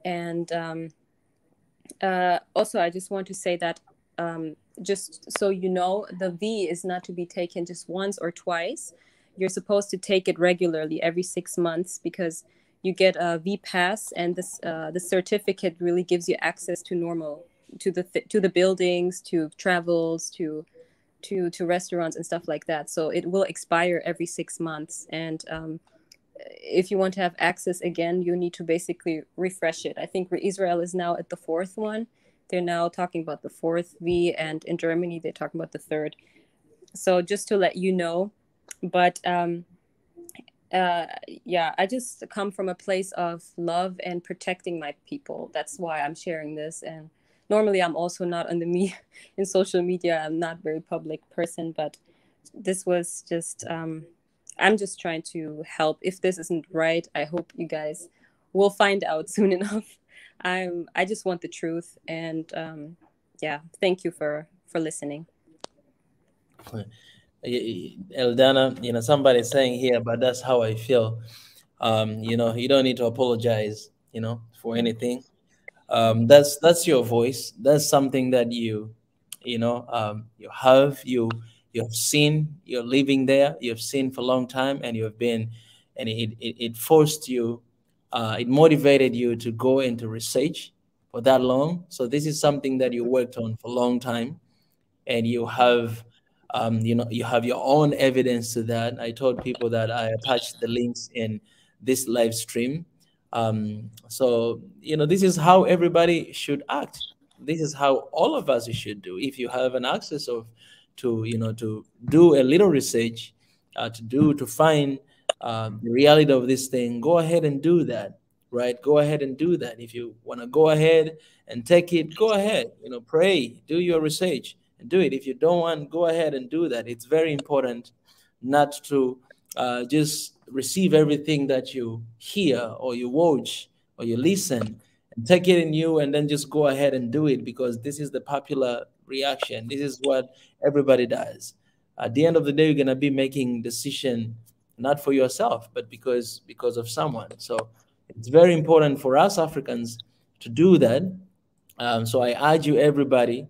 And also, I just want to say that just so you know, the V is not to be taken just once or twice. You're supposed to take it regularly every 6 months, because you get a V pass, and this the certificate really gives you access to the buildings, to travels, to restaurants and stuff like that. So it will expire every 6 months, and if you want to have access again, you need to basically refresh it. I think Israel is now at the 4th one. They're now talking about the 4th V, and in Germany they're talking about the 3rd. So just to let you know. But yeah, I just come from a place of love and protecting my people. That's why I'm sharing this. And normally I'm also not on in social media. I'm not a very public person, but this was just, I'm just trying to help. If this isn't right, I hope you guys will find out soon enough. I just want the truth. And yeah, thank you for listening. Eldana, somebody's saying here, but that's how I feel. You don't need to apologize, for anything. That's your voice. That's something that you have seen. You're living there. You've seen for a long time, and you've been, and it forced you. It motivated you to go into research for that long. So this is something that you worked on for a long time, and you have. You have your own evidence to that. I told people that I attached the links in this live stream. So, this is how everybody should act. This is how all of us should do. If you have an access to do a little research, to find the reality of this thing, go ahead and do that, right? Go ahead and do that. If you want to go ahead and take it, go ahead, pray, do your research. And do it. If you don't want, go ahead and do that. It's very important not to just receive everything that you hear or you watch or you listen and take it in you and then just go ahead and do it, because this is the popular reaction. This is what everybody does. At the end of the day, you're going to be making decision not for yourself, but because of someone. So it's very important for us Africans to do that. So I urge you, everybody,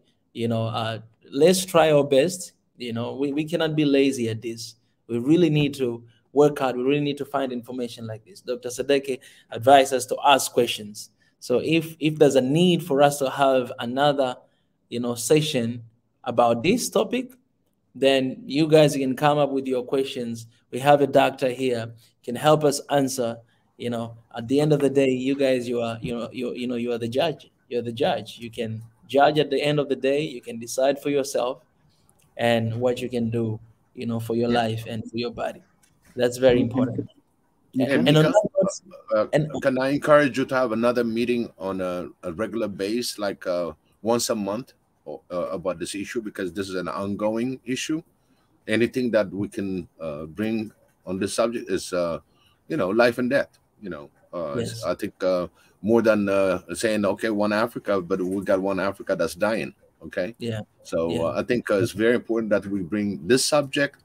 let's try our best. We cannot be lazy at this. We really need to work hard. We really need to find information like this. Dr. Sadeke advised us to ask questions. So if there's a need for us to have another, session about this topic, then you guys can come up with your questions. We have a doctor here, can help us answer. At the end of the day, you guys, you are the judge. You're the judge. You can judge at the end of the day. You can decide for yourself and what you can do, for your life and for your body. That's very important. Can I encourage you to have another meeting on a regular basis, like once a month, about this issue, because this is an ongoing issue. Anything that we can bring on this subject is, life and death. Yes. I think more than saying, okay, one Africa, but we got one Africa that's dying. Okay. Yeah. So I think it's very important that we bring this subject.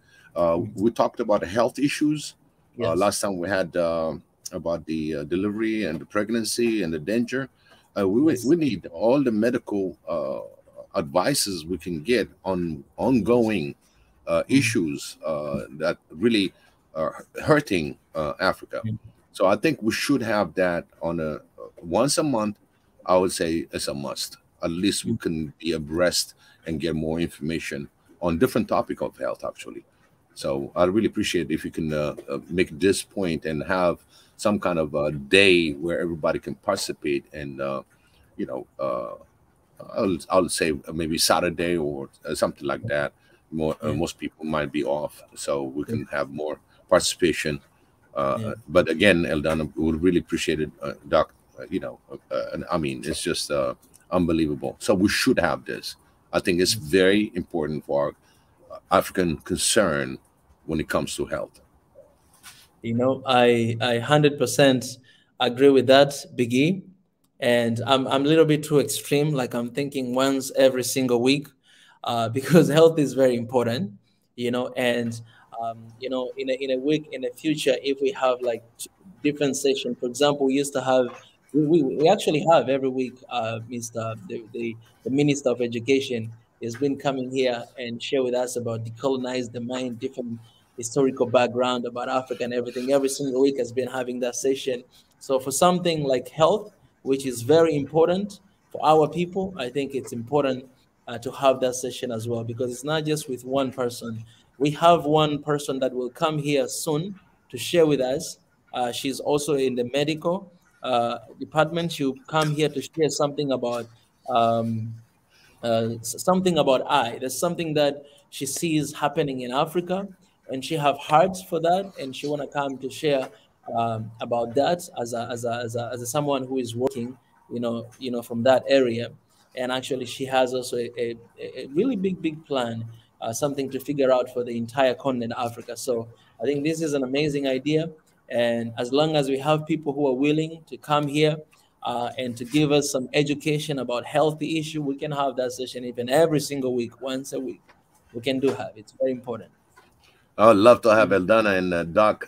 We talked about health issues. Yes. Last time we had about the delivery and the pregnancy and the danger. We need all the medical advices we can get on ongoing issues that really are hurting Africa. So I think we should have that on a once a month. I would say it's a must. At least we can be abreast and get more information on different topic of health, actually. So I really appreciate if you can make this point and have some kind of a day where everybody can participate. And I'll say maybe Saturday or something like that. Most people might be off, so we can have more participation. But again, Eldana, we would really appreciate it, Doc. And I mean, it's just unbelievable. So we should have this. I think it's very important for our African concern when it comes to health. I 100% agree with that, Biggie. And I'm a little bit too extreme. Like I'm thinking once every single week, because health is very important, and in a week in the future, if we have like different sessions, for example, we used to have, we actually have every week, Mr. The Minister of Education has been coming here and share with us about decolonize the mind, different historical background about Africa and everything. Every single week has been having that session. So for something like health, which is very important for our people, I think it's important to have that session as well, because it's not just with one person. We have one person that will come here soon to share with us. She's also in the medical department. She'll come here to share something about eye. There's something that she sees happening in Africa, and she have hearts for that, and she want to come to share about that as someone who is working, from that area. And actually, she has also a really big plan, something to figure out for the entire continent of Africa. So I think this is an amazing idea, and as long as we have people who are willing to come here and to give us some education about healthy issue, we can have that session even every single week, once a week. We can have. It's very important. I would love to have Eldana and Doc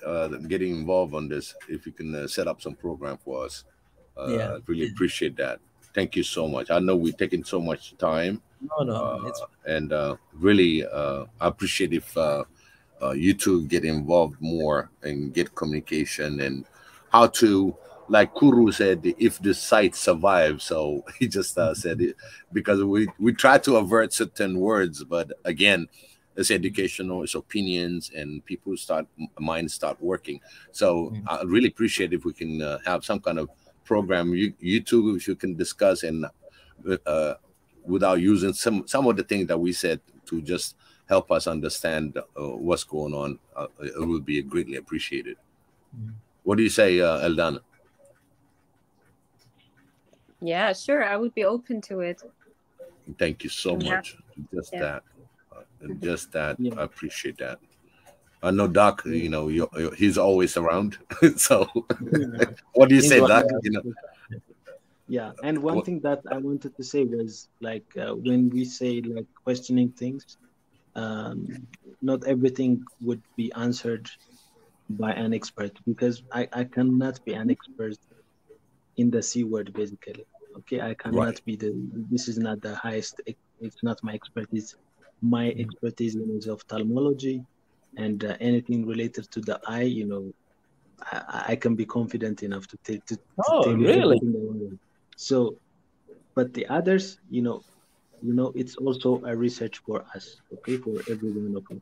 getting involved on this. If you can set up some program for us, I really appreciate that. Thank you so much. I know we're taking so much time. And really, I appreciate if you two get involved more and get communication and how to, like Kuru said, if the site survives. So he just said it, because we try to avert certain words, but again, it's educational, it's opinions, and people minds start working. So I really appreciate if we can have some kind of program. You two, if you can discuss and without using some of the things that we said, to just help us understand what's going on, it would be greatly appreciated. What do you say, Eldana? Yeah, sure. I would be open to it. Thank you so much. Just that. I appreciate that. I know Doc, he's always around. So what do you say, Doc? Yeah, and one thing that I wanted to say was, like, when we say, like, questioning things, not everything would be answered by an expert, because I cannot be an expert in the C word, basically. Okay, I cannot be this is not the highest, it's not my expertise. My expertise is ophthalmology, and anything related to the eye, I can be confident enough to tell you everything I want. So, but the others, it's also a research for us, okay, for every one of us.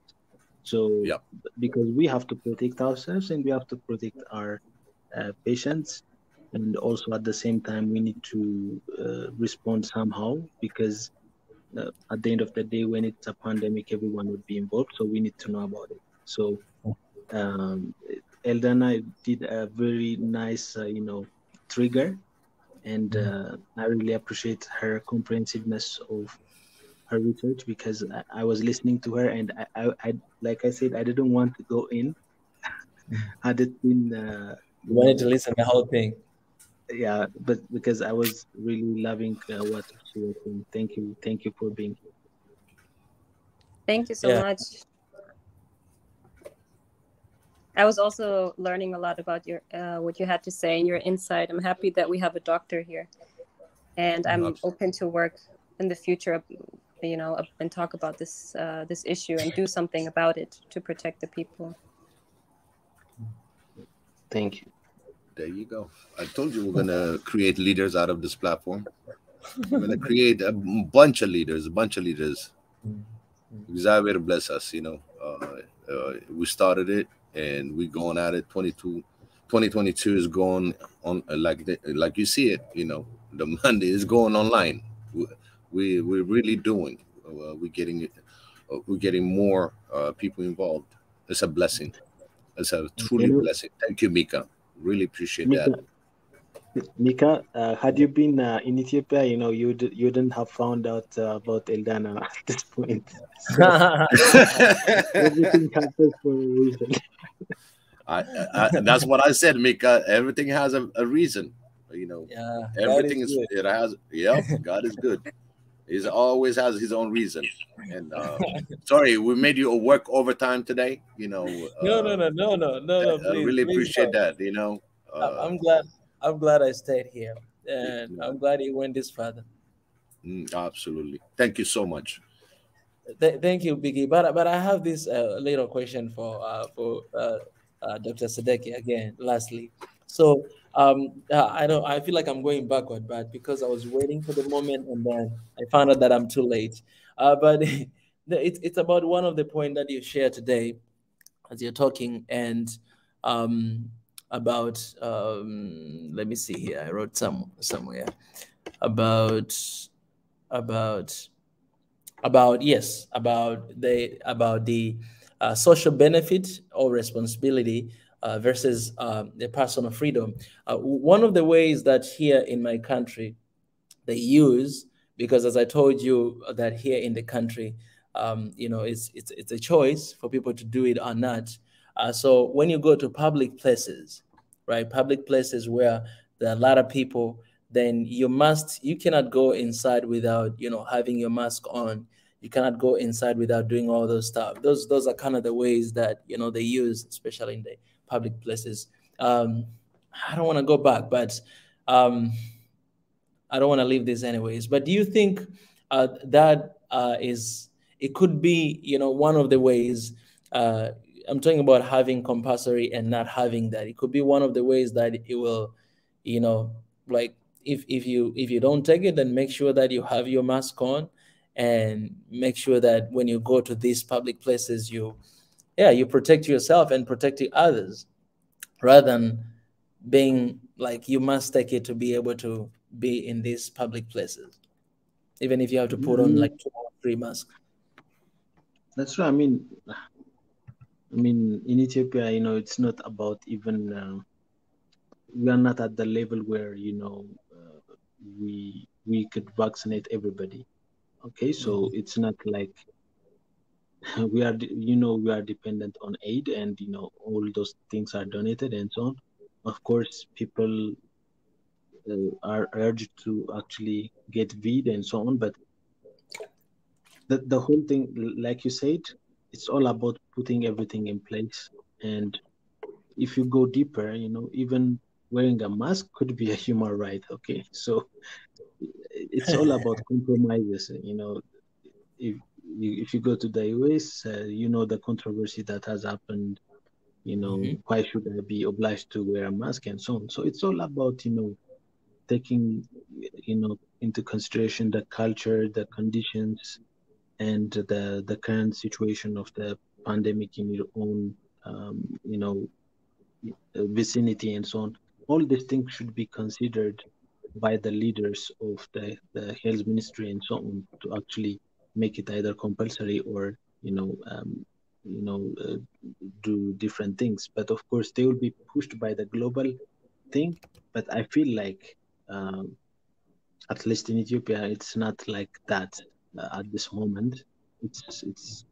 So, because we have to protect ourselves and we have to protect our patients, and also at the same time we need to respond somehow, because at the end of the day, when it's a pandemic, everyone would be involved, so we need to know about it. So Eldana did a very nice trigger, and I really appreciate her comprehensiveness of her research, because I was listening to her, and I like I said, I didn't want to go in. Had it been you wanted to listen the whole thing. Yeah, but because I was really loving what she was saying. Thank you for being here. Thank you so much. I was also learning a lot about your what you had to say and your insight. I'm happy that we have a doctor here, and I'm open to work in the future, and talk about this this issue and do something about it to protect the people. Thank you. There you go. I told you we're gonna create leaders out of this platform. We're gonna create a bunch of leaders. Xavier bless us. We started it, and we're going at it. 2022 is going on like you see it. The Monday is going online. We're really doing. We're getting more people involved. It's a blessing. It's a truly blessing. Thank you, Mika. Really appreciate that. Mika, had you been in Ethiopia, you wouldn't have found out about Eldana at this point. So, everything happens for a reason. That's what I said, Mika. Everything has a reason. You know, Yeah, everything is it has. Yep, God is good. He always has his own reason. And sorry, we made you work overtime today. You know, no, I please, really please appreciate no. that. You know, I'm glad I stayed here, and I'm glad you went this further. Absolutely. Thank you so much. Thank you, Biggie. But I have this little question for Dr. Sadeki again. Lastly, so I feel like I'm going backward, but because I was waiting for the moment and then I found out that I'm too late. But it's about one of the points that you shared today as you're talking, and about let me see here. I wrote somewhere about about yes, about the social benefit or responsibility versus the personal freedom. One of the ways that here in my country they use, because as I told you that here in the country, it's a choice for people to do it or not. So when you go to public places, right, public places where there are a lot of people, then you cannot go inside without having your mask on. You cannot go inside without doing all those stuff. Those are kind of the ways that they use, especially in the public places. I don't want to go back, but I don't want to leave this anyways. But do you think that it could be one of the ways? I'm talking about having compulsory and not having that. It could be one of the ways that it will, like if you don't take it, then make sure that you have your mask on, and make sure that when you go to these public places, you protect yourself and protect others, rather than being like you must take it to be able to be in these public places, even if you have to put on like 2 or 3 masks. That's right. I mean, in Ethiopia, it's not about even we are not at the level where we could vaccinate everybody. Okay, so it's not like we are dependent on aid, and all those things are donated and so on. Of course, people are urged to actually get vid and so on, but the whole thing, like you said, it's all about putting everything in place. And if you go deeper, even wearing a mask could be a human right. Okay, so it's all about compromises. If you go to the US, the controversy that has happened. Why should I be obliged to wear a mask and so on? So it's all about taking into consideration the culture, the conditions, and the current situation of the pandemic in your own vicinity and so on. All these things should be considered by the leaders of the health ministry and so on, to actually make it either compulsory or do different things. But of course, they will be pushed by the global thing. But I feel like, at least in Ethiopia, it's not like that at this moment. It's.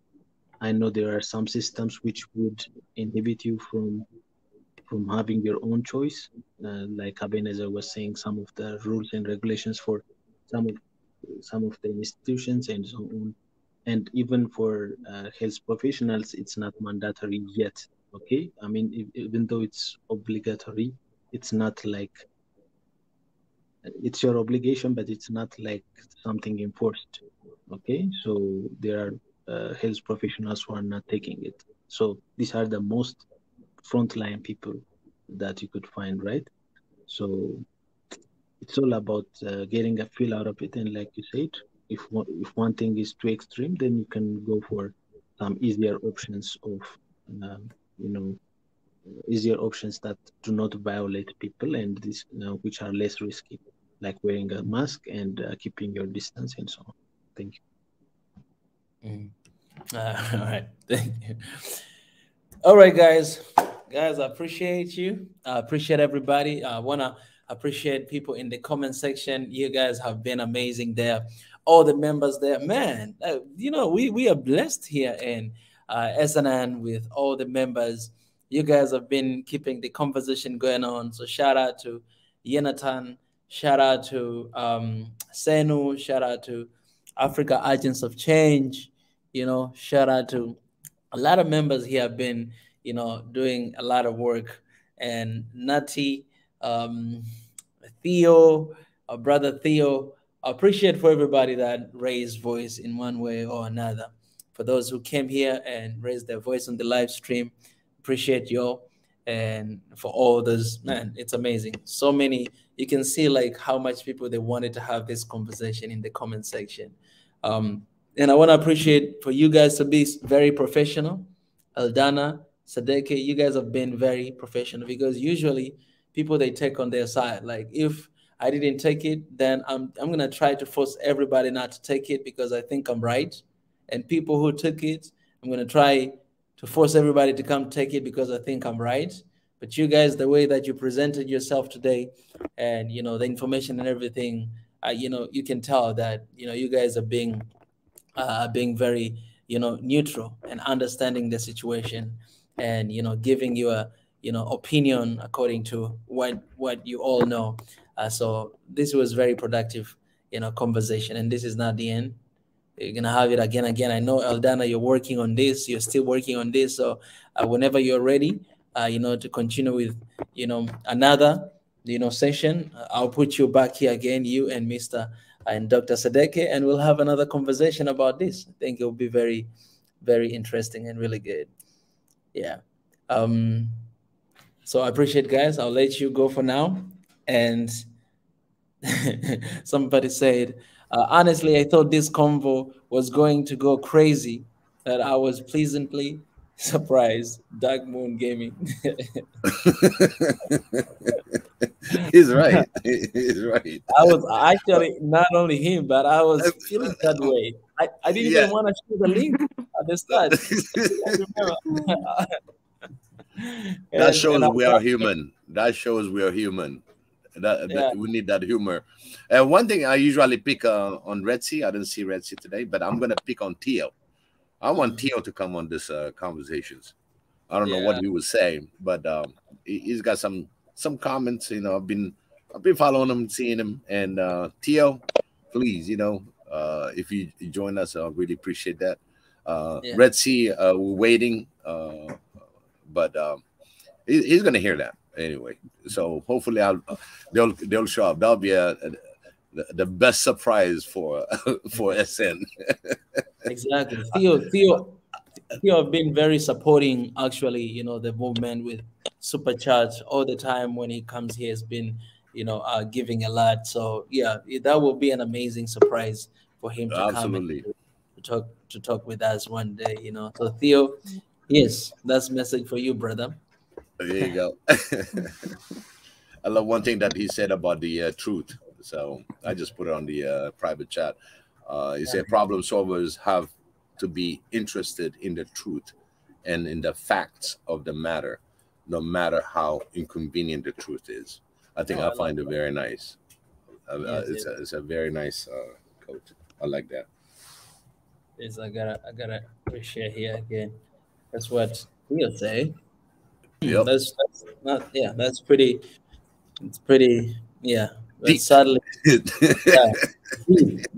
I know there are some systems which would inhibit you from having your own choice, like Ebenezer was saying, some of the rules and regulations for some of the institutions and so on. And even for health professionals, it's not mandatory yet. Okay, I mean, even though it's obligatory, it's not like it's your obligation, but it's not like something enforced. Okay, so there are health professionals who are not taking it. So these are the most frontline people that you could find, right? So it's all about getting a feel out of it. And like you said, if one thing is too extreme, then you can go for some easier options of easier options that do not violate people, and this which are less risky, like wearing a mask and keeping your distance and so on. Thank you. All right, thank you. All right, guys, I appreciate you. I appreciate everybody. I want to appreciate people in the comment section. You guys have been amazing there. All the members there, man, we are blessed here in SNN with all the members you guys have been keeping the conversation going on. So shout out to Yenatan, shout out to Senu, shout out to Africa Agents of Change, shout out to a lot of members here have been, doing a lot of work. And Nati, Theo, our brother Theo, I appreciate for everybody that raised voice in one way or another. For those who came here and raised their voice on the live stream, appreciate y'all. And for all those, man, it's amazing. So many, you can see like how much people they wanted to have this conversation in the comment section. And I want to appreciate for you guys to be very professional. Eldana, Sadeke, you guys have been very professional, because usually people they take on their side. Like if I didn't take it, then I'm gonna try to force everybody not to take it because I think I'm right. And people who took it, I'm gonna try to force everybody to come take it because I think I'm right. But you guys, the way that you presented yourself today, and the information and everything, you can tell that you guys are being very neutral and understanding the situation, and giving you a opinion according to what you all know. So this was very productive conversation, and this is not the end. You're gonna have it again. I know, Eldana, you're working on this, you're still working on this, so whenever you're ready to continue with another session, I'll put you back here again, you and Mr. and Dr. Sadeke, and we'll have another conversation about this. I think it'll be very, very interesting and really good. Yeah. So I appreciate, guys. I'll let you go for now. And somebody said, honestly, I thought this convo was going to go crazy, that I was pleasantly surprised. Dark Moon Gaming. He's right. He's right. I was actually, not only him, but I was feeling that way. I didn't even want to share the link at the start. That shows we are human. That shows we are human. That we need that humor. One thing I usually pick on Red Sea, I didn't see Red Sea today, but I'm gonna pick on Theo. I want Theo to come on this conversations. I don't know what he was saying, but he's got some comments. I've been following him, seeing him, and Theo, please, if you join us, I really appreciate that. Red Sea, we're waiting, but he's gonna hear that anyway. So hopefully, they'll show up. That'll be the best surprise for SN. Exactly. Theo have been very supporting, actually, the movement with Supercharge all the time. When he comes here, has been, giving a lot. So yeah, that will be an amazing surprise for him to come and to talk with us one day. So Theo, yes, that's a message for you, brother. There you go. I love one thing that he said about the truth. So I just put it on the private chat. He said problem solvers have to be interested in the truth and in the facts of the matter, no matter how inconvenient the truth is. I think I find it very nice. It's a very nice quote. I like that. Yes, I gotta share here again. That's what he'll say. Yep. That's not, that's pretty. It's pretty, but sadly,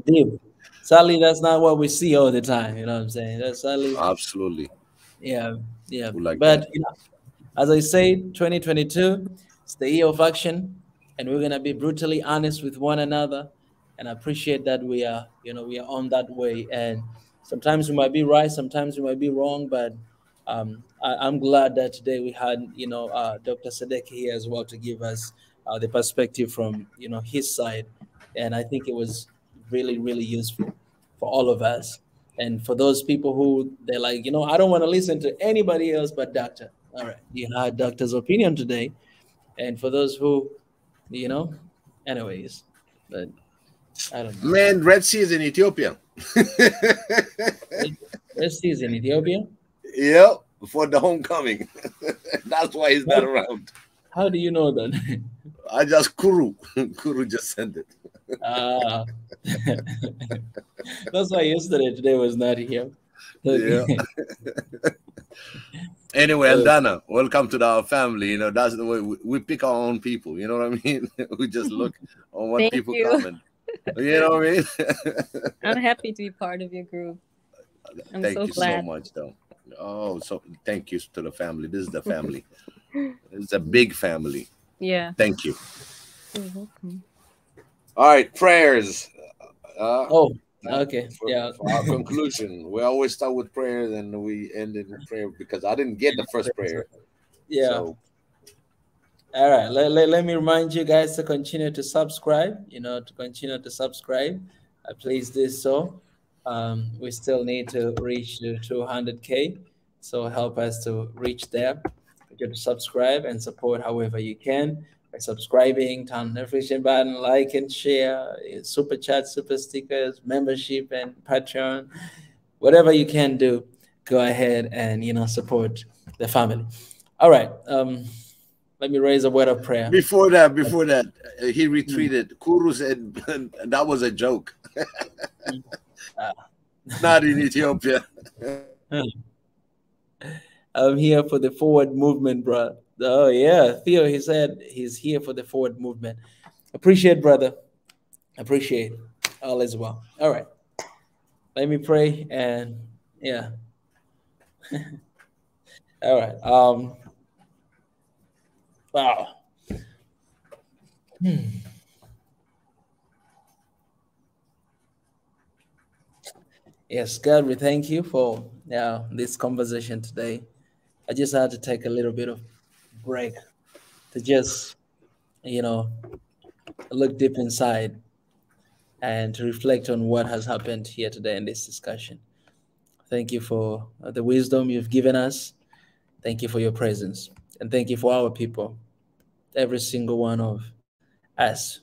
deep. Sadly, that's not what we see all the time. You know what I'm saying? That's sadly, absolutely. Yeah. Like but as I say, 2022, it's the year of action, and we're gonna be brutally honest with one another. And I appreciate that we are on that way. And sometimes we might be right, sometimes we might be wrong, but I'm glad that today we had Dr. Sadeke here as well to give us the perspective from his side, and I think it was really, really useful for all of us. And for those people who they're like, I don't want to listen to anybody else but Doctor. All right, you had Doctor's opinion today, and for those who, anyways, but I don't know. Man, Red Sea is in Ethiopia. Red Sea is in Ethiopia. Yep, for the homecoming. That's why he's not around. How do you know that? I just Kuru just sent it. That's why today was not here. Yeah. Anyway, Eldana, welcome to our family. You know, that's the way we pick our own people. You know what I mean? We just look on what Thank people you. comment. You know what I mean? I'm happy to be part of your group. I'm Thank so you glad. so much, though. Oh, so thank you to the family. This is the family. It's a big family. Yeah. Thank you. You're welcome. All right, prayers. Okay. For our conclusion, we always start with prayers and we end in prayer because I didn't get the first prayer. Yeah. So. All right. Let me remind you guys to continue to subscribe. To continue to subscribe. Please do so. We still need to reach the 200K. So help us to reach there. You to subscribe and support however you can by subscribing, turn the notification button, like and share, super chat, super stickers, membership, and Patreon. Whatever you can do, go ahead and support the family. All right. Let me raise a word of prayer. Before that, he retweeted. Kuru said that was a joke. Not in Ethiopia. I'm here for the forward movement, bro. Oh yeah, Theo. He said he's here for the forward movement. Appreciate, brother. Appreciate. All is well. All right. Let me pray and yeah. All right. Wow. Yes, God, we thank you for this conversation today. I just had to take a little bit of break to just, look deep inside and to reflect on what has happened here today in this discussion. Thank you for the wisdom you've given us. Thank you for your presence. And thank you for our people, every single one of us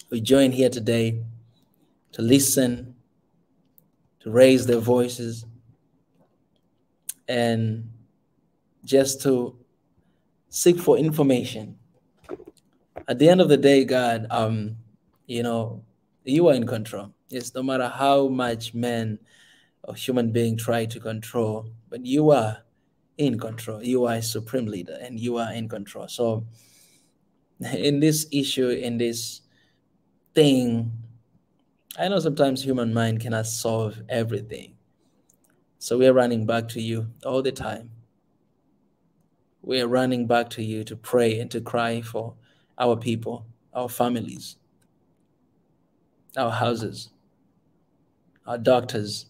who join here today to listen, to raise their voices, and just to seek for information. At the end of the day, God, you are in control. Yes, no matter how much man or human being try to control, but you are in control. You are a supreme leader and you are in control. So in this issue, in this thing, I know sometimes human mind cannot solve everything. So we're running back to you all the time. We're running back to you to pray and to cry for our people, our families, our houses, our doctors,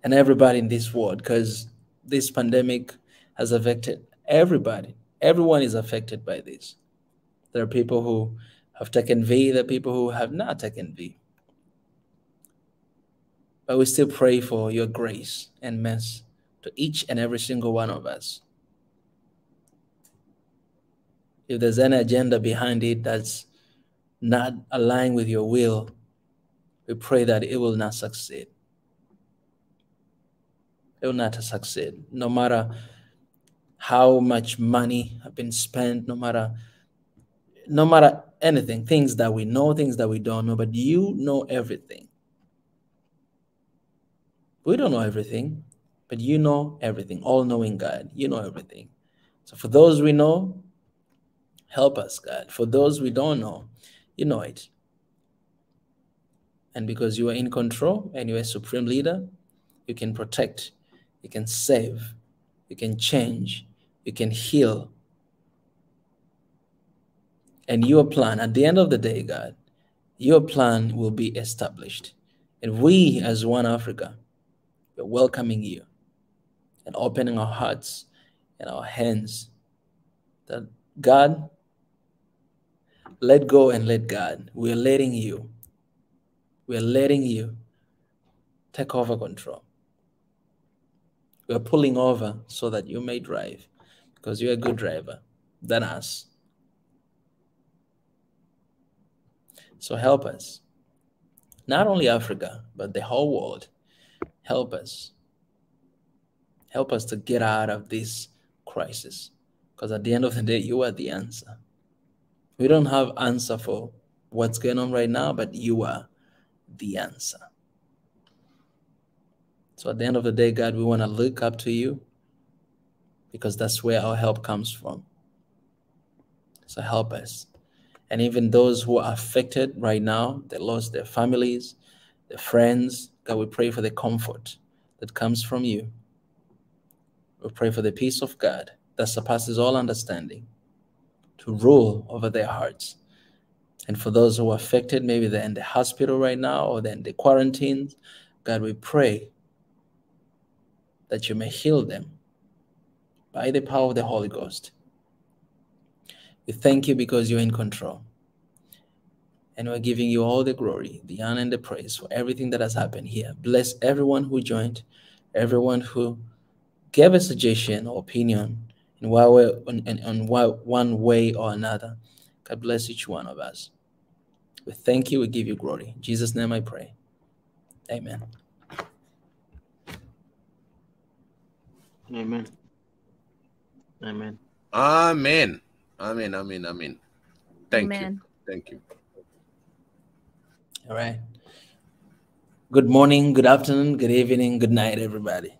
and everybody in this world, because this pandemic has affected everybody. Everyone is affected by this. There are people who have taken V, there are people who have not taken V. But we still pray for your grace and mercy to each and every single one of us. If there's any agenda behind it that's not aligned with your will, we pray that it will not succeed. It will not succeed. No matter how much money have been spent, no matter anything, things that we know, things that we don't know, but you know everything. We don't know everything, but you know everything. All-knowing God, you know everything. So for those we know, help us, God. For those we don't know, you know it. And because you are in control and you are a supreme leader, you can protect, you can save, you can change, you can heal. And your plan, at the end of the day, God, your plan will be established. And we, as One Africa, we're welcoming you and opening our hearts and our hands. That God, let go and let God. We're letting you. We're letting you take over control. We're pulling over so that you may drive, because you're a good driver than us. So help us. Not only Africa, but the whole world. Help us. Help us to get out of this crisis. Because at the end of the day, you are the answer. We don't have answer for what's going on right now, but you are the answer. So at the end of the day, God, we want to look up to you because that's where our help comes from. So help us. And even those who are affected right now, they lost their families, their friends, God, we pray for the comfort that comes from you. We pray for the peace of God that surpasses all understanding to rule over their hearts. And for those who are affected, maybe they're in the hospital right now or they're in the quarantines, God, we pray that you may heal them by the power of the Holy Ghost. We thank you because you're in control. And we're giving you all the glory, the honor, and the praise for everything that has happened here. Bless everyone who joined, everyone who gave a suggestion or opinion in one way or another. God bless each one of us. We thank you. We give you glory. In Jesus' name I pray. Amen. Amen. Amen. Amen. Amen. Amen. Amen. Thank you. Thank you. All right. Good morning, good afternoon, good evening, good night, everybody.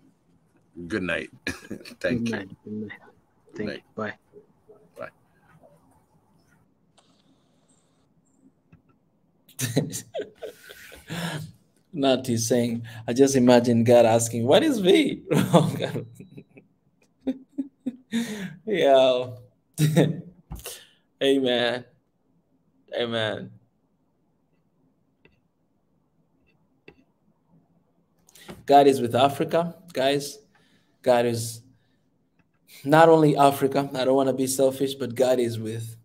Good night. Thank you. Good night. Thank you. Bye. Bye. Not he's saying, I just imagine God asking, what is V? Yeah. Amen. Amen. God is with Africa, guys. God is not only Africa. I don't want to be selfish, but God is with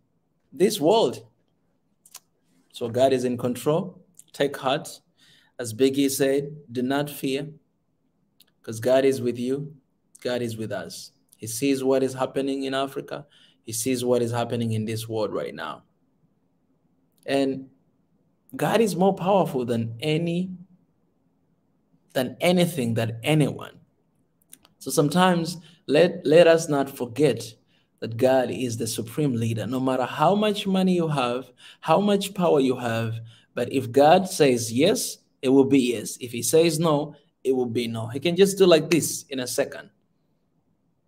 this world. So God is in control. Take heart. As Biggie said, do not fear, because God is with you. God is with us. He sees what is happening in Africa. He sees what is happening in this world right now. And God is more powerful than anything, than anyone. So sometimes let us not forget that God is the supreme leader. No matter how much money you have, how much power you have, but if God says yes, it will be yes. If he says no, it will be no. He can just do like this in a second,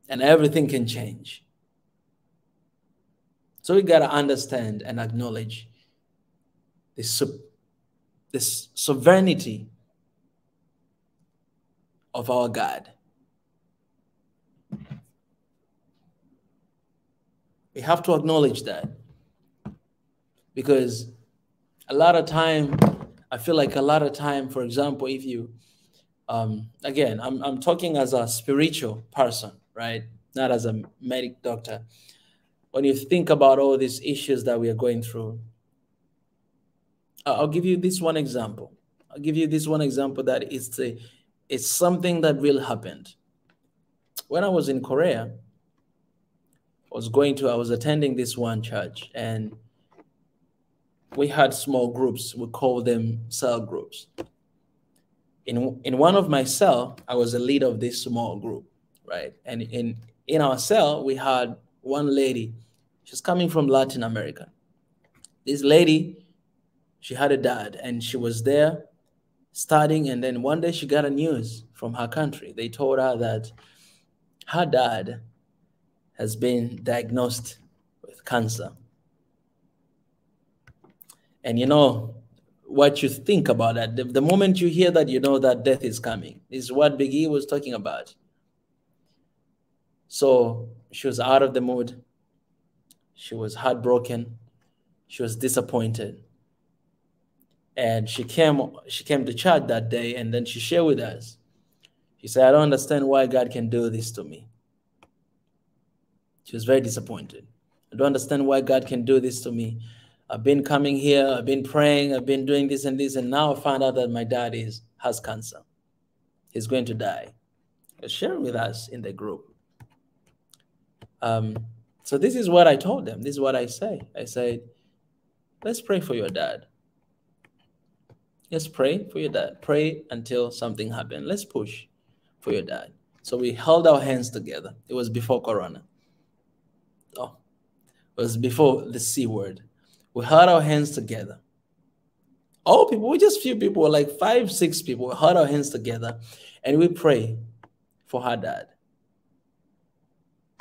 and everything can change. So we got to understand and acknowledge this sovereignty of our God. We have to acknowledge that, because a lot of time, I feel like a lot of time, for example, if you, again, I'm talking as a spiritual person, right? Not as a medical doctor. When you think about all these issues that we are going through, I'll give you this one example. I'll give you this one example that it's something that really happened. When I was in Korea, I was attending this one church, and we had small groups. We call them cell groups. In one of my cell, I was the leader of this small group, right? And in our cell, we had one lady. She's coming from Latin America. This lady, she had a dad, and she was there studying, and then one day she got a news from her country. They told her that her dad has been diagnosed with cancer. And you know what you think about that. The moment you hear that, you know that death is coming. This is what Big E was talking about. So she was out of the mood. She was heartbroken. She was disappointed. And she came to church that day, and then she shared with us. She said, I don't understand why God can do this to me. She was very disappointed. I don't understand why God can do this to me. I've been coming here, I've been praying, I've been doing this and this, and now I found out that my dad has cancer. He's going to die. Share with us in the group. So this is what I told them. This is what I say. I said, let's pray for your dad. Let's pray for your dad. Pray until something happens. Let's push for your dad. So we held our hands together. It was before Corona. Oh, it was before the C word. We held our hands together. All people, we just few people, like 5, 6 people, we held our hands together. And we pray for her dad.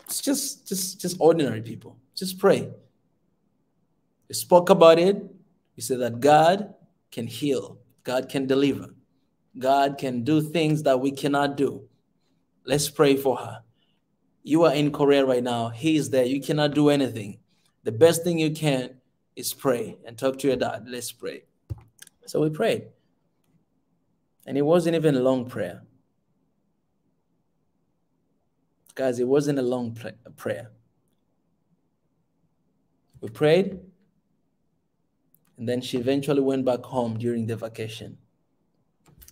It's just ordinary people. Just pray. We spoke about it. We said that God can heal. God can deliver. God can do things that we cannot do. Let's pray for her. You are in Korea right now. He is there. You cannot do anything. The best thing you can is pray and talk to your dad. Let's pray. So we prayed. And it wasn't even a long prayer. Guys, it wasn't a long prayer. We prayed, and then she eventually went back home during the vacation.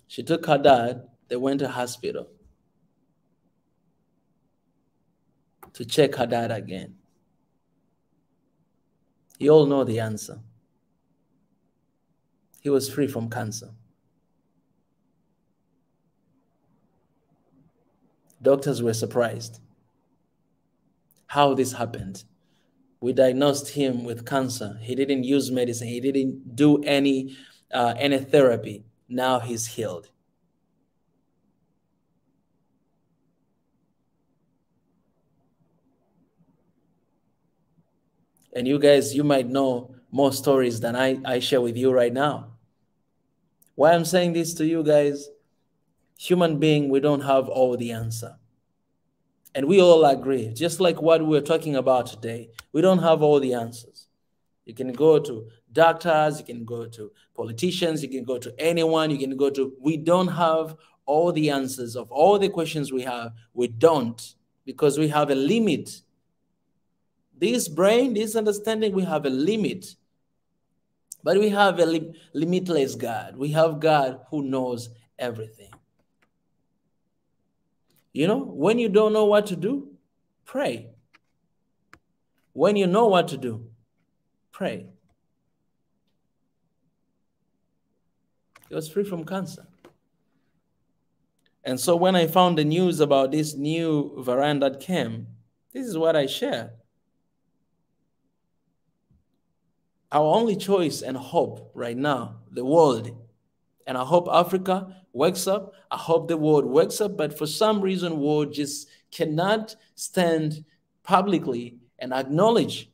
She took her dad. They went to hospital to check her dad again. You all know the answer. He was free from cancer. Doctors were surprised how this happened. We diagnosed him with cancer. He didn't use medicine. He didn't do any therapy. Now he's healed. And you guys, you might know more stories than I share with you right now. Why I'm saying this to you guys, human being, we don't have all the answer. And we all agree, just like what we're talking about today, we don't have all the answers. You can go to doctors, you can go to politicians, you can go to anyone, you can go to, we don't have all the answers of all the questions we have. We don't, because we have a limit. This brain, this understanding, we have a limit. But we have a limitless God. We have God who knows everything. You know, when you don't know what to do, pray. When you know what to do, pray. He was free from cancer. And so when I found the news about this new variant that came, this is what I shared. Our only choice and hope right now, the world, and I hope Africa wakes up. I hope the world wakes up. But for some reason, world just cannot stand publicly and acknowledge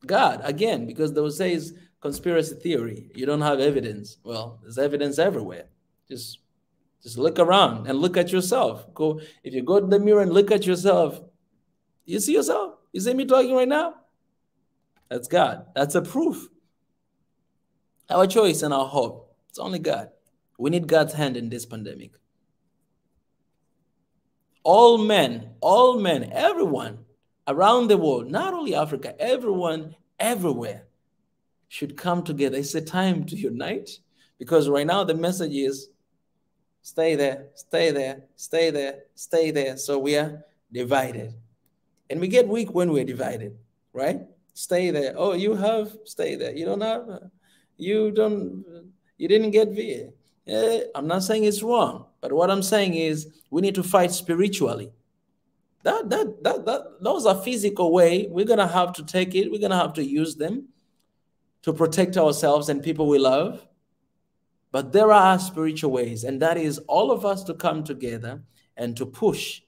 God again, because they will say it's conspiracy theory. You don't have evidence. Well, there's evidence everywhere. Just look around and look at yourself. If you go to the mirror and look at yourself, you see yourself. You see me talking right now? That's God. That's a proof. Our choice and our hope, it's only God. We need God's hand in this pandemic. All men, everyone around the world, not only Africa, everyone, everywhere should come together. It's a time to unite, because right now the message is stay there, stay there, stay there, stay there. So we are divided. And we get weak when we're divided, right? Stay there. Oh, you have, stay there. You don't have, you didn't get VA. I'm not saying it's wrong, but what I'm saying is we need to fight spiritually. Those are physical way. We're going to have to take it. We're going to have to use them to protect ourselves and people we love. But there are spiritual ways, and that is all of us to come together and to push.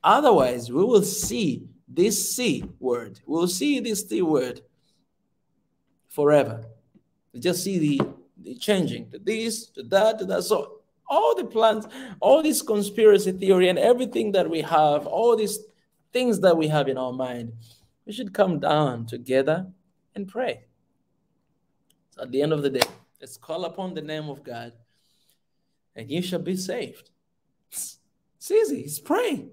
Otherwise, we will see this C word. We'll see this T word forever. We just see the changing to this, to that, to that. So all the plans, all this conspiracy theory and everything that we have, all these things that we have in our mind, we should come down together and pray. So at the end of the day, let's call upon the name of God and you shall be saved. It's easy. It's praying.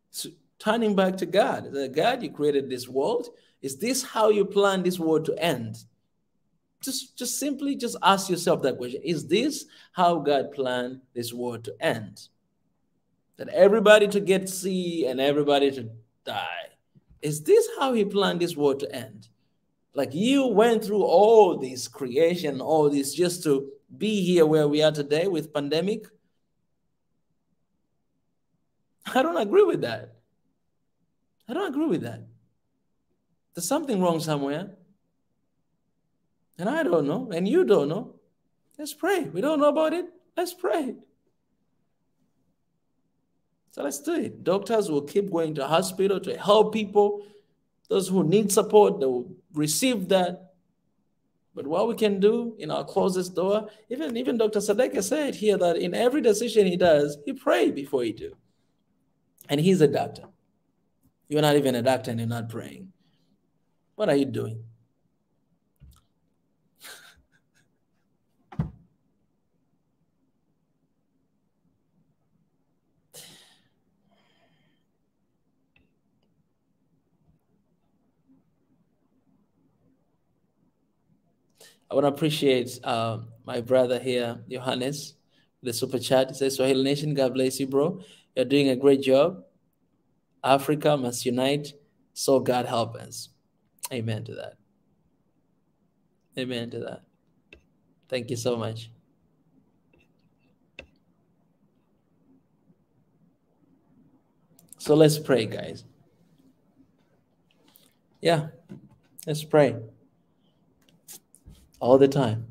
It's turning back to God. God, you created this world. Is this how you plan this world to end? Just simply ask yourself that question. Is this how God planned this world to end? That everybody to get sick and everybody to die. Is this how he planned this world to end? Like you went through all this creation, all this just to be here where we are today with pandemic? I don't agree with that. I don't agree with that. There's something wrong somewhere. And I don't know, and you don't know. Let's pray. We don't know about it. Let's pray. So let's do it. Doctors will keep going to hospital to help people. Those who need support, they will receive that. But what we can do in our closest door, even Dr. Sadeka said here that in every decision he does, he prays before he do. And he's a doctor. You're not even a doctor and you're not praying. What are you doing? I want to appreciate my brother here, Johannes, the super chat. He says, Swahili Nation, God bless you, bro. You're doing a great job. Africa must unite, so God help us. Amen to that. Amen to that. Thank you so much. So let's pray, guys. Yeah, let's pray. All the time.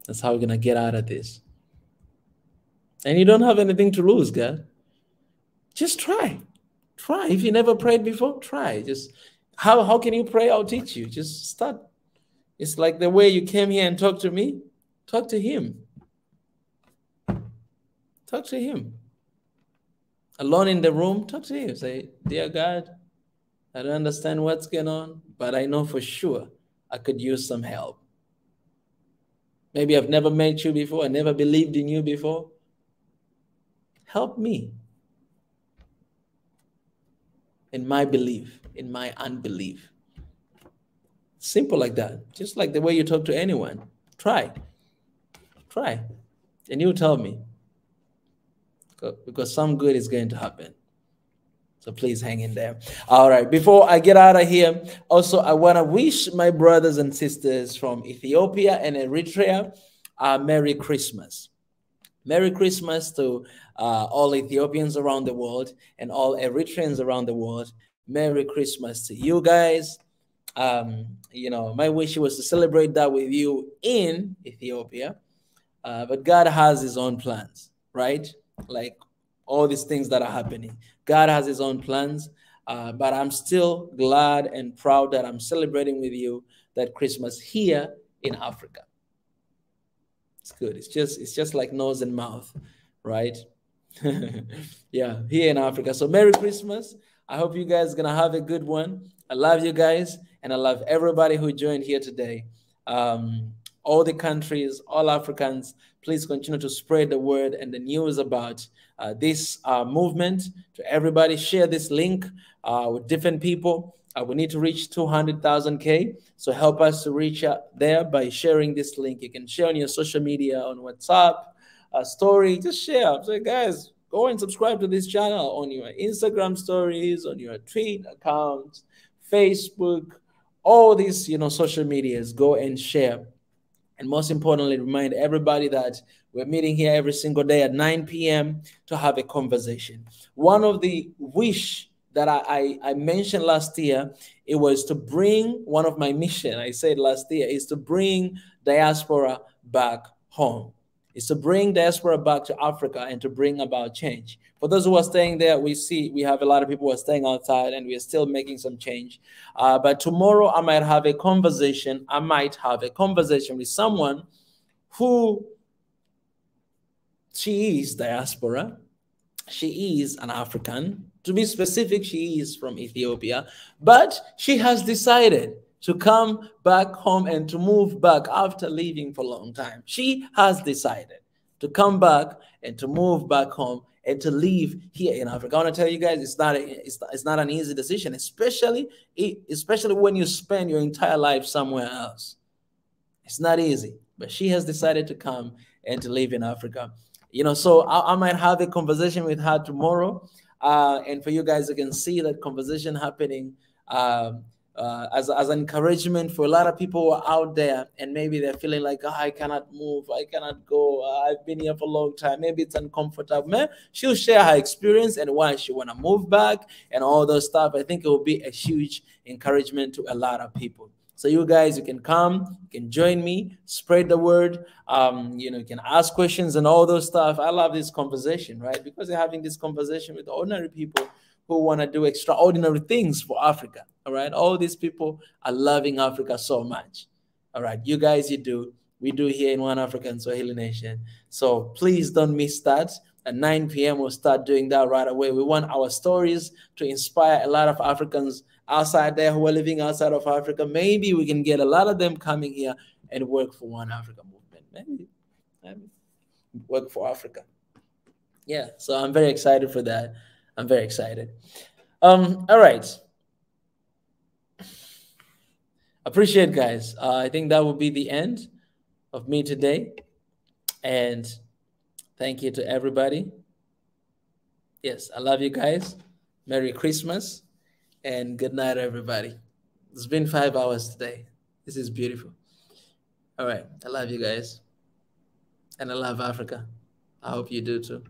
That's how we're going to get out of this. And you don't have anything to lose, guys. Just try. Try. If you never prayed before, try. Just how can you pray? I'll teach you. Just start. It's like the way you came here and talked to me. Talk to him. Talk to him. Alone in the room, talk to him. Say, dear God, I don't understand what's going on, but I know for sure I could use some help. Maybe I've never met you before. I never believed in you before. Help me in my belief, in my unbelief. Simple like that. Just like the way you talk to anyone. Try. Try. And you tell me. Because some good is going to happen. So please hang in there. All right. Before I get out of here, also, I want to wish my brothers and sisters from Ethiopia and Eritrea a Merry Christmas. Merry Christmas to all Ethiopians around the world and all Eritreans around the world. Merry Christmas to you guys. My wish was to celebrate that with you in Ethiopia. But God has his own plans, right? Like all these things that are happening. God has his own plans, but I'm still glad and proud that I'm celebrating with you that Christmas here in Africa. It's good. It's just like nose and mouth, right? Yeah, here in Africa. So Merry Christmas. I hope you guys are going to have a good one. I love you guys, and I love everybody who joined here today. All the countries, all Africans, please continue to spread the word and the news about this movement to everybody. Share this link with different people. We need to reach 200,000K. So help us to reach out there by sharing this link. You can share on your social media, on WhatsApp, story. Just share. So guys, go and subscribe to this channel on your Instagram stories, on your tweet accounts, Facebook, all these social medias. Go and share. And most importantly, remind everybody that we're meeting here every single day at 9 p.m. to have a conversation. One of the wish that I mentioned last year, it was to bring one of my mission, I said last year, is to bring diaspora back home. It's to bring diaspora back to Africa and to bring about change. For those who are staying there, we have a lot of people who are staying outside and we are still making some change. But tomorrow I might have a conversation. I might have a conversation with someone who she is diaspora. She is an African. To be specific, she is from Ethiopia, but she has decided to come back home and to move back after leaving for a long time. She has decided to come back and to move back home and to live here in Africa. I want to tell you guys, it's not an easy decision, especially when you spend your entire life somewhere else. It's not easy, but she has decided to come and to live in Africa. So I might have a conversation with her tomorrow, and for you guys, you can see that conversation happening as an encouragement for a lot of people who are out there and maybe they're feeling like, I cannot move, I cannot go, I've been here for a long time, maybe it's uncomfortable. She'll share her experience and why she want to move back and all those stuff. I think it will be a huge encouragement to a lot of people. So you guys, you can come, you can join me, spread the word. You can ask questions and all those stuff. I love this conversation, right? Because you're having this conversation with ordinary people who want to do extraordinary things for Africa. All right. All these people are loving Africa so much. All right. You guys, you do. We do here in One African Swahili Nation. So please don't miss that. At 9 p.m., we'll start doing that right away. We want our stories to inspire a lot of Africans outside there who are living outside of Africa. Maybe we can get a lot of them coming here and work for One Africa movement. Maybe work for Africa. Yeah, so I'm very excited for that. I'm very excited. All right. Appreciate, guys. I think that will be the end of me today. And thank you to everybody. Yes, I love you guys. Merry Christmas and good night, everybody. It's been 5 hours today. This is beautiful. All right. I love you guys. And I love Africa. I hope you do too.